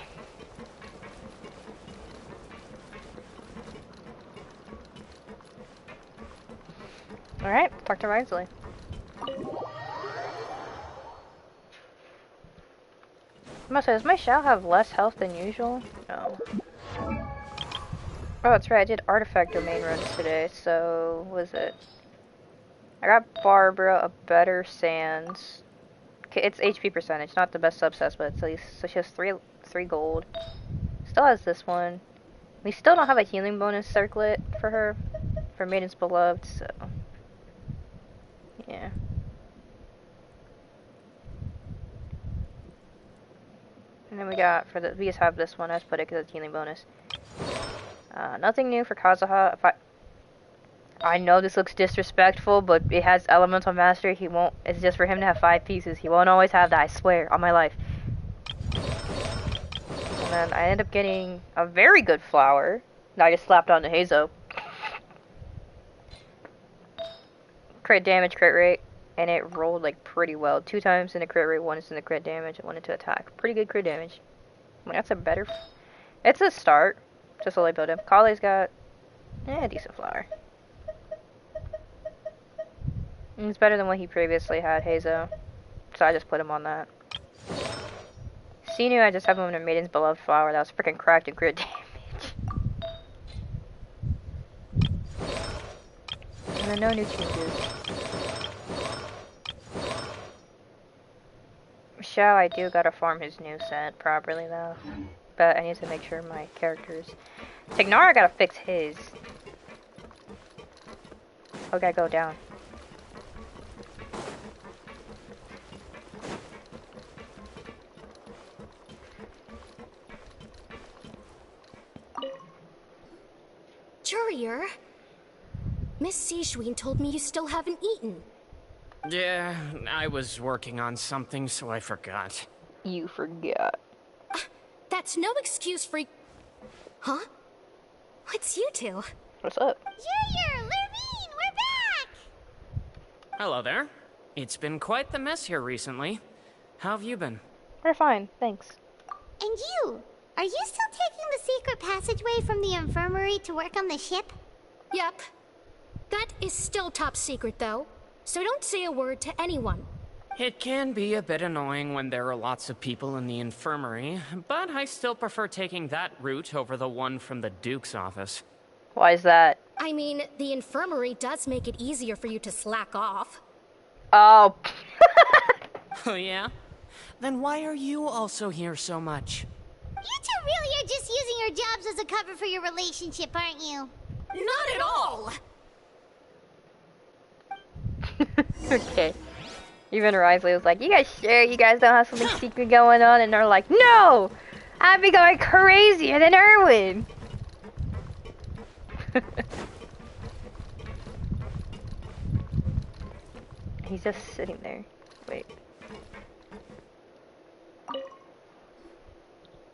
Alright, talk to Risley. I must say, does my Shao have less health than usual? No. Oh, that's right, I did artifact domain runs today, so what is it? I got Barbara a better Sans. Okay, it's HP percentage, not the best subsets, but it's at least, so she has three gold. Still has this one. We still don't have a healing bonus circlet for her, for Maiden's Beloved, so Yeah. And then we got, we just have this one, I just put it because it's healing bonus. Nothing new for Kazuha. I know this looks disrespectful, but it has elemental mastery. He won't, it's just for him to have 5 pieces. He won't always have that, I swear, on my life. And then I ended up getting a very good flower that I just slapped on the Hazo. Crit damage, crit rate, and it rolled like pretty well. 2 times in the crit rate, 1 is in the crit damage, and 1 into attack. Pretty good crit damage. I mean, that's a better, it's a start. Just slowly build him. Kale's got a decent flower. It's better than what he previously had, Hazo. So I just put him on that. Sinu, I just have him in a Maiden's Beloved flower that was freaking cracked and crit damage. And then no new changes. Xiao, I do gotta farm his new set properly though. But I need to make sure my characters. Tignara, I gotta fix his. Oh, gotta go down. Courier, Miss Sijween told me you still haven't eaten. Yeah, I was working on something, so I forgot. You forgot. That's no excuse for... Huh? What's you two? What's up? Courier, Lurvine, we're back! Hello there. It's been quite the mess here recently. How have you been? We're fine, thanks. And you? Are you still taking the secret passageway from the infirmary to work on the ship? Yep. That is still top secret, though. So don't say a word to anyone. It can be a bit annoying when there are lots of people in the infirmary, but I still prefer taking that route over the one from the Duke's office. Why is that? I mean, the infirmary does make it easier for you to slack off. Oh. Oh yeah? Then why are you also here so much? You two really are just using your jobs as a cover for your relationship, aren't you? Not at all! Okay. Even Risley was like, you guys sure you guys don't have something secret going on? And they're like, no! I'd be going crazier than Erwin! He's just sitting there. Wait.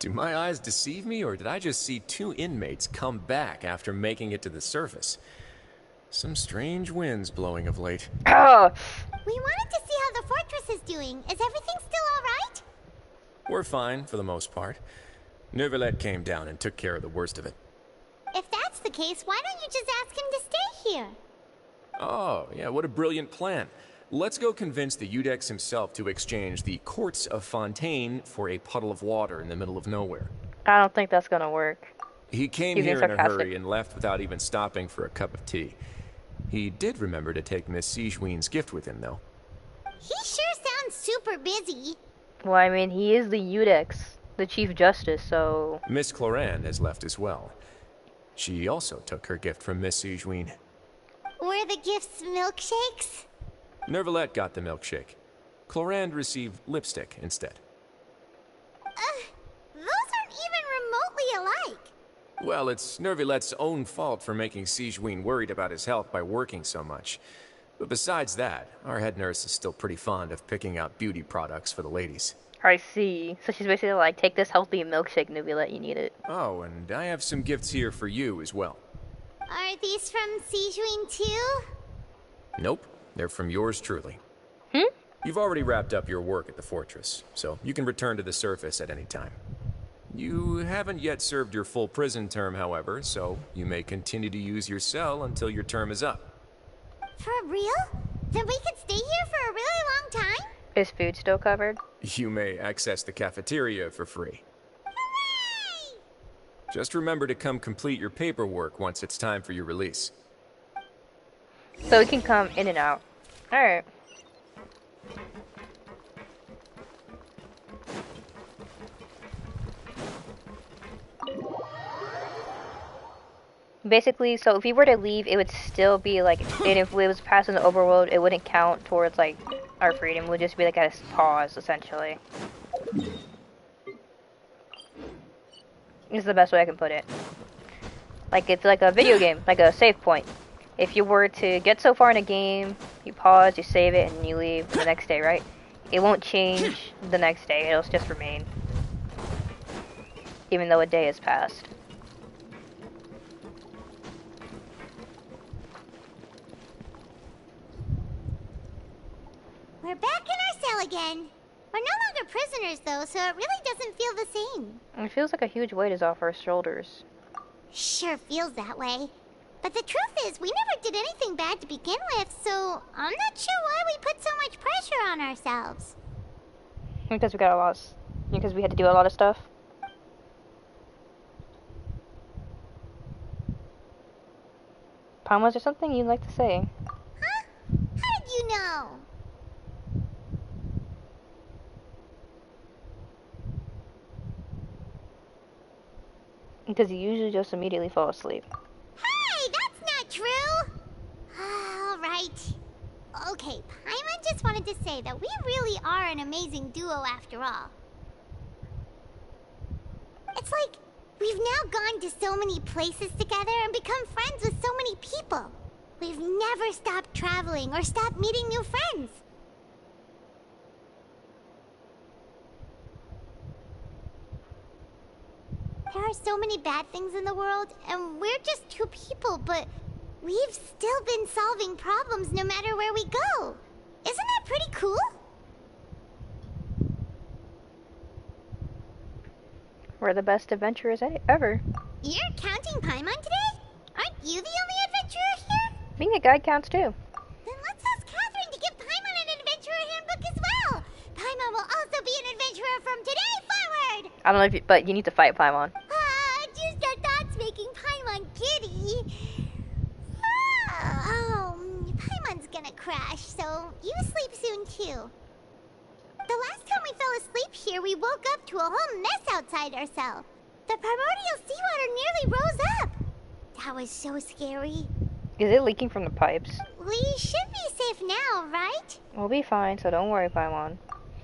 Do my eyes deceive me, or did I just see 2 inmates come back after making it to the surface? Some strange winds blowing of late. Oh. We wanted to see how the fortress is doing. Is everything still alright? We're fine, for the most part. Neuvillette came down and took care of the worst of it. If that's the case, why don't you just ask him to stay here? Oh, yeah, what a brilliant plan. Let's go convince the Eudex himself to exchange the courts of Fontaine for a puddle of water in the middle of nowhere. I don't think that's gonna work. He came here in a hurry and left without even stopping for a cup of tea. He did remember to take Miss Sijween's gift with him, though. He sure sounds super busy. Well, I mean, he is the Eudex, the Chief Justice, so... Miss Clorand has left as well. She also took her gift from Miss Sijween. Were the gifts milkshakes? Neuvillette got the milkshake. Clorand received lipstick instead. Those aren't even remotely alike. Well, it's Neuvillette's own fault for making Sijween worried about his health by working so much. But besides that, our head nurse is still pretty fond of picking out beauty products for the ladies. I see. So she's basically like, take this healthy milkshake, Neuvillette, you need it. Oh, and I have some gifts here for you as well. Are these from Sijween too? Nope, they're from yours truly. You've already wrapped up your work at the fortress, so you can return to the surface at any time. You haven't yet served your full prison term, however, so you may continue to use your cell until your term is up. For real? Then we could stay here for a really long time? Is food still covered? You may access the cafeteria for free. Hooray! Just remember to come complete your paperwork once it's time for your release. So we can come in and out. Alright. Basically, so if we were to leave, it would still be like, and if it was passing the overworld, it wouldn't count towards like our freedom. It would just be like a pause, essentially. This is the best way I can put it. Like it's like a video game, like a save point. If you were to get so far in a game, you pause, you save it, and you leave the next day, right? It won't change the next day. It'll just remain, even though a day has passed. We're back in our cell again. We're no longer prisoners, though, so it really doesn't feel the same. It feels like a huge weight is off our shoulders. Sure feels that way. But the truth is, we never did anything bad to begin with, so I'm not sure why we put so much pressure on ourselves. Because we got a lot of, because we had to do a lot of stuff. Palm, was there something you'd like to say? Huh? How did you know? Because you usually just immediately fall asleep. Hey, that's not true! Alright. Okay, Paimon just wanted to say that we really are an amazing duo after all. It's like, we've now gone to so many places together and become friends with so many people. We've never stopped traveling or stopped meeting new friends. There are so many bad things in the world, and we're just two people, but we've still been solving problems no matter where we go. Isn't that pretty cool? We're the best adventurers ever. You're counting Paimon today? Aren't you the only adventurer here? Being a guide counts too. Then let's ask Catherine to give Paimon an adventurer handbook as well. Paimon will also be an adventurer from today forward. I don't know if you, but you need to fight Paimon. Just our thoughts making Paimon giddy. Paimon's gonna crash, so you sleep soon too. The last time we fell asleep here, we woke up to a whole mess outside our cell. The primordial seawater nearly rose up. That was so scary. Is it leaking from the pipes? We should be safe now, right? We'll be fine, so don't worry, Paimon.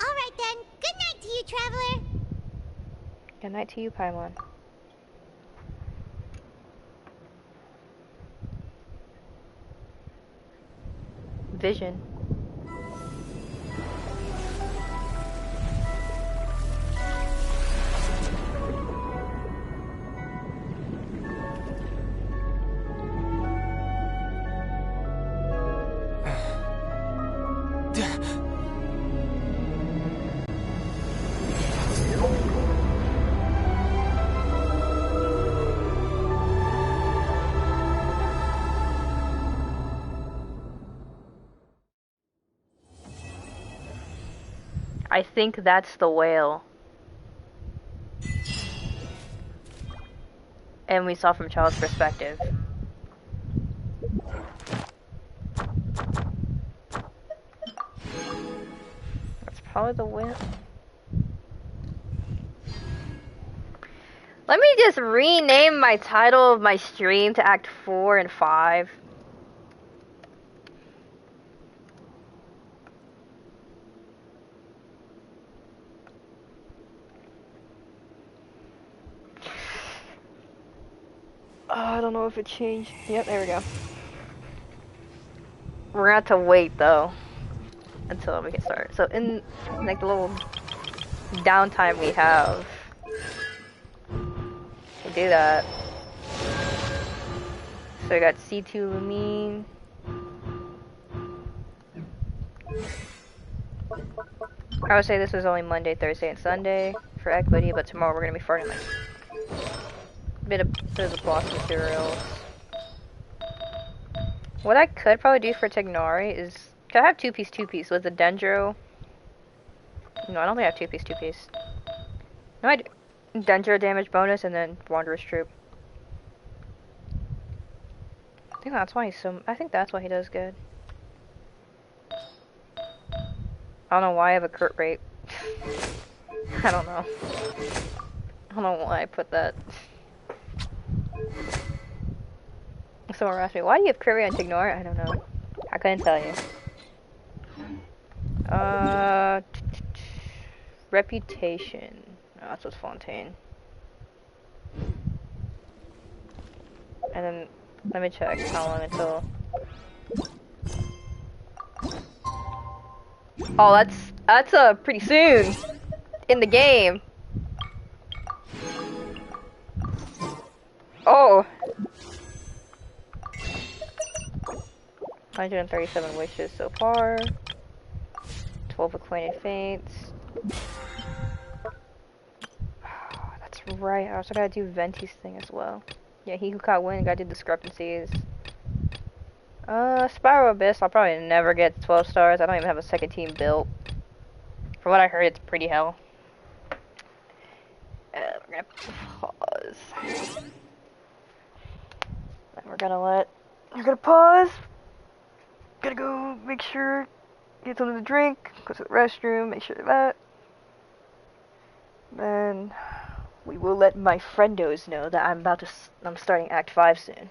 Alright then. Good night to you, traveler. Good night to you, Paimon. Vision. I think that's the whale. And we saw from Child's perspective. That's probably the whale. Let me just rename my title of my stream to Act 4 and 5. Oh, I don't know if it changed. Yep, there we go. We're gonna have to wait though until we can start. So in like the little downtime we have, we do that. So we got C2 Lumine. I would say this was only Monday, Thursday, and Sunday for equity, but tomorrow we're gonna be starting like bit of the boss materials. What I could probably do for Tignari is, cause I have two piece with the Dendro. No, I don't think I have two piece. No, I do. Dendro damage bonus and then Wanderer's Troop. I think that's why he's so. I think that's why he does good. I don't know why I have a crit rate. I don't know. I don't know why I put that. someone asked me, why do you have Courier and Ignore? I don't know. I couldn't tell you. Reputation. Oh, that's what's Fontaine. And then, let me check how long until... Oh, that's pretty soon in the game. Oh. 137 wishes so far. 12 acquainted fates. That's right. I also gotta do Venti's thing as well. Yeah, he who caught wind gotta do discrepancies. Spiral Abyss, I'll probably never get 12 stars. I don't even have a second team built. From what I heard, it's pretty hell. We're gonna pause. And we're gonna pause. Gotta go make sure, get something to drink, go to the restroom, make sure of that. Then we will let my friendos know that I'm starting Act 5 soon.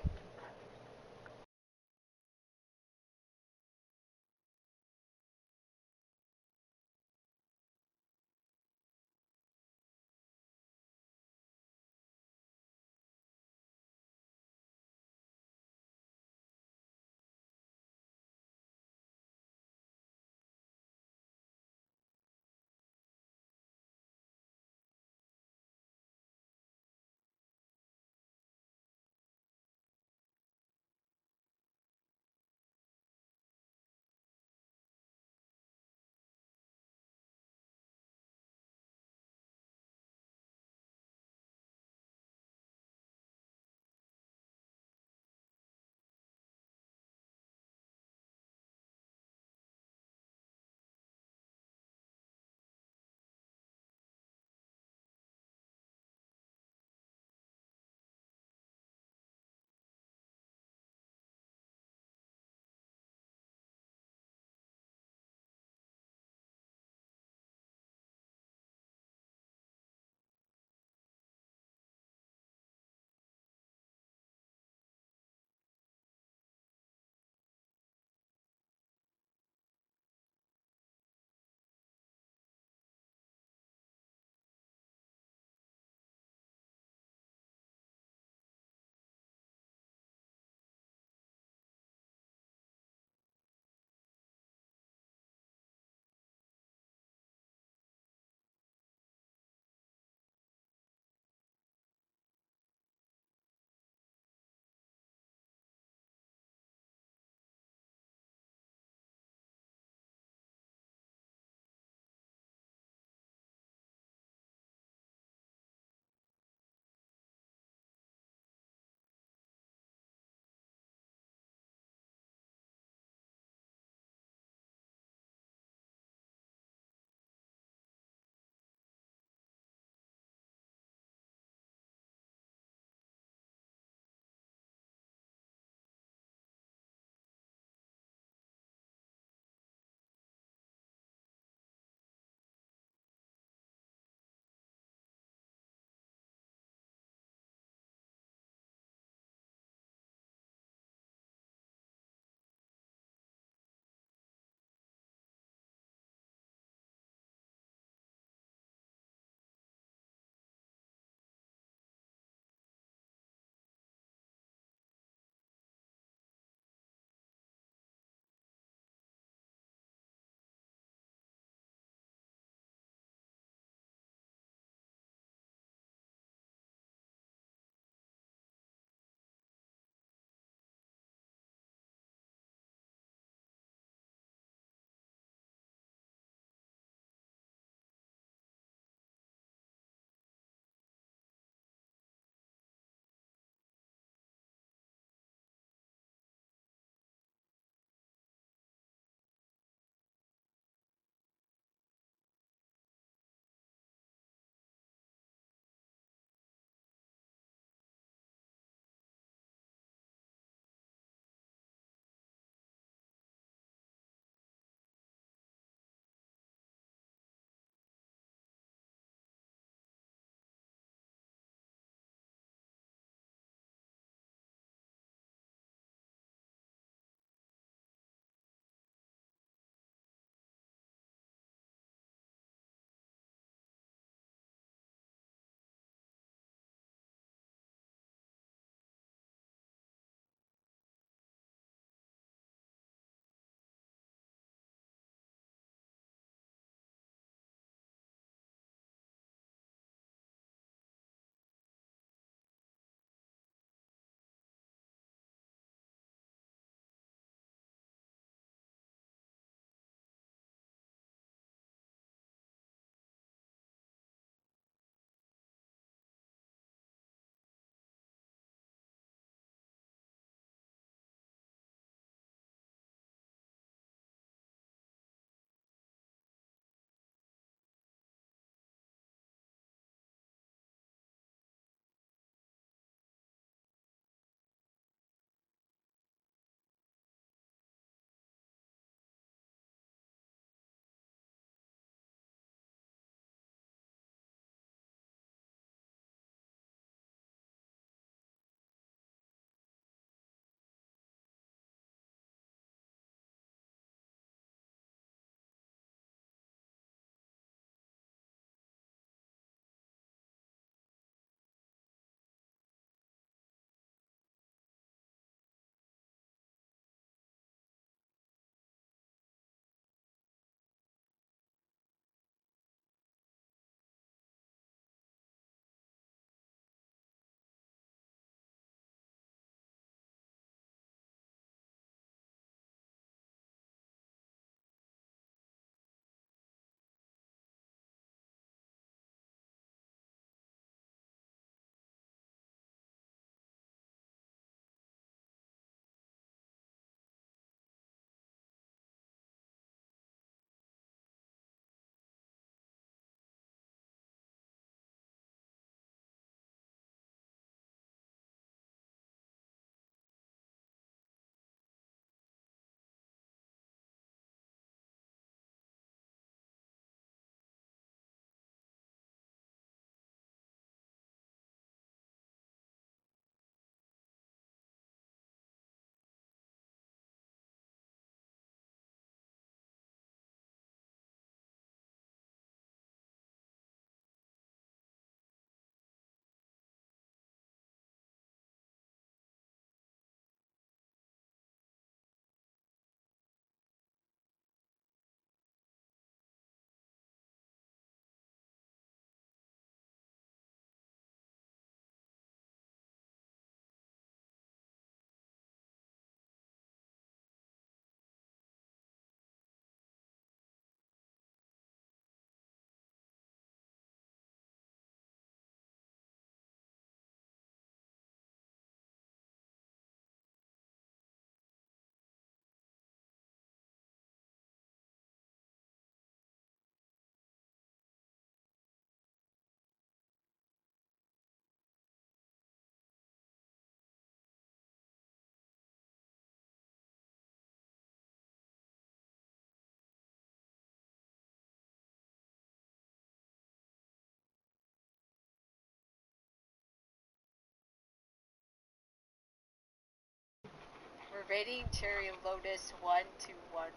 We're rating Cherry Lotus 1 to 1.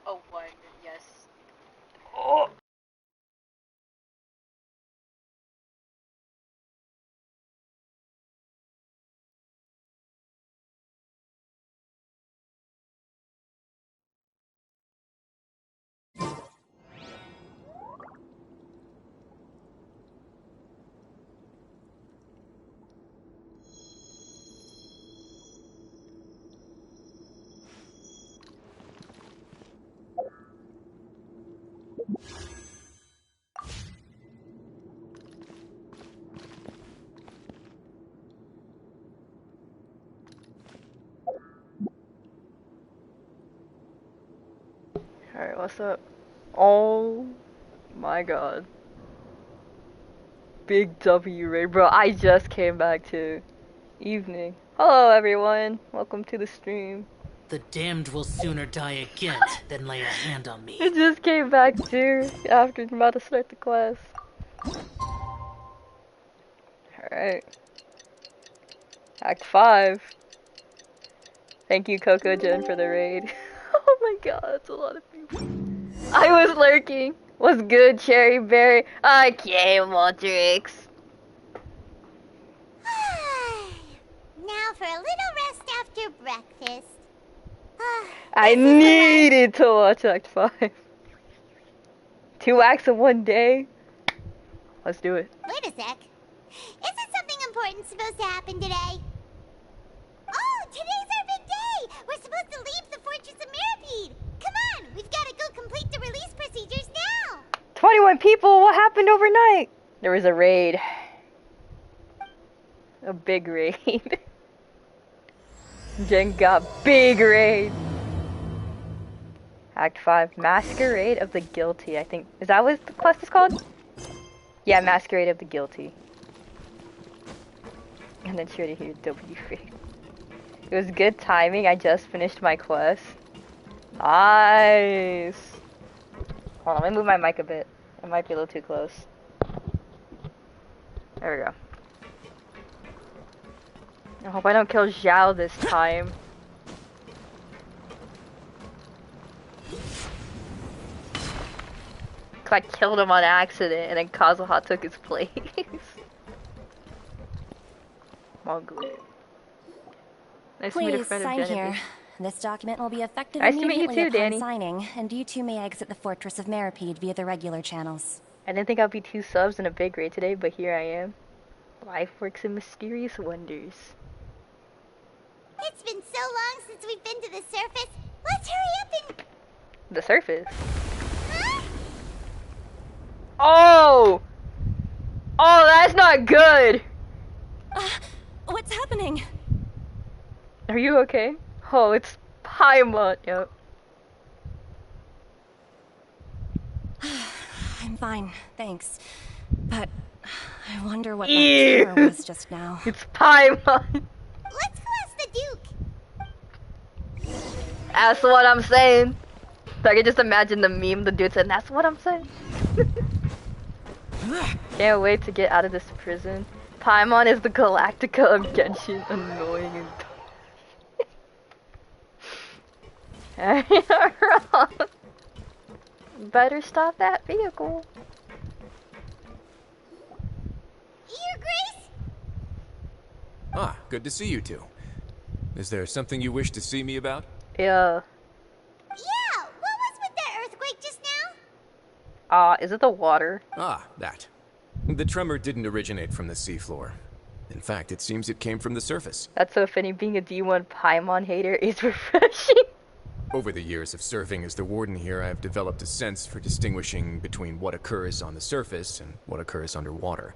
A 1, yes. Oh! Alright, what's up? Oh my god. Big W raid, bro. I just came back to evening. Hello everyone. Welcome to the stream. The damned will sooner die again than lay a hand on me. I just came back too after I'm about to start the class. Alright. Act 5. Thank you, Coco Jen, for the raid. Oh my god, that's a lot of people. I was lurking. What's good, Cherry Berry? Okay, Waltrix. Now for a little rest after breakfast. I needed to watch Act 5. 2 acts in one day. Let's do it. Wait a sec. Isn't something important supposed to happen today? Oh, today's our big day! We're supposed to leave the Fortress of Mirapede! Come on, we've got to go complete the release procedures now! 21 people, what happened overnight? There was a raid. A big raid. Jen got big raid. Act 5, Masquerade of the Guilty, I think. Is that what the quest is called? Yeah, Masquerade of the Guilty. And then she already hear W raid. It was good timing, I just finished my quest. Nice. Hold on, let me move my mic a bit. It might be a little too close. There we go. I hope I don't kill Zhao this time. Cause I killed him on accident and then Kazuha took his place. Mowgli. Nice to meet a Please friend of sign Genevieve. here. This document will be effective Nice to meet you immediately too, upon Danny. signing, and you two may exit the Fortress of Mirapede via the regular channels. I didn't think I'd be 2 subs and a big raid today, but here I am. Life works in mysterious wonders. It's been so long since we've been to the surface. Let's hurry up and... The surface? Oh! Oh, that's not good! What's happening? Are you okay? Oh, it's Paimon. Yep. I'm fine, thanks. But I wonder what that Ew. terror was just now. It's Paimon. Let's go ask the Duke. That's what I'm saying. I can just imagine the meme the dude said, that's what I'm saying. Can't wait to get out of this prison. Paimon is the Galactica of Genshin. Annoying and wrong. Better stop that vehicle. Your Grace? Ah, good to see you two. Is there something you wish to see me about? Yeah. Yeah, what was with that earthquake just now? Is it the water? Ah, that. The tremor didn't originate from the seafloor. In fact, it seems it came from the surface. That's so funny, being a D1 Paimon hater is refreshing. Over the years of serving as the warden here, I have developed a sense for distinguishing between what occurs on the surface and what occurs underwater.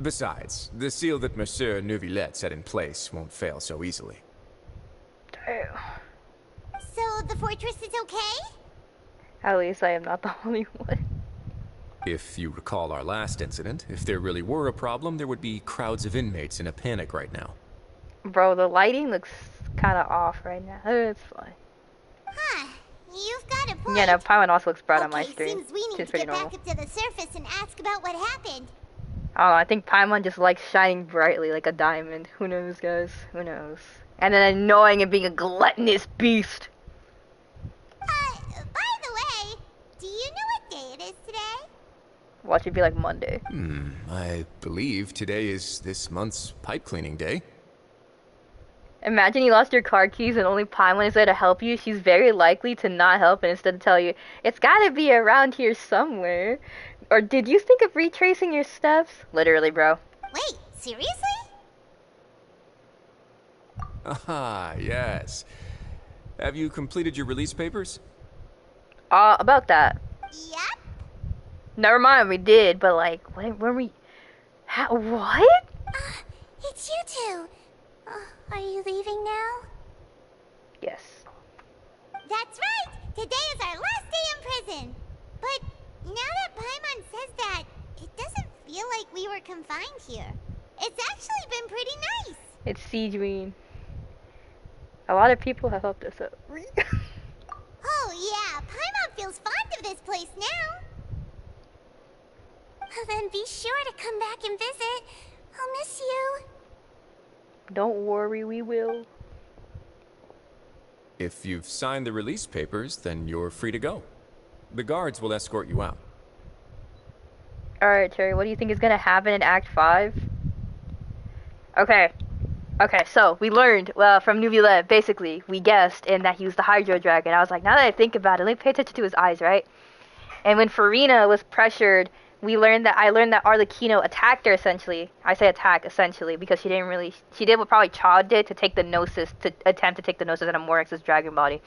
Besides, the seal that Monsieur Neuvillette set in place won't fail so easily. Damn. So the fortress is okay? At least I am not the only one. If you recall our last incident, if there really were a problem, there would be crowds of inmates in a panic right now. Bro, the lighting looks kind of off right now. It's fine. Huh, you've got a point. Yeah, no, Paimon also looks bright on my Okay, screen. seems we need It's to pretty get normal. back up to the surface and ask about what happened. I don't know, I think Paimon just likes shining brightly like a diamond. Who knows, guys? Who knows? And then annoying and being a gluttonous beast. By the way, do you know what day it is today? Watch it be like Monday. I believe today is this month's pipe cleaning day. Imagine you lost your car keys and only Paimon is there to help you. She's very likely to not help and instead tell you, it's gotta be around here somewhere. Or did you think of retracing your steps? Literally, bro. Wait, seriously? Ah, yes. Have you completed your release papers? About that. Yep. Never mind, we did, but like, when we... what? It's you two. Are you leaving now? Yes. That's right! Today is our last day in prison! But now that Paimon says that, it doesn't feel like we were confined here. It's actually been pretty nice! It's Siegeween. A lot of people have helped us out. Oh yeah, Paimon feels fond of this place now! Then be sure to come back and visit. I'll miss you. Don't worry, we will. If you've signed the release papers, then you're free to go. The guards will escort you out. Alright, Terry, what do you think is gonna happen in Act 5? Okay, so we learned from Nuvile, basically, we guessed, and that he was the Hydro Dragon. I was like, now that I think about it, let me pay attention to his eyes, right? And when Farina was pressured, I learned that Arlecchino attacked her, essentially. I say attack, essentially, because she did what probably Chad did to take the Gnosis, to attempt to take the Gnosis out of Morix's dragon body.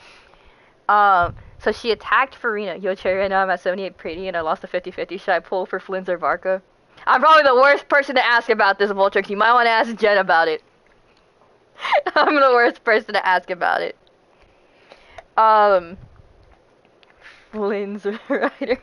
So she attacked Farina. Yo, Cherry, right now I'm at 78 pretty, and I lost a 50-50. Should I pull for Flynn's or Varka? I'm probably the worst person to ask about this, Vultrix. You might want to ask Jen about it. I'm the worst person to ask about it. Flynn's Rider.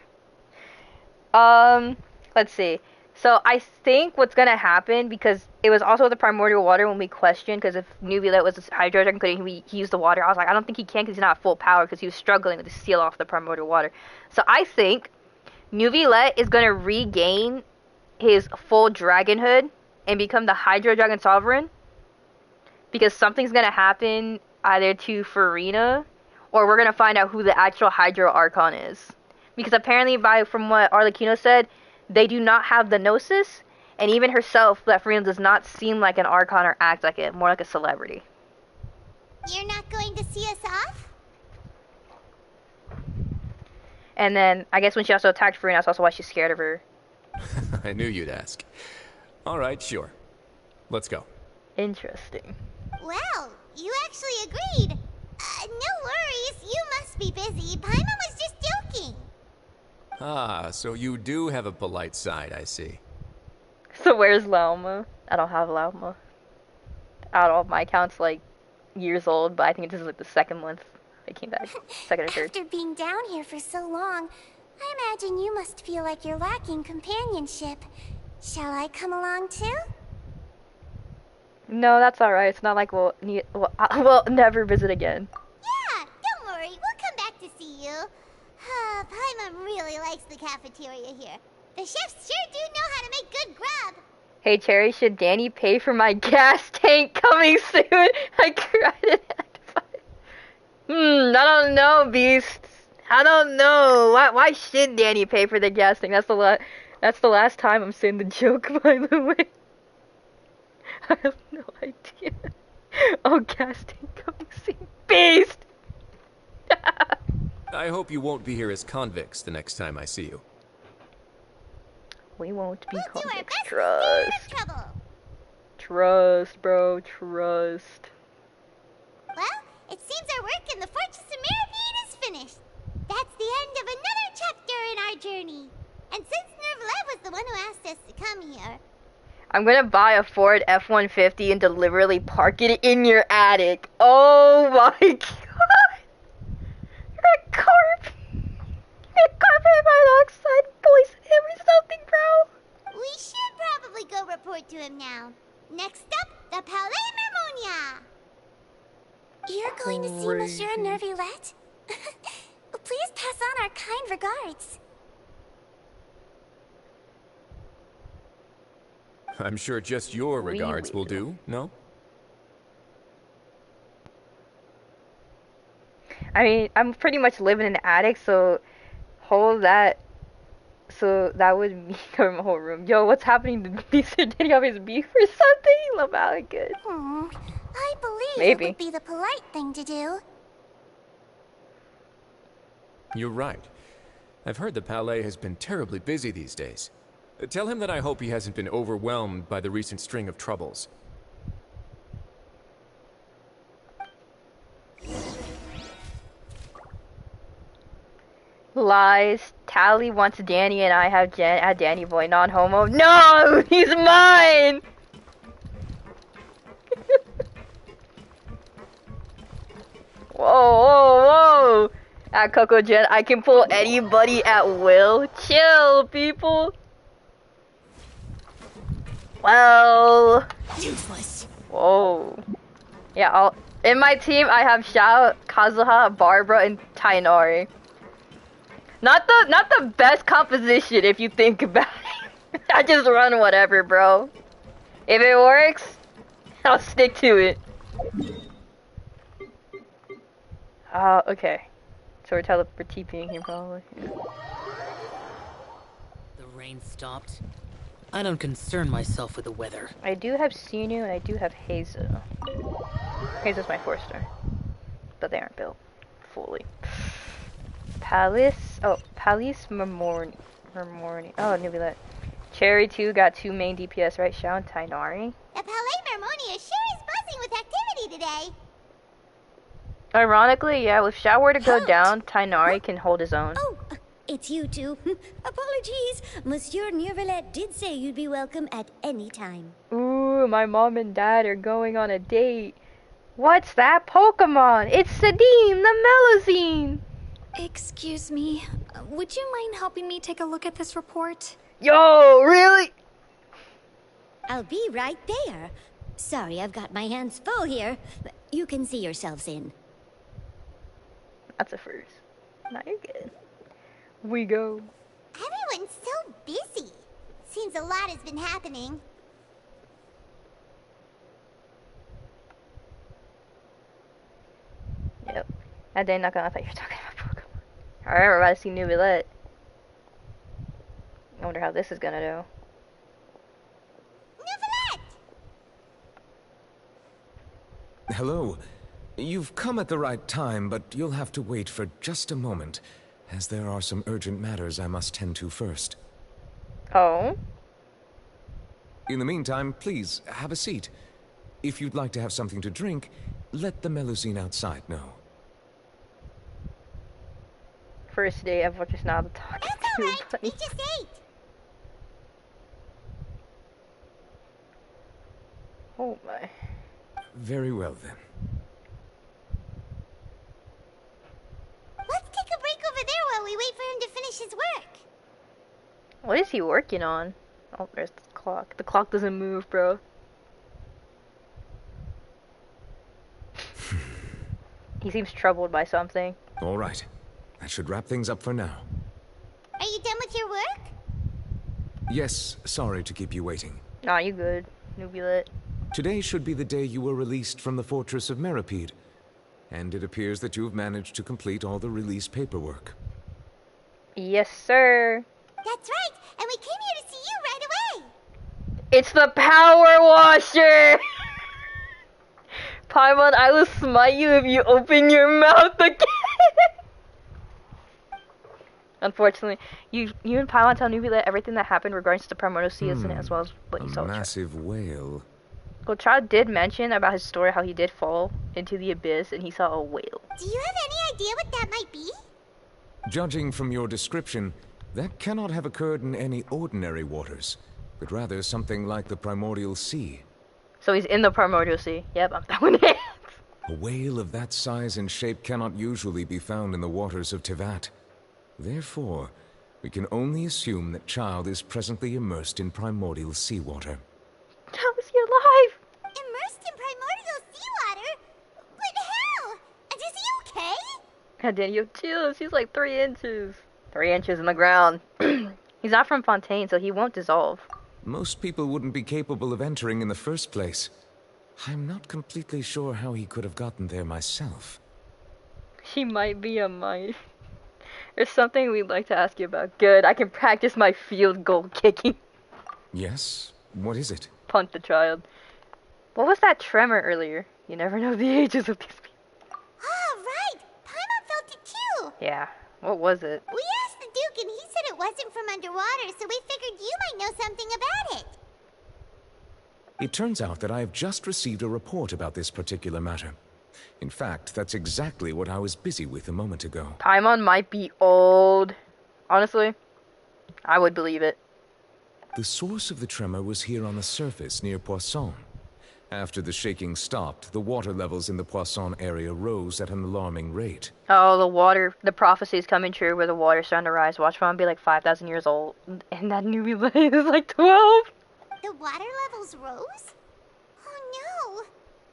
Let's see. So I think what's gonna happen, because it was also the primordial water when we questioned, because if Nuvile was a Hydro Dragon, couldn't he use the water? I was like, I don't think he can because he's not at full power, because he was struggling to seal off the primordial water. So I think Nuvile is gonna regain his full dragonhood and become the Hydro Dragon Sovereign, because something's gonna happen either to Farina, or we're gonna find out who the actual Hydro Archon is. Because apparently, from what Arlecchino said, they do not have the Gnosis, and even herself, that Farina does not seem like an Archon or act like it, more like a celebrity. You're not going to see us off? And then, I guess when she also attacked Farina, that's also why she's scared of her. I knew you'd ask. Alright, sure. Let's go. Interesting. Well, you actually agreed. No worries, you must be busy. Paimon was just joking. Ah, so you do have a polite side, I see. So where's Lauma? I don't have Lauma. Out of my account's like years old, but I think this is like the second month I came back. Second or third. After being down here for so long, I imagine you must feel like you're lacking companionship. Shall I come along too? No, that's alright. It's not like we'll never visit again. Yeah, don't worry. We'll come back to see you. Paimon really likes the cafeteria here. The chefs sure do know how to make good grub. Hey, Cherry, should Danny pay for my gas tank coming soon? I cried at Act 5. I don't know, Beast. I don't know. Why should Danny pay for the gas tank? That's the last time I'm saying the joke, by the way. I have no idea. Oh, gas tank coming soon. Beast! I hope you won't be here as convicts the next time I see you. We won't be We'll do our convicts. best to stay Trust. out of trouble. Trust, bro. Trust. Well, it seems our work in the Fortress of Merivine is finished. That's the end of another chapter in our journey. And since Nervlet was the one who asked us to come here, I'm gonna buy a Ford F-150 and deliberately park it in your attic. Oh my god! That carpet! That carpet monoxide poison him or something, bro! we should probably go report to him now. Next up, the Palais Mermonia. You're going to see Monsieur Nervlet? Please pass on our kind regards. I'm sure just your regards will do, no? I mean, I'm pretty much living in the attic, so hold that. So that would mean cover my whole room. Yo, what's happening? Did he have his beef or something? Lamau, good. I believe it Maybe. would be the polite thing to do. You're right. I've heard the Palais has been terribly busy these days. Tell him that I hope he hasn't been overwhelmed by the recent string of troubles. Lies. Tally wants Danny and I have Danny boy, non-homo. No! He's mine! Whoa, whoa, whoa! At Coco Jen, I can pull anybody at will. Chill, people. Well. Useless. Whoa. Yeah, in my team, I have Xiao, Kazuha, Barbara, and Tainari. Not the best composition if you think about it. I just run whatever, bro. If it works, I'll stick to it. Okay. So we're TPing here probably. The rain stopped. I don't concern myself with the weather. I do have Sinu and I do have Hazel. Hazel's my 4-star. But they aren't built fully. Palace Memorni. Oh, Nubulette. Cherry 2 got 2 main DPS, right? Xiao and Tainari. The Palais Mermonia sure is buzzing with activity today. Ironically, yeah, if Xiao were to go down, Tainari can hold his own. Oh, it's you two. Apologies. Monsieur Neuvillette did say you'd be welcome at any time. Ooh, my mom and dad are going on a date. What's that Pokemon? It's Sedim, the Melazine. Excuse me. Would you mind helping me take a look at this report? Yo, really? I'll be right there. Sorry, I've got my hands full here. You can see yourselves in. That's a first. No, you're good. We go. Everyone's so busy. Seems a lot has been happening. Yep. I thought you were talking about Pokemon. Alright, we're about to see Nubulette. I wonder how this is gonna do. Hello. You've come at the right time, but you'll have to wait for just a moment, as there are some urgent matters I must tend to first. Oh? In the meantime, please, have a seat. If you'd like to have something to drink, let the Melusine outside know. First day, everyone's just not talking to you, buddy. We just ate. Oh my. Very well, then. Let's take a break over there while we wait for him to finish his work. What is he working on? Oh, there's the clock. The clock doesn't move, bro. He seems troubled by something. All right. That should wrap things up for now. Are you done with your work? Yes, sorry to keep you waiting. Nah, you good. Nubulette. Today should be the day you were released from the Fortress of Meripede, and it appears that you've managed to complete all the release paperwork. Yes, sir. That's right, and we came here to see you right away. It's the Power Washer! Paimon, I will smite you if you open your mouth again! Unfortunately, you and Paimon tell Nubulette everything that happened regarding the Primordial Sea, isn't it? As well as what you saw. A massive whale. Well, Child did mention about his story, how he did fall into the abyss and he saw a whale. Do you have any idea what that might be? Judging from your description, that cannot have occurred in any ordinary waters, but rather something like the Primordial Sea. So he's in the Primordial Sea. Yep, I'm throwing it. A whale of that size and shape cannot usually be found in the waters of Tevat. Therefore, we can only assume that Child is presently immersed in primordial seawater. How is he alive? Immersed in primordial seawater? But how? And is he okay? God damn, you have chills. He's like 3 inches. 3 inches in the ground. He's not from Fontaine, so he won't dissolve. Most people wouldn't be capable of entering in the first place. I'm not completely sure how he could have gotten there myself. She might be a mite. There's something we'd like to ask you about. Good, I can practice my field goal kicking. Yes? What is it? Punt the child. What was that tremor earlier? You never know the ages of these people. Ah, right! Paimon felt it too! Yeah, what was it? We asked the Duke and he said it wasn't from underwater, so we figured you might know something about it. It turns out that I have just received a report about this particular matter. In fact, that's exactly what I was busy with a moment ago. Paimon might be old. Honestly, I would believe it. The source of the tremor was here on the surface near Poisson. After the shaking stopped, the water levels in the Poisson area rose at an alarming rate. Oh, the prophecy is coming true where the water's starting to rise. Watch Paimon be like 5,000 years old, and that newbie lady is like 12. The water levels rose? Oh no!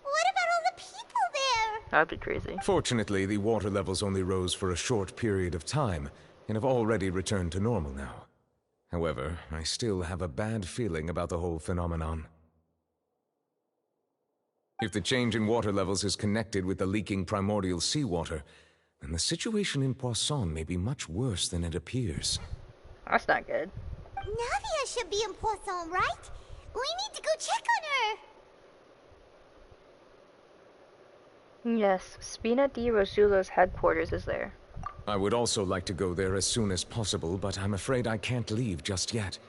What about all the people there? That'd be crazy. Fortunately, the water levels only rose for a short period of time, and have already returned to normal now. However, I still have a bad feeling about the whole phenomenon. If the change in water levels is connected with the leaking primordial seawater, then the situation in Poisson may be much worse than it appears. That's not good. Navia should be in Poisson, right? We need to go check on her! Yes, Spina di Rosula's headquarters is there. I would also like to go there as soon as possible, but I'm afraid I can't leave just yet.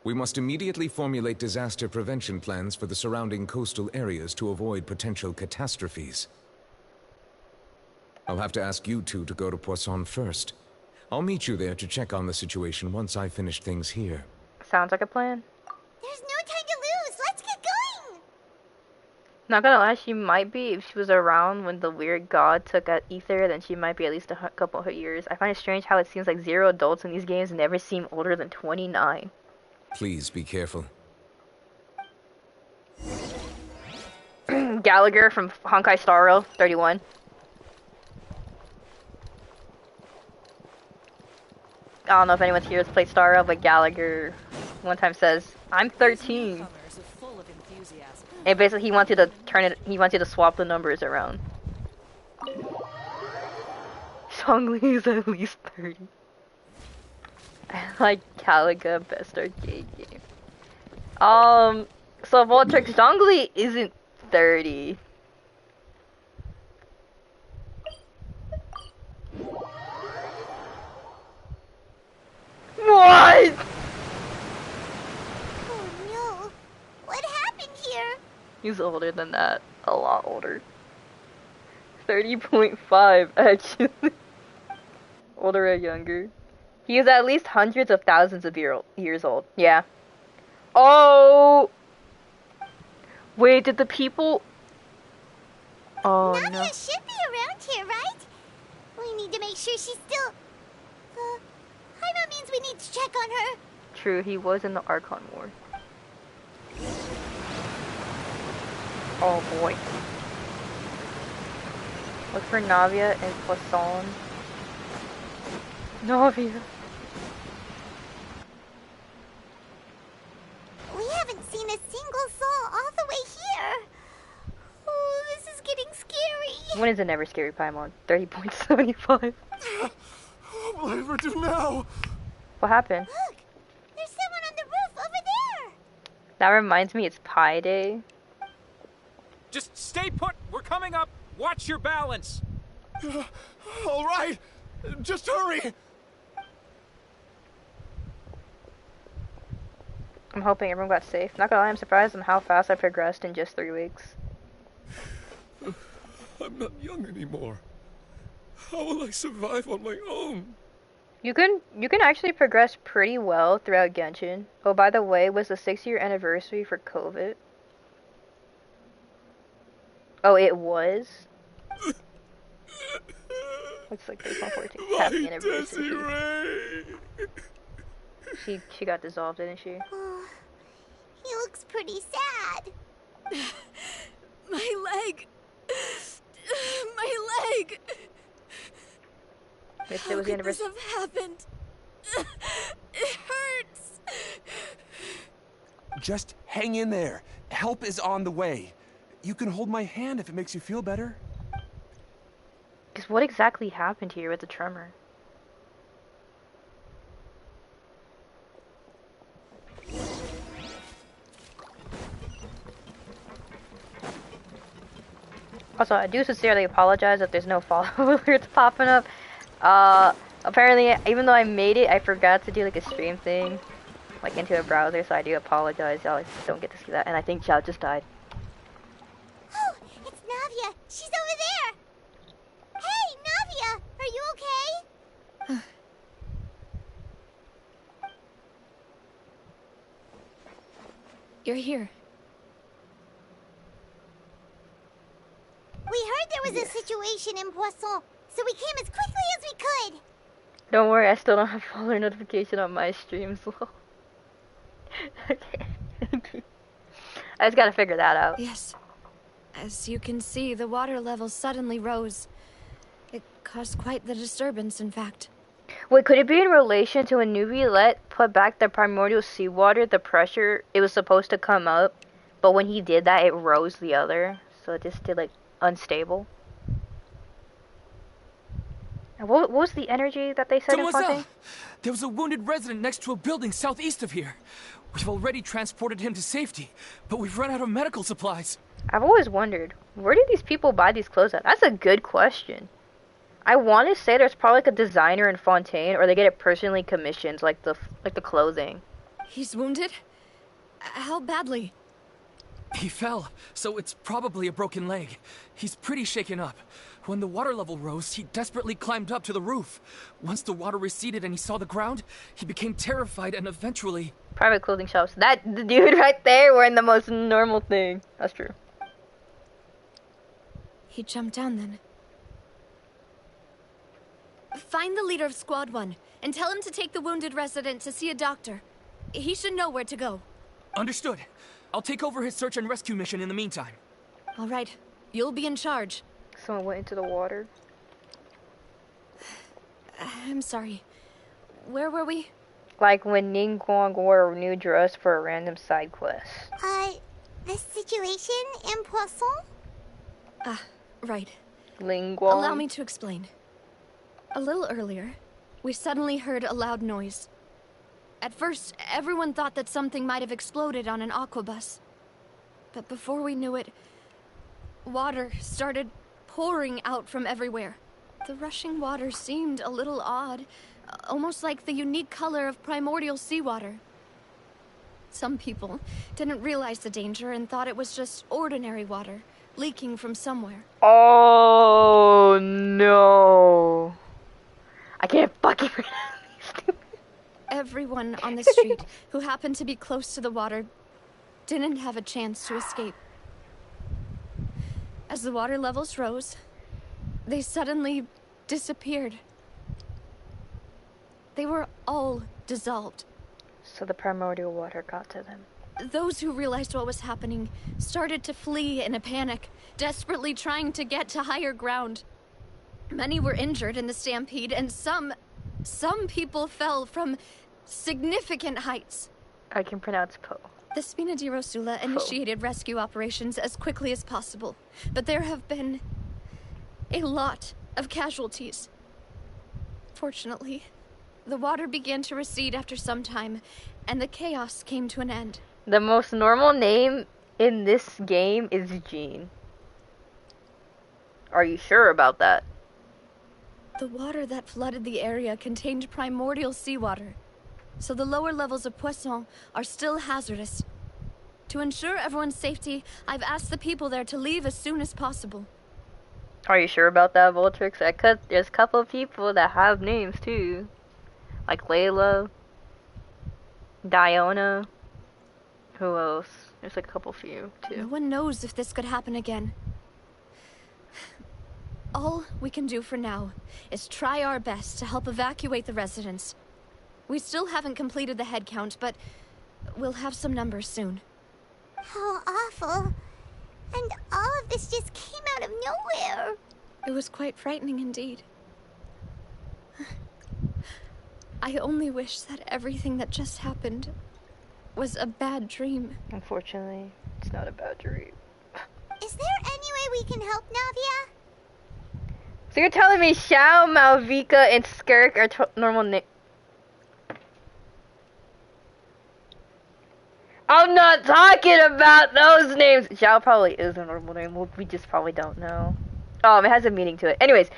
We must immediately formulate disaster prevention plans for the surrounding coastal areas to avoid potential catastrophes. I'll have to ask you two to go to Poisson first. I'll meet you there to check on the situation once I finish things here. Sounds like a plan. There's no time to lose! Let's get going! Not gonna lie, she might be. If she was around when the weird god took out Ether, then she might be at least a couple of years. I find it strange how it seems like 0 adults in these games never seem older than 29. Please be careful. Gallagher from Honkai Star Rail, 31. I don't know if anyone's here has played Star Rail, but Gallagher one time says, "I'm 13." And basically he wants you to he wants you to swap the numbers around. Zhongli is at least 30. I like Galaga best arcade game. So Voltrix, Zhongli isn't 30. What? Oh no! What happened here? He's older than that. A lot older. 30.5 actually. Older or younger. He is at least hundreds of thousands of years old. Yeah. Oh! Wait, did the people... Oh Navia no. should be around here, right? We need to make sure she's still... Paimon means we need to check on her. True, he was in the Archon War. Oh boy. Look for Navia and Poisson. Navia. We haven't seen a single soul all the way here. Oh, this is getting scary. When is it never scary, Paimon? 30.75. What will I ever do now? What happened? Look, there's someone on the roof over there. That reminds me, it's Pi Day. Just stay put. We're coming up. Watch your balance. All right. Just hurry. I'm hoping everyone got safe. Not gonna lie, I'm surprised on how fast I progressed in just 3 weeks. I'm not young anymore. How will I survive on my own? You can actually progress pretty well throughout Genshin. Oh, by the way, it was the 6-year anniversary for COVID. Oh, it was? Looks like there's 114. Happy anniversary. She got dissolved, didn't she? He looks pretty sad. My leg. My leg. It was the anniversary. How could this have happened? It hurts. Just hang in there. Help is on the way. You can hold my hand if it makes you feel better. Because what exactly happened here with the tremor? Also, I do sincerely apologize if there's no follow alerts popping up. Apparently, even though I made it, I forgot to do like a stream thing, like into a browser, so I do apologize. Y'all don't get to see that. And I think Chow just died. Oh, it's Navia. She's over there. Hey, Navia, are you okay? You're here. We heard there was a situation in Poisson, so we came as quickly as we could. Don't worry, I still don't have follower notification on my streams. Okay. I just gotta figure that out. Yes. As you can see, the water level suddenly rose. It caused quite the disturbance, in fact. Wait, could it be in relation to when Nuvilet put back the primordial seawater, the pressure, it was supposed to come up, but when he did that, it rose the other, so it just did, like, unstable? And what was the energy that they said in Fontaine? There was a wounded resident next to a building southeast of here. We've already transported him to safety, but we've run out of medical supplies. I've always wondered, where do these people buy these clothes at? That's a good question. I want to say there's probably like a designer in Fontaine, or they get it personally commissioned, like the clothing. He's wounded? How badly? He fell, so it's probably a broken leg. He's pretty shaken up. When the water level rose, he desperately climbed up to the roof. Once the water receded and he saw the ground, he became terrified and eventually... Private clothing shops. That the dude right there wearing the most normal thing. That's true. He jumped down then. Find the leader of Squad 1 and tell him to take the wounded resident to see a doctor. He should know where to go. Understood. I'll take over his search and rescue mission in the meantime. All right. You'll be in charge. Someone went into the water. I'm sorry. Where were we? Like when Ningguang wore a new dress for a random side quest. The situation in Poisson? Right. Lingguang. Allow me to explain. A little earlier, we suddenly heard a loud noise. At first, everyone thought that something might have exploded on an aquabus. But before we knew it, water started pouring out from everywhere. The rushing water seemed a little odd, almost like the unique color of primordial seawater. Some people didn't realize the danger and thought it was just ordinary water, leaking from somewhere. Oh no. I can't fucking read that. Everyone on the street who happened to be close to the water didn't have a chance to escape. As the water levels rose, they suddenly disappeared. They were all dissolved. So the primordial water got to them. Those who realized what was happening started to flee in a panic, desperately trying to get to higher ground. Many were injured in the stampede, and some people fell from significant heights. I can pronounce Po. The Spina di Rosula initiated rescue operations as quickly as possible, but there have been a lot of casualties. Fortunately, the water began to recede after some time, and the chaos came to an end. The most normal name in this game is Jean. Are you sure about that? The water that flooded the area contained primordial seawater, so the lower levels of Poisson are still hazardous. To ensure everyone's safety, I've asked the people there to leave as soon as possible. Are you sure about that, Voltrix? There's a couple of people that have names too. Like Layla, Diona. Who else? There's like a couple few too. No one knows if this could happen again. All we can do for now is try our best to help evacuate the residents. We still haven't completed the head count, but we'll have some numbers soon. How awful. And all of this just came out of nowhere. It was quite frightening indeed. I only wish that everything that just happened was a bad dream. Unfortunately, it's not a bad dream. Is there any way we can help, Navia? So you're telling me Xiao, Malvika, and Skirk are normal names? I'm not talking about those names. Xiao probably is a normal name. We just probably don't know. It has a meaning to it. Anyways,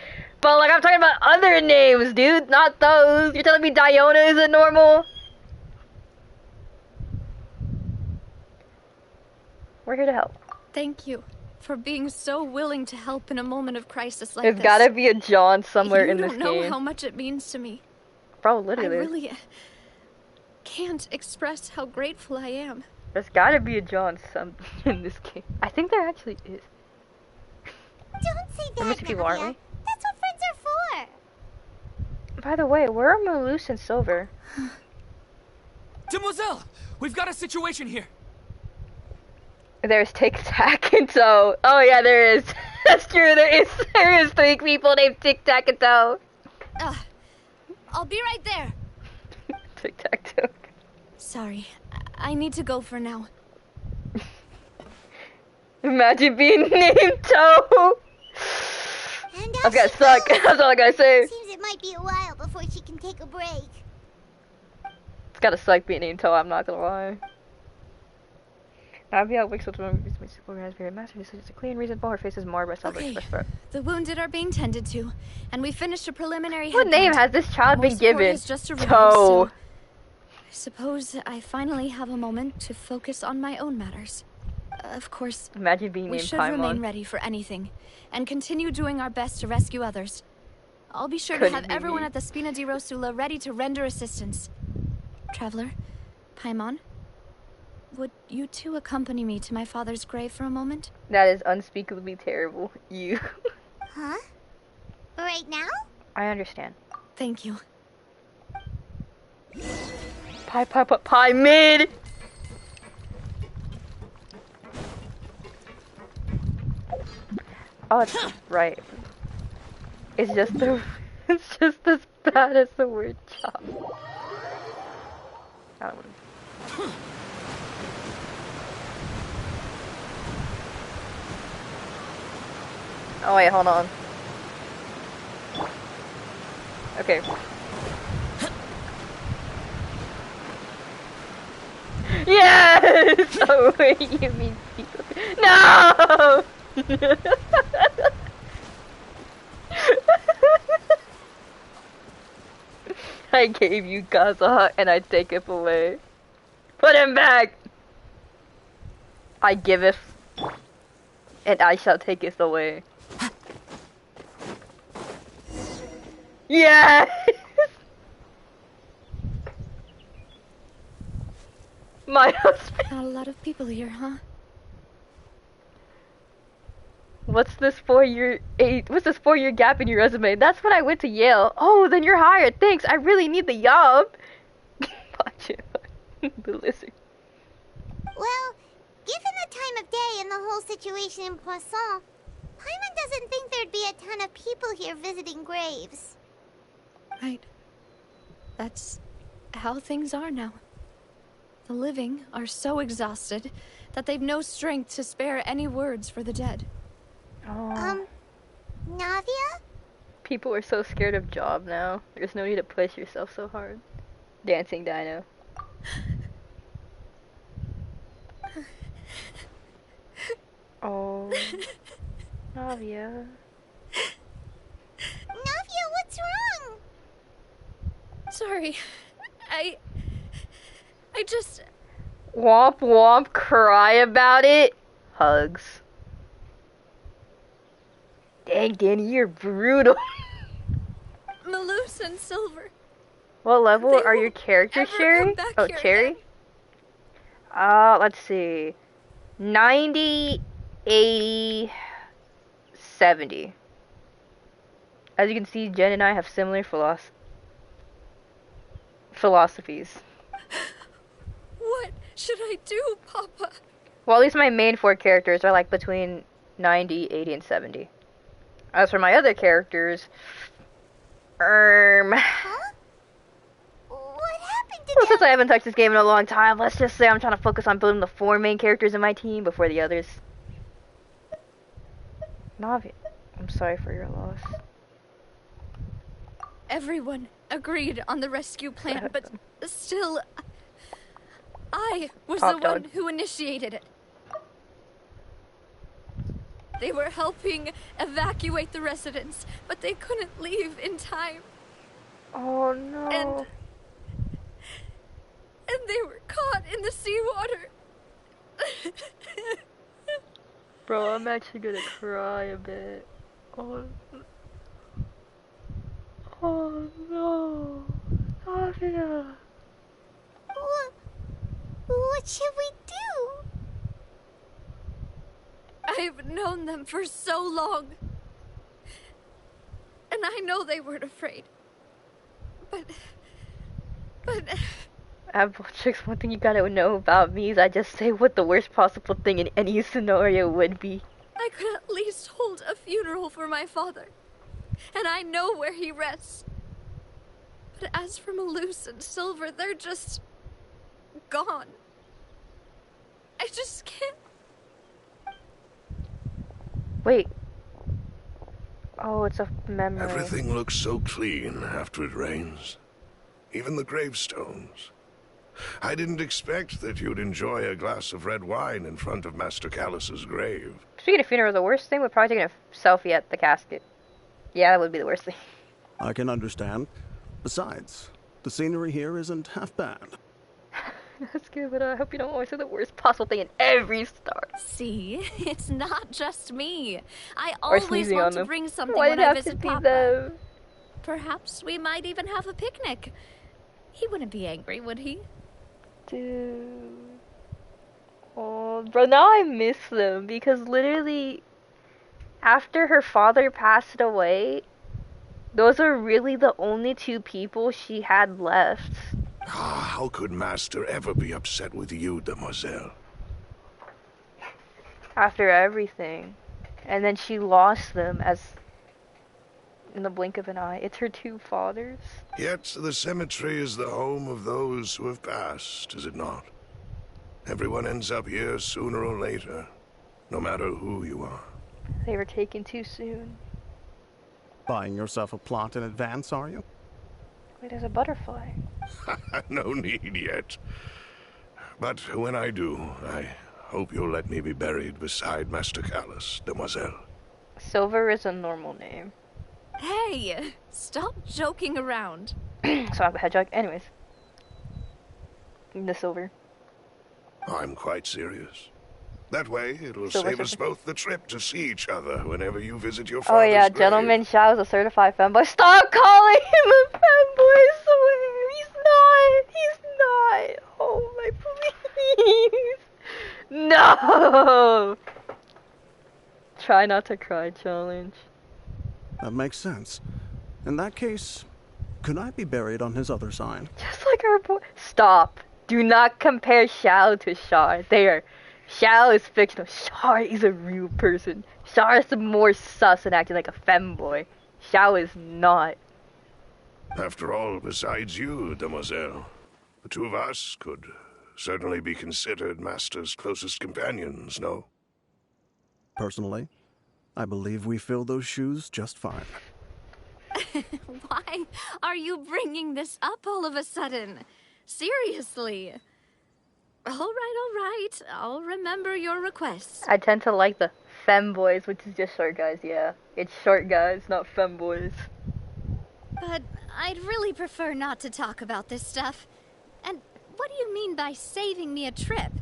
but like I'm talking about other names, dude, not those. You're telling me Diona is a normal? We're here to help. Thank you for being so willing to help in a moment of crisis like There's this. gotta be a John somewhere in this You don't know game. how much it means to me. Bro, literally. I really can't express how grateful I am. There's gotta be a John in this game. I think there actually is. Don't say How that, much people aren't Navia. we? That's what friends are for. By the way, where are Malus and Silver? Demoiselle, we've got a situation here. There's Tic Tac and Toe. Oh yeah, there is. That's true. There is 3 people named Tic Tac and Toe. I'll be right there. Tic Tac Toe. Sorry, I need to go for now. Imagine being named Toe. And I've got suck. That's all I gotta say. Seems it might be a while before she can take a break. It's gotta suck being named Toe. I'm not gonna lie. Navia wakes up to organized very massive. This is a clean, reasonable. Her face is marred by some express threat. The wounded are being tended to, and we finished a preliminary. What name headcount. has this child More been support given? has just arrived, Toe. so I suppose I finally have a moment to focus on my own matters. Of course, Imagine being we named should Paimon. remain ready for anything, and continue doing our best to rescue others. I'll be sure to Couldn't have be everyone me. at the Spina di Rosula ready to render assistance. Traveler, Paimon, would you two accompany me to my father's grave for a moment? That is unspeakably terrible. You. Huh? Right now? I understand. Thank you. Pie mid. Oh, it's right. It's just as bad as the word chop. I don't know. Oh wait, hold on. Okay. Yes! Oh wait, you mean people? No! I gave you Gaza and I take it away. Put him back! I giveth, and I shall take it away. Yes! My husband. Not a lot of people here, huh? What's this 4-year gap in your resume? That's when I went to Yale. Oh, then you're hired. Thanks. I really need the job. Watch it. The lizard. Well, given the time of day and the whole situation in Poisson, Paimon doesn't think there'd be a ton of people here visiting graves. Right. That's how things are now. The living are so exhausted that they've no strength to spare any words for the dead. Oh. Navia? People are so scared of job now. There's no need to push yourself so hard. Dancing Dino. Oh. Navia. Navia, what's wrong? Sorry. I just... Womp womp, cry about it. Hugs. Dang, Danny, you're brutal. Malus and Silver. What level They are your won't characters ever sharing? come back Oh, here Cherry? again. Let's see. 90, 80, 70. As you can see, Jen and I have similar philosophies. What should I do, Papa? Well, at least my main 4 characters are like between 90, 80, and 70. As for my other characters, What happened to well, since I haven't touched this game in a long time, let's just say I'm trying to focus on building the 4 main characters in my team before the others. Navi, I'm sorry for your loss. Everyone agreed on the rescue plan, but still, I was the one who initiated it. They were helping evacuate the residents, but they couldn't leave in time. Oh no. And they were caught in the seawater. Bro, I'm actually gonna cry a bit. Oh no. Avia. What should we do? I've known them for so long. And I know they weren't afraid. But... Appletrix, one thing you gotta know about me is I just say what the worst possible thing in any scenario would be. I could at least hold a funeral for my father. And I know where he rests. But as for Malus and Silver, they're just... gone. I just can't... Wait. Oh, it's a memory. Everything looks so clean after it rains. Even the gravestones. I didn't expect that you'd enjoy a glass of red wine in front of Master Callus's grave. Speaking of funeral, the worst thing would probably taking a selfie at the casket. Yeah, that would be the worst thing. I can understand. Besides, the scenery here isn't half bad. That's good, but I hope you don't always say the worst possible thing in every star. See, it's not just me. I Or always sneezing want on to them. bring something Why when did it I have to visit be Papa. them? Perhaps we might even have a picnic. He wouldn't be angry, would he? Dude. Oh, bro, now I miss them because literally, after her father passed away, those are really the only two people she had left. How could Master ever be upset with you, demoiselle? After everything. And then she lost them as in the blink of an eye. It's her two fathers. Yet the cemetery is the home of those who have passed, is it not? Everyone ends up here sooner or later, no matter who you are. They were taken too soon. Buying yourself a plot in advance, are you? Wait, there's a butterfly. No need yet. But when I do, I hope you'll let me be buried beside Master Callus, demoiselle. Silver is a normal name. Hey, stop joking around. So I'm the hedgehog. Anyways. The Silver. I'm quite serious. That way, it'll Silver save us Surfer. both the trip to see each other whenever you visit your Oh father's yeah, grave. Gentleman Shao is a certified femboy. Stop calling him a femboy, I swear. He's not. He's not. Oh my, please. No. Try not to cry challenge. That makes sense. In that case, could I be buried on his other side? Just like our boy. Stop. Do not compare Shao to Char. There. Shao is fictional. Char is a real person. Char is more sus and acting like a femboy. Shao is not. After all, besides you, demoiselle, the two of us could certainly be considered Master's closest companions, no? Personally, I believe we fill those shoes just fine. Why are you bringing this up all of a sudden? Seriously. All right. I'll remember your requests. I tend to like the femboys, which is just short guys, yeah. It's short guys, not femboys. But I'd really prefer not to talk about this stuff. And what do you mean by saving me a trip?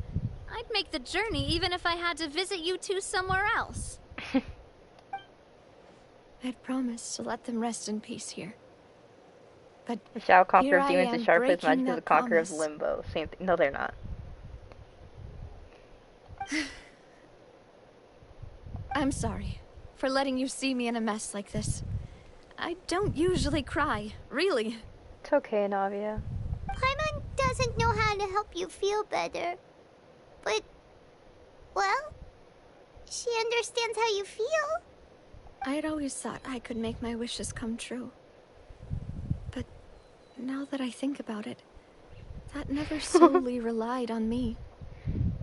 I'd make the journey even if I had to visit you two somewhere else. I'd promised to let them rest in peace here. But Shao conquers here I demons am and Sharp is breaking magic is that the conqueror of promise. limbo. Same thing. No, they're not. I'm sorry for letting you see me in a mess like this. I don't usually cry, really. It's okay, Navia. Paimon doesn't know how to help you feel better. But, well, she understands how you feel. I had always thought I could make my wishes come true. But now that I think about it, that never solely relied on me.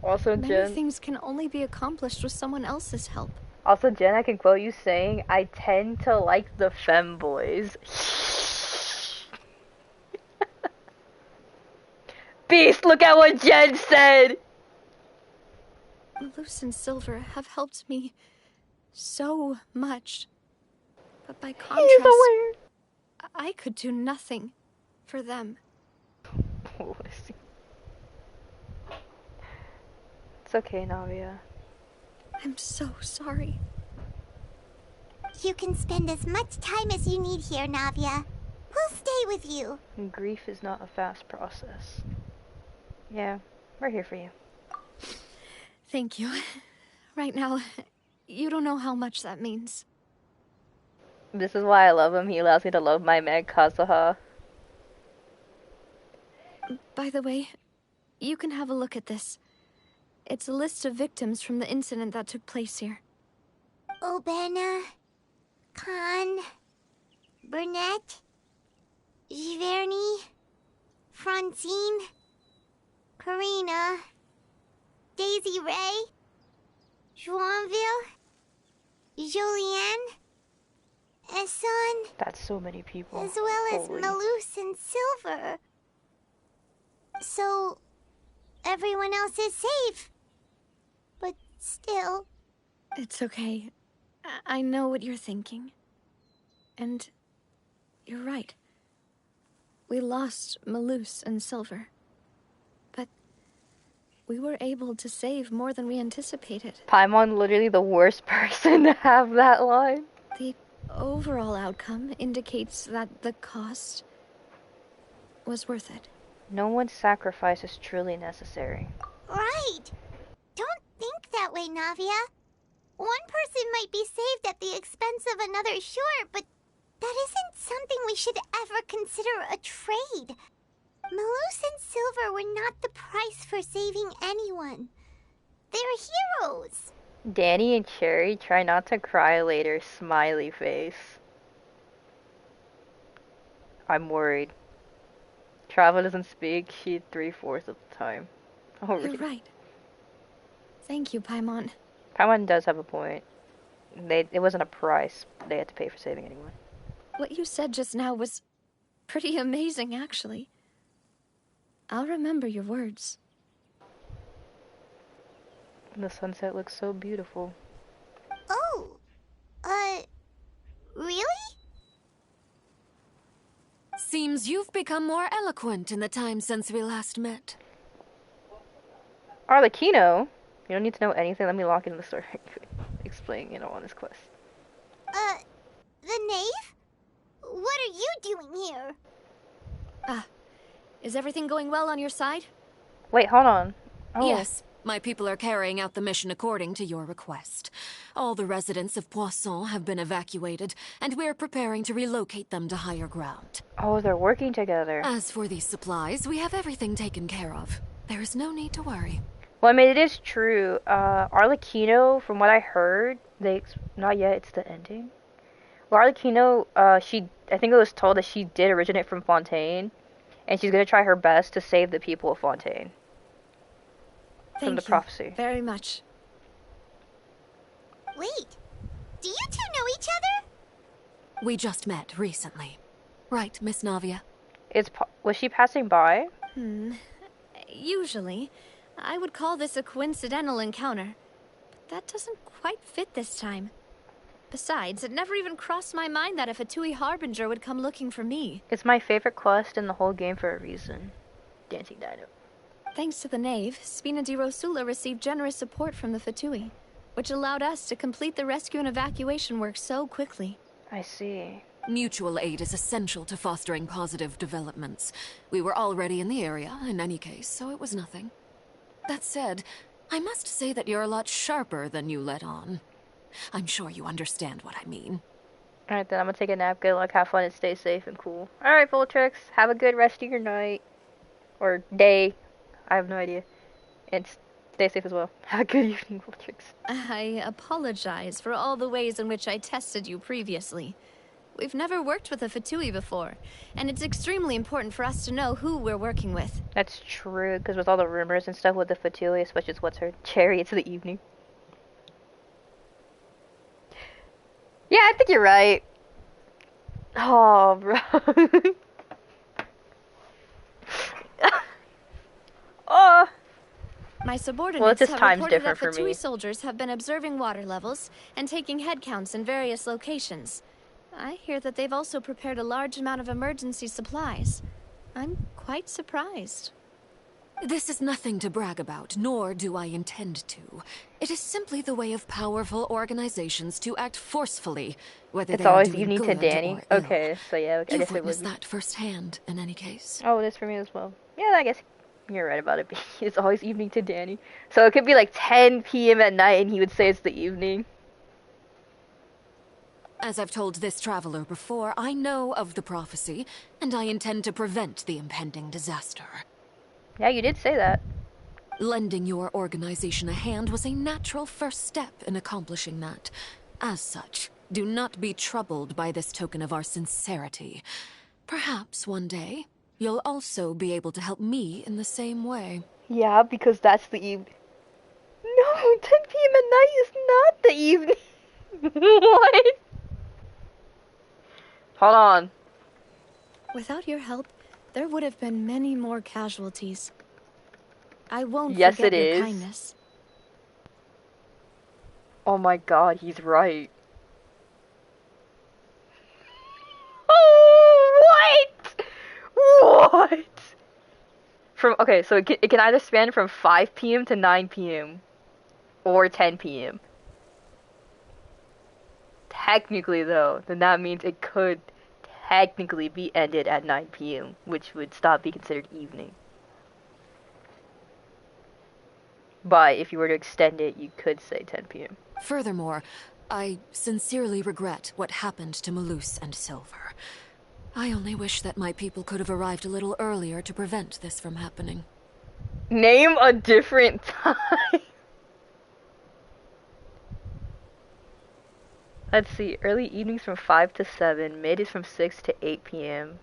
Also, Many Jen. things can only be accomplished with someone else's help. Also, Jen, I can quote you saying, I tend to like the femboys. Just look at what Jen said! Malus and Silver have helped me so much. But by contrast, I could do nothing for them. It's okay, Navia. I'm so sorry. You can spend as much time as you need here, Navia. We'll stay with you. Grief is not a fast process. Yeah, we're here for you. Thank you. Right now, you don't know how much that means. This is why I love him. He allows me to love my Meg Kazuha. By the way, you can have a look at this. It's a list of victims from the incident that took place here. Obena, Khan, Burnett, Giverny, Francine, Karina, Daisy Ray, Joinville, Julianne, Esson. That's so many people. As well as Holy. Malus and Silver. So, everyone else is safe. But still... It's okay. I know what you're thinking. And you're right. We lost Malus and Silver. But we were able to save more than we anticipated. Paimon literally the worst person to have that line. The overall outcome indicates that the cost was worth it. No one's sacrifice is truly necessary. Right! Don't think that way, Navia. One person might be saved at the expense of another, sure, but that isn't something we should ever consider a trade. Malus and Silver were not the price for saving anyone. They're heroes. Danny and Cherry try not to cry later, smiley face. I'm worried. Trava doesn't speak, she 3/4 of the time. Oh, really? You're right. Thank you, Paimon. Paimon does have a point. It wasn't a price they had to pay for saving anyone. What you said just now was pretty amazing, actually. I'll remember your words. The sunset looks so beautiful. Oh, really? Seems you've become more eloquent in the time since we last met. Arlecchino? You don't need to know anything. Let me lock into the story. Explain, on this quest. The knave? What are you doing here? Is everything going well on your side? Wait, hold on. Oh. Yes, my people are carrying out the mission according to your request. All the residents of Poisson have been evacuated, and we're preparing to relocate them to higher ground. Oh, they're working together. As for these supplies, we have everything taken care of. There is no need to worry. Well, I mean, it is true. Arlecchino, from what I heard, not yet, it's the ending. Well, Arlecchino, I think it was told that she did originate from Fontaine, and she's going to try her best to save the people of Fontaine. From the prophecy. Very much. Wait, do you two know each other? We just met recently. Right, Miss Navia? Was she passing by? Usually, I would call this a coincidental encounter. But that doesn't quite fit this time. Besides, it never even crossed my mind that a Fatui Harbinger would come looking for me. It's my favorite quest in the whole game for a reason. Dancing Dino. Thanks to the Knave, Spina di Rosula received generous support from the Fatui, which allowed us to complete the rescue and evacuation work so quickly. I see. Mutual aid is essential to fostering positive developments. We were already in the area, in any case, so it was nothing. That said, I must say that you're a lot sharper than you let on. I'm sure you understand what I mean. Alright then, I'm gonna take a nap, good luck, have fun, and stay safe and cool. Alright, Voltrix, have a good rest of your night. Or day. I have no idea. And stay safe as well. Have a good evening, Voltrix. I apologize for all the ways in which I tested you previously. We've never worked with a Fatui before, and it's extremely important for us to know who we're working with. That's true, because with all the rumors and stuff with the Fatui, especially what's her chariots of the evening. Yeah, I think you're right. Oh, bro. My Well, subordinates it's just have time's reported different that for me. Fatui soldiers have been observing water levels and taking head counts in various locations. I hear that they've also prepared a large amount of emergency supplies. I'm quite surprised. This is nothing to brag about, nor do I intend to. It is simply the way of powerful organizations to act forcefully, whether It's they are always doing evening to good Danny. or ill. Okay, so yeah, I You've guess it would witnessed be. that firsthand, in any case. Oh, it is for me as well. Yeah, I guess you're right about it. It's always evening to Danny. So it could be like 10 p.m. at night, and he would say it's the evening. As I've told this traveler before, I know of the prophecy, and I intend to prevent the impending disaster. Yeah, you did say that. Lending your organization a hand was a natural first step in accomplishing that. As such, do not be troubled by this token of our sincerity. Perhaps one day, you'll also be able to help me in the same way. Yeah, because that's the evening. No, 10 p.m. at night is not the evening. What? Hold on. Without your help, there would have been many more casualties. I won't Yes, forget it your is. kindness. Oh my god, he's right. Oh, what? What? Okay, so it can either span from 5 p.m. to 9 p.m. or 10 p.m. Technically, though, then that means it could technically be ended at 9 p.m., which would stop being considered evening. But if you were to extend it, you could say 10 p.m. Furthermore, I sincerely regret what happened to Malus and Silver. I only wish that my people could have arrived a little earlier to prevent this from happening. Name a different time. Let's see. Early evenings from 5 to 7. Mid is from 6 to 8 p.m.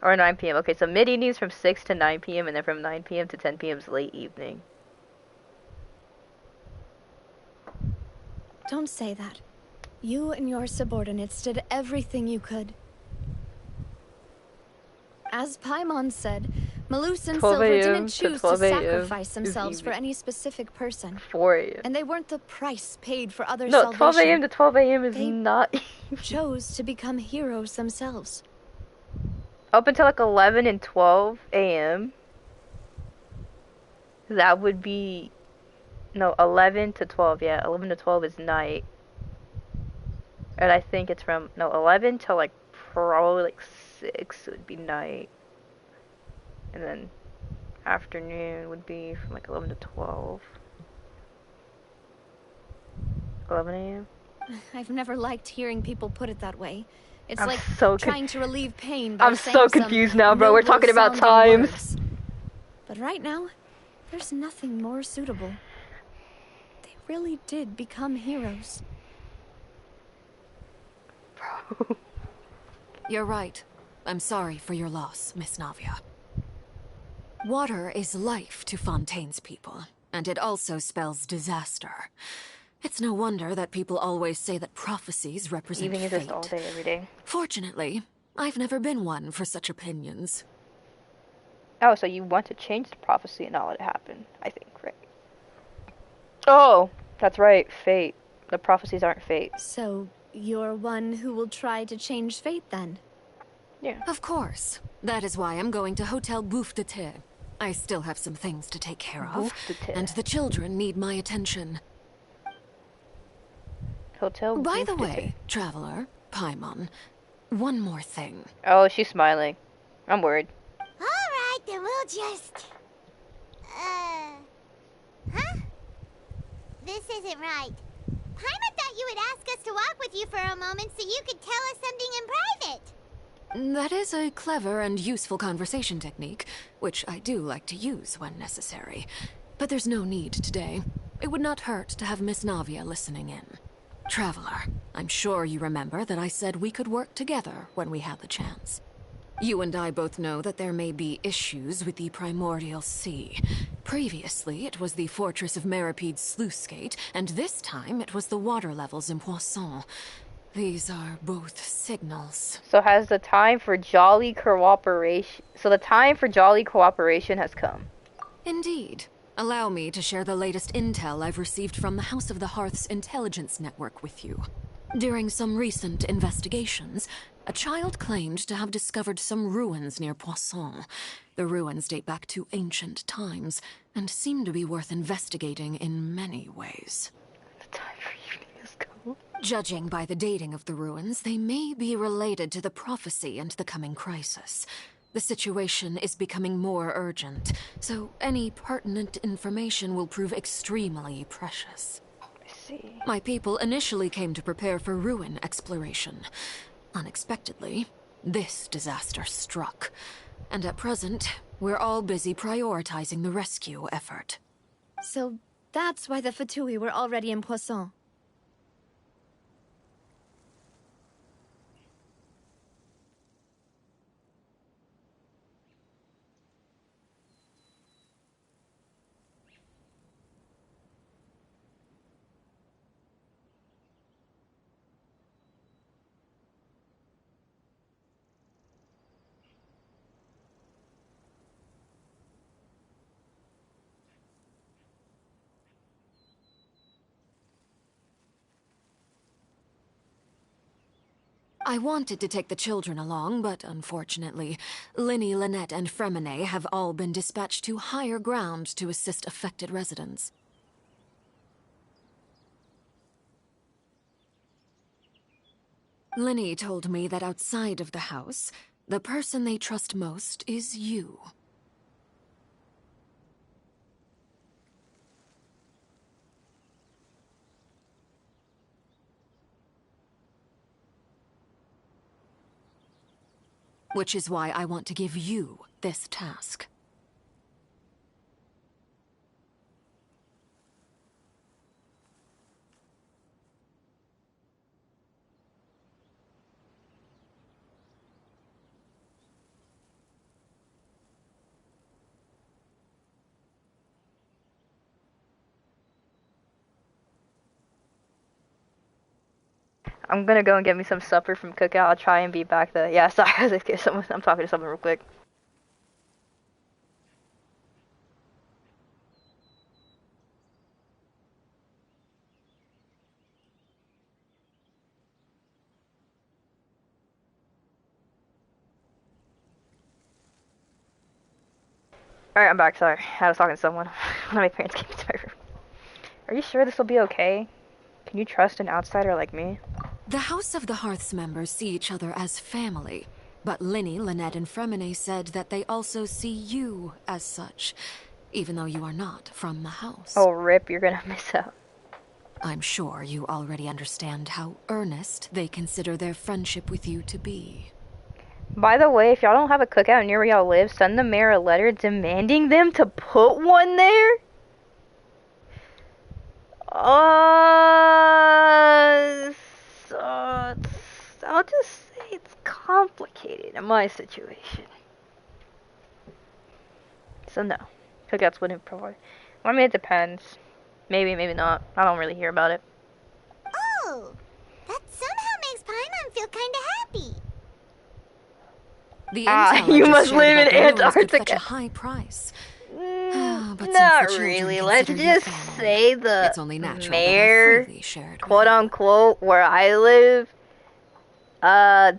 Or 9 p.m. Okay, so mid evenings from 6 to 9 p.m. and then from 9 p.m. to 10 p.m. is late evening. Don't say that. You and your subordinates did everything you could. As Paimon said, Malus and 12 Silver a.m. didn't to choose to 12 a.m. sacrifice is themselves for evening. any specific person. 4 a.m. And they weren't the price paid for others' No, salvation. 12 a.m. to 12 a.m. is They not. chose to become heroes themselves. Up until like 11 and 12 a.m. That would be. No, 11 to 12. Yeah, 11 to 12 is night. And I think it's from. No, 11 to like probably like 6 would be night. And then afternoon would be from like 11 to 12. 11 a.m. I've never liked hearing people put it that way. It's I'm like so trying to relieve pain by I'm saying so some confused now, bro. We're noble talking about sounding times. words. But right now, there's nothing more suitable. They really did become heroes. You're right. I'm sorry for your loss, Miss Navia. Water is life to Fontaine's people, and it also spells disaster. It's no wonder that people always say that prophecies represent Evening is fate. just all day, every day. Fortunately, I've never been one for such opinions. Oh, so you want to change the prophecy and not let it happen, I think, right? Oh, that's right, fate. The prophecies aren't fate. So, you're one who will try to change fate then? Yeah. Of course. That is why I'm going to Hotel Bouffe de Thé. I still have some things to take care of, Bouffe de Thé. and the children need my attention. Hotel By the Bouffe de way, traveler, Paimon, one more thing. Oh, she's smiling. I'm worried. Alright, then we'll just... Huh? This isn't right. Paimon thought you would ask us to walk with you for a moment so you could tell us something in private. That is a clever and useful conversation technique, which I do like to use when necessary. But there's no need today. It would not hurt to have Miss Navia listening in. Traveler, I'm sure you remember that I said we could work together when we had the chance. You and I both know that there may be issues with the Primordial Sea. Previously, it was the Fortress of Meripede's sluice gate, and this time it was the water levels in Poisson. These are both signals. So has the time for jolly cooperation... So the time for jolly cooperation has come. Indeed. Allow me to share the latest intel I've received from the House of the Hearth's intelligence network with you. During some recent investigations, a child claimed to have discovered some ruins near Poisson. The ruins date back to ancient times, and seem to be worth investigating in many ways. Judging by the dating of the ruins, they may be related to the prophecy and the coming crisis. The situation is becoming more urgent, so any pertinent information will prove extremely precious. My people initially came to prepare for ruin exploration. Unexpectedly, this disaster struck, and at present, we're all busy prioritizing the rescue effort. So that's why the Fatui were already in Poisson. I wanted to take the children along, but unfortunately, Linny, Lynette, and Fremine have all been dispatched to higher ground to assist affected residents. Linny told me that outside of the house, the person they trust most is you. Which is why I want to give you this task. I'm gonna go and get me some supper from Cookout. I'll try and be back there. Yeah, sorry, I was like, I'm talking to someone real quick. Alright, I'm back, sorry. I was talking to someone. One of my parents came into my room. Are you sure this will be okay? Can you trust an outsider like me? The House of the Hearth's members see each other as family, but Linny, Lynette, and Fremine said that they also see you as such, even though you are not from the house. Oh, rip, you're gonna miss out. I'm sure you already understand how earnest they consider their friendship with you to be. By the way, if y'all don't have a Cookout near where y'all live, send the mayor a letter demanding them to put one there. I'll just say it's complicated in my situation. So no, Cookouts wouldn't provide. I mean, it depends. Maybe, maybe not. I don't really hear about it. Oh, that somehow makes Paimon feel kinda happy. The you must live in Antarctica. Fetch a high price. But Not really. Let's just say the mayor, quote unquote, where I live, has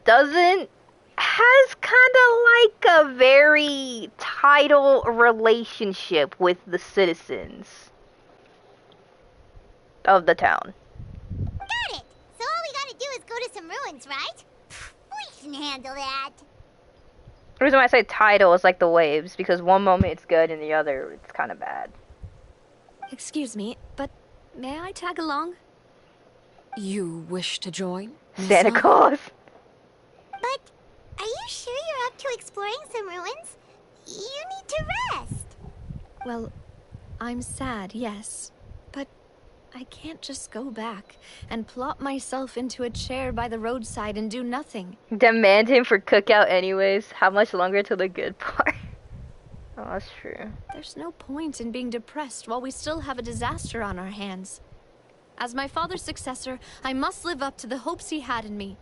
kind of like a very title relationship with the citizens of the town. Got it! So all we gotta do is go to some ruins, right? We can handle that. The reason why I say title is like the waves, because one moment it's good and the other it's kind of bad. Excuse me, but may I tag along? You wish to join? Santa Claus. But are you sure you're up to exploring some ruins? You need to rest. Well, I'm sad, yes. But I can't just go back and plop myself into a chair by the roadside and do nothing. Demand him for Cookout anyways. How much longer till the good part? Oh, that's true. There's no point in being depressed while we still have a disaster on our hands. As my father's successor, I must live up to the hopes he had in me.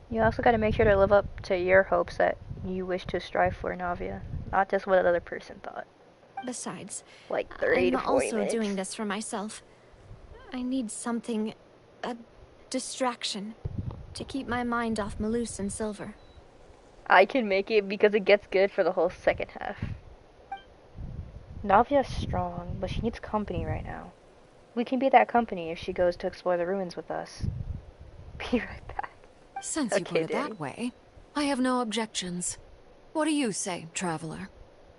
You also gotta make sure to live up to your hopes that you wish to strive for, Navia. Not just what another person thought. Besides, like 30 to I'm 40 also minutes. doing this for myself. I need something, a distraction, to keep my mind off Malus and Silver. I can make it because it gets good for the whole second half. Navia's strong, but she needs company right now. We can be that company if she goes to explore the ruins with us. Be right back. Since you put it that way, I have no objections. What do you say, traveler?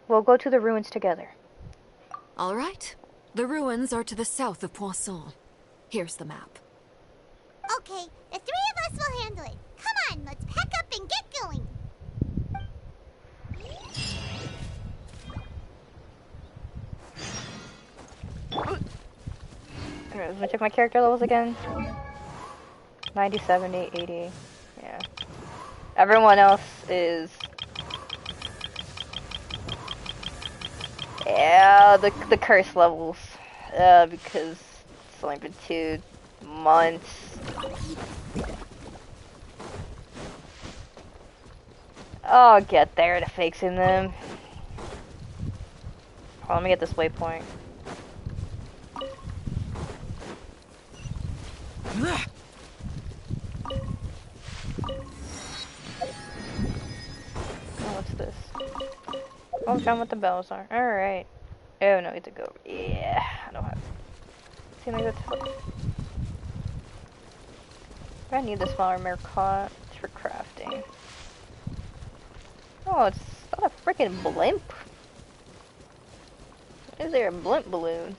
We'll go to the ruins together. All right. The ruins are to the south of Poisson. Here's the map. Okay, the three of us will handle it. Come on, let's pack up and get going. Anyways, let me check my character levels again. 90, 70, 80. Yeah. Everyone else is... Yeah, the curse levels. Because it's only been 2 months. I'll get there to fixing them. Hold on, let me get this waypoint. Oh, what's this? Oh, found what the bells are. Alright. Oh, no, we have to go. Yeah, I don't have... See, maybe that's... I need the smaller Mercot for crafting. Oh, it's not a freaking blimp. Is there a blimp balloon?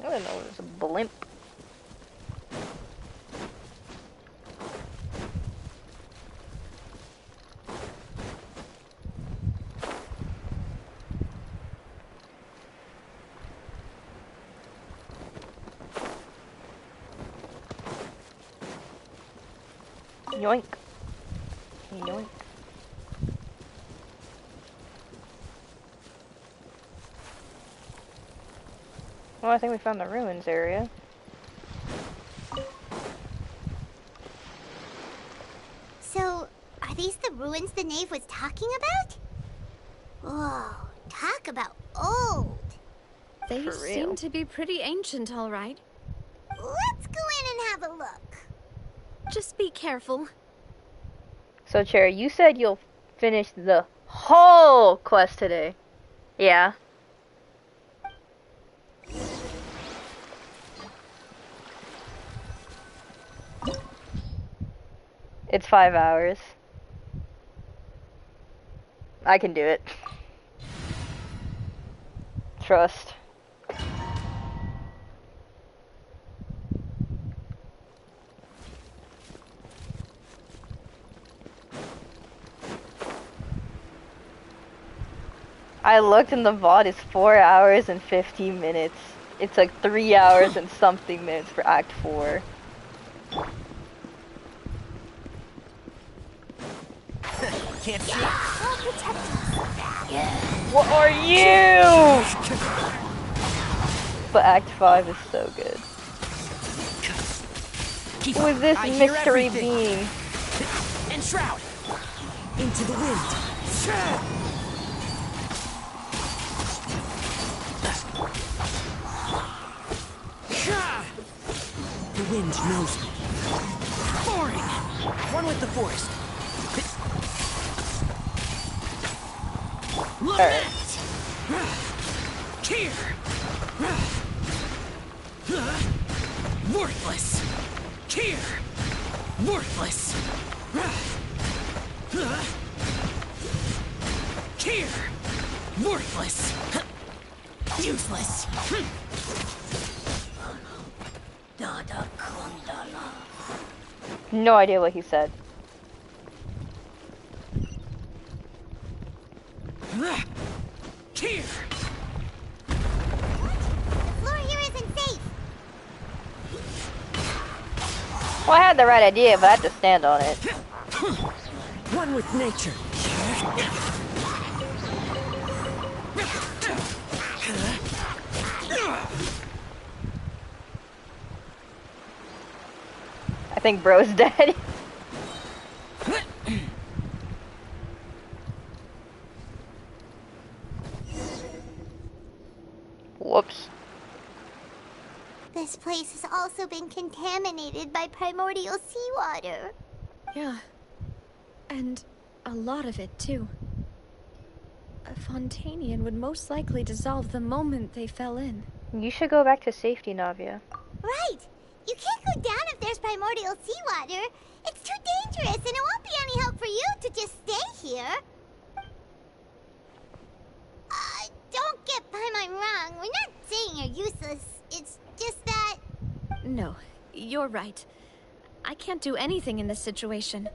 I don't know, it's a blimp. Yoink. Yoink. Well, I think we found the ruins area. So, are these the ruins the knave was talking about? Whoa, talk about old. They For real. seem to be pretty ancient, all right. Let's go in and have a look. Just be careful. So, Cherry, you said you'll finish the whole quest today. Yeah. It's 5 hours. I can do it. Trust. I looked and the VOD is 4 hours and 15 minutes. It's like 3 hours and something minutes for Act 4. Can't see. What are you? But Act 5 is so good. Who is this mystery being? And shroud into the wind. The wind knows me. Boring. One with the forest. Lament! Here! Worthless! Here! Worthless! Here! Worthless! Useless! No idea what he said. Here! The floor here isn't safe. Well, I had the right idea, but I had to stand on it. One with nature. I think bro's dead. Whoops. This place has also been contaminated by primordial seawater. Yeah. And a lot of it, too. A Fontainian would most likely dissolve the moment they fell in. You should go back to safety, Navia. Right! You can't go down if there's primordial seawater. It's too dangerous, and it won't be any help for you to just stay here. Don't get Paimon wrong. We're not saying you're useless. It's just that... No, you're right. I can't do anything in this situation.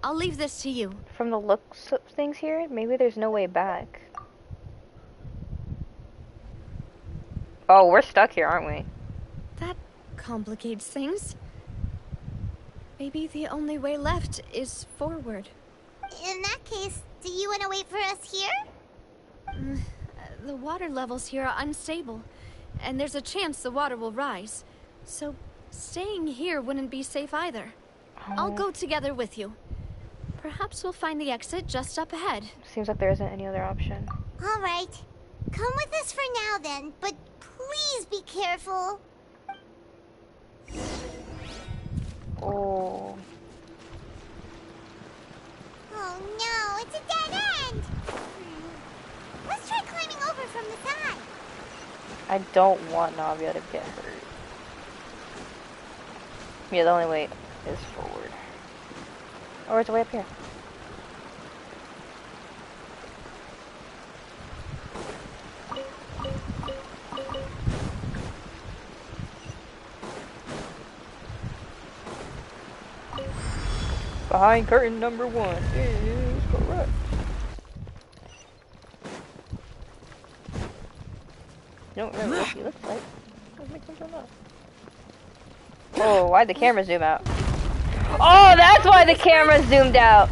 I'll leave this to you. From the looks of things here, maybe there's no way back. Oh, we're stuck here, aren't we? That complicates things. Maybe the only way left is forward. In that case, do you want to wait for us here? The water levels here are unstable, and there's a chance the water will rise. So, staying here wouldn't be safe either. I'll go together with you. Perhaps we'll find the exit just up ahead. Seems like there isn't any other option. All right. Come with us for now, then. But please be careful. Oh. Oh no, it's a dead end! Let's try climbing over from the side. I don't want Navia to get hurt. Yeah, the only way is forward. Or it's way up here. Behind curtain number 1 is correct. You don't remember what he looks like. Let's make something up. Oh, why'd the camera zoom out? Oh, that's why the camera zoomed out!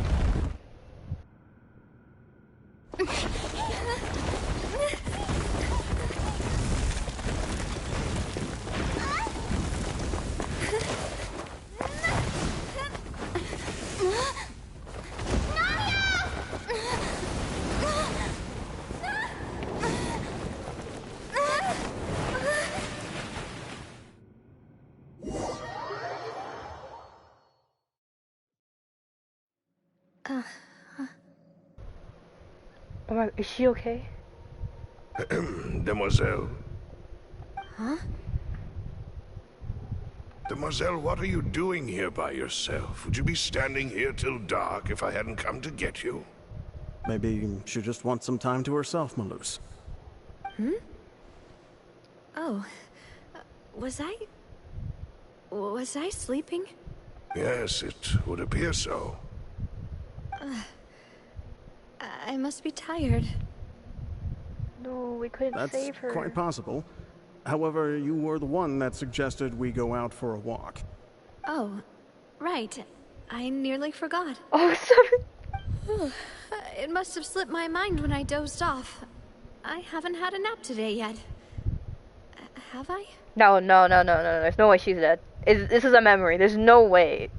Is she okay? Demoiselle. Huh? Demoiselle, what are you doing here by yourself? Would you be standing here till dark if I hadn't come to get you? Maybe she just wants some time to herself, Malus. Oh. Was I sleeping? Yes, it would appear so. I must be tired. No, we couldn't save her. That's quite possible. However, you were the one that suggested we go out for a walk. Oh, right. I nearly forgot. Oh, sorry. It must have slipped my mind when I dozed off. I haven't had a nap today yet. Have I? No. There's no way she's dead. This is a memory. There's no way.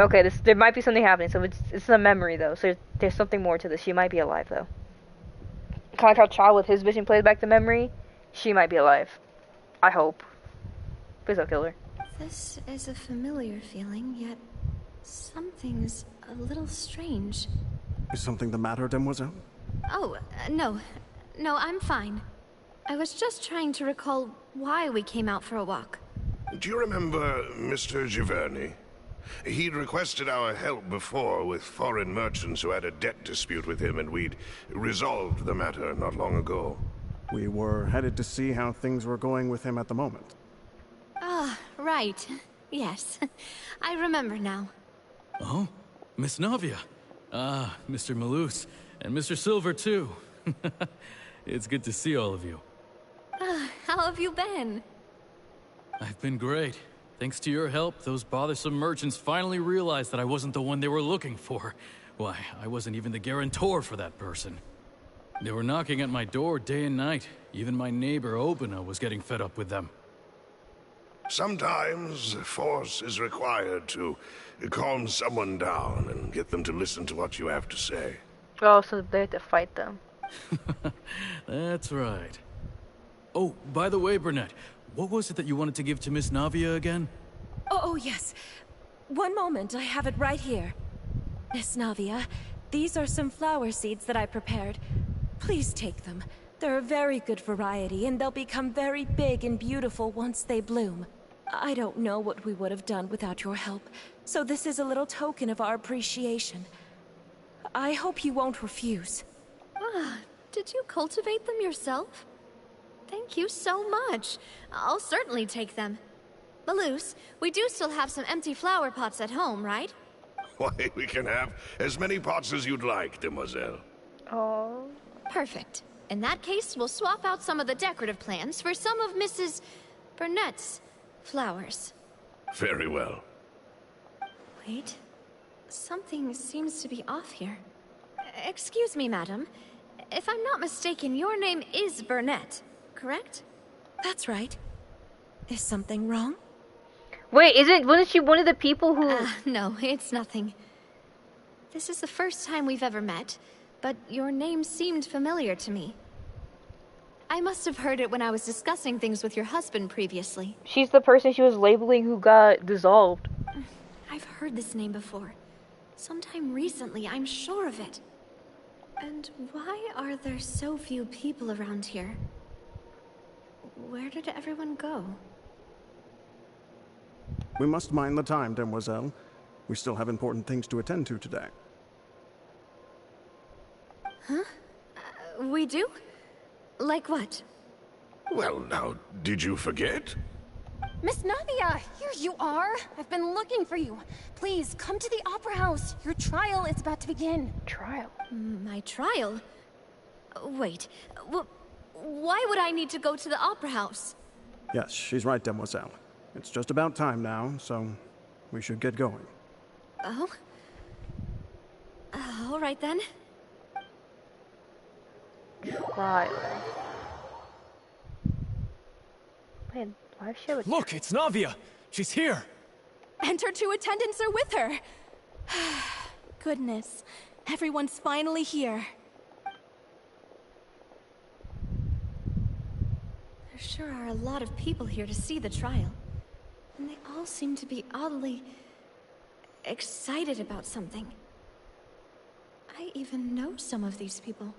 Okay, there might be something happening. So it's a memory though. So there's something more to this. She might be alive though. Kind of like how Child with his vision plays back the memory. She might be alive. I hope. Please don't kill her. This is a familiar feeling, yet something's a little strange. Is something the matter, Demoiselle? Oh, no. No, I'm fine. I was just trying to recall why we came out for a walk. Do you remember Mr. Giverny? He'd requested our help before with foreign merchants who had a debt dispute with him, and we'd resolved the matter not long ago. We were headed to see how things were going with him at the moment. Ah, right. Yes. I remember now. Oh, Miss Navia. Ah, Mr. Malus. And Mr. Silver, too. It's good to see all of you. How have you been? I've been great. Thanks to your help, those bothersome merchants finally realized that I wasn't the one they were looking for. Why, I wasn't even the guarantor for that person. They were knocking at my door day and night. Even my neighbor, Obina, was getting fed up with them. Sometimes force is required to calm someone down and get them to listen to what you have to say. Oh, so they have to fight them. That's right. Oh, by the way, Burnett, what was it that you wanted to give to Miss Navia again? Oh, yes. One moment, I have it right here. Miss Navia, these are some flower seeds that I prepared. Please take them. They're a very good variety, and they'll become very big and beautiful once they bloom. I don't know what we would have done without your help, so this is a little token of our appreciation. I hope you won't refuse. Ah, did you cultivate them yourself? Thank you so much. I'll certainly take them. Malus, we do still have some empty flower pots at home, right? Why, we can have as many pots as you'd like, demoiselle. Oh. Perfect. In that case, we'll swap out some of the decorative plants for some of Mrs. Burnett's flowers. Very well. Wait. Something seems to be off here. Excuse me, madam. If I'm not mistaken, your name is Burnett, correct? That's right. Is something wrong? Wait, wasn't she one of the people who... No, it's nothing. This is the first time we've ever met, but your name seemed familiar to me. I must have heard it when I was discussing things with your husband previously. She's the person she was labeling who got dissolved. I've heard this name before. Sometime recently, I'm sure of it. And why are there so few people around here? Where did everyone go? We must mind the time, demoiselle. We still have important things to attend to today. Huh? We do? Like what? Well, now, did you forget? Miss Navia, here you are. I've been looking for you. Please, come to the Opera House. Your trial is about to begin. Trial? My trial? Wait, why would I need to go to the Opera House? Yes, she's right, demoiselle. It's just about time now, so we should get going. Oh? All right then. Trial. Man, why is she have a... Look, it's Navia! She's here! And her two attendants are with her! Goodness, everyone's finally here. There sure are a lot of people here to see the trial. And they all seem to be oddly... excited about something. I even know some of these people.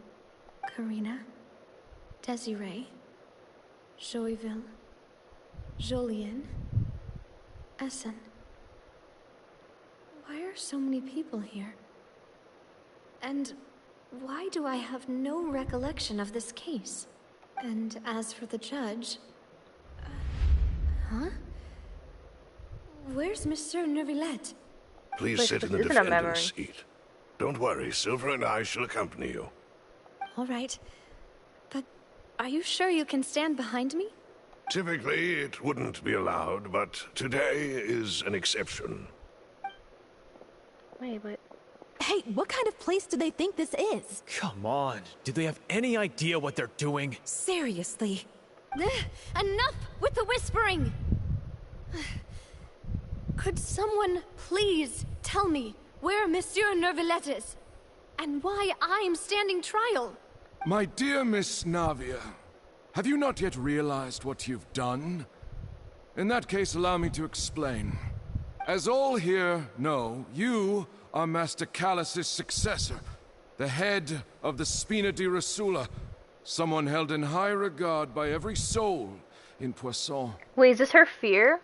Karina, Desiree, Joyville, Jolien, Essen. Why are so many people here? And why do I have no recollection of this case? And as for the judge... huh? Where's Monsieur Neuvillette? Please sit in the defendant's seat. Don't worry, Silver and I shall accompany you. All right. But are you sure you can stand behind me? Typically, it wouldn't be allowed, but today is an exception. Wait, but... Hey, what kind of place do they think this is? Come on, do they have any idea what they're doing? Seriously. Enough with the whispering! Could someone please tell me where Monsieur Neuvillette is? And why I'm standing trial? My dear Miss Navia, have you not yet realized what you've done? In that case, allow me to explain. As all here know, you are Master Callus's successor, the head of the Spina di Rosula, someone held in high regard by every soul in Poisson. Wait, is this her fear?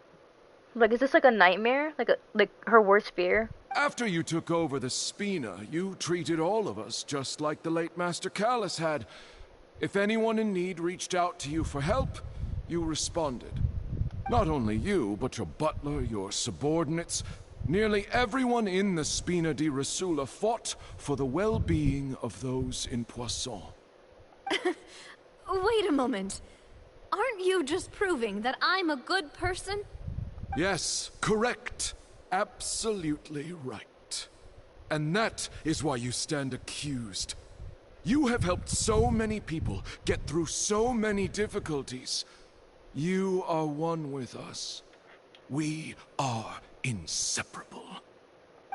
Like, is this like a nightmare? Like her worst fear? After you took over the Spina, you treated all of us just like the late Master Callus had. If anyone in need reached out to you for help, you responded. Not only you, but your butler, your subordinates, nearly everyone in the Spina di Rosula fought for the well-being of those in Poisson. Wait a moment. Aren't you just proving that I'm a good person? Yes, correct. Absolutely right. And that is why you stand accused. You have helped so many people get through so many difficulties. You are one with us. We are inseparable.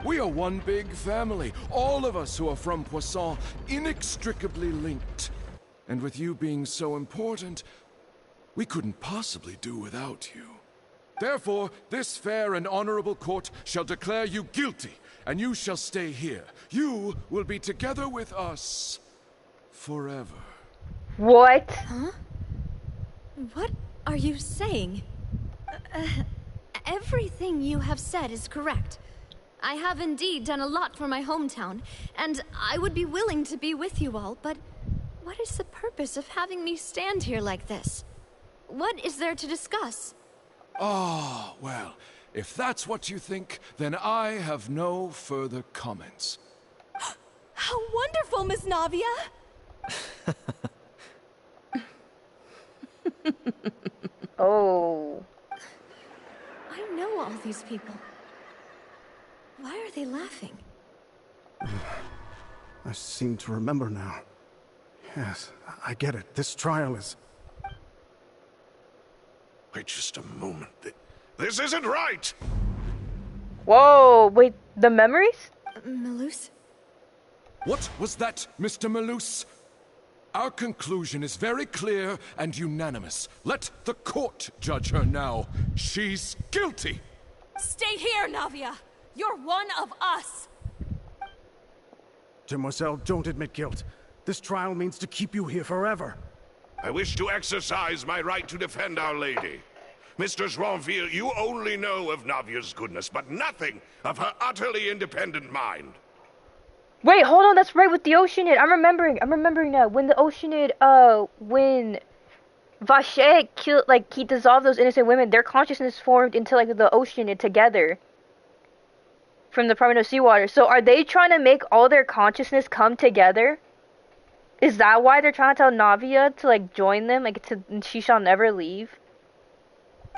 We are one big family, all of us who are from Poisson, inextricably linked. And with you being so important, we couldn't possibly do without you. Therefore, this fair and honorable court shall declare you guilty, and you shall stay here. You will be together with us forever. What? Huh? What are you saying? Everything you have said is correct. I have indeed done a lot for my hometown, and I would be willing to be with you all, but what is the purpose of having me stand here like this? What is there to discuss? Ah, well, if that's what you think, then I have no further comments. How wonderful, Miss Navia! Oh. I know all these people. Why are they laughing? I seem to remember now. Yes, I get it. This trial is... Wait just a moment. This isn't right! Whoa, wait, the memories? Malus? What was that, Mr. Malus? Our conclusion is very clear and unanimous. Let the court judge her now. She's guilty! Stay here, Navia! You're one of us! Demoiselle, don't admit guilt. This trial means to keep you here forever. I wish to exercise my right to defend Our Lady. Mr. Joinville, you only know of Navia's goodness, but nothing of her utterly independent mind. Wait, hold on, that's right with the Oceanid. I'm remembering now. When the Oceanid, when Vache killed, like, he dissolved those innocent women, their consciousness formed into, like, the Oceanid together. From the primordial seawater. So are they trying to make all their consciousness come together? Is that why they're trying to tell Navia to, like, join them? Like, she shall never leave?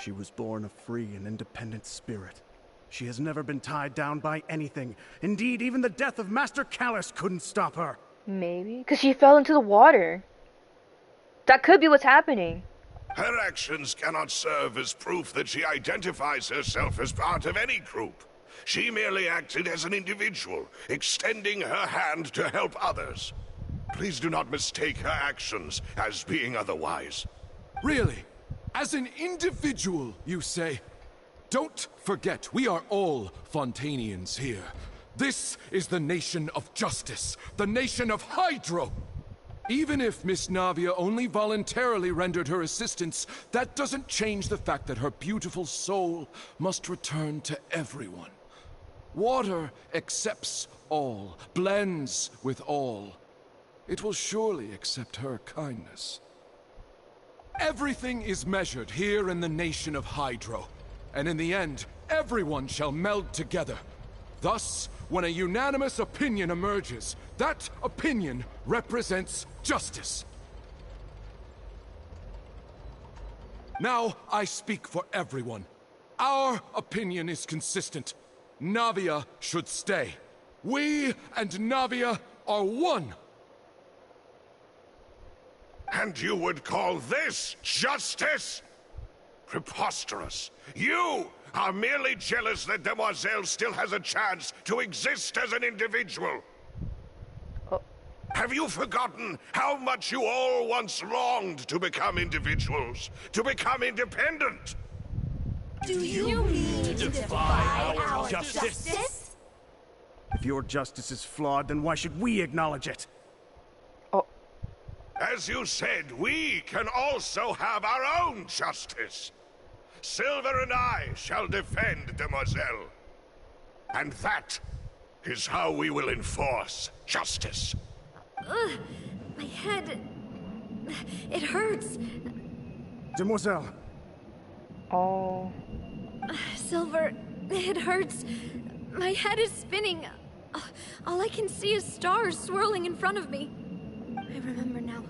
She was born a free and independent spirit. She has never been tied down by anything. Indeed, even the death of Master Callus couldn't stop her. Maybe. Because she fell into the water. That could be what's happening. Her actions cannot serve as proof that she identifies herself as part of any group. She merely acted as an individual, extending her hand to help others. Please do not mistake her actions as being otherwise. Really? As an individual, you say? Don't forget, we are all Fontainians here. This is the nation of justice, the nation of Hydro. Even if Miss Navia only voluntarily rendered her assistance, that doesn't change the fact that her beautiful soul must return to everyone. Water accepts all, blends with all. It will surely accept her kindness. Everything is measured here in the nation of Hydro. And in the end, everyone shall meld together. Thus, when a unanimous opinion emerges, that opinion represents justice. Now, I speak for everyone. Our opinion is consistent. Navia should stay. We and Navia are one. And you would call this justice? Preposterous. You are merely jealous that Demoiselle still has a chance to exist as an individual. Have you forgotten how much you all once longed to become individuals, to become independent? Do you mean to defy our justice? If your justice is flawed, then why should we acknowledge it? As you said, we can also have our own justice. Silver and I shall defend Demoiselle. And that is how we will enforce justice. Ugh, my head... It hurts. Demoiselle. Oh. Silver, it hurts. My head is spinning. All I can see is stars swirling in front of me. I remember now.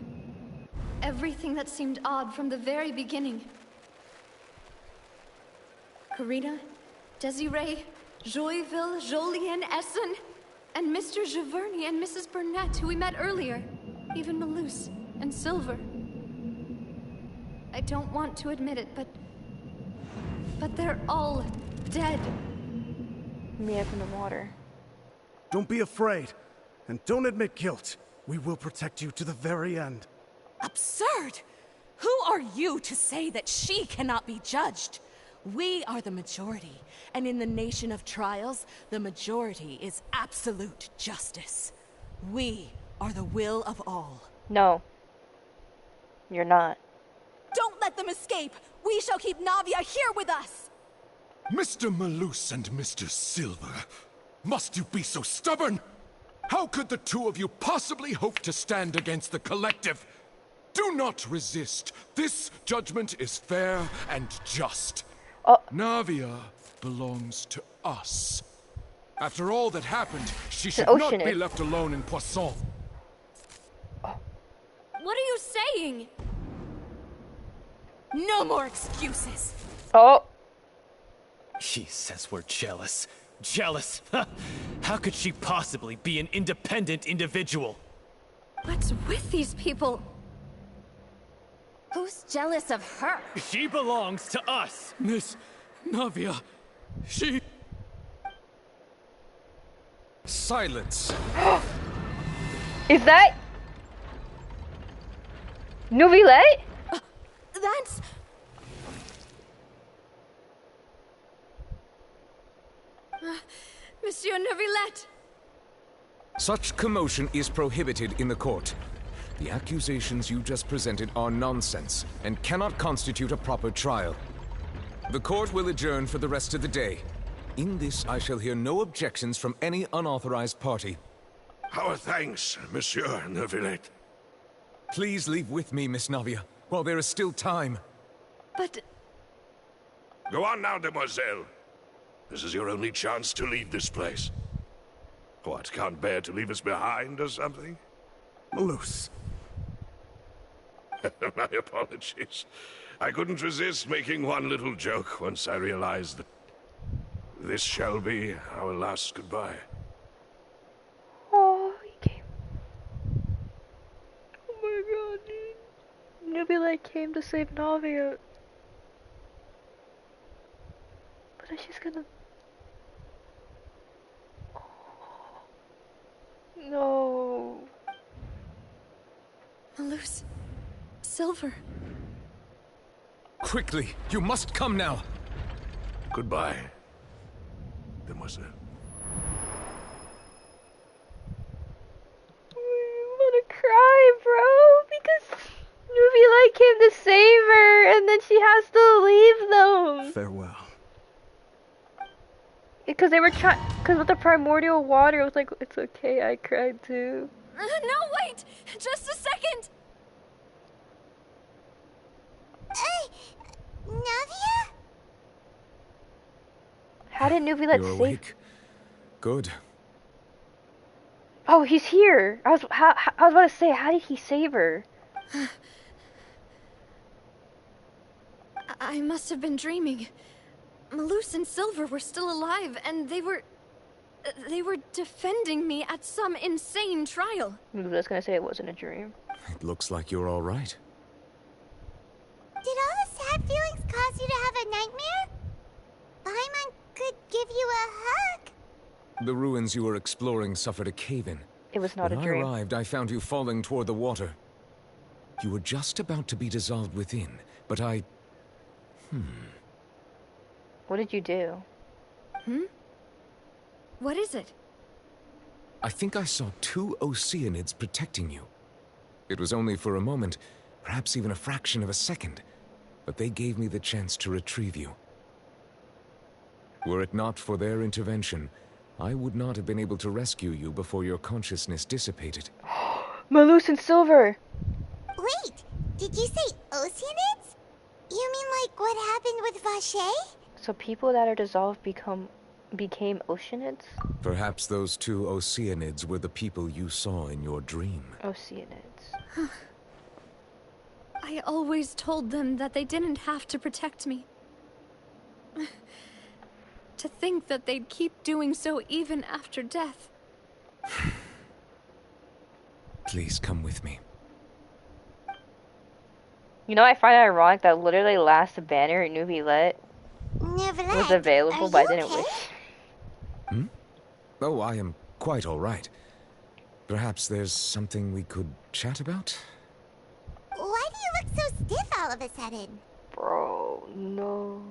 Everything that seemed odd from the very beginning. Karina, Desiree, Joyville, Jolien, Essen, and Mr. Giverny and Mrs. Burnett, who we met earlier. Even Malus and Silver. I don't want to admit it, but they're all dead. Me up in the water. Don't be afraid. And don't admit guilt. We will protect you to the very end. Absurd! Who are you to say that she cannot be judged? We are the majority, and in the nation of trials, the majority is absolute justice. We are the will of all. No. You're not. Don't let them escape! We shall keep Navia here with us! Mr. Malus and Mr. Silver, must you be so stubborn? How could the two of you possibly hope to stand against the collective? Do not resist. This judgment is fair and just. Navia belongs to us. After all that happened, she should not be left alone in Poisson. What are you saying? No more excuses. Oh. He says we're jealous. Jealous? How could she possibly be an independent individual? What's with these people? Who's jealous of her? She belongs to us. Miss Navia, she... Silence. Is that... Neuvillette? That's... Monsieur Neuvillette! Such commotion is prohibited in the court. The accusations you just presented are nonsense and cannot constitute a proper trial. The court will adjourn for the rest of the day. In this, I shall hear no objections from any unauthorized party. Our thanks, Monsieur Neuvillette. Please leave with me, Miss Navia, while there is still time. But... Go on now, demoiselle. This is your only chance to leave this place. What, can't bear to leave us behind or something? Malus. My apologies. I couldn't resist making one little joke once I realized that this shall be our last goodbye. Oh, he came. Oh my god, dude. Neuvillette came to save Navia. But she's gonna... No. Malus. Silver. Quickly, you must come now. Goodbye, demoiselle. I'm gonna cry, bro, because Neuvillette came to save her, and then she has to leave them. Farewell. Because they were trying, because with the primordial water, it was like, it's okay, I cried too. No, wait! Just a second! Navia? How did Neuvillette You're save? awake. Good. Oh, he's here. I was about to say, how did he save her? I must have been dreaming. Malus and Silver were still alive, and they were defending me at some insane trial. I was gonna say it wasn't a dream. It looks like you're all right. Did all the sad feelings cause you to have a nightmare? Paimon could give you a hug. The ruins you were exploring suffered a cave-in. It was not when a dream. I arrived, I found you falling toward the water. You were just about to be dissolved within, but I... What did you do? What is it? I think I saw 2 Oceanids protecting you. It was only for a moment, perhaps even a fraction of a second, but they gave me the chance to retrieve you. Were it not for their intervention, I would not have been able to rescue you before your consciousness dissipated. Malus and Silver! Wait, did you say Oceanids? You mean like what happened with Vache? So people that are dissolved became Oceanids? Perhaps those 2 Oceanids were the people you saw in your dream. Oceanids. I always told them that they didn't have to protect me. To think that they'd keep doing so even after death. Please come with me. You know, I find it ironic that literally last banner at Neuvillette was available, but I didn't wish. Oh, I am quite all right. Perhaps there's something we could chat about? Why do you look so stiff all of a sudden? Bro, no.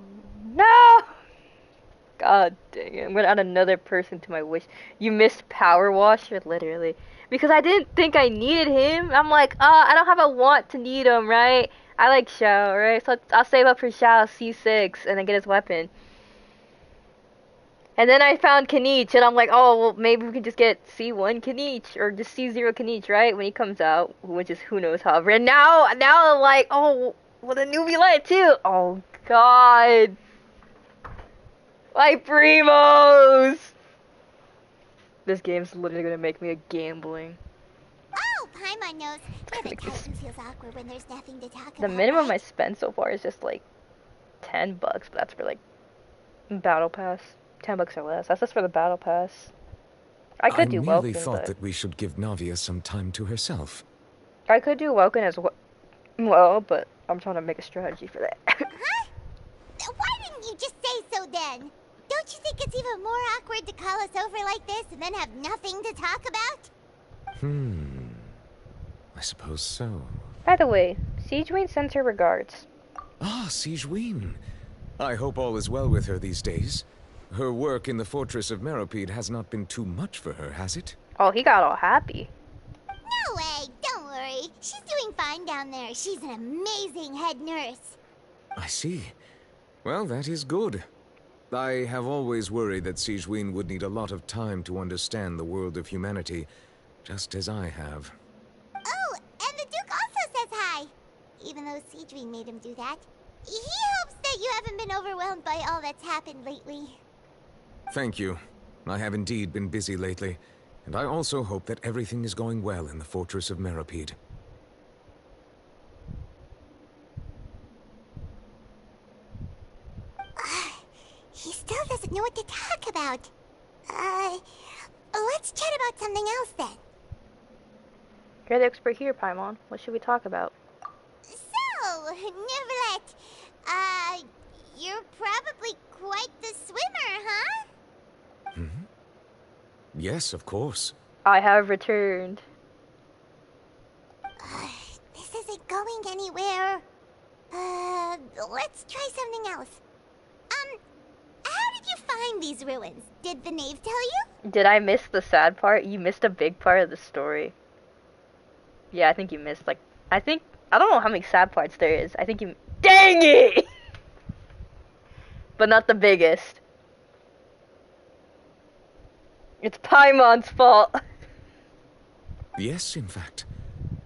No! God dang it. I'm gonna add another person to my wish. You missed Power Washer, literally. Because I didn't think I needed him. I'm like, I don't have a want to need him, right? I like Shao, right? So I'll save up for Shao C6 and then get his weapon. And then I found Kanich, and I'm like, oh, well, maybe we can just get C1 Kanich, or just C0 Kanich, right? When he comes out, which is who knows however. And now I'm like, oh, well, the newbie light too. Oh, God. My primos! This game's literally gonna make me a gambling. Oh, Paimon knows. Every Titan feels awkward when there's nothing to talk about. The minimum I spent so far is just like $10, but that's for like Battle Pass. $10 or less. That's just for the Battle Pass. I could do Welkin, I merely thought but that we should give Navia some time to herself. I could do Welkin as well, but I'm trying to make a strategy for that. Huh? Why didn't you just say so then? Don't you think it's even more awkward to call us over like this and then have nothing to talk about? I suppose so. By the way, Siegeween sends her regards. Ah, Siegeween. I hope all is well with her these days. Her work in the fortress of Meropide has not been too much for her, has it? Oh, he got all happy. No way, don't worry. She's doing fine down there. She's an amazing head nurse. I see. Well, that is good. I have always worried that Siegeween would need a lot of time to understand the world of humanity, just as I have. Oh, and the Duke also says hi. Even though Siegeween made him do that. He hopes that you haven't been overwhelmed by all that's happened lately. Thank you. I have indeed been busy lately, and I also hope that everything is going well in the fortress of Meropide. He still doesn't know what to talk about. Let's chat about something else then. You're the expert here, Paimon. What should we talk about? So, Neverlet, you're probably quite the swimmer, huh? Yes, of course. I have returned. This isn't going anywhere. Let's try something else. How did you find these ruins? Did the knave tell you? Did I miss the sad part? You missed a big part of the story. Yeah, I think you missed, like, I don't know how many sad parts there is. I think you, dang it! But not the biggest. It's Paimon's fault. Yes, in fact.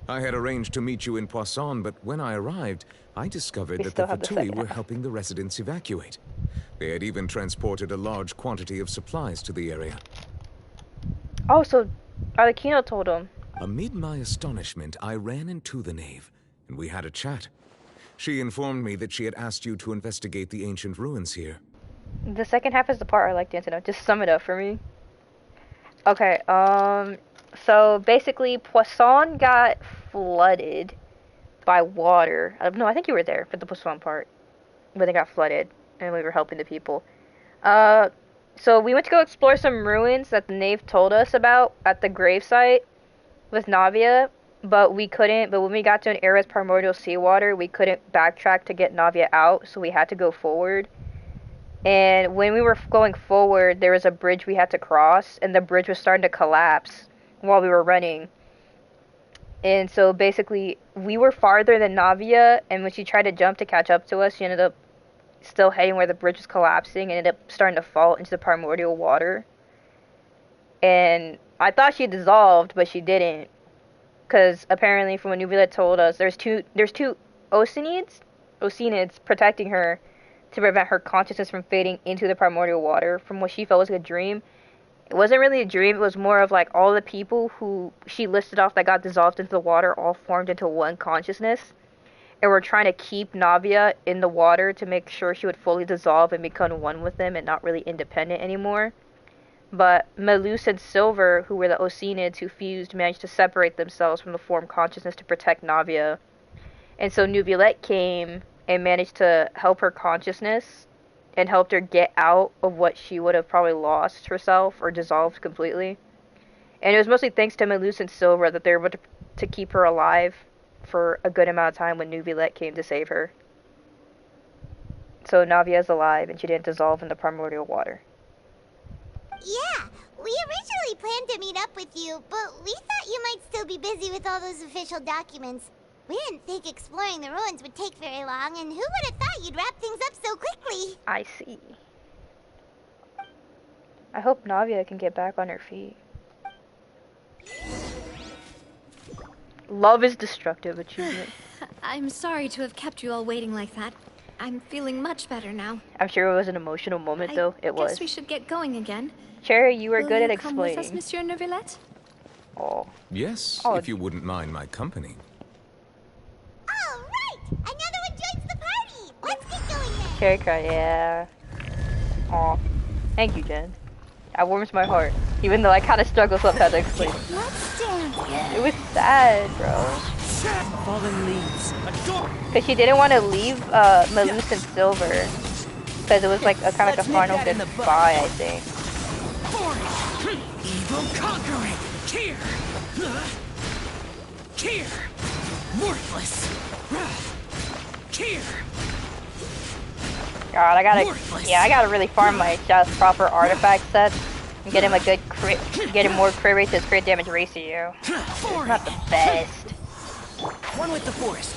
I had arranged to meet you in Poisson, but when I arrived, I discovered that the Fatui were helping the residents evacuate. They had even transported a large quantity of supplies to the area. Oh, so Arlecchino told him. Amid my astonishment, I ran into the knave, and we had a chat. She informed me that she had asked you to investigate the ancient ruins here. The second half is the part I like to know. Just sum it up for me. Okay, so basically Poisson got flooded by water. No, I think you were there for the Poisson part, where they got flooded, and we were helping the people. So we went to go explore some ruins that the knave told us about at the gravesite with Navia, but we couldn't. But when we got to an area with primordial seawater, we couldn't backtrack to get Navia out, so we had to go forward. And when we were going forward, there was a bridge we had to cross, and the bridge was starting to collapse while we were running. And so basically, we were farther than Navia, and when she tried to jump to catch up to us, she ended up still heading where the bridge was collapsing and ended up starting to fall into the primordial water. And I thought she dissolved, but she didn't. Because apparently, from what Nuvila told us, there's two Oceanids protecting her to prevent her consciousness from fading into the primordial water, from what she felt was a dream. It wasn't really a dream, it was more of like all the people who she listed off that got dissolved into the water all formed into one consciousness. And were trying to keep Navia in the water to make sure she would fully dissolve and become one with them and not really independent anymore. But Melus and Silver, who were the Oceanids who fused, managed to separate themselves from the formed consciousness to protect Navia. And so Nubilette came and managed to help her consciousness and helped her get out of what she would have probably lost herself or dissolved completely. And it was mostly thanks to Malus and Silver that they were able to keep her alive for a good amount of time when Nuvilet came to save her. So Navia's alive and she didn't dissolve in the primordial water. Yeah, we originally planned to meet up with you, but we thought you might still be busy with all those official documents. We didn't think exploring the ruins would take very long, and who would have thought you'd wrap things up so quickly? I see. I hope Navia can get back on her feet. Love is destructive achievement. I'm sorry to have kept you all waiting like that. I'm feeling much better now. I'm sure it was an emotional moment, though. It was. I guess we should get going again. Cherry, you were Will good you at come with explaining. us, Monsieur Neuvillette? Oh. Yes, Oh. if you wouldn't mind my company. All right! Another one joins the party! Let's get going then! Cherry cry, yeah. Aw. Thank you, Jen. That warms my heart. Even though I kind of struggle sometimes to explain. Let's dance! It was sad, bro. Fallen leaves. Because she didn't want to leave Malus and Silver. Because it was like a kind of like a final goodbye, I think. Evil conquering. Here. Here. Worthless. Here. God, I gotta really farm my just proper artifact sets and get him a good crit, get him more crit rate to his crit damage ratio. It's not the best. One with the forest.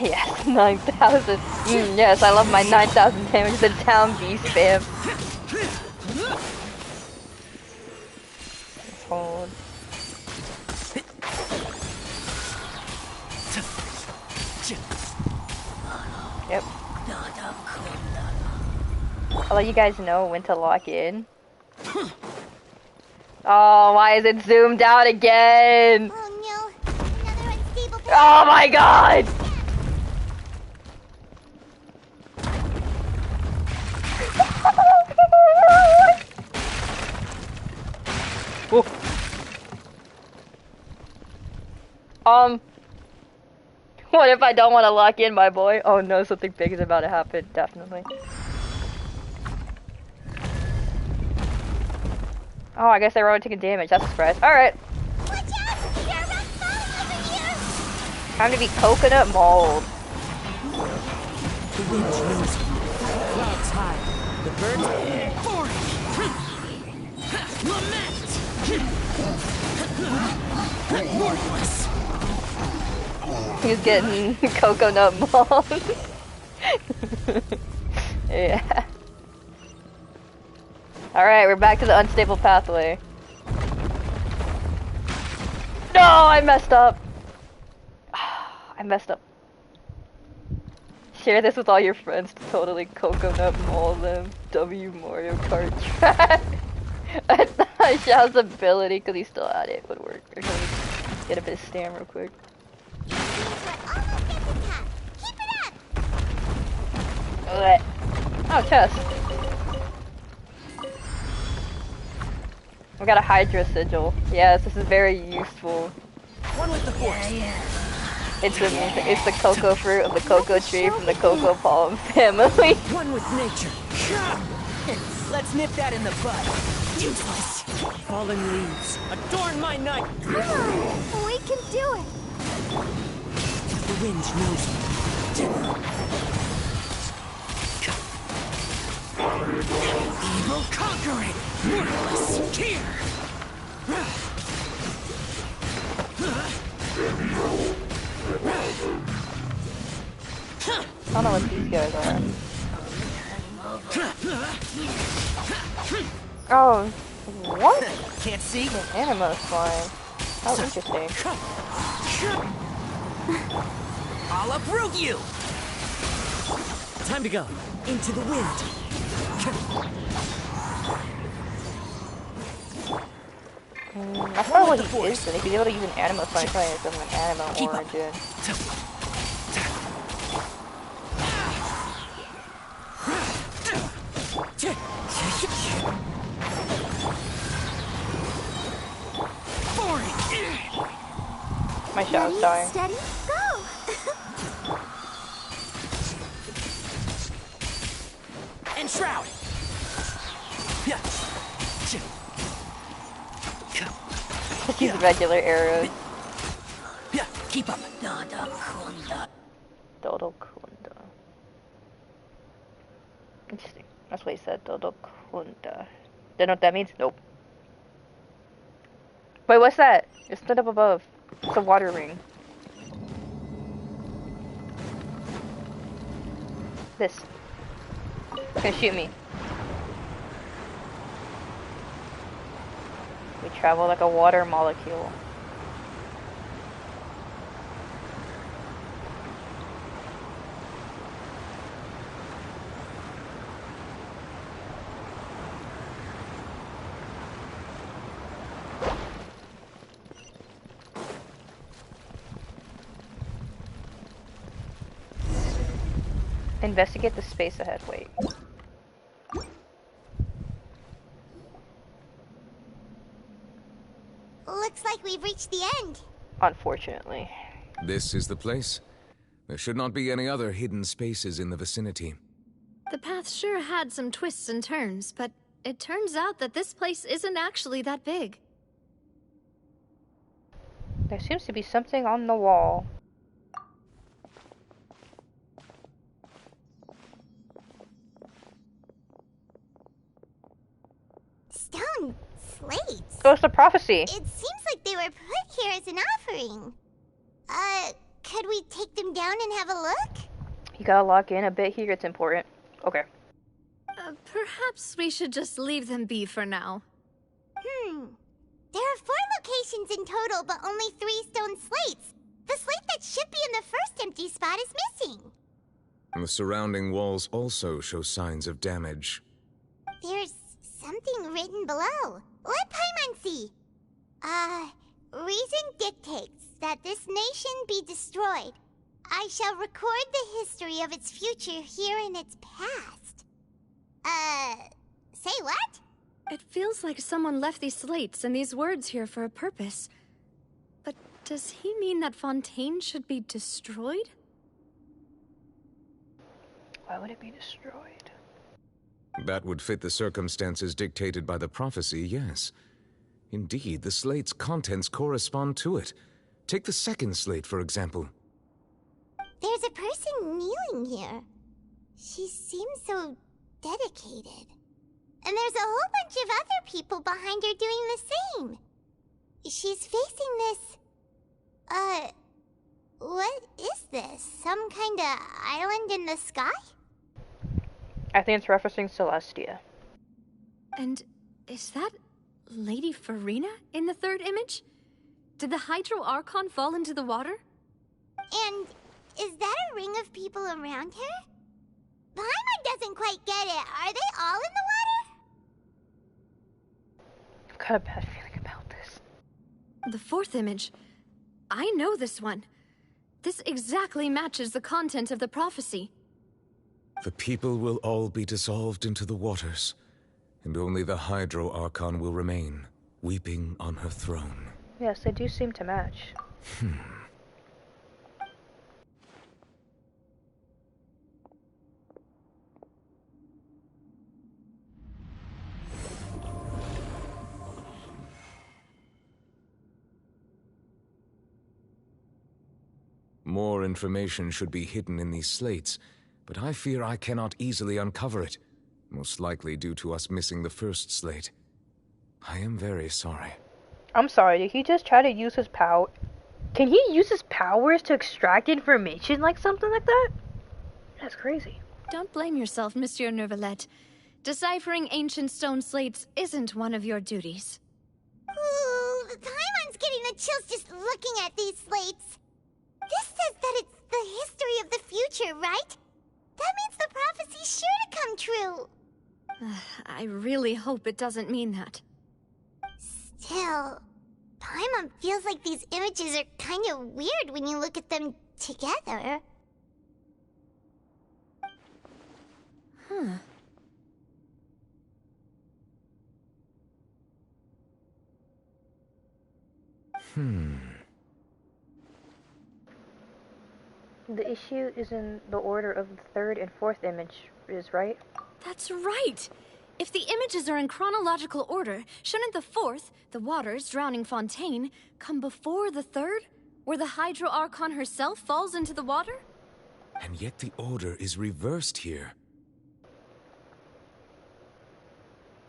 Yes, 9,000. Yes, I love my 9,000 damage to town beast spam. Hold. Yep. I'll let you guys know when to lock in. Oh, why is it zoomed out again? Oh no, another unstable path. Oh my god! What if I don't want to lock in, my boy? Oh no, something big is about to happen, definitely. Oh, I guess they were taking damage. That's a surprise. Alright. Watch out! There are rocks falling over here! Time to be coconut mauled. The wind knows it. Clouds high. The birds lament. Worthless. He's getting coconut mauled. Yeah. Alright, we're back to the unstable pathway. No, I messed up. I messed up. Share this with all your friends to totally coconut maul them. W Mario Kart track. I thought Xiao's ability, because he's still at it, would work. Or can we get a bit of stam real quick? Blech. Oh, chest. We got a Hydra sigil. Yes, this is very useful. One with the force. It's the cocoa fruit of the cocoa tree from the cocoa palm family. One with nature. Let's nip that in the bud. Useless. Fallen leaves. Adorn my night. Come on, we can do it. The wind knows me. Evil conquering. Worthless. Here. I don't know what these guys are. Oh, what? Can't see. An anima flying. How interesting. I'll uproot you. Time to go. Into the wind. That's probably what he is, then. If he's able to use an anima flying, probably has an anima origin. My shot's dying. Steady, go! And shroud. Yeah. He's regular arrows. Yeah, keep up. Dodokunda. Interesting. That's what he said. Dodokunda. Don't know what that means? Nope. Wait, what's that? It stood up above. It's a water ring. This. It's gonna shoot me. We travel like a water molecule. Investigate the space ahead. Wait. Looks like we've reached the end. Unfortunately. This is the place. There should not be any other hidden spaces in the vicinity. The path sure had some twists and turns, but it turns out that this place isn't actually that big. There seems to be something on the wall. Stone slates? Oh, it's the prophecy. It seems like they were put here as an offering. Could we take them down and have a look? You gotta lock in a bit here, it's important. Okay. Perhaps we should just leave them be for now. There are 4 locations in total, but only 3 stone slates. The slate that should be in the first empty spot is missing. The surrounding walls also show signs of damage. There's something written below. Let Paimon see. Reason dictates that this nation be destroyed. I shall record the history of its future here in its past. Say what? It feels like someone left these slates and these words here for a purpose. But does he mean that Fontaine should be destroyed? Why would it be destroyed? That would fit the circumstances dictated by the prophecy, yes. Indeed, the slate's contents correspond to it. Take the second slate, for example. There's a person kneeling here. She seems so dedicated. And there's a whole bunch of other people behind her doing the same. She's facing this... what is this? Some kind of island in the sky? I think it's referencing Celestia. And is that Lady Farina in the third image? Did the Hydro Archon fall into the water? And is that a ring of people around her? Paimon doesn't quite get it. Are they all in the water? I've got a bad feeling about this. The fourth image. I know this one. This exactly matches the content of the prophecy. The people will all be dissolved into the waters, and only the Hydro Archon will remain, weeping on her throne. Yes, they do seem to match. More information should be hidden in these slates, but I fear I cannot easily uncover it, most likely due to us missing the first slate. I am very sorry. I'm sorry, did he just try to use his power? Can he use his powers to extract information like something like that? That's crazy. Don't blame yourself, Monsieur Neuvillette. Deciphering ancient stone slates isn't one of your duties. Ooh, Paimon's getting the chills just looking at these slates. This says that it's the history of the future, right? That means the prophecy's sure to come true. I really hope it doesn't mean that. Still, Paimon feels like these images are kind of weird when you look at them together. The issue is in the order of the third and fourth image, is right? That's right! If the images are in chronological order, shouldn't the fourth, the waters drowning Fontaine, come before the third, where the Hydro Archon herself falls into the water? And yet the order is reversed here.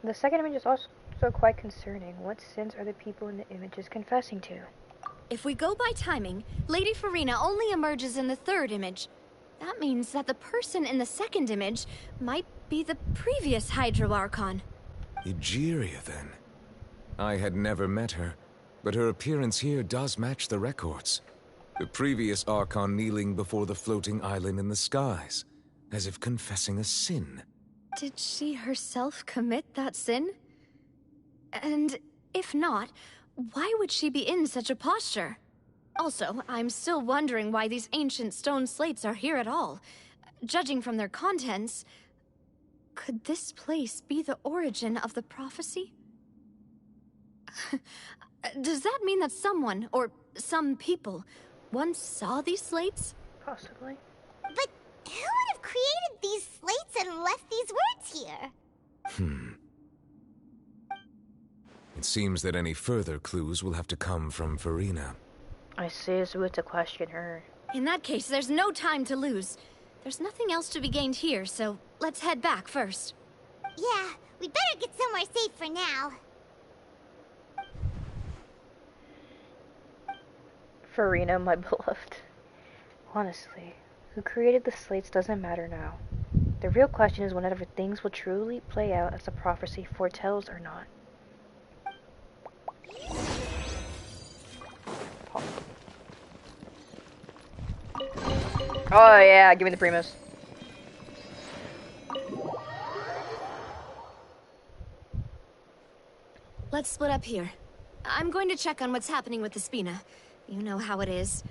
The second image is also quite concerning. What sins are the people in the images confessing to? If we go by timing, Lady Farina only emerges in the third image. That means that the person in the second image might be the previous Hydro Archon. Egeria, then. I had never met her, but her appearance here does match the records. The previous Archon kneeling before the floating island in the skies, as if confessing a sin. Did she herself commit that sin? And if not, why would she be in such a posture? Also, I'm still wondering why these ancient stone slates are here at all. Judging from their contents, could this place be the origin of the prophecy? Does that mean that someone, or some people, once saw these slates? Possibly. But who would have created these slates and left these words here? It seems that any further clues will have to come from Farina. I say it's good to question her. In that case, there's no time to lose. There's nothing else to be gained here, so let's head back first. Yeah, we'd better get somewhere safe for now. Farina, my beloved. Honestly, who created the slates doesn't matter now. The real question is whenever things will truly play out as the prophecy foretells or not. Oh yeah, give me the Primus. Let's split up here. I'm going to check on what's happening with the Spina. You know how it is.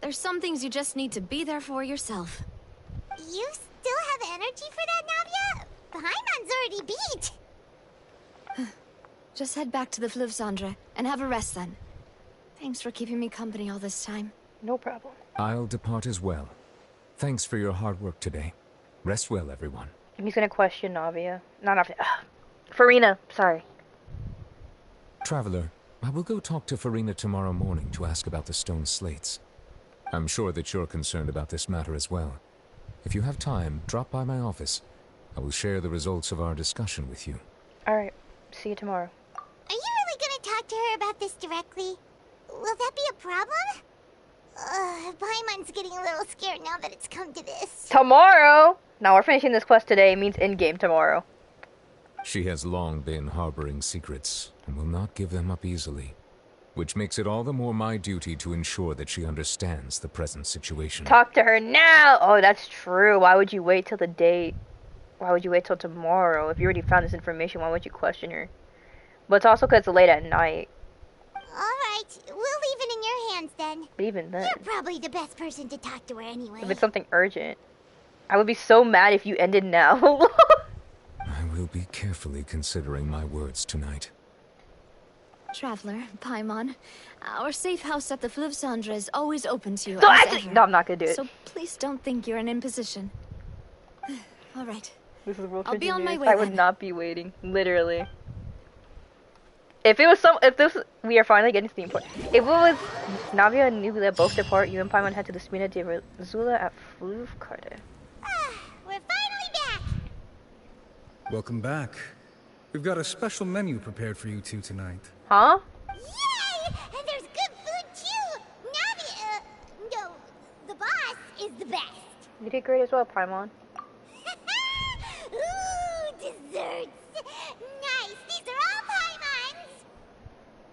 There's some things you just need to be there for yourself. You still have energy for that, Navia? Paimon's already beat. Just head back to the Fleuve Cendre and have a rest then. Thanks for keeping me company all this time. No problem. I'll depart as well. Thanks for your hard work today. Rest well, everyone. He's gonna question Navia. Not Navia. Farina, sorry. Traveler, I will go talk to Farina tomorrow morning to ask about the stone slates. I'm sure that you're concerned about this matter as well. If you have time, drop by my office. I will share the results of our discussion with you. Alright, see you tomorrow. Are you really gonna talk to her about this directly? Will that be a problem? Paimon's getting a little scared now that it's come to this. Tomorrow! Now we're finishing this quest today, it means in-game tomorrow. She has long been harboring secrets, and will not give them up easily. Which makes it all the more my duty to ensure that she understands the present situation. Talk to her now! Oh, that's true. Why would you wait till the date? Why would you wait till tomorrow? If you already found this information, why would you question her? But it's also because it's late at night. Alright, we'll leave it in your hands then. But even then, You're probably the best person to talk to her anyway. if it's something urgent. I would be so mad if you ended now. I will be carefully considering my words tonight. Traveler, Paimon, our safe house at the Fleuve Cendre is always open to you. So as actually, ever. no, I'm not gonna do it. So please don't think you're in imposition. All right. This is I'll be on my way I would then. not be waiting, literally. If we are finally getting to the important. If it was Navia and Nubia both depart, you and Paimon head to the Spina de Zula at Fleuve Carte. We're finally back! Welcome back. We've got a special menu prepared for you two tonight. Huh? Yay! And there's good food too! Navia, no, the boss is the best. You did great as well, Paimon. Ooh, desserts! Nice, these are all Paimon's!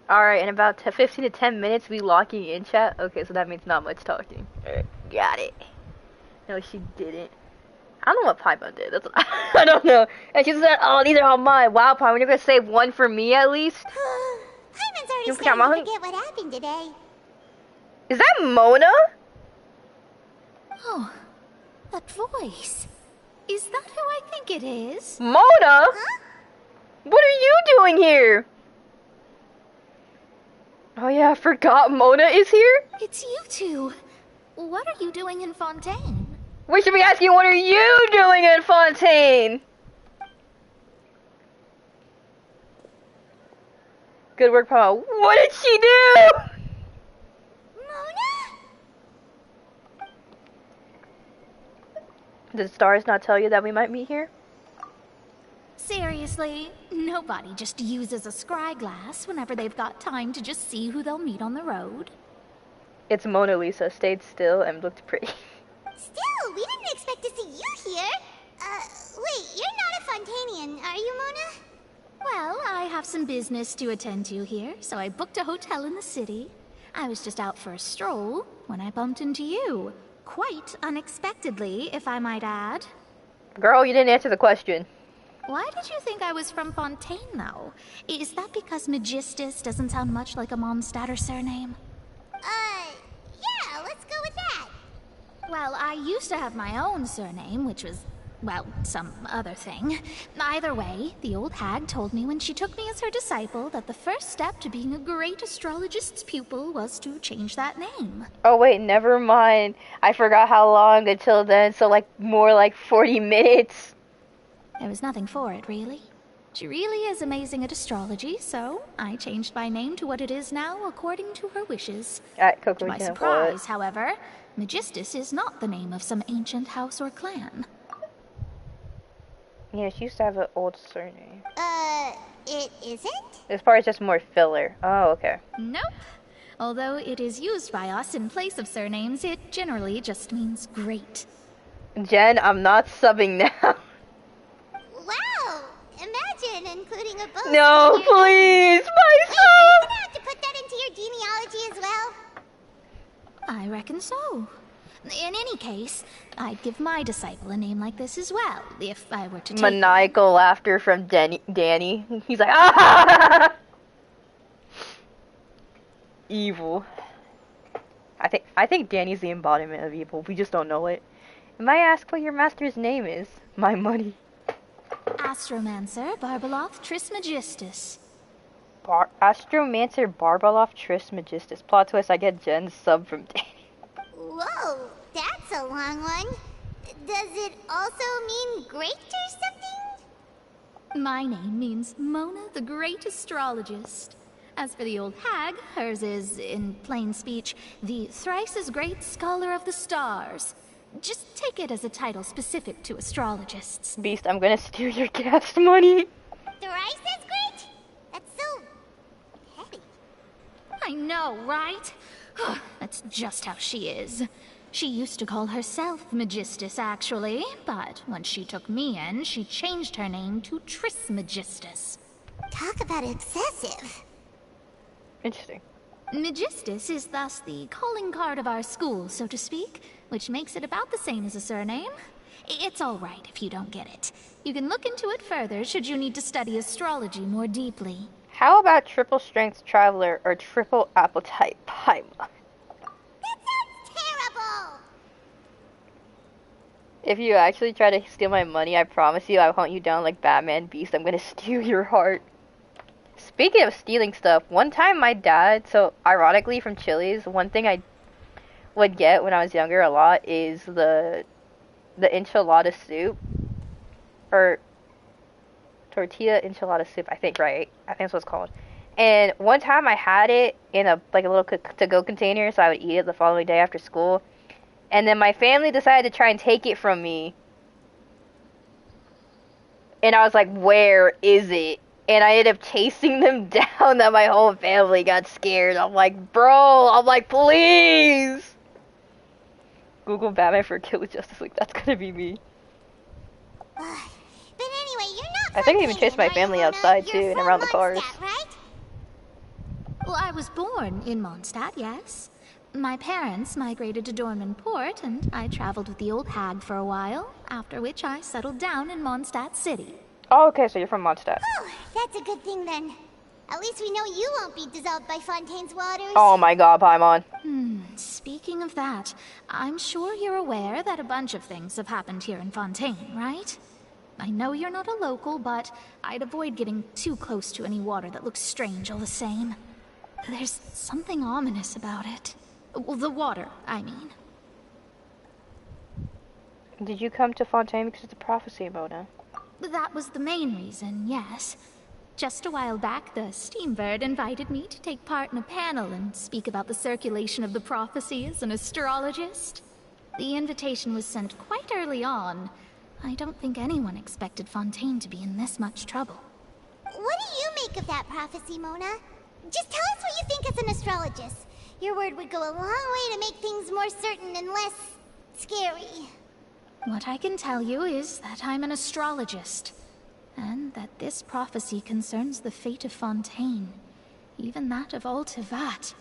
Alright, in about 15 to 10 minutes, we locking in chat. Okay, so that means not much talking. Alright, got it. No, she didn't. I don't know what Paimon did. That's I don't know. And she said, "Oh, these are all mine." Wow, Paimon, you're gonna save one for me at least. Paimon's already You starting forgot to forget what happened today. Is that Mona? Oh, that voice. Is that who I think it is? Mona? Huh? What are you doing here? Oh yeah, I forgot Mona is here? It's you two. What are you doing in Fontaine? We should be asking, what are you doing in Fontaine? Good work, Paimon. What did she do? Did the stars not tell you that we might meet here? Seriously, nobody just uses a scry glass whenever they've got time to just see who they'll meet on the road. It's Mona Lisa stayed still and looked pretty. Still, we didn't expect to see you here. Wait, you're not a Fontainian, are you, Mona? Well, I have some business to attend to here, so I booked a hotel in the city. I was just out for a stroll when I bumped into you. Quite unexpectedly, if I might add. Girl, you didn't answer the question. Why did you think I was from Fontaine, though? Is that because Magistus doesn't sound much like a Mondstadter surname? Yeah, let's go with that. Well, I used to have my own surname, which was, well, some other thing. Either way, the old hag told me when she took me as her disciple that the first step to being a great astrologist's pupil was to change that name. Oh wait, never mind. I forgot how long until then, so like more like 40 minutes. There was nothing for it, really. She really is amazing at astrology, so I changed my name to what it is now according to her wishes. Coco, to my surprise, however, Magistus is not the name of some ancient house or clan. Yeah, she used to have an old surname. It isn't? This part is just more filler. Oh, okay. Nope. Although it is used by us in place of surnames, it generally just means great. Jen, I'm not subbing now. Wow! Imagine including a book. No, please, my son! Are you gonna have to put that into your genealogy as well? I reckon so. In any case, I'd give my disciple a name like this as well, if I were to take Maniacal laughter from Danny. He's like, ah! Evil. I think Danny's the embodiment of evil. We just don't know it. And may I ask what your master's name is? My money. Astromancer Barbaloth Trismegistus. Astromancer Barbaloth Trismegistus. Plot twist, I get Jen's sub from Danny. Whoa, that's a long one. Does it also mean great or something? My name means Mona the Great Astrologist. As for the old hag, hers is, in plain speech, the thrice as great Scholar of the Stars. Just take it as a title specific to astrologists. Beast, I'm gonna steal your gas money. Thrice as great? That's so petty. I know, right? That's just how she is. She used to call herself Magistus, actually, but when she took me in, she changed her name to Trismegistus. Talk about excessive. Interesting. Magistus is thus the calling card of our school, so to speak, which makes it about the same as a surname. It's all right if you don't get it. You can look into it further should you need to study astrology more deeply. How about triple strength traveler or triple appetite Paimon? That sounds terrible! If you actually try to steal my money, I promise you I will hunt you down like Batman Beast. I'm gonna steal your heart. Speaking of stealing stuff, one time my dad, so ironically from Chili's, one thing I would get when I was younger a lot is the enchilada soup. Or tortilla enchilada soup, I think, right? I think that's what it's called. And one time I had it in a little to-go container, so I would eat it the following day after school. And then my family decided to try and take it from me. And I was like, where is it? And I ended up chasing them down, that my whole family got scared. I'm like, please! Google Batman for Kill with Justice League, that's gonna be me. But anyway, you're not I think I even chased my family outside too, and around the cars. Right? Well, I was born in Mondstadt, yes. My parents migrated to Dorman Port, and I traveled with the old hag for a while, after which I settled down in Mondstadt City. Oh, okay, so you're from Mondstadt. Oh, that's a good thing then. At least we know you won't be dissolved by Fontaine's waters. Oh my god, Paimon. Speaking of that, I'm sure you're aware that a bunch of things have happened here in Fontaine, right? I know you're not a local, but I'd avoid getting too close to any water that looks strange all the same. There's something ominous about it. Well, the water, I mean. Did you come to Fontaine because of the prophecy, Mona? That was the main reason, yes. Just a while back, the Steambird invited me to take part in a panel and speak about the circulation of the prophecy as an astrologist. The invitation was sent quite early on. I don't think anyone expected Fontaine to be in this much trouble. What do you make of that prophecy, Mona? Just tell us what you think as an astrologist. Your word would go a long way to make things more certain and less scary. What I can tell you is that I'm an astrologist, and that this prophecy concerns the fate of Fontaine, even that of all Tevat.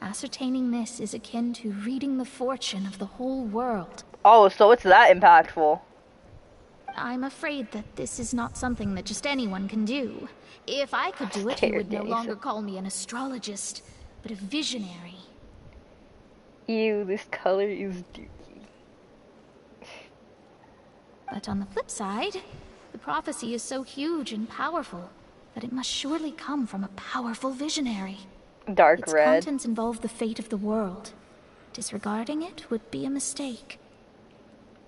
Ascertaining this is akin to reading the fortune of the whole world. Oh, so it's that impactful. I'm afraid that this is not something that just anyone can do. If I could do it, you would no longer call me an astrologist, but a visionary. Ew, this color is dookie. But on the flip side, the prophecy is so huge and powerful that it must surely come from a powerful visionary. Dark its red. contents involve the fate of the world. Disregarding it would be a mistake.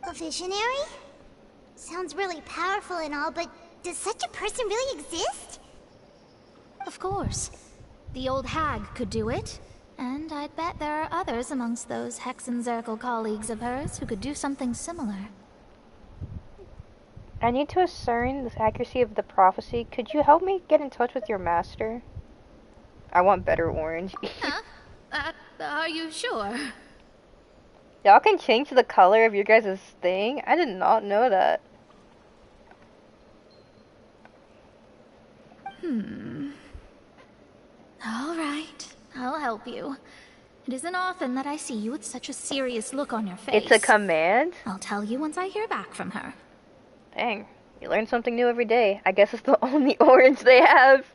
A visionary? Sounds really powerful and all, but does such a person really exist? Of course. The old hag could do it, and I'd bet there are others amongst those Hexenzirkel colleagues of hers who could do something similar. I need to discern the accuracy of the prophecy. Could you help me get in touch with your master? I want better orange. Huh? Are you sure? Y'all can change the color of your guys' thing? I did not know that. All right, I'll help you. It isn't often that I see you with such a serious look on your face. It's a command? I'll tell you once I hear back from her. Dang, you learn something new every day. I guess it's the only orange they have.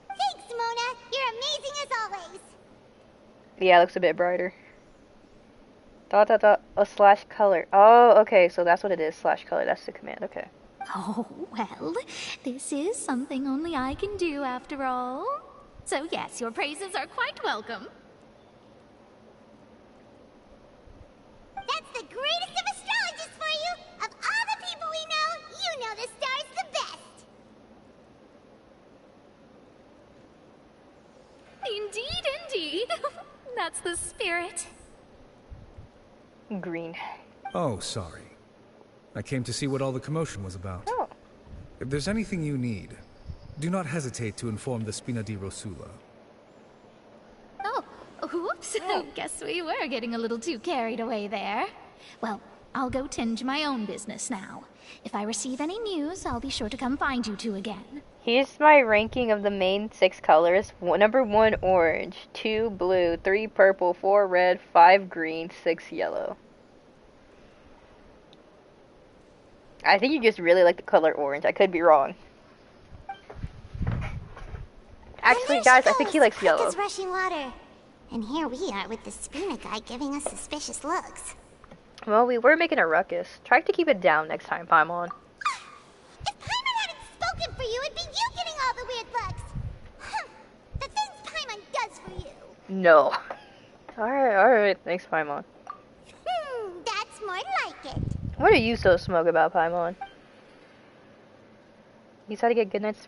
Thanks, Mona. You're amazing as always. Yeah, it looks a bit brighter. Dot dot dot, a slash color. Oh, okay, so that's what it is, slash color. That's the command, okay. Oh, well, this is something only I can do after all. So yes, your praises are quite welcome. That's the greatest of astrologists for you! Of all the people we know, you know the star's the best! Indeed, indeed. That's the spirit. Green. Oh, sorry. I came to see what all the commotion was about. Oh. If there's anything you need, do not hesitate to inform the Spina di Rosula. Oh, whoops. Guess we were getting a little too carried away there. Well, I'll go tend to my own business now. If I receive any news, I'll be sure to come find you two again. Here's my ranking of the main 6 colors. Number 1, orange. 2, blue. 3, purple. 4, red. 5, green. 6, yellow. I think you just really like the color orange. I could be wrong. Actually, guys, I think he likes yellow. Quick as rushing water. And here we are with the Spina guy giving us suspicious looks. Well, we were making a ruckus. Try to keep it down next time, Paimon. If Paimon hadn't spoken for you, it'd be you getting all the weird looks. The things Paimon does for you. No. Alright. Thanks, Paimon. That's more like it. What are you so smug about, Paimon? You decided to get good night's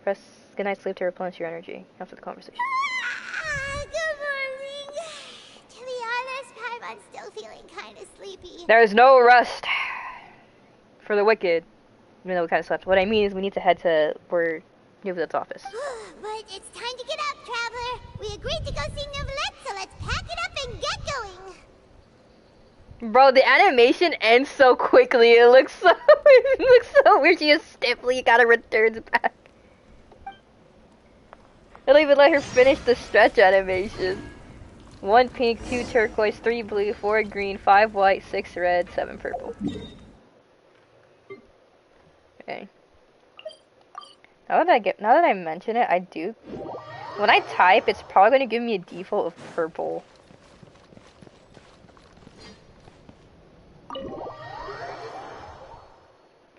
sleep to replenish your energy after the conversation. Good morning. To be honest, Paimon's still feeling kind of sleepy. There is no rest for the wicked. Even though we kind of slept. What I mean is we need to head to Nuvalet's office. But it's time to get up, Traveler. We agreed to go see Nuvalet, so let's pack it up and get going. Bro, the animation ends so quickly. It looks so weird. She just stiffly kind of returns back. They don't even let her finish the stretch animation. 1 pink, 2 turquoise, 3 blue, 4 green, 5 white, 6 red, 7 purple. Okay. Now that I mention it, I do. When I type, it's probably going to give me a default of purple.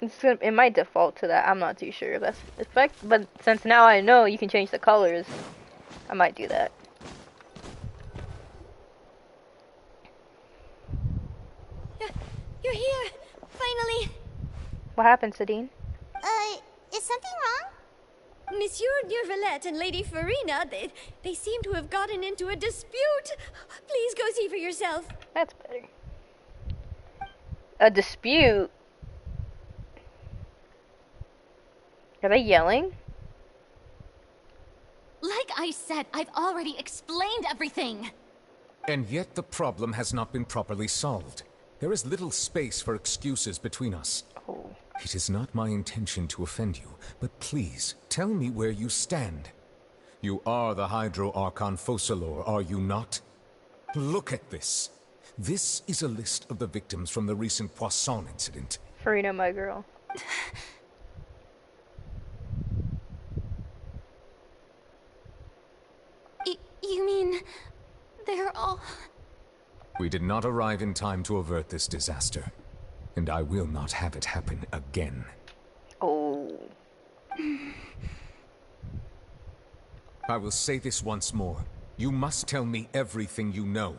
It might default to that. I'm not too sure if that's effect, but since now I know you can change the colors, I might do that. You're here, finally. What happened, Sadine? Is something wrong? Monsieur Valette and Lady Farina, they seem to have gotten into a dispute. Please go see for yourself. That's better. A dispute? Are they yelling? Like I said, I've already explained everything. And yet the problem has not been properly solved. There is little space for excuses between us. Oh. It is not my intention to offend you, but please, tell me where you stand. You are the Hydro Archon Focalor, are you not? Look at this. This is a list of the victims from the recent Poisson incident. Farina, my girl. You mean... they're all... We did not arrive in time to avert this disaster. And I will not have it happen again. Oh. I will say this once more. You must tell me everything you know.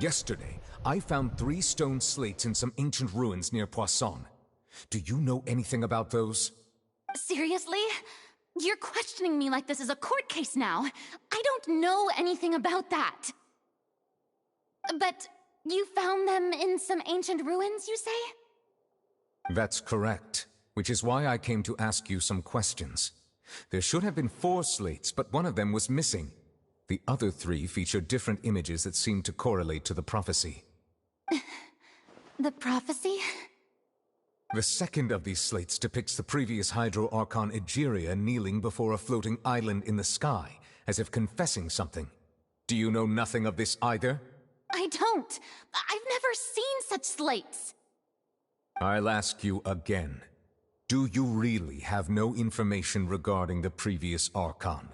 Yesterday, I found 3 stone slates in some ancient ruins near Poisson. Do you know anything about those? Seriously? You're questioning me like this is a court case now. I don't know anything about that. But you found them in some ancient ruins, you say? That's correct, which is why I came to ask you some questions. There should have been 4 slates, but one of them was missing. The other 3 feature different images that seem to correlate to the prophecy. The prophecy? The second of these slates depicts the previous Hydro Archon Egeria kneeling before a floating island in the sky, as if confessing something. Do you know nothing of this either? I don't. I've never seen such slates. I'll ask you again. Do you really have no information regarding the previous Archon?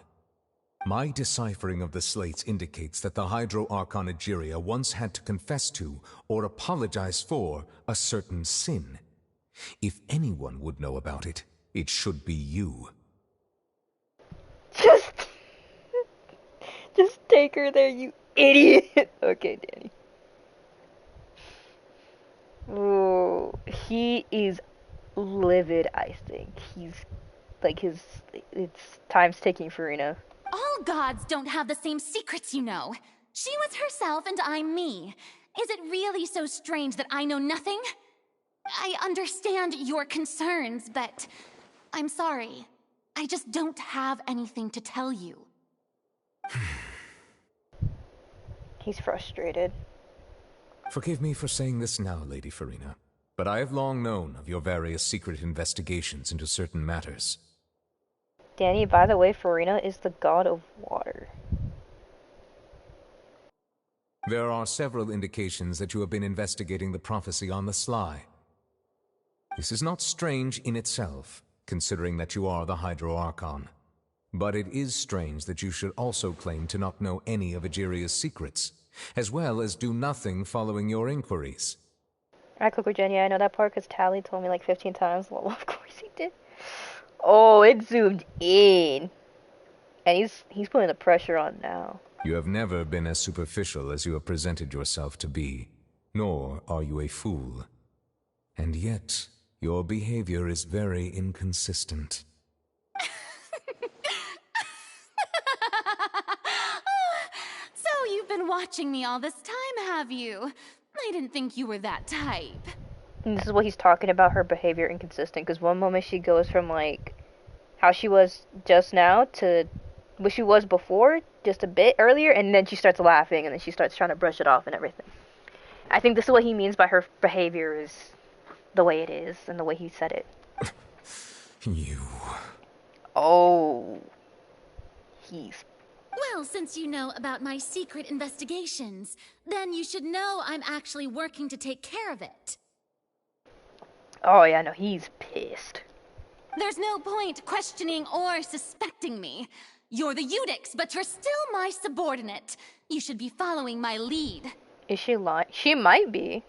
My deciphering of the slates indicates that the Hydro Archon Egeria once had to confess to, or apologize for, a certain sin. If anyone would know about it, it should be you. Just take her there, you idiot. Okay, Danny. Oh, he is livid, I think. He's like it's time's ticking for Rena. All gods don't have the same secrets, you know. She was herself and I'm me. Is it really so strange that I know nothing? I understand your concerns, but I'm sorry. I just don't have anything to tell you. He's frustrated. Forgive me for saying this now, Lady Farina, but I have long known of your various secret investigations into certain matters. Danny, by the way, Farina is the god of water. There are several indications that you have been investigating the prophecy on the sly. This is not strange in itself, considering that you are the Hydro Archon. But it is strange that you should also claim to not know any of Egeria's secrets, as well as do nothing following your inquiries. Alright, Coco Jen, yeah, I know that part because Tally told me like 15 times. Well, of course he did. Oh, it zoomed in. And he's putting the pressure on now. You have never been as superficial as you have presented yourself to be, nor are you a fool. And yet, your behavior is very inconsistent. So you've been watching me all this time, have you? I didn't think you were that type. And this is what he's talking about, her behavior inconsistent, because one moment she goes from like how she was just now to what she was before, just a bit earlier, and then she starts laughing, and then she starts trying to brush it off and everything. I think this is what he means by her behavior is the way it is, and the way he said it. You... Oh... He's... Well, since you know about my secret investigations, then you should know I'm actually working to take care of it. Oh yeah, no, he's pissed. There's no point questioning or suspecting me. You're the Eudix, but you're still my subordinate. You should be following my lead. Is she lying? She might be.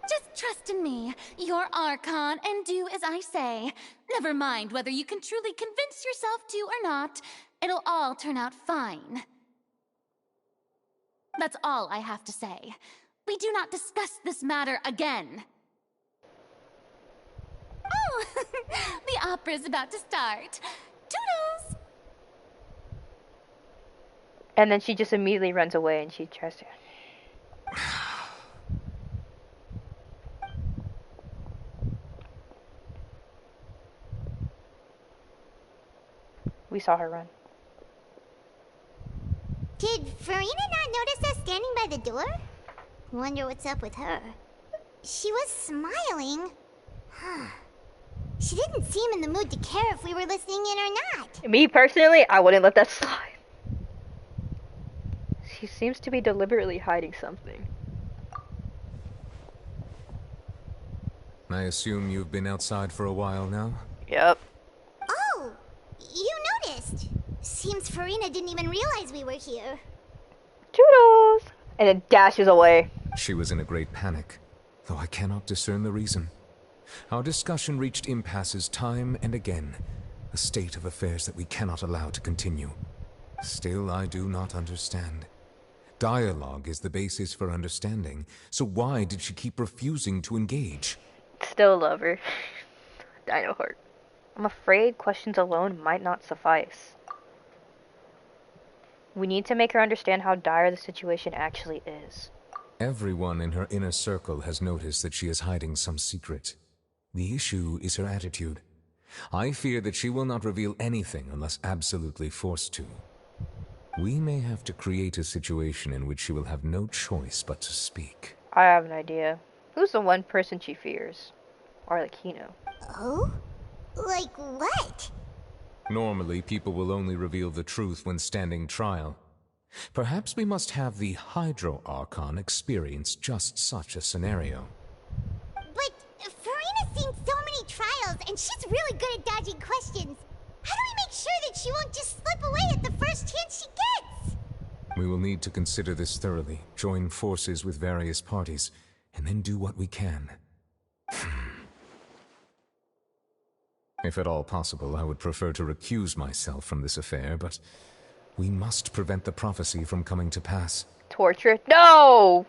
Just trust in me. You're Archon, and do as I say. Never mind whether you can truly convince yourself to or not. It'll all turn out fine. That's all I have to say. We do not discuss this matter again. Oh, the opera's about to start. Toodles! And then she just immediately runs away and she tries to... We saw her run. Did Farina not notice us standing by the door? Wonder what's up with her. She was smiling. Huh. She didn't seem in the mood to care if we were listening in or not. Me personally, I wouldn't let that slide. She seems to be deliberately hiding something. I assume you've been outside for a while now? Yep. Oh, you noticed. Seems Farina didn't even realize we were here. Toodles! And then dashes away. She was in a great panic, though I cannot discern the reason. Our discussion reached impasses time and again, a state of affairs that we cannot allow to continue. Still, I do not understand. Dialogue is the basis for understanding, so why did she keep refusing to engage? Still love her. Dino heart. I'm afraid questions alone might not suffice. We need to make her understand how dire the situation actually is. Everyone in her inner circle has noticed that she is hiding some secret. The issue is her attitude. I fear that she will not reveal anything unless absolutely forced to. We may have to create a situation in which she will have no choice but to speak. I have an idea. Who's the one person she fears? Arlecchino. Oh? Like what? Normally, people will only reveal the truth when standing trial. Perhaps we must have the Hydro Archon experience just such a scenario. But Farina's seen so many trials, and she's really good at dodging questions. How do we make sure that she won't just slip away at the first chance she gets? We will need to consider this thoroughly, join forces with various parties, and then do what we can. If at all possible, I would prefer to recuse myself from this affair, but we must prevent the prophecy from coming to pass. Torture? No!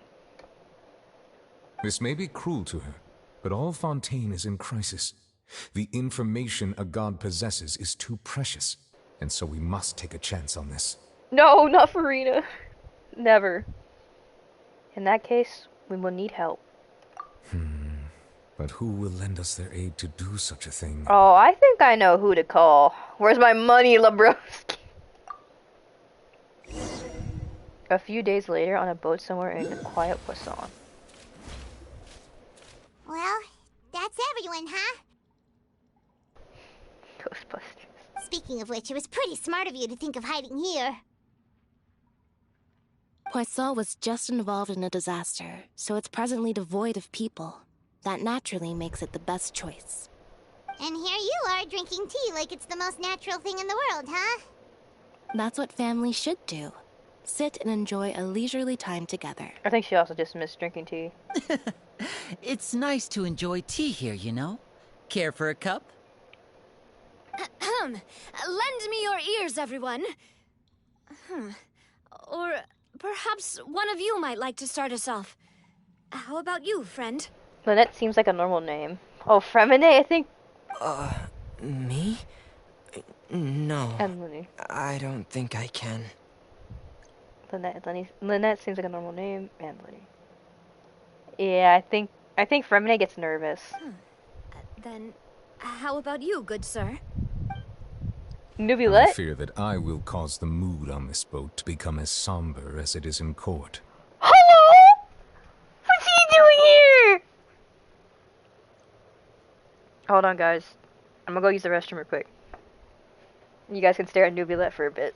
This may be cruel to her, but all Fontaine is in crisis. The information a god possesses is too precious, and so we must take a chance on this. No, not Farina. Never. In that case, we will need help. But who will lend us their aid to do such a thing? Oh, I think I know who to call. Where's my money, Labroski? A few days later, on a boat somewhere in the quiet Poisson. Well, that's everyone, huh? Ghostbusters. Speaking of which, it was pretty smart of you to think of hiding here. Poisson was just involved in a disaster, so it's presently devoid of people. That naturally makes it the best choice. And here you are drinking tea like it's the most natural thing in the world, huh? That's what families should do. Sit and enjoy a leisurely time together. I think she also just missed drinking tea. It's nice to enjoy tea here, you know? Care for a cup? Lend me your ears, everyone. Or perhaps one of you might like to start us off. How about you, friend? Lynette seems like a normal name. Oh, Fremine, I think. Me? No. Emily. I don't think I can. Lynette seems like a normal name. Emily. Yeah, I think Fremine gets nervous. Then, how about you, good sir? Nubilette? I fear that I will cause the mood on this boat to become as somber as it is in court. Hello? What's he doing here? Hold on, guys. I'm gonna go use the restroom real quick. You guys can stare at Nubilette for a bit.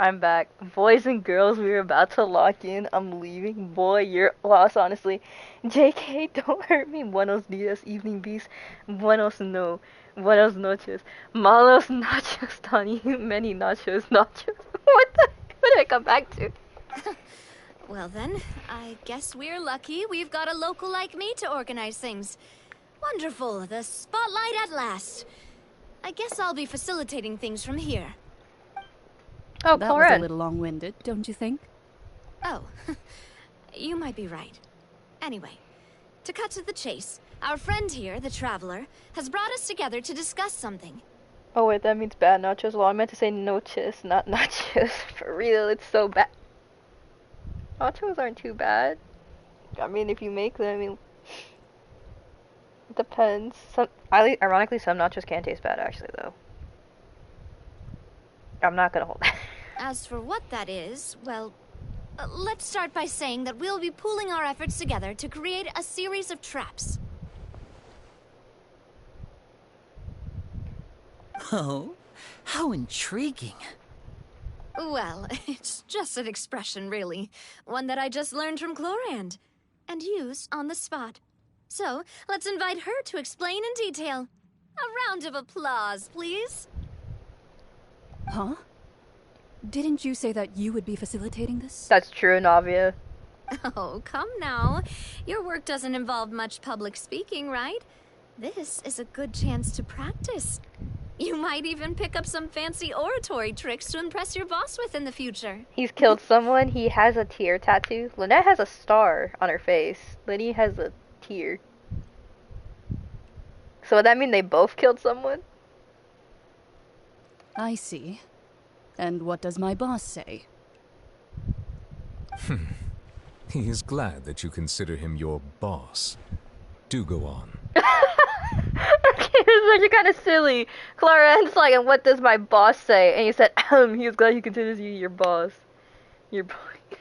I'm back. Boys and girls, we were about to lock in. I'm leaving. Boy, you're lost, honestly. JK, don't hurt me. Buenos dias, evening beast. Buenos no. Buenos noches. Malos nachos, Tani. Many nachos, nachos. What did I come back to? Well then, I guess we're lucky we've got a local like me to organize things. Wonderful, the spotlight at last. I guess I'll be facilitating things from here. Oh, that was a little long-winded, don't you think? Oh, you might be right. Anyway, to cut to the chase, our friend here, the Traveler, has brought us together to discuss something. Oh wait, that means bad nachos. Well, I meant to say noches, not nachos. For real, it's so bad. Nachos aren't too bad. I mean, if you make them, I mean, it depends. Ironically, some nachos can taste bad, actually, though. I'm not gonna hold that. As for what that is, well, let's start by saying that we'll be pooling our efforts together to create a series of traps. Oh, how intriguing. Well, it's just an expression, really. One that I just learned from Chlorand, and used on the spot. So, let's invite her to explain in detail. A round of applause, please. Huh? Didn't you say that you would be facilitating this? That's true, Navia. Oh, come now. Your work doesn't involve much public speaking, right? This is a good chance to practice. You might even pick up some fancy oratory tricks to impress your boss with in the future. He's killed someone. He has a tear tattoo. Lynette has a star on her face. Liddy has a tear. So would that mean they both killed someone? I see. And what does my boss say? He is glad that you consider him your boss. Do go on. You're kind of silly. Clarence like, and what does my boss say? And you said, he's glad he considers you your boss. Your boy.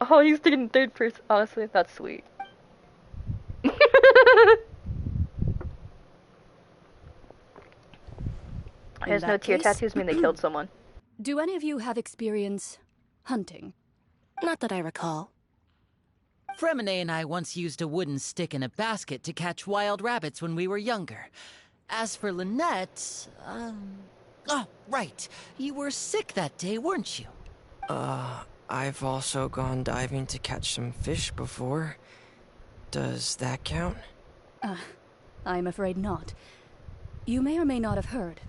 Oh, he's taking third person. Honestly, that's sweet. There's no tear tattoos mean they killed someone. Do any of you have experience hunting? Not that I recall. Fremine and I once used a wooden stick in a basket to catch wild rabbits when we were younger. As for Lynette, oh, right. You were sick that day, weren't you? I've also gone diving to catch some fish before. Does that count? I'm afraid not. You may or may not have heard,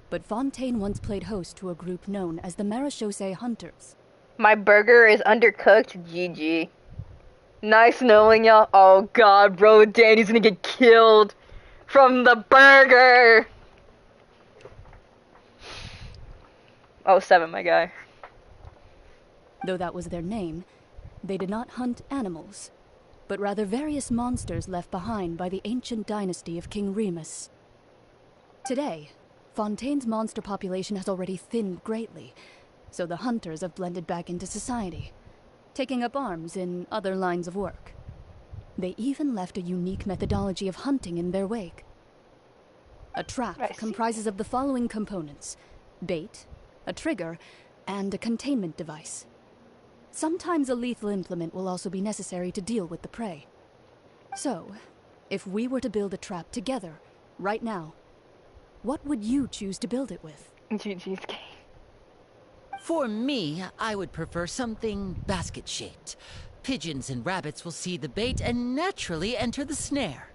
but Fontaine once played host to a group known as the Marechaussee Hunters. My burger is undercooked, GG. Nice knowing ya. Oh god, bro, Danny's gonna get killed from the burger. Oh, 7, my guy. Though that was their name, they did not hunt animals, but rather various monsters left behind by the ancient dynasty of King Remus. Today, Fontaine's monster population has already thinned greatly, so the hunters have blended back into society, taking up arms in other lines of work. They even left a unique methodology of hunting in their wake. A trap comprises of the following components: bait, a trigger, and a containment device. Sometimes a lethal implement will also be necessary to deal with the prey. So, if we were to build a trap together, right now, what would you choose to build it with? GG's game. For me, I would prefer something basket-shaped. Pigeons and rabbits will see the bait and naturally enter the snare.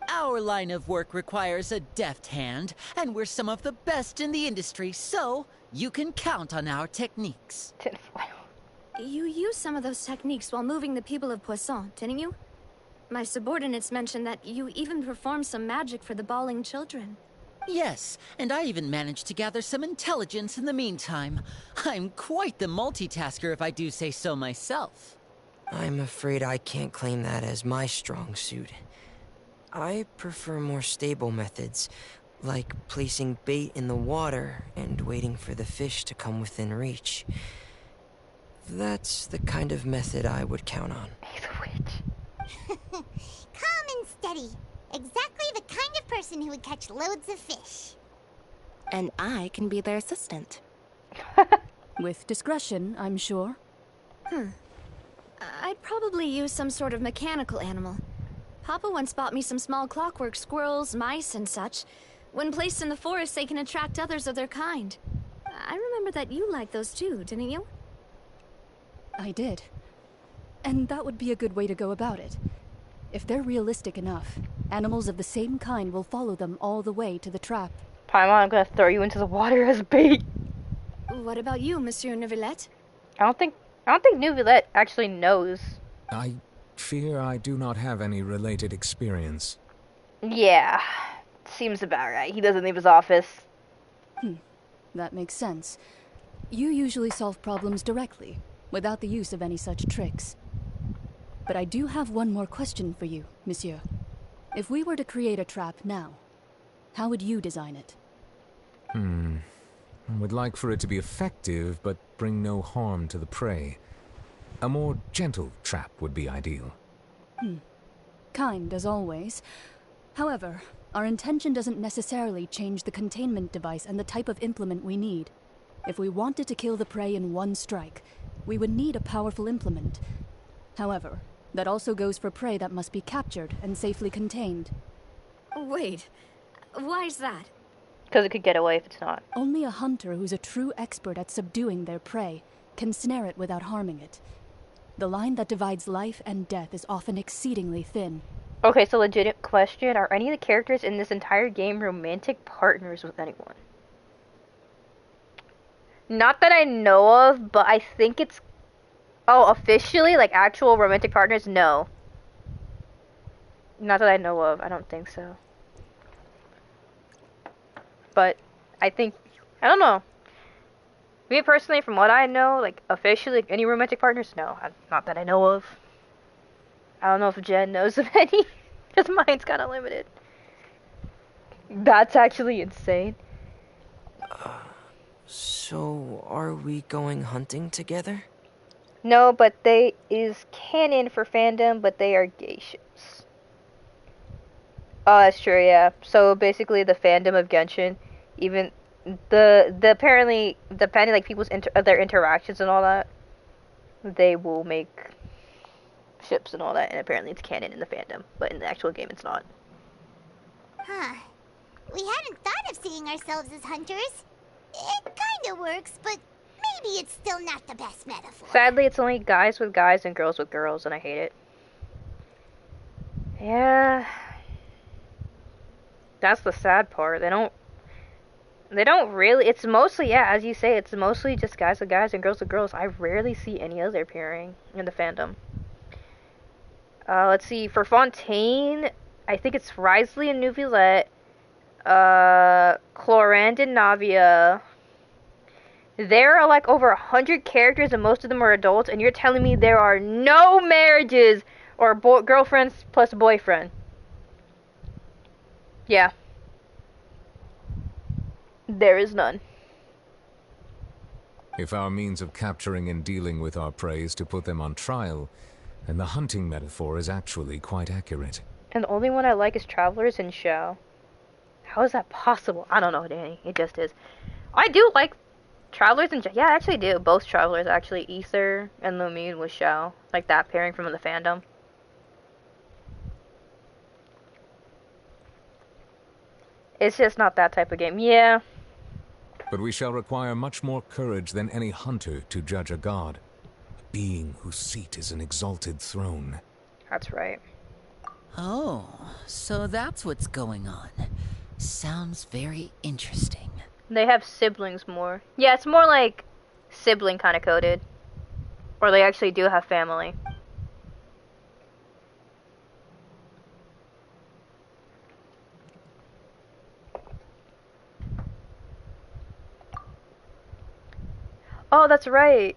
Our line of work requires a deft hand, and we're some of the best in the industry, so you can count on our techniques. You used some of those techniques while moving the people of Poisson, didn't you? My subordinates mentioned that you even performed some magic for the bawling children. Yes, and I even managed to gather some intelligence in the meantime. I'm quite the multitasker if I do say so myself. I'm afraid I can't claim that as my strong suit. I prefer more stable methods, like placing bait in the water and waiting for the fish to come within reach. That's the kind of method I would count on. He's a witch. Calm and steady. Exactly the kind of person who would catch loads of fish. And I can be their assistant. With discretion, I'm sure. I'd probably use some sort of mechanical animal. Papa once bought me some small clockwork squirrels, mice, and such. When placed in the forest, they can attract others of their kind. I remember that you liked those too, didn't you? I did. And that would be a good way to go about it. If they're realistic enough, animals of the same kind will follow them all the way to the trap. Paimon, I'm gonna throw you into the water as bait. What about you, Monsieur Neuvillette? I don't think Neuvillette actually knows. I fear I do not have any related experience. Yeah, seems about right. He doesn't leave his office. That makes sense. You usually solve problems directly, without the use of any such tricks. But I do have one more question for you, monsieur. If we were to create a trap now, how would you design it? I would like for it to be effective, but bring no harm to the prey. A more gentle trap would be ideal. Kind, as always. However, our intention doesn't necessarily change the containment device and the type of implement we need. If we wanted to kill the prey in one strike, we would need a powerful implement. However, that also goes for prey that must be captured and safely contained. Wait, why's that? Because it could get away if it's not. Only a hunter who's a true expert at subduing their prey can snare it without harming it. The line that divides life and death is often exceedingly thin. Okay, so legit question, are any of the characters in this entire game romantic partners with anyone? Not that I know of, but I think it's... Oh, officially? Like actual romantic partners? No. Not that I know of, I don't think so. But I think... I don't know. Me personally, from what I know, like officially, any romantic partners? No, not that I know of. I don't know if Jen knows of any, because mine's kind of limited. That's actually insane. So, are we going hunting together? No, but they is canon for fandom, but they are gay ships. Oh, that's true, yeah. So basically, the fandom of Genshin, even the apparently, depending like people's their interactions and all that, they will make ships and all that, and apparently it's canon in the fandom, but in the actual game it's not. Huh. We hadn't thought of seeing ourselves as hunters. It kinda works, but maybe it's still not the best metaphor. Sadly, it's only guys with guys and girls with girls, and I hate it. Yeah. That's the sad part. They don't really, it's mostly, yeah, as you say, it's mostly just guys with guys and girls with girls. I rarely see any other appearing in the fandom. Let's see, for Fontaine, I think it's Risley and Neuvillette, Clorand and Navia. There are like over 100 characters and most of them are adults, and you're telling me there are no marriages or girlfriends plus boyfriend. Yeah. There is none. If our means of capturing and dealing with our prey is to put them on trial, then the hunting metaphor is actually quite accurate. And the only one I like is Travelers and Shao. How is that possible? I don't know, Danny. It just is. I do like Travelers and Shao. Yeah, I actually do. Both Travelers, actually. Ether and Lumine with Shao. Like that pairing from the fandom. It's just not that type of game. Yeah. But we shall require much more courage than any hunter to judge a god. A being whose seat is an exalted throne. That's right. Oh, so that's what's going on. Sounds very interesting. They have siblings more. Yeah, it's more like sibling kind of coded. Or they actually do have family. Oh, that's right.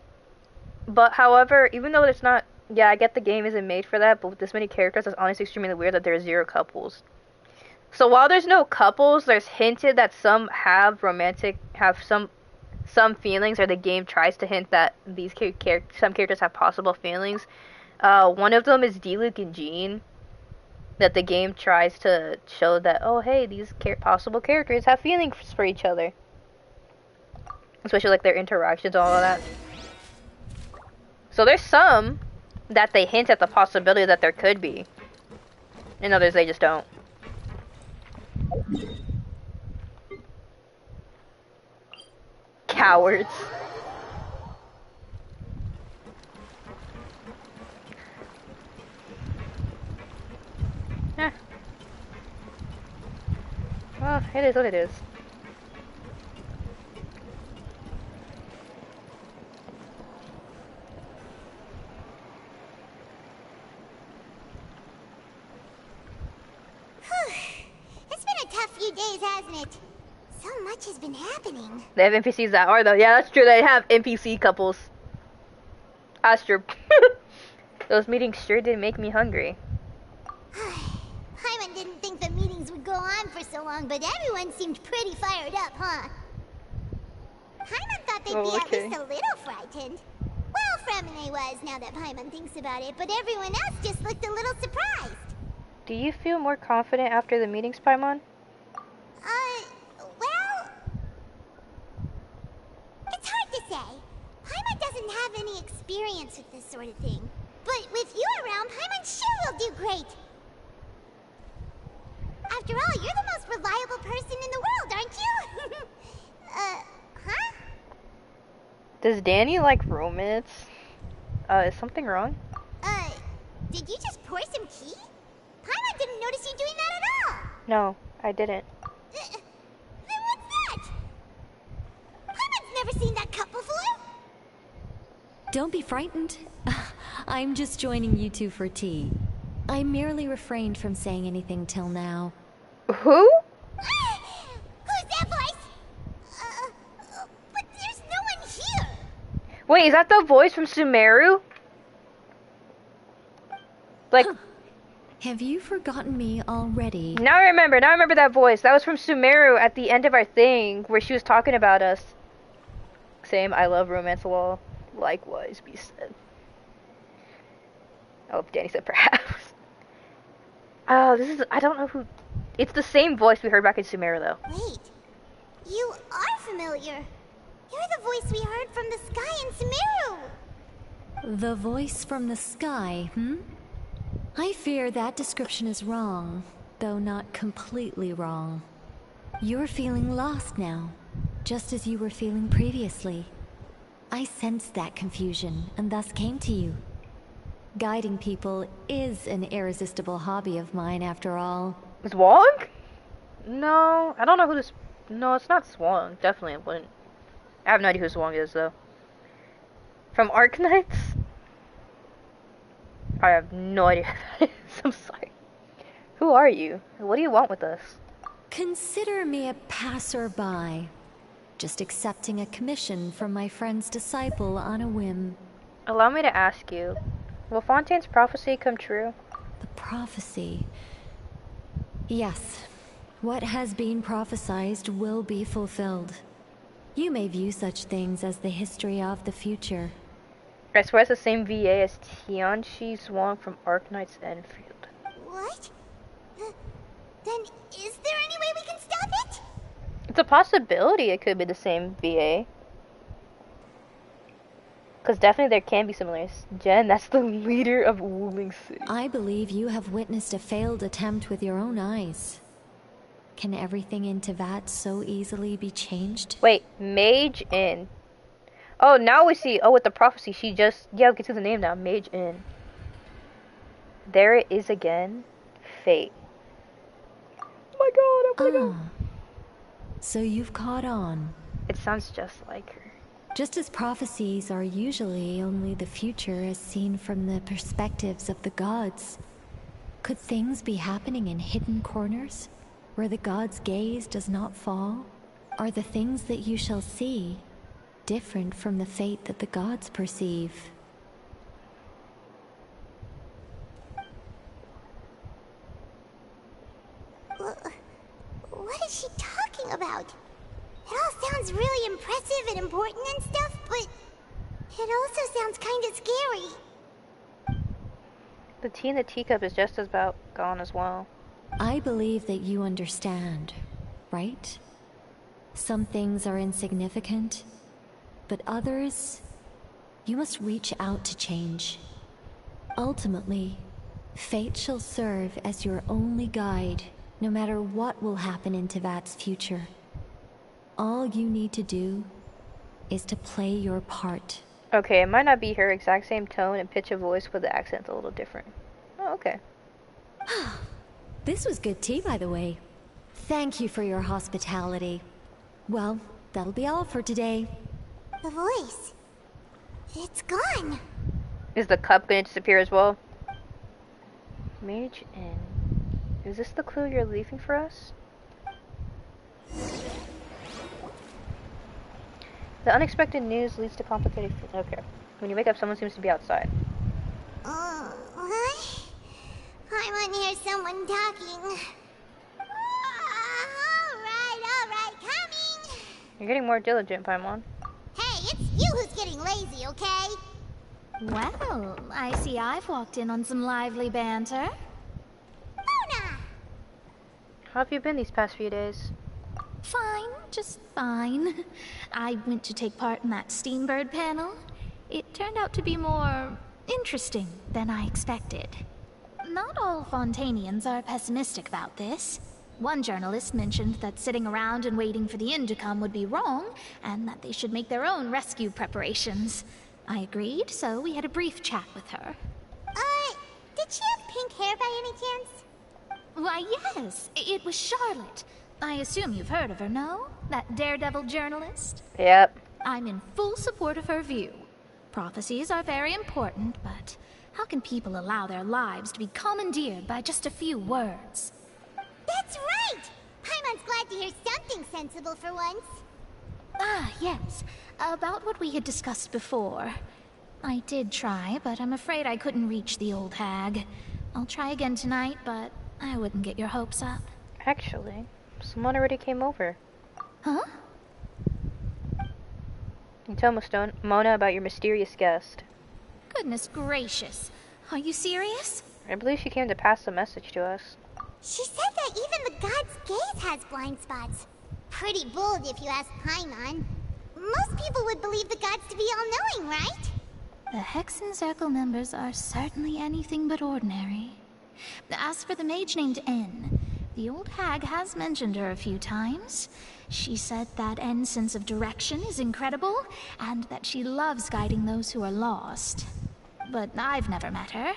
But however, even though it's not, yeah, I get the game isn't made for that, but with this many characters, it's honestly extremely weird that there's 0 couples. So while there's no couples, there's hinted that some have some feelings, or the game tries to hint that these some characters have possible feelings. One of them is Diluc and Jean. That the game tries to show that, oh hey, these possible characters have feelings for each other. Especially like their interactions and all of that. So there's some that they hint at the possibility that there could be. And others they just don't. Cowards. Well, it is what it is. It's been a tough few days, hasn't it? So much has been happening. They have NPCs that are though. Yeah, that's true. They have NPC couples. That's true. Those meetings sure did make me hungry. Paimon didn't think the meetings would go on for so long, but everyone seemed pretty fired up, huh? Paimon thought they'd be at least a little frightened. Well, Fremine was, now that Paimon thinks about it, but everyone else just looked a little surprised. Do you feel more confident after the meetings, Paimon? Well... It's hard to say. Paimon doesn't have any experience with this sort of thing. But with you around, Paimon sure will do great. After all, you're the most reliable person in the world, aren't you? Huh? Does Danny like romance? Is something wrong? Did you just pour some tea? Paimon didn't notice you doing that at all. No, I didn't. Then what's that? Paimon's never seen that cup before. Don't be frightened. I'm just joining you two for tea. I merely refrained from saying anything till now. Who? Who's that voice? But there's no one here. Wait, is that the voice from Sumeru? Like... Have you forgotten me already? Now I remember that voice. That was from Sumeru at the end of our thing, where she was talking about us. Same, I love romance law. Likewise, be said. Oh, Danny said perhaps. Oh, this is, I don't know who, it's the same voice we heard back in Sumeru though. Wait, you are familiar. You're the voice we heard from the sky in Sumeru. The voice from the sky, I fear that description is wrong, though not completely wrong. You're feeling lost now, just as you were feeling previously. I sensed that confusion, and thus came to you. Guiding people is an irresistible hobby of mine, after all. Zwang? No, I don't know who this... No, it's not Zwang. Definitely it wouldn't. I have no idea who Zwang is, though. From Arknights? I have no idea who that is. I'm sorry. Who are you? What do you want with us? Consider me a passerby. Just accepting a commission from my friend's disciple on a whim. Allow me to ask you, will Fontaine's prophecy come true? The prophecy? Yes. What has been prophesied will be fulfilled. You may view such things as the history of the future. I swear it's the same VA as Tianchi Zwang from Arknight's Enfield. What? Then is there any way we can stop it? It's a possibility it could be the same VA. Because definitely there can be similarities. Jen, that's the leader of Wuling City. I believe you have witnessed a failed attempt with your own eyes. Can everything in Tevat so easily be changed? Wait, Mage Inn. Oh, now we see. Oh, with the prophecy, she just... Yeah, we can see the name now. Mage Inn. There it is again. Fate. Oh my god, oh my god. So you've caught on. It sounds just like her. Just as prophecies are usually only the future as seen from the perspectives of the gods, could things be happening in hidden corners, where the gods' gaze does not fall? Are the things that you shall see different from the fate that the gods perceive? What is she talking about? It all sounds really impressive and important and stuff, but it also sounds kind of scary. The tea in the teacup is just as about gone as well. I believe that you understand, right? Some things are insignificant, But others, you must reach out to change. Ultimately, fate shall serve as your only guide, no matter what will happen in Tevat's future. All you need to do is to play your part. Okay, it might not be her exact same tone and pitch of voice, but the accent's a little different. Oh, okay. This was good tea, by the way. Thank you for your hospitality. Well, that'll be all for today. The voice. It's gone. Is the cup going to disappear as well? Mage Inn. Is this the clue you're leaving for us? The unexpected news leads to complicated... Okay. When you wake up, someone seems to be outside. What? I want to hear someone talking. Alright, coming. You're getting more diligent, Paimon. Hey, it's you who's getting lazy, okay? Well, I see I've walked in on some lively banter. How have you been these past few days? Fine, just fine. I went to take part in that Steambird panel. It turned out to be more interesting than I expected. Not all Fontainians are pessimistic about this. One journalist mentioned that sitting around and waiting for the end to come would be wrong, and that they should make their own rescue preparations. I agreed, so we had a brief chat with her. Did she have pink hair by any chance? Why, yes. It was Charlotte. I assume you've heard of her, no? That daredevil journalist? Yep. I'm in full support of her view. Prophecies are very important, but how can people allow their lives to be commandeered by just a few words? That's right! Paimon's glad to hear something sensible for once. Ah, yes. About what we had discussed before. I did try, but I'm afraid I couldn't reach the old hag. I'll try again tonight, but I wouldn't get your hopes up. Actually, someone already came over. Huh? You tell Mona about your mysterious guest. Goodness gracious. Are you serious? I believe she came to pass a message to us. She said that even the god's gaze has blind spots. Pretty bold if you ask Paimon. Most people would believe the gods to be all-knowing, right? The Hexen Circle members are certainly anything but ordinary. As for the mage named N, the old hag has mentioned her a few times. She said that N's sense of direction is incredible, and that she loves guiding those who are lost. But I've never met her,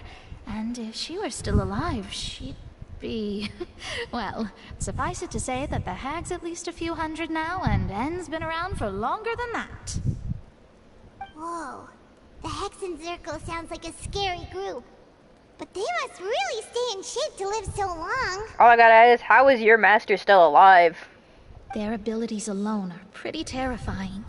and if she were still alive, she'd be... Well, suffice it to say that the hag's at least a few hundred now, and N's been around for longer than that. Whoa. The Hexen Circle sounds like a scary group. But they must really stay in shape to live so long. All I gotta ask is, how is your master still alive? Their abilities alone are pretty terrifying.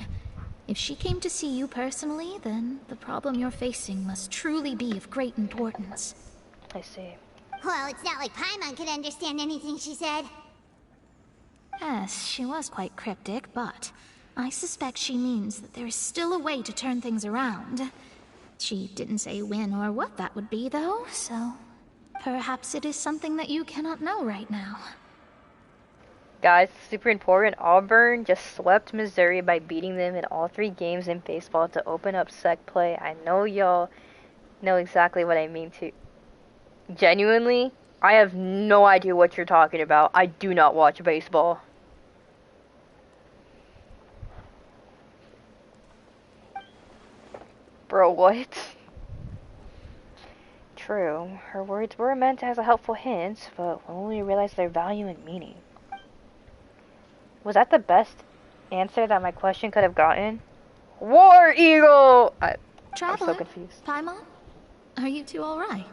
If she came to see you personally, then the problem you're facing must truly be of great importance. I see. Well, it's not like Paimon could understand anything she said. Yes, she was quite cryptic, but I suspect she means that there is still a way to turn things around. She didn't say when or what that would be, though, so perhaps it is something that you cannot know right now. Guys, super important. Auburn just swept Missouri by beating them in all 3 games in baseball to open up sec play. I know y'all know exactly what I mean too. Genuinely, I have no idea what you're talking about. I do not watch baseball. Bro, what? True, her words were meant as a helpful hint, but when we realized their value and meaning. Was that the best answer that my question could have gotten? War Eagle! I'm so confused. Paimon? Are you two alright?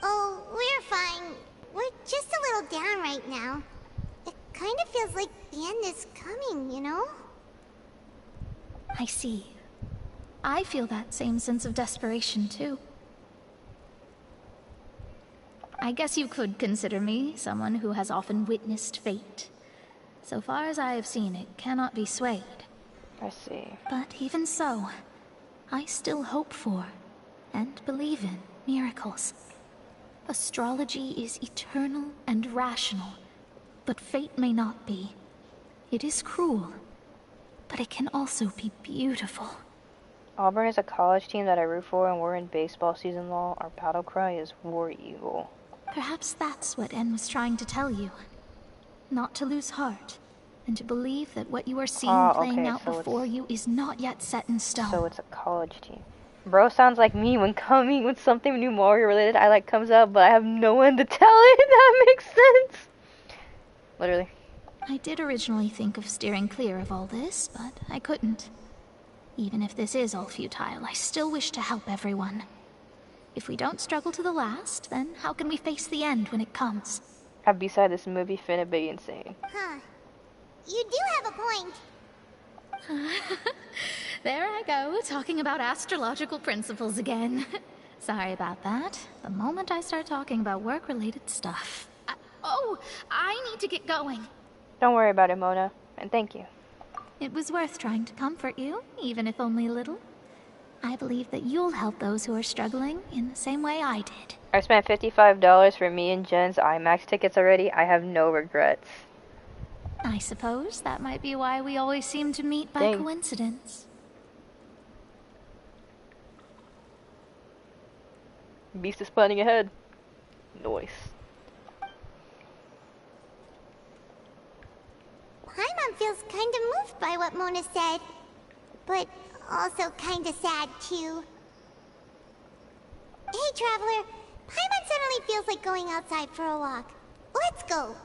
Oh, we're fine. We're just a little down right now. It kind of feels like the end is coming, you know? I see. I feel that same sense of desperation, too. I guess you could consider me someone who has often witnessed fate. So far as I have seen, it cannot be swayed. I see. But even so, I still hope for, and believe in, miracles. Astrology is eternal and rational, but fate may not be. It is cruel, but it can also be beautiful. Auburn is a college team that I root for, and we're in baseball season long. Our battle cry is War Eagle. Perhaps that's what En was trying to tell you. Not to lose heart, and to believe that what you are seeing playing out so before you is not yet set in stone. So it's a college team. Bro sounds like me when something new Mario related comes out, but I have no one to tell it. That makes sense. Literally. I did originally think of steering clear of all this, but I couldn't. Even if this is all futile, I still wish to help everyone. If we don't struggle to the last, then how can we face the end when it comes? Beside this movie finna be insane. Huh. You do have a point. There I go, talking about astrological principles again. Sorry about that. The moment I start talking about work-related stuff. I need to get going. Don't worry about it, Mona. And thank you. It was worth trying to comfort you, even if only a little. I believe that you'll help those who are struggling in the same way I did. I spent $55 for me and Jen's IMAX tickets already. I have no regrets. I suppose that might be why we always seem to meet by coincidence. Beast is planning ahead. Noise. Paimon feels kind of moved by what Mona said, but also kind of sad too. Hey, Traveler, Paimon suddenly feels like going outside for a walk. Let's go.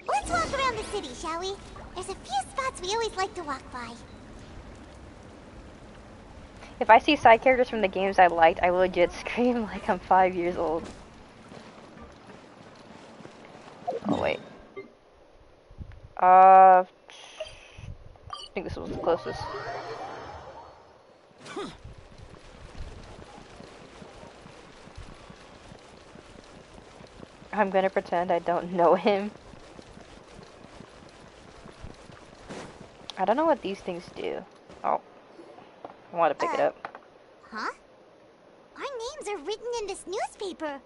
Let's walk around the city, shall we? There's a few spots we always like to walk by. If I see side characters from the games I liked, I will legit scream like I'm 5 years old. Oh wait. I think this was the closest. I'm gonna pretend I don't know him. I don't know what these things do. Oh. I want to pick it up. Huh? Our names are written in this newspaper.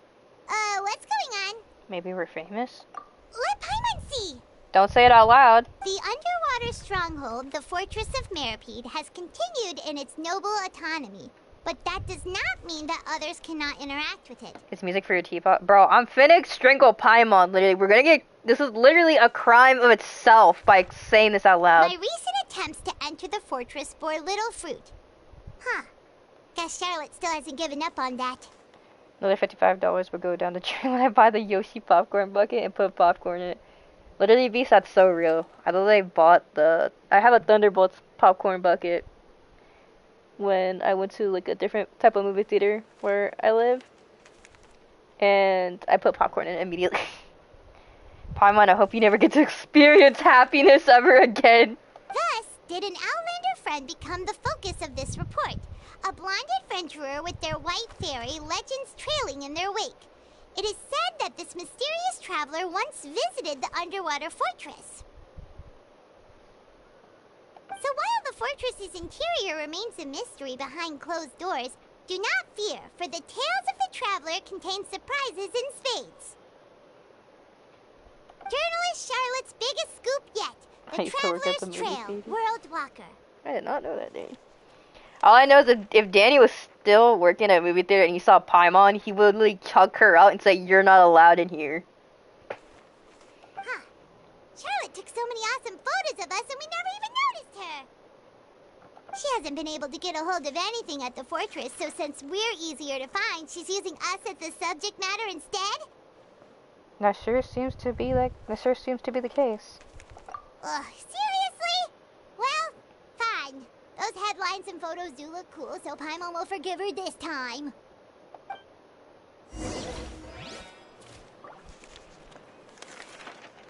What's going on? Maybe we're famous? Let Paimon see! Don't say it out loud. The underwater stronghold, the Fortress of Meripede, has continued in its noble autonomy. But that does not mean that others cannot interact with it. It's music for your teapot. Bro, I'm finna strangle Paimon, literally. We're gonna get... This is literally a crime of itself by saying this out loud. My recent attempts to enter the fortress bore little fruit. Huh. Guess Charlotte still hasn't given up on that. Another $55 will go down the drain when I buy the Yoshi popcorn bucket and put popcorn in it. Literally, Beast, that's so real. I literally bought the... I have a Thunderbolts popcorn bucket when I went to like a different type of movie theater where I live. And I put popcorn in it immediately. Paimon, I hope you never get to experience happiness ever again. Thus, did an Outlander friend become the focus of this report. A blonde adventurer with their white fairy, legends trailing in their wake. It is said that this mysterious traveler once visited the underwater fortress. So while the fortress's interior remains a mystery behind closed doors, do not fear, for the tales of the traveler contain surprises in spades. Journalist Charlotte's biggest scoop yet. The Traveler's Trail, World Walker. I did not know that, Danny. All I know is that if Danny was still working at a movie theater and he saw Paimon, he would literally chuck her out and say, "You're not allowed in here." Huh. Charlotte took so many awesome photos of us and we never even noticed her. She hasn't been able to get a hold of anything at the fortress, so since we're easier to find, she's using us as the subject matter instead? That sure seems to be the case. Ugh, seriously? Well, fine. Those headlines and photos do look cool, so Paimon will forgive her this time.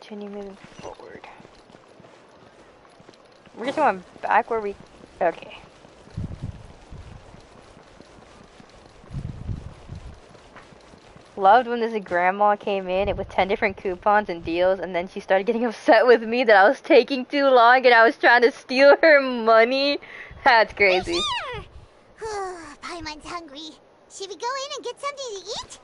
Continue moving forward. We're just going back where we... Okay. Loved when this grandma came in with 10 different coupons and deals, and then she started getting upset with me that I was taking too long and I was trying to steal her money. That's crazy. Paimon's hungry. Should we go in and get something to eat?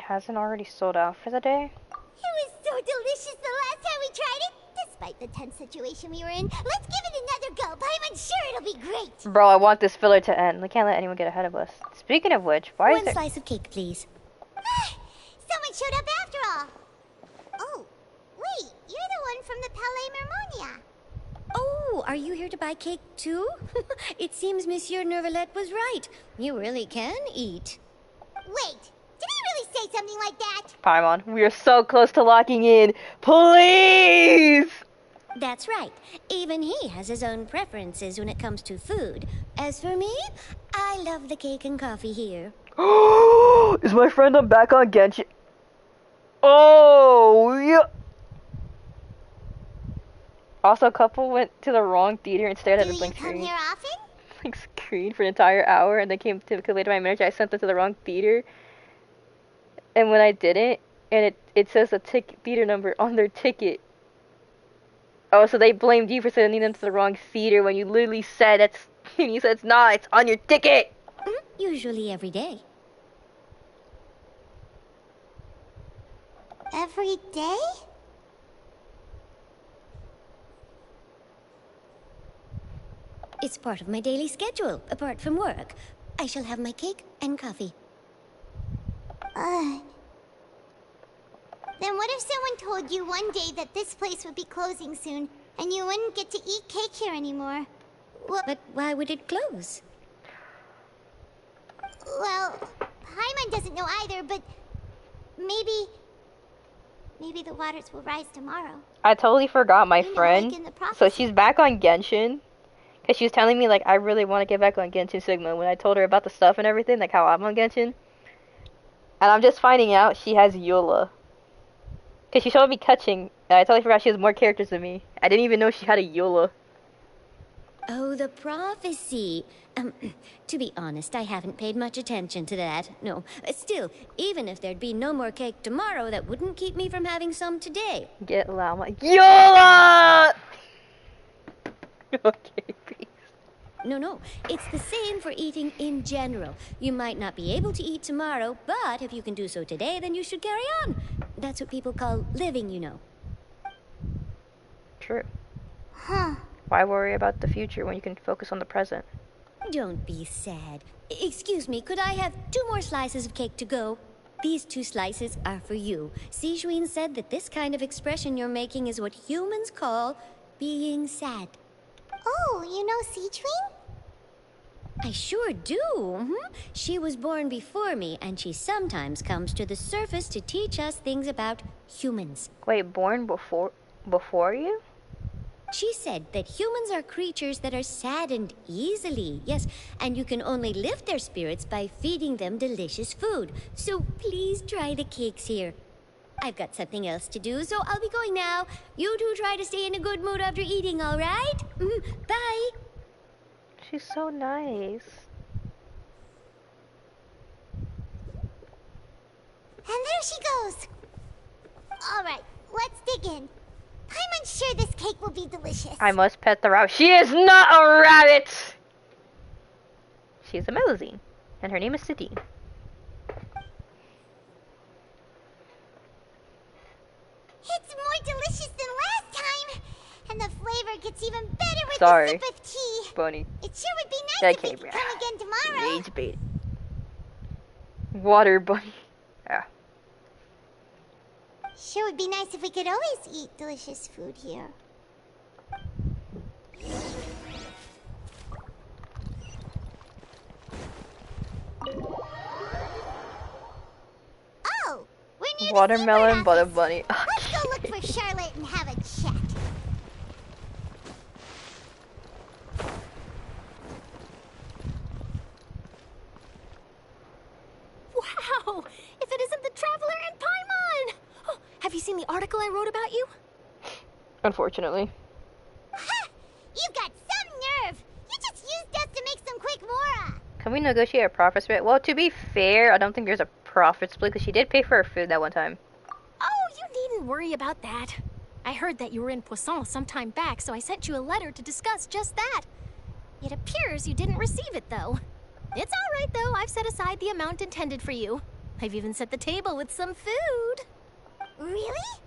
hasn't already sold out for the day? It was so delicious the last time we tried it. Despite the tense situation we were in, let's give it another go. I'm sure it'll be great. Bro, I want this filler to end. We can't let anyone get ahead of us. Speaking of which, why is One there... slice of cake, please. Someone showed up after all. Oh, wait, you're the one from the Palais Mermonia. Oh, are you here to buy cake too? It seems Monsieur Nervalette was right. You really can eat. Wait, did he really say something like that? Paimon, we are so close to locking in. Please! That's right. Even he has his own preferences when it comes to food. As for me, I love the cake and coffee here. Is my friend back on Genshin? Oh, yeah. Also, a couple went to the wrong theater and stared at the blank screen. Do you come here often? Blank screen for an entire hour, and they came to collate my manager. I sent them to the wrong theater, and when I didn't, and it says the theater number on their ticket. Oh, so they blamed you for sending them to the wrong theater when you literally said it's. And you said it's not. It's on your ticket. Usually every day. Every day? It's part of my daily schedule, apart from work. I shall have my cake and coffee. Then what if someone told you one day that this place would be closing soon, and you wouldn't get to eat cake here anymore? But why would it close? Well, Paimon doesn't know either, but maybe the waters will rise tomorrow. I totally forgot my like friend. in the So she's back on Genshin. Because she was telling me, like, I really want to get back on Genshin Sigma. When I told her about the stuff and everything, like how I'm on Genshin. And I'm just finding out she has Eula. Because she showed me Kaching, and I totally forgot she has more characters than me. I didn't even know she had a Eula. Oh, the prophecy. To be honest, I haven't paid much attention to that. No. Still, even if there'd be no more cake tomorrow, that wouldn't keep me from having some today. Get Llama. Eula! Okay, peace. No. It's the same for eating in general. You might not be able to eat tomorrow, but if you can do so today, then you should carry on. That's what people call living, you know. True. Huh. Why worry about the future when you can focus on the present? Don't be sad. Excuse me, could I have 2 more slices of cake to go? These 2 slices are for you. Sijuin said that this kind of expression you're making is what humans call being sad. Oh, you know Sijuin? I sure do. She was born before me, and she sometimes comes to the surface to teach us things about humans. Wait, born before you? She said that humans are creatures that are saddened easily, yes, and you can only lift their spirits by feeding them delicious food. So please try the cakes here. I've got something else to do, so I'll be going now. You two try to stay in a good mood after eating, all right? Bye. She's so nice. And there she goes. All right, let's dig in. I'm unsure this cake will be delicious. I must pet the rabbit. She is not a rabbit! She is a Melusine, and her name is Sidine. It's more delicious than last time, and the flavor gets even better with Sorry, a sip of tea. Bunny. It sure would be nice if Okay, we could come again tomorrow. Rage bait. Water bunny. Yeah. Sure would be nice if we could always eat delicious food here. Oh, we're near Watermelon the butter office. bunny. Let's go look for Charlotte and have a chat. Wow! If it isn't the Traveler and Paimon! Oh, have you seen the article I wrote about you? Unfortunately. Ha! You've got some nerve! You just used us to make some quick mora! Can we negotiate a profit split? Well, to be fair, I don't think there's a profit split because she did pay for her food that one time. Oh, you needn't worry about that. I heard that you were in Poisson some time back, so I sent you a letter to discuss just that. It appears you didn't receive it, though. It's all right, though. I've set aside the amount intended for you. I've even set the table with some food. Really?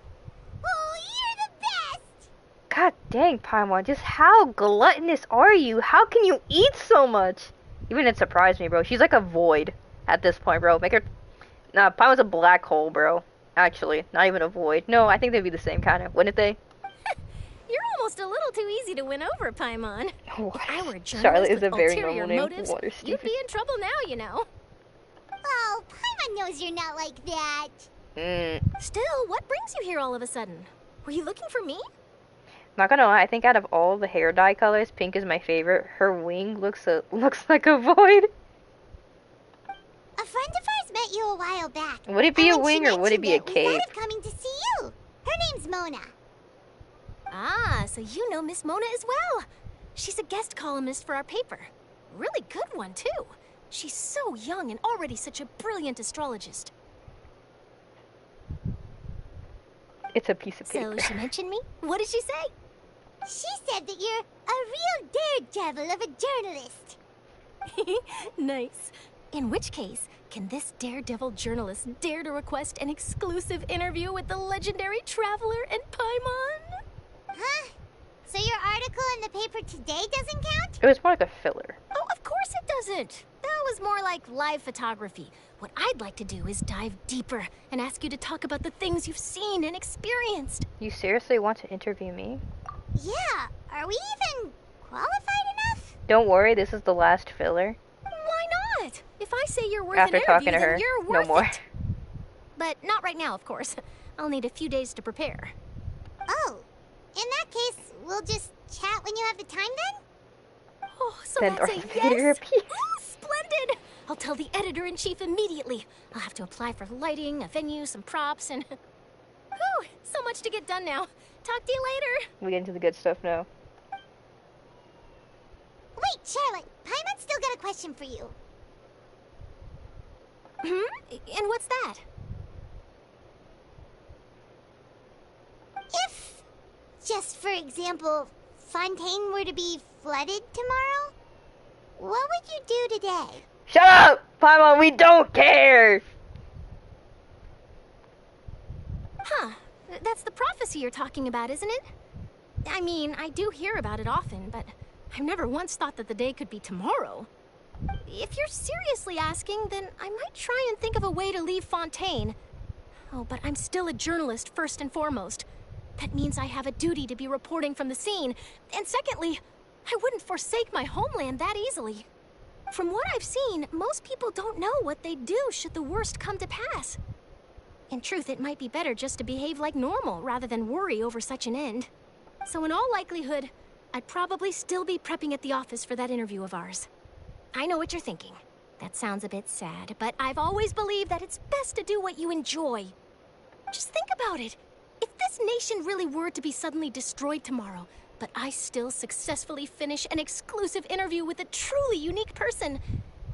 Oh, you're the best! God dang, Paimon, just how gluttonous are you? How can you eat so much? Even it surprised me, bro. She's like a void at this point, bro. Make her... Nah, Paimon's a black hole, bro. Actually, not even a void. No, I think they'd be the same kind of, wouldn't they? You're almost a little too easy to win over, Paimon. What? If I were a journalist Charlotte is with a very ulterior normal name. motives, Water you'd Stephen. be in trouble now, you know. Oh, Paimon knows you're not like that. Still, what brings you here all of a sudden? Were you looking for me? Not gonna lie, I think out of all the hair dye colors, pink is my favorite. Her wing looks like a void. A friend of ours met you a while back. Would it be a and when wing she or would it be a mentioned we cape? thought of coming to see you. Her name's Mona. Ah, so you know Miss Mona as well. She's a guest columnist for our paper. Really good one, too. She's so young and already such a brilliant astrologist. It's a piece of paper. So she mentioned me? What did she say? She said that you're a real daredevil of a journalist. Nice. In which case, can this daredevil journalist dare to request an exclusive interview with the legendary traveler and Paimon? Huh? So your article in the paper today doesn't count? It was more like a filler. Oh, of course it doesn't. That was more like live photography. What I'd like to do is dive deeper and ask you to talk about the things you've seen and experienced. You seriously want to interview me? Yeah. Are we even qualified enough? Don't worry, this is the last filler. Why not? If I say you're worth After an talking interview, to her, then you're no worth more. it. But not right now, of course. I'll need a few days to prepare. Oh. In that case, we'll just chat when you have the time then? Oh, so Then that's a Dorothy yes? her piece. Ooh, splendid! I'll tell the editor-in-chief immediately. I'll have to apply for lighting, a venue, some props, and... Whew, so much to get done now. Talk to you later. We get into the good stuff now. Wait, Charlotte. Paimon's still got a question for you. And what's that? If, just for example, Fontaine were to be flooded tomorrow, what would you do today? Shut up! Paimon, we don't care! Huh. That's the prophecy you're talking about, isn't it? I mean, I do hear about it often, but I've never once thought that the day could be tomorrow. If you're seriously asking, then I might try and think of a way to leave Fontaine. Oh, but I'm still a journalist, first and foremost. That means I have a duty to be reporting from the scene. And secondly, I wouldn't forsake my homeland that easily. From what I've seen, most people don't know what they'd do should the worst come to pass. In truth, it might be better just to behave like normal rather than worry over such an end. So in all likelihood, I'd probably still be prepping at the office for that interview of ours. I know what you're thinking. That sounds a bit sad, but I've always believed that it's best to do what you enjoy. Just think about it. If this nation really were to be suddenly destroyed tomorrow, but I still successfully finish an exclusive interview with a truly unique person,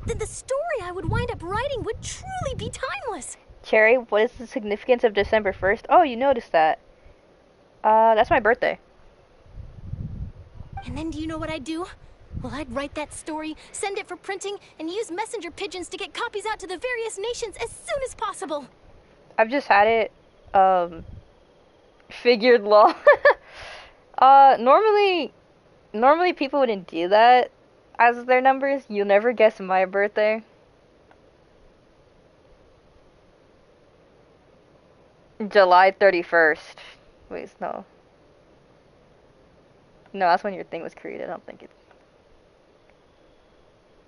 then the story I would wind up writing would truly be timeless. Cherry, what is the significance of December 1st? Oh, you noticed that. That's my birthday. And then do you know what I'd do? Well, I'd write that story, send it for printing, and use messenger pigeons to get copies out to the various nations as soon as possible. I've just had it, figured law. Normally people wouldn't do that as their numbers. You'll never guess my birthday. July 31st. Wait, no. No, that's when your thing was created. I don't think it's...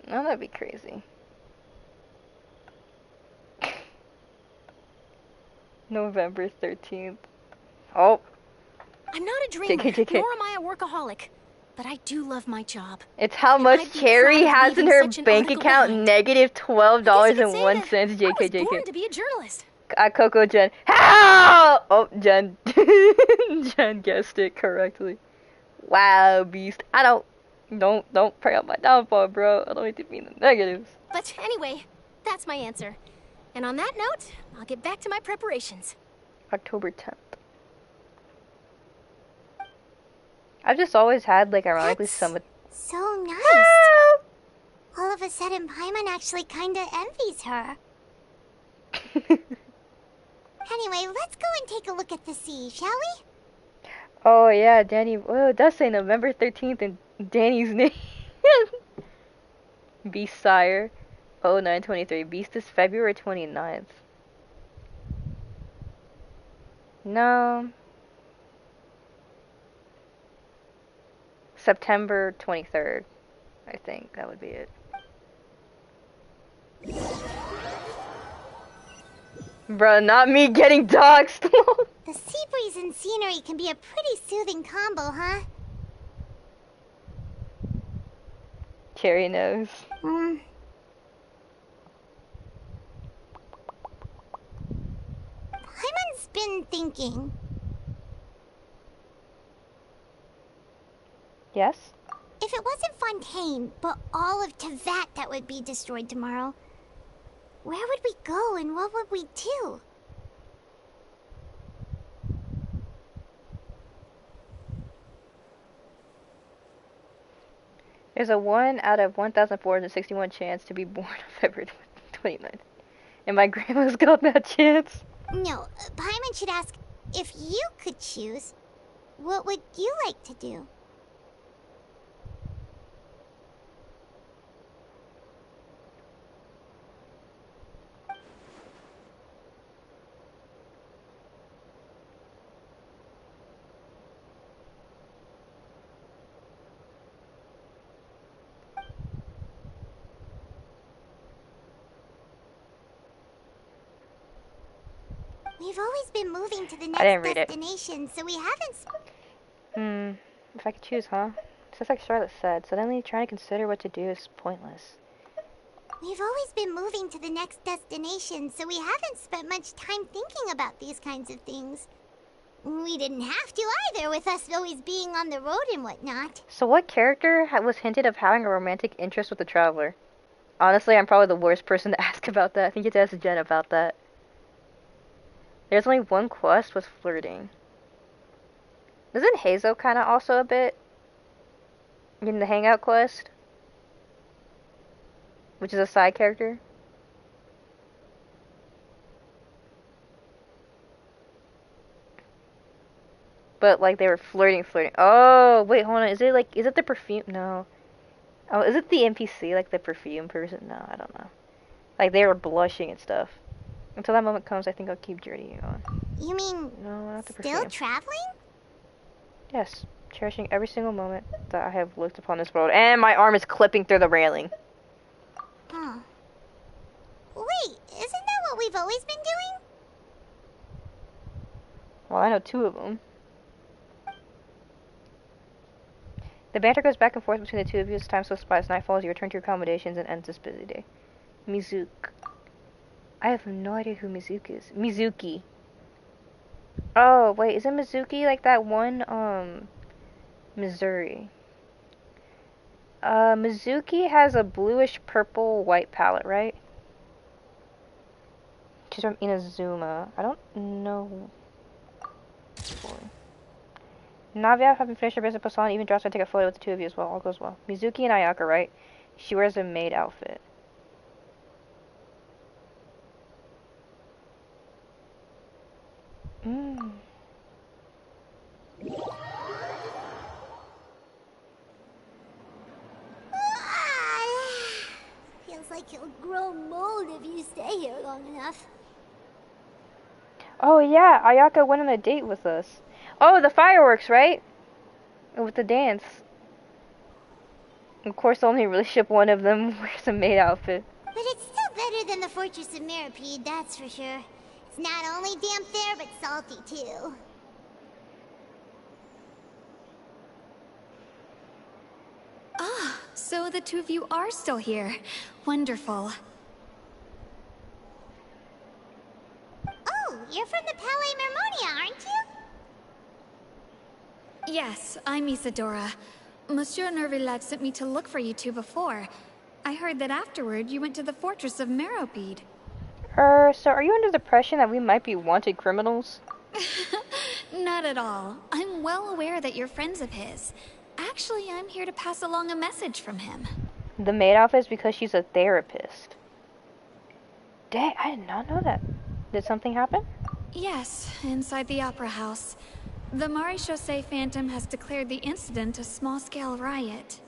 No, that'd be crazy. November 13th. Oh. I'm not a dreamer, JK. nor am I a workaholic. But I do love my job. It's how And much I'd be Cherry proud of has in leaving her such an bank article account. behind. Negative $12.01. JK, I was born JK. to be a journalist. Coco Jen. How? Oh, Jen. Jen guessed it correctly. Wow, beast. Don't pray on my downfall, bro. I don't need to be in the negatives. But anyway, that's my answer. And on that note, I'll get back to my preparations. October 10th. I've just always had, like, ironically, some... So nice. All of a sudden, Paimon actually kinda envies her. Anyway, let's go and take a look at the sea, shall we? Oh yeah, Danny. Oh, it does say November 13th in Danny's name. Beast Sire. Oh, 923. Beast is February 29th. No. September 23rd. I think that would be it. Bruh, not me getting doxxed. The sea breeze and scenery can be a pretty soothing combo, huh? Cherry nose. Paimon's been thinking. Yes? If it wasn't Fontaine, but all of Tevat that would be destroyed tomorrow, where would we go and what would we do? There's a 1 out of 1,461 chance to be born on February 29th. And my grandma's got that chance. No, Paimon should ask, if you could choose, what would you like to do? We've always been moving to the next destination, so we haven't... If I could choose, huh? Just like Charlotte said, suddenly trying to consider what to do is pointless. We've always been moving to the next destination, so we haven't spent much time thinking about these kinds of things. We didn't have to either, with us always being on the road and whatnot. So what character was hinted of having a romantic interest with the Traveler? Honestly, I'm probably the worst person to ask about that. I think you have to ask Jen about that. There's only one quest with flirting. Isn't Hazo kind of also a bit in the Hangout quest? Which is a side character? But like they were flirting. Oh, wait, hold on. Is it the perfume? No. Oh, is it the NPC, like the perfume person? No, I don't know. Like they were blushing and stuff. Until that moment comes, I think I'll keep journeying on. You mean no, not the still perfume. Traveling? Yes, cherishing every single moment that I have looked upon this world. And my arm is clipping through the railing. Huh. Wait, isn't that what we've always been doing? Well, I know 2 of them. The banter goes back and forth between the 2 of you as time slips by. As night falls, you return to your accommodations and ends this busy day. Mizuki. I have no idea who Mizuki is. Mizuki. Oh, wait, is it Mizuki like that one, Missouri? Mizuki has a bluish purple white palette, right? She's from Inazuma. I don't know. Navia, having finished her business, Poseidon even drops to take a photo with the 2 of you as well. All goes well. Mizuki and Ayaka, right? She wears a maid outfit. Feels like you'll grow mold if you stay here long enough. Oh yeah, Ayaka went on a date with us. Oh, the fireworks, right? With the dance. Of course, only relationship one of them wears a maid outfit. But it's still better than the Fortress of Meripede, that's for sure. It's not only damp there, but salty too. Ah, so the 2 of you are still here. Wonderful. Oh, you're from the Palais Mermonia, aren't you? Yes, I'm Isadora. Monsieur Nervillat sent me to look for you 2 before. I heard that afterward you went to the Fortress of Meripede. So are you under the impression that we might be wanted criminals? Not at all. I'm well aware that you're friends of his. Actually, I'm here to pass along a message from him. The maid outfit is because she's a therapist. Dang, I did not know that. Did something happen? Yes, inside the Opera House. The Maréchaussée Phantom has declared the incident a small-scale riot.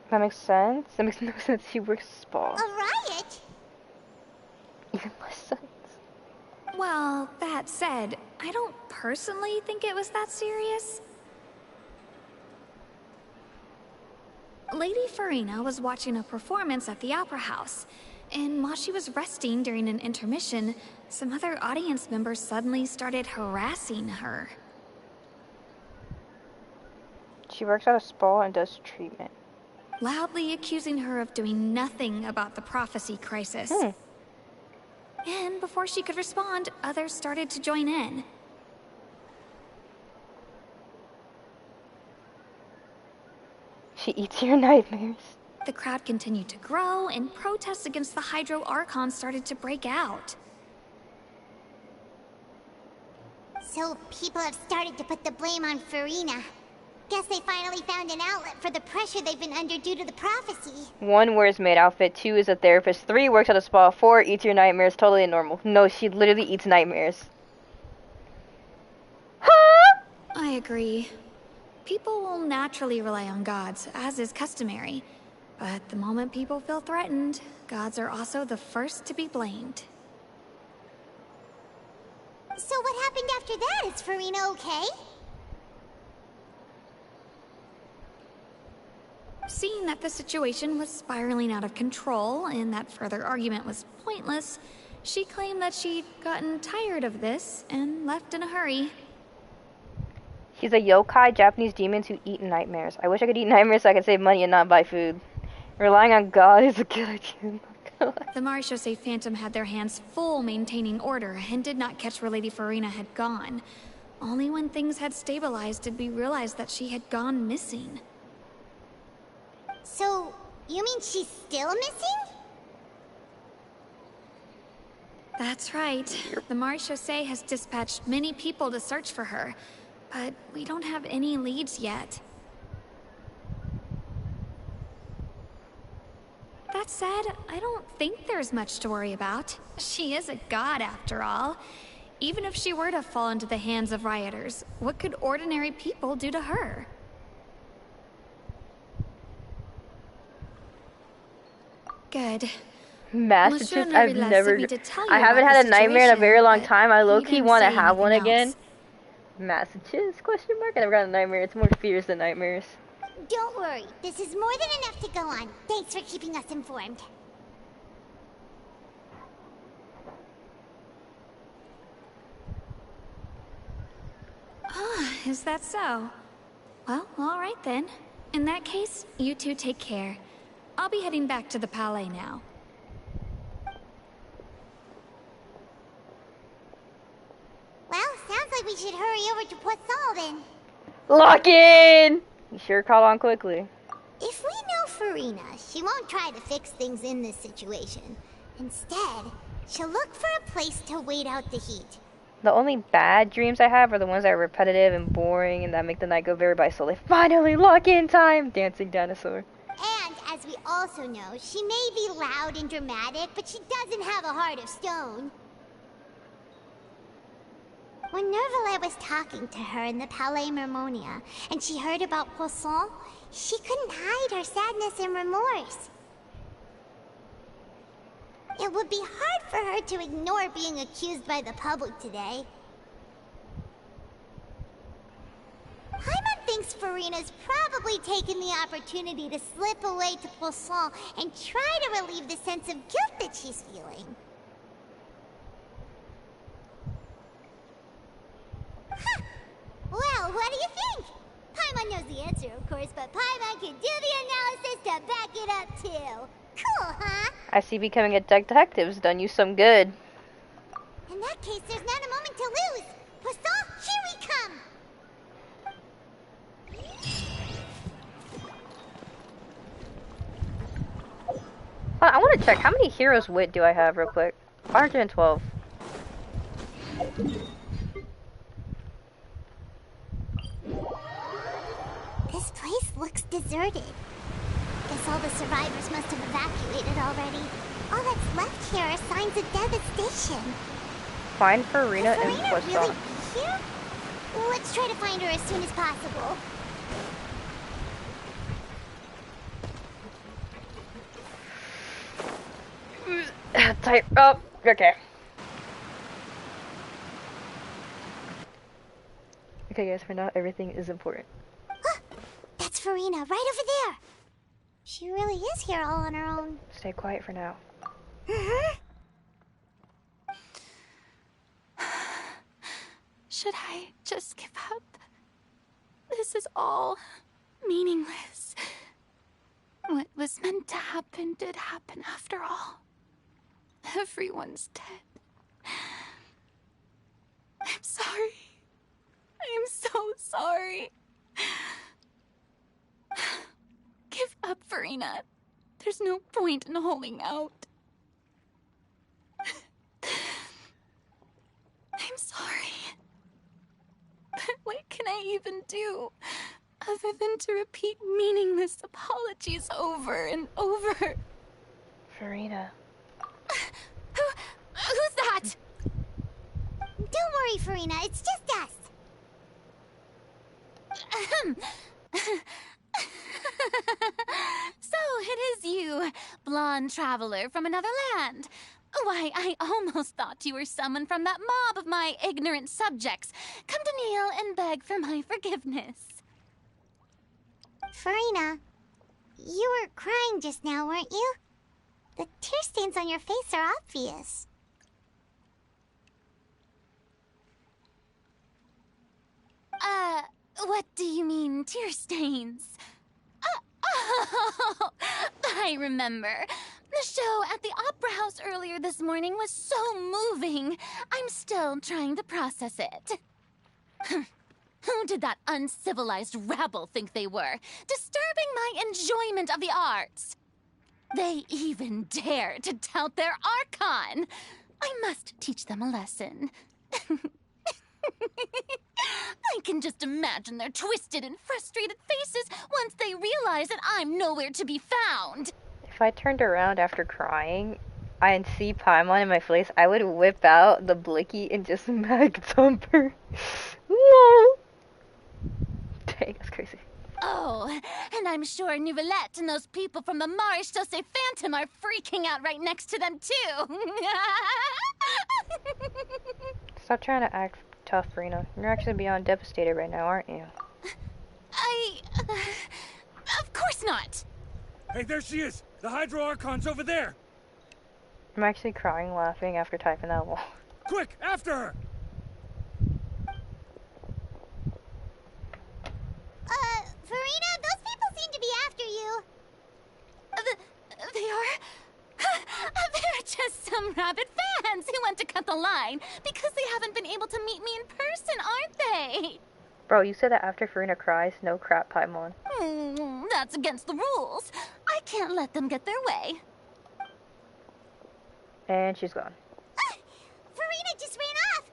That makes sense. That makes no sense. He works spa. A riot? Even less sense. Well, that said, I don't personally think it was that serious. Lady Farina was watching a performance at the Opera House, and while she was resting during an intermission, some other audience members suddenly started harassing her. She works at a spa and does treatment. Loudly accusing her of doing nothing about the prophecy crisis. And before she could respond, others started to join in. She eats your nightmares. The crowd continued to grow, and protests against the Hydro Archon started to break out. So people have started to put the blame on Farina. Guess they finally found an outlet for the pressure they've been under due to the prophecy. 1 wears maid outfit, 2 is a therapist, 3 works at a spa, 4 eats your nightmares, totally normal. No, she literally eats nightmares. I agree. People will naturally rely on gods, as is customary. But the moment people feel threatened, gods are also the first to be blamed. So what happened after that? Is Farina okay? Seeing that the situation was spiraling out of control and that further argument was pointless, she claimed that she'd gotten tired of this and left in a hurry. She's a yokai, Japanese demons who eat nightmares. I wish I could eat nightmares so I could save money and not buy food. Relying on God is a good idea. The Maréchaussée Phantom had their hands full maintaining order and did not catch where Lady Farina had gone. Only when things had stabilized did we realize that she had gone missing. So, you mean she's still missing? That's right. The Maréchaussée has dispatched many people to search for her, but we don't have any leads yet. That said, I don't think there's much to worry about. She is a god after all. Even if she were to fall into the hands of rioters, what could ordinary people do to her? Good. Massachusetts, I haven't had a nightmare in a very long time. I low-key want to have one again. Massachusetts, question mark? I never got a nightmare. It's more fears than nightmares. Don't worry, this is more than enough to go on. Thanks for keeping us informed. Ah, is that so? Well, all right then. In that case, you two take care. I'll be heading back to the Palais now. Well, sounds like we should hurry over to Poisson then. Lock in! You sure caught on quickly. If we know Farina, she won't try to fix things in this situation. Instead, she'll look for a place to wait out the heat. The only bad dreams I have are the ones that are repetitive and boring and that make the night go very by slowly. Finally, lock in time! Dancing dinosaur. And, as we also know, she may be loud and dramatic, but she doesn't have a heart of stone. When Nervalet was talking to her in the Palais Mermonia, and she heard about Poisson, she couldn't hide her sadness and remorse. It would be hard for her to ignore being accused by the public today. Paimon thinks Farina's probably taken the opportunity to slip away to Poisson and try to relieve the sense of guilt that she's feeling. Huh. Well, what do you think? Paimon knows the answer, of course, but Paimon can do the analysis to back it up, too. Cool, huh? I see becoming a detective's done you some good. In that case, there's not a moment to lose. Poisson, here we come! I want to check, how many heroes wit do I have real quick? 512. This place looks deserted. Guess all the survivors must have evacuated already. All that's left here are signs of devastation. Find Farina Could and Farina Questa. really be here? Let's try to find her as soon as possible. Type up. Okay. Okay, guys. For now, everything is important. That's Farina, right over there. She really is here all on her own. Stay quiet for now. Should I just give up? This is all meaningless. What was meant to happen did happen after all. Everyone's dead. I'm sorry. I am so sorry. Give up, Farina. There's no point in holding out. I'm sorry. But what can I even do other than to repeat meaningless apologies over and over? Farina. Who's that? Don't worry, Farina. It's just us. So it is you, blonde traveler from another land. Why, I almost thought you were someone from that mob of my ignorant subjects, come to kneel and beg for my forgiveness. Farina, you were crying just now, weren't you? The tear stains on your face are obvious. What do you mean, tear stains? Oh, I remember. The show at the Opera House earlier this morning was so moving. I'm still trying to process it. Who did that uncivilized rabble think they were, disturbing my enjoyment of the arts? They even dare to tout their Archon. I must teach them a lesson. I can just imagine their twisted and frustrated faces once they realize that I'm nowhere to be found. If I turned around after crying and see Paimon in my face, I would whip out the blicky and just mag thump her. No. Dang, that's crazy. Oh, and I'm sure Nouvellette and those people from the Maréchaussée Phantom are freaking out right next to them, too. Stop trying to act tough, Farina. You're actually beyond devastated right now, aren't you? Of course not. Hey, there she is! The Hydro Archon's over there! I'm actually crying laughing after typing that wall. Quick, after her! Farina, those people seem to be after you. They are? They're just some rabid fans who want to cut the line because they haven't been able to meet me in person, aren't they? Bro, you said that after Farina cries, no crap, Paimon. That's against the rules. I can't let them get their way. And she's gone. Farina just ran off.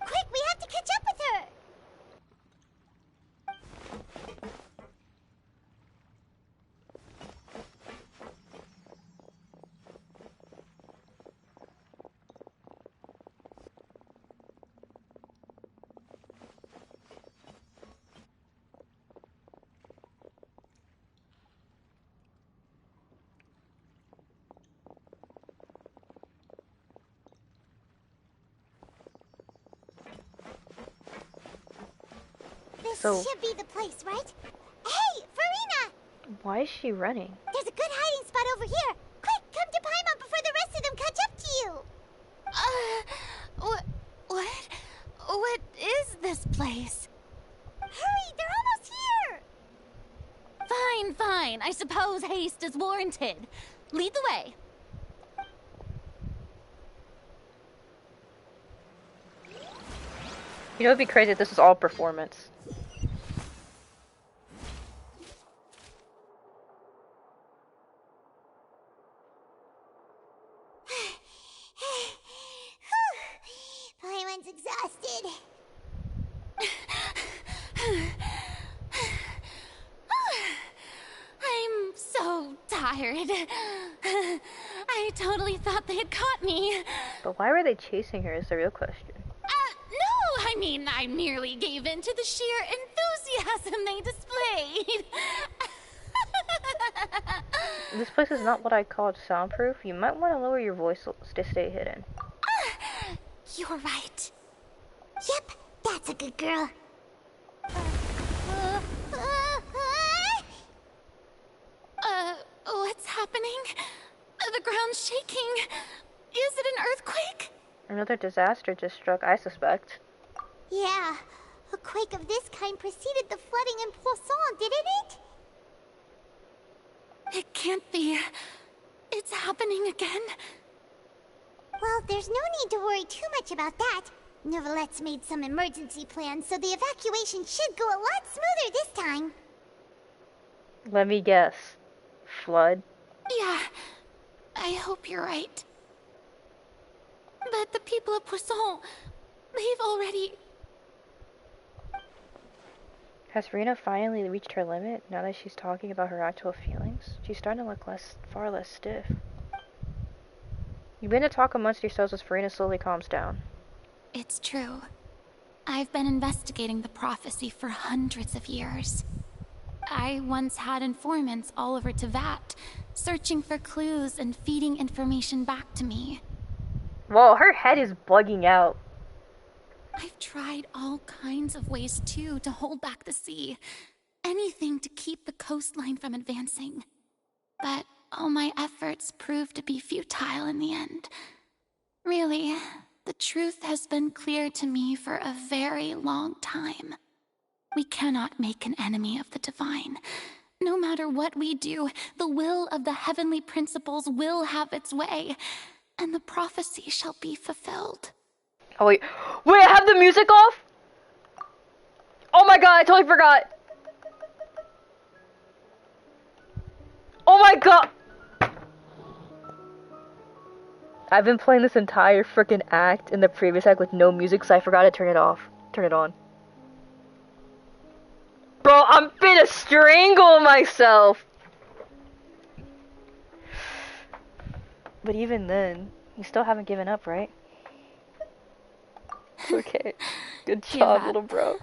Quick, we have to catch up with her. This should be the place, right? Hey, Farina! Why is she running? There's a good hiding spot over here. Quick, come to Paimon before the rest of them catch up to you. What is this place? Hurry, they're almost here. Fine. I suppose haste is warranted. Lead the way. You know, it'd be crazy if this was all performance. Paimon's exhausted. I tired. I totally thought they had caught me. But why were they chasing her is the real question. No, I mean, I merely gave in to the sheer enthusiasm they displayed. This place is not what I called soundproof. You might want to lower your voice to stay hidden. You're right. Yep, that's a good girl. What's happening? The ground's shaking. Is it an earthquake? Another disaster just struck, I suspect. Yeah, a quake of this kind preceded the flooding in Poisson, didn't it? It can't be. It's happening again. Well, there's no need to worry too much about that. Neverlette's made some emergency plans, so the evacuation should go a lot smoother this time. Let me guess. Flood? Yeah, I hope you're right. But the people of Poisson, they've already... Has Rena finally reached her limit now that she's talking about her actual feelings? She's starting to look far less stiff. You begin to talk amongst yourselves as Farina slowly calms down. It's true. I've been investigating the prophecy for hundreds of years. I once had informants all over Tevat, searching for clues and feeding information back to me. Whoa, her head is bugging out. I've tried all kinds of ways, too, to hold back the sea. Anything to keep the coastline from advancing. But all my efforts proved to be futile in the end. Really, the truth has been clear to me for a very long time. We cannot make an enemy of the divine. No matter what we do, the will of the heavenly principles will have its way, and the prophecy shall be fulfilled. Oh wait, I have the music off? Oh my god, I totally forgot. Oh my god. I've been playing this entire freaking act in the previous act with no music, so I forgot to turn it on. Bro, I'm finna strangle myself. But even then, you still haven't given up, right? Okay. Good job, little bro.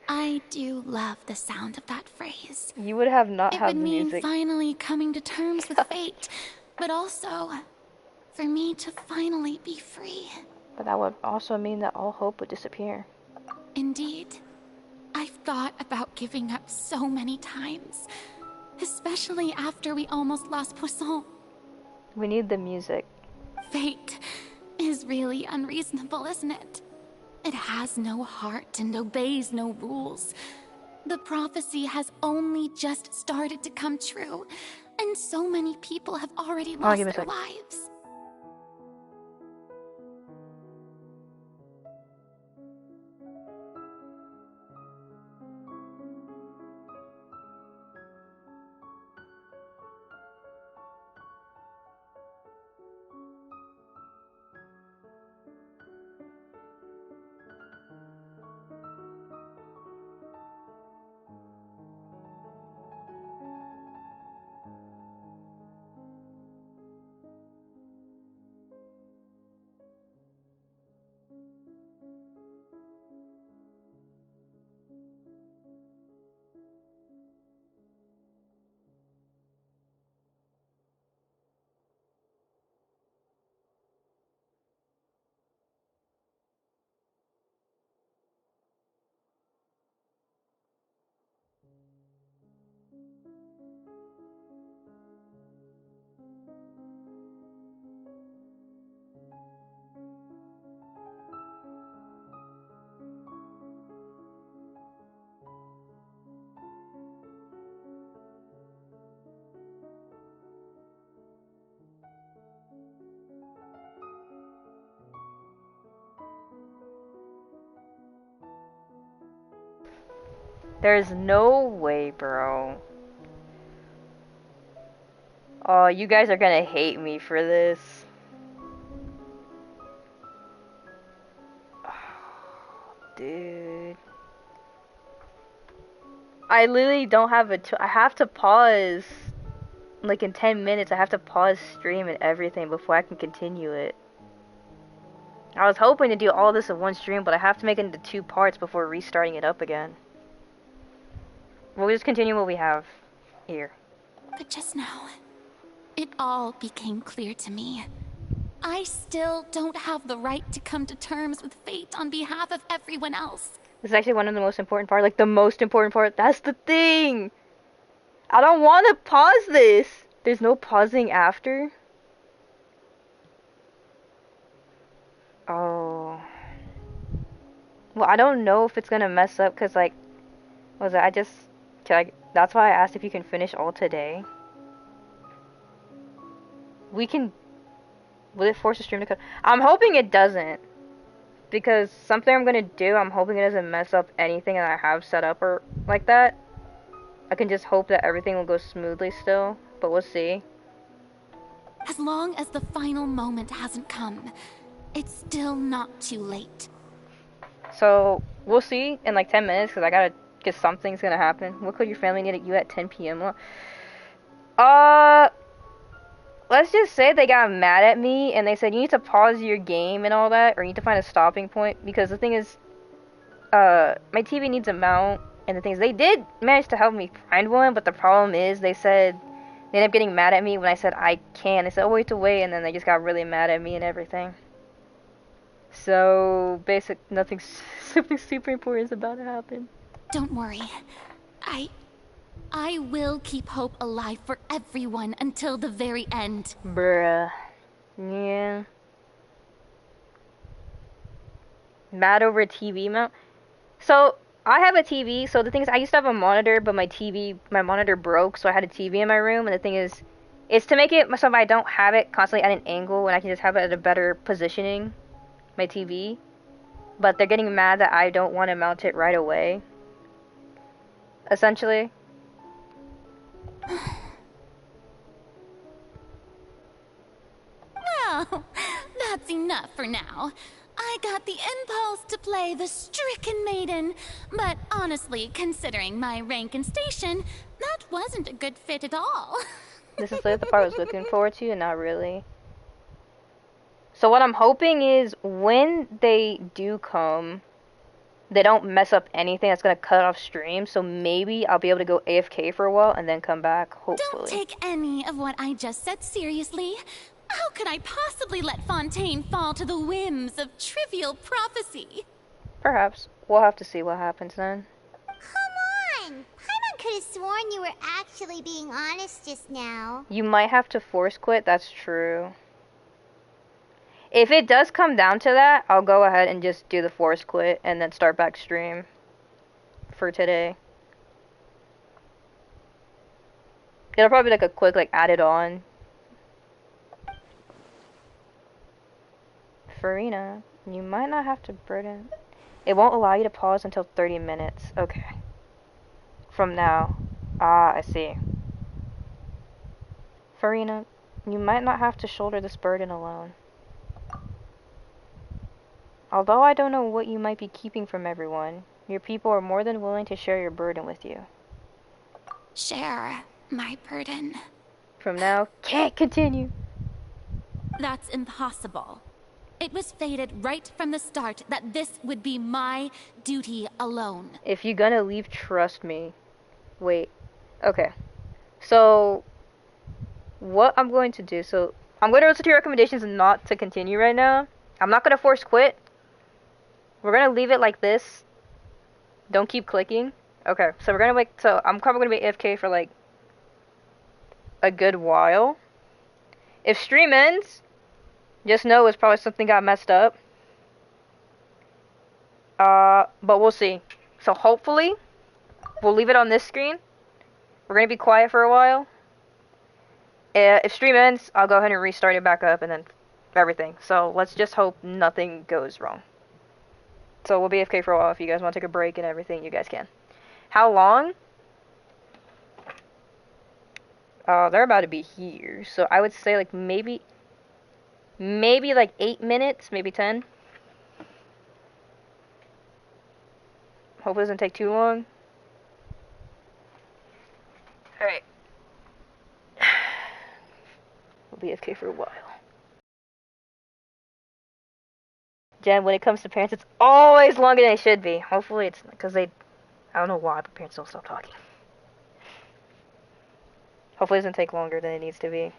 I do love the sound of that phrase. You would have not it have would the mean music. Finally coming to terms with fate, but also for me to finally be free. But that would also mean that all hope would disappear. Indeed. I've thought about giving up so many times, especially after we almost lost Poisson. We need the music. Fate is really unreasonable, isn't it? It has no heart and obeys no rules. The prophecy has only just started to come true, and so many people have already lost their lives. There's no way, bro. Oh, you guys are gonna hate me for this. Oh, dude. I literally don't have I have to pause like in 10 minutes I have to pause stream and everything before I can continue it. I was hoping to do all this in one stream, but I have to make it into 2 parts before restarting it up again. We'll just continue what we have here. But just now, it all became clear to me. I still don't have the right to come to terms with fate on behalf of everyone else. This is actually one of the most important parts, like the most important part. That's the thing! I don't want to pause this! There's no pausing after? Oh. Well, I don't know if it's gonna mess up, cause like, what was it? That's why I asked if you can finish all today. We can. Will it force the stream to cut? I'm hoping it doesn't, because something I'm gonna do, I'm hoping it doesn't mess up anything that I have set up or like that. I can just hope that everything will go smoothly still, but we'll see. As long as the final moment hasn't come, it's still not too late. So, we'll see in like 10 minutes, because something's gonna happen. What could your family need at you at 10 p.m.? Let's just say they got mad at me, and they said, you need to pause your game and all that, or you need to find a stopping point, because the thing is, my TV needs a mount, and the thing is, they did manage to help me find one, but the problem is, they said, they ended up getting mad at me when I said I can. They said, oh, wait, and then they just got really mad at me and everything. So, something super important is about to happen. Don't worry. I will keep hope alive for everyone until the very end. Bruh. Yeah. Mad over a TV mount? So, I have a TV, so the thing is, I used to have a monitor, but my monitor broke, so I had a TV in my room, and the thing is, it's to make it so I don't have it constantly at an angle, and I can just have it at a better positioning, my TV. But they're getting mad that I don't want to mount it right away. Essentially. Well, that's enough for now. I got the impulse to play the stricken maiden, but honestly, considering my rank and station, that wasn't a good fit at all. This is the part I was looking forward to, and not really. So what I'm hoping is, when they do come, they don't mess up anything that's gonna cut off stream, so maybe I'll be able to go AFK for a while, and then come back, hopefully. Don't take any of what I just said seriously. How could I possibly let Fontaine fall to the whims of trivial prophecy? Perhaps. We'll have to see what happens then. Come on! Paimon could have sworn you were actually being honest just now. You might have to force quit, that's true. If it does come down to that, I'll go ahead and just do the force quit and then start back stream for today. It'll probably be like a quick, added on. Farina, you might not have to burden. It won't allow you to pause until 30 minutes. Okay. From now. Ah, I see. Farina, you might not have to shoulder this burden alone. Although I don't know what you might be keeping from everyone, your people are more than willing to share your burden with you. Share my burden. From now, can't continue. That's impossible. It was fated right from the start that this would be my duty alone. If you're gonna leave, trust me. Wait. Okay. So, what I'm going to do, so, I'm going to listen to your recommendations not to continue right now. I'm not going to force quit. We're going to leave it like this. Don't keep clicking. Okay, so we're going to so I'm probably going to be AFK for like a good while. If stream ends, just know it's probably something got messed up. But we'll see. So hopefully, we'll leave it on this screen. We're going to be quiet for a while. If stream ends, I'll go ahead and restart it back up and then everything. So let's just hope nothing goes wrong. So we'll be AFK for a while. If you guys want to take a break and everything, you guys can. How long? They're about to be here. So I would say like maybe like 8 minutes, maybe 10. Hope it doesn't take too long. Alright. okay for a while. Jen, when it comes to parents, it's always longer than it should be. Hopefully it's because I don't know why, but parents don't stop talking. Hopefully it doesn't take longer than it needs to be.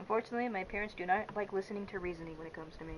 Unfortunately, my parents do not like listening to reasoning when it comes to me.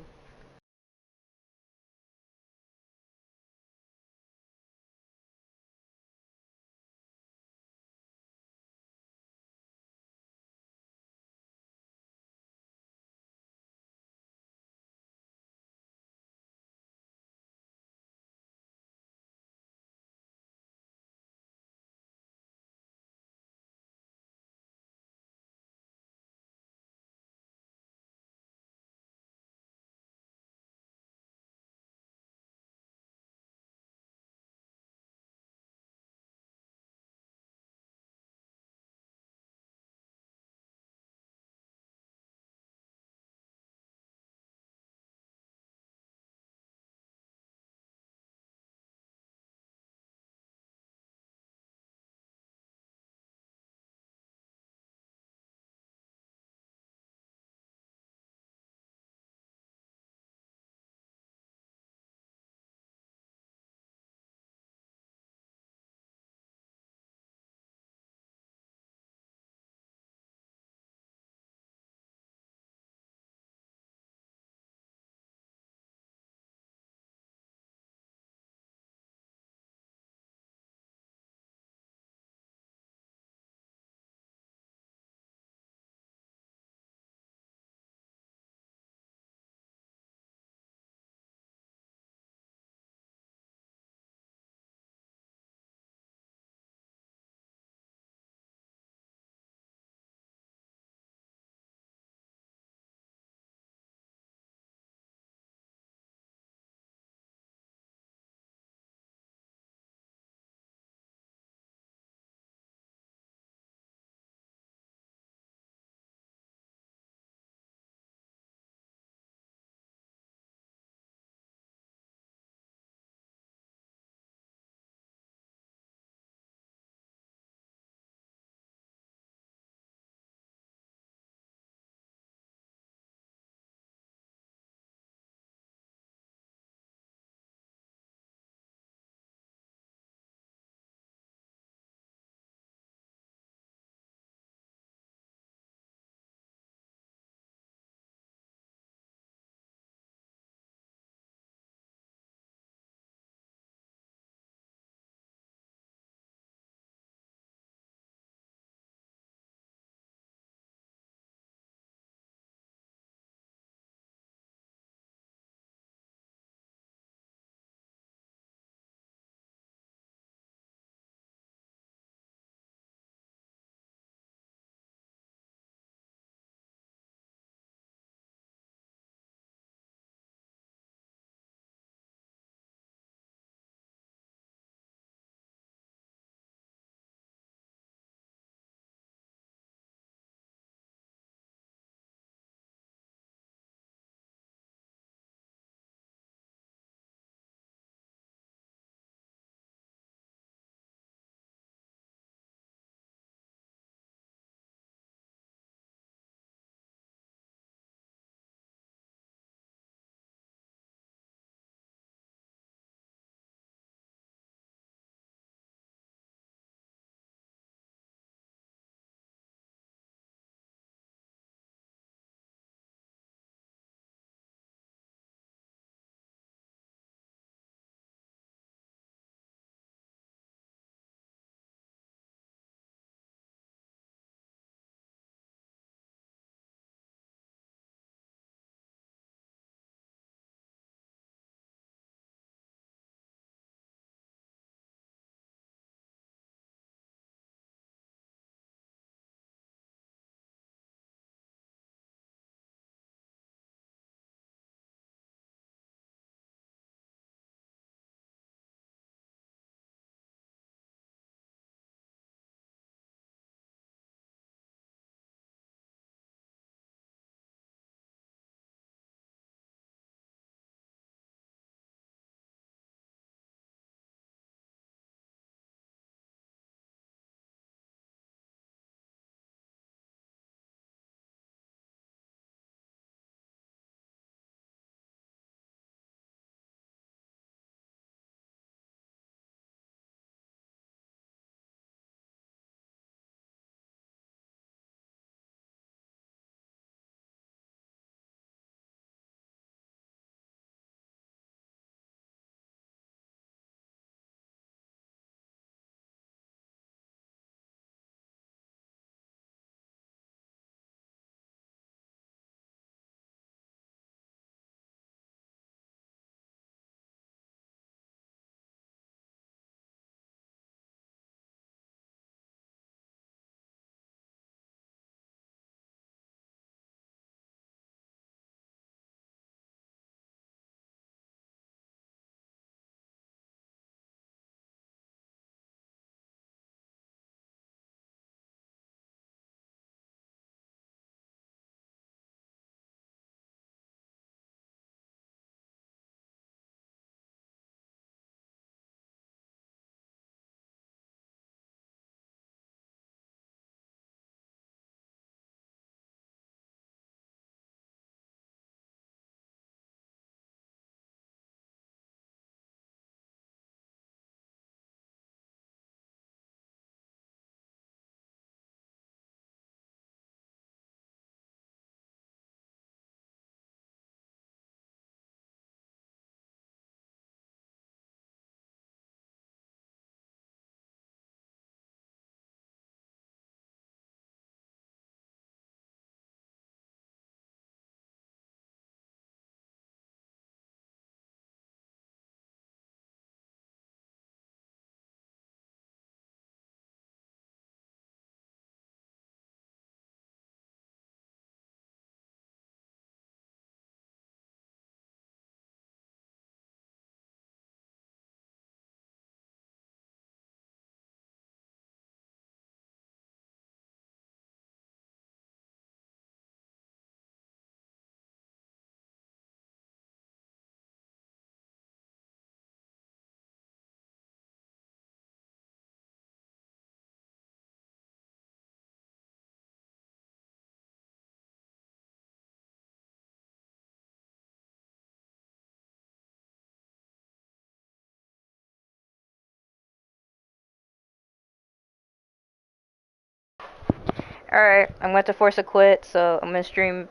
Alright, I'm going to force a quit, so I'm going to stream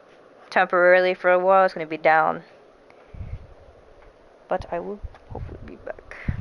temporarily for a while. It's going to be down. But I will hopefully be back.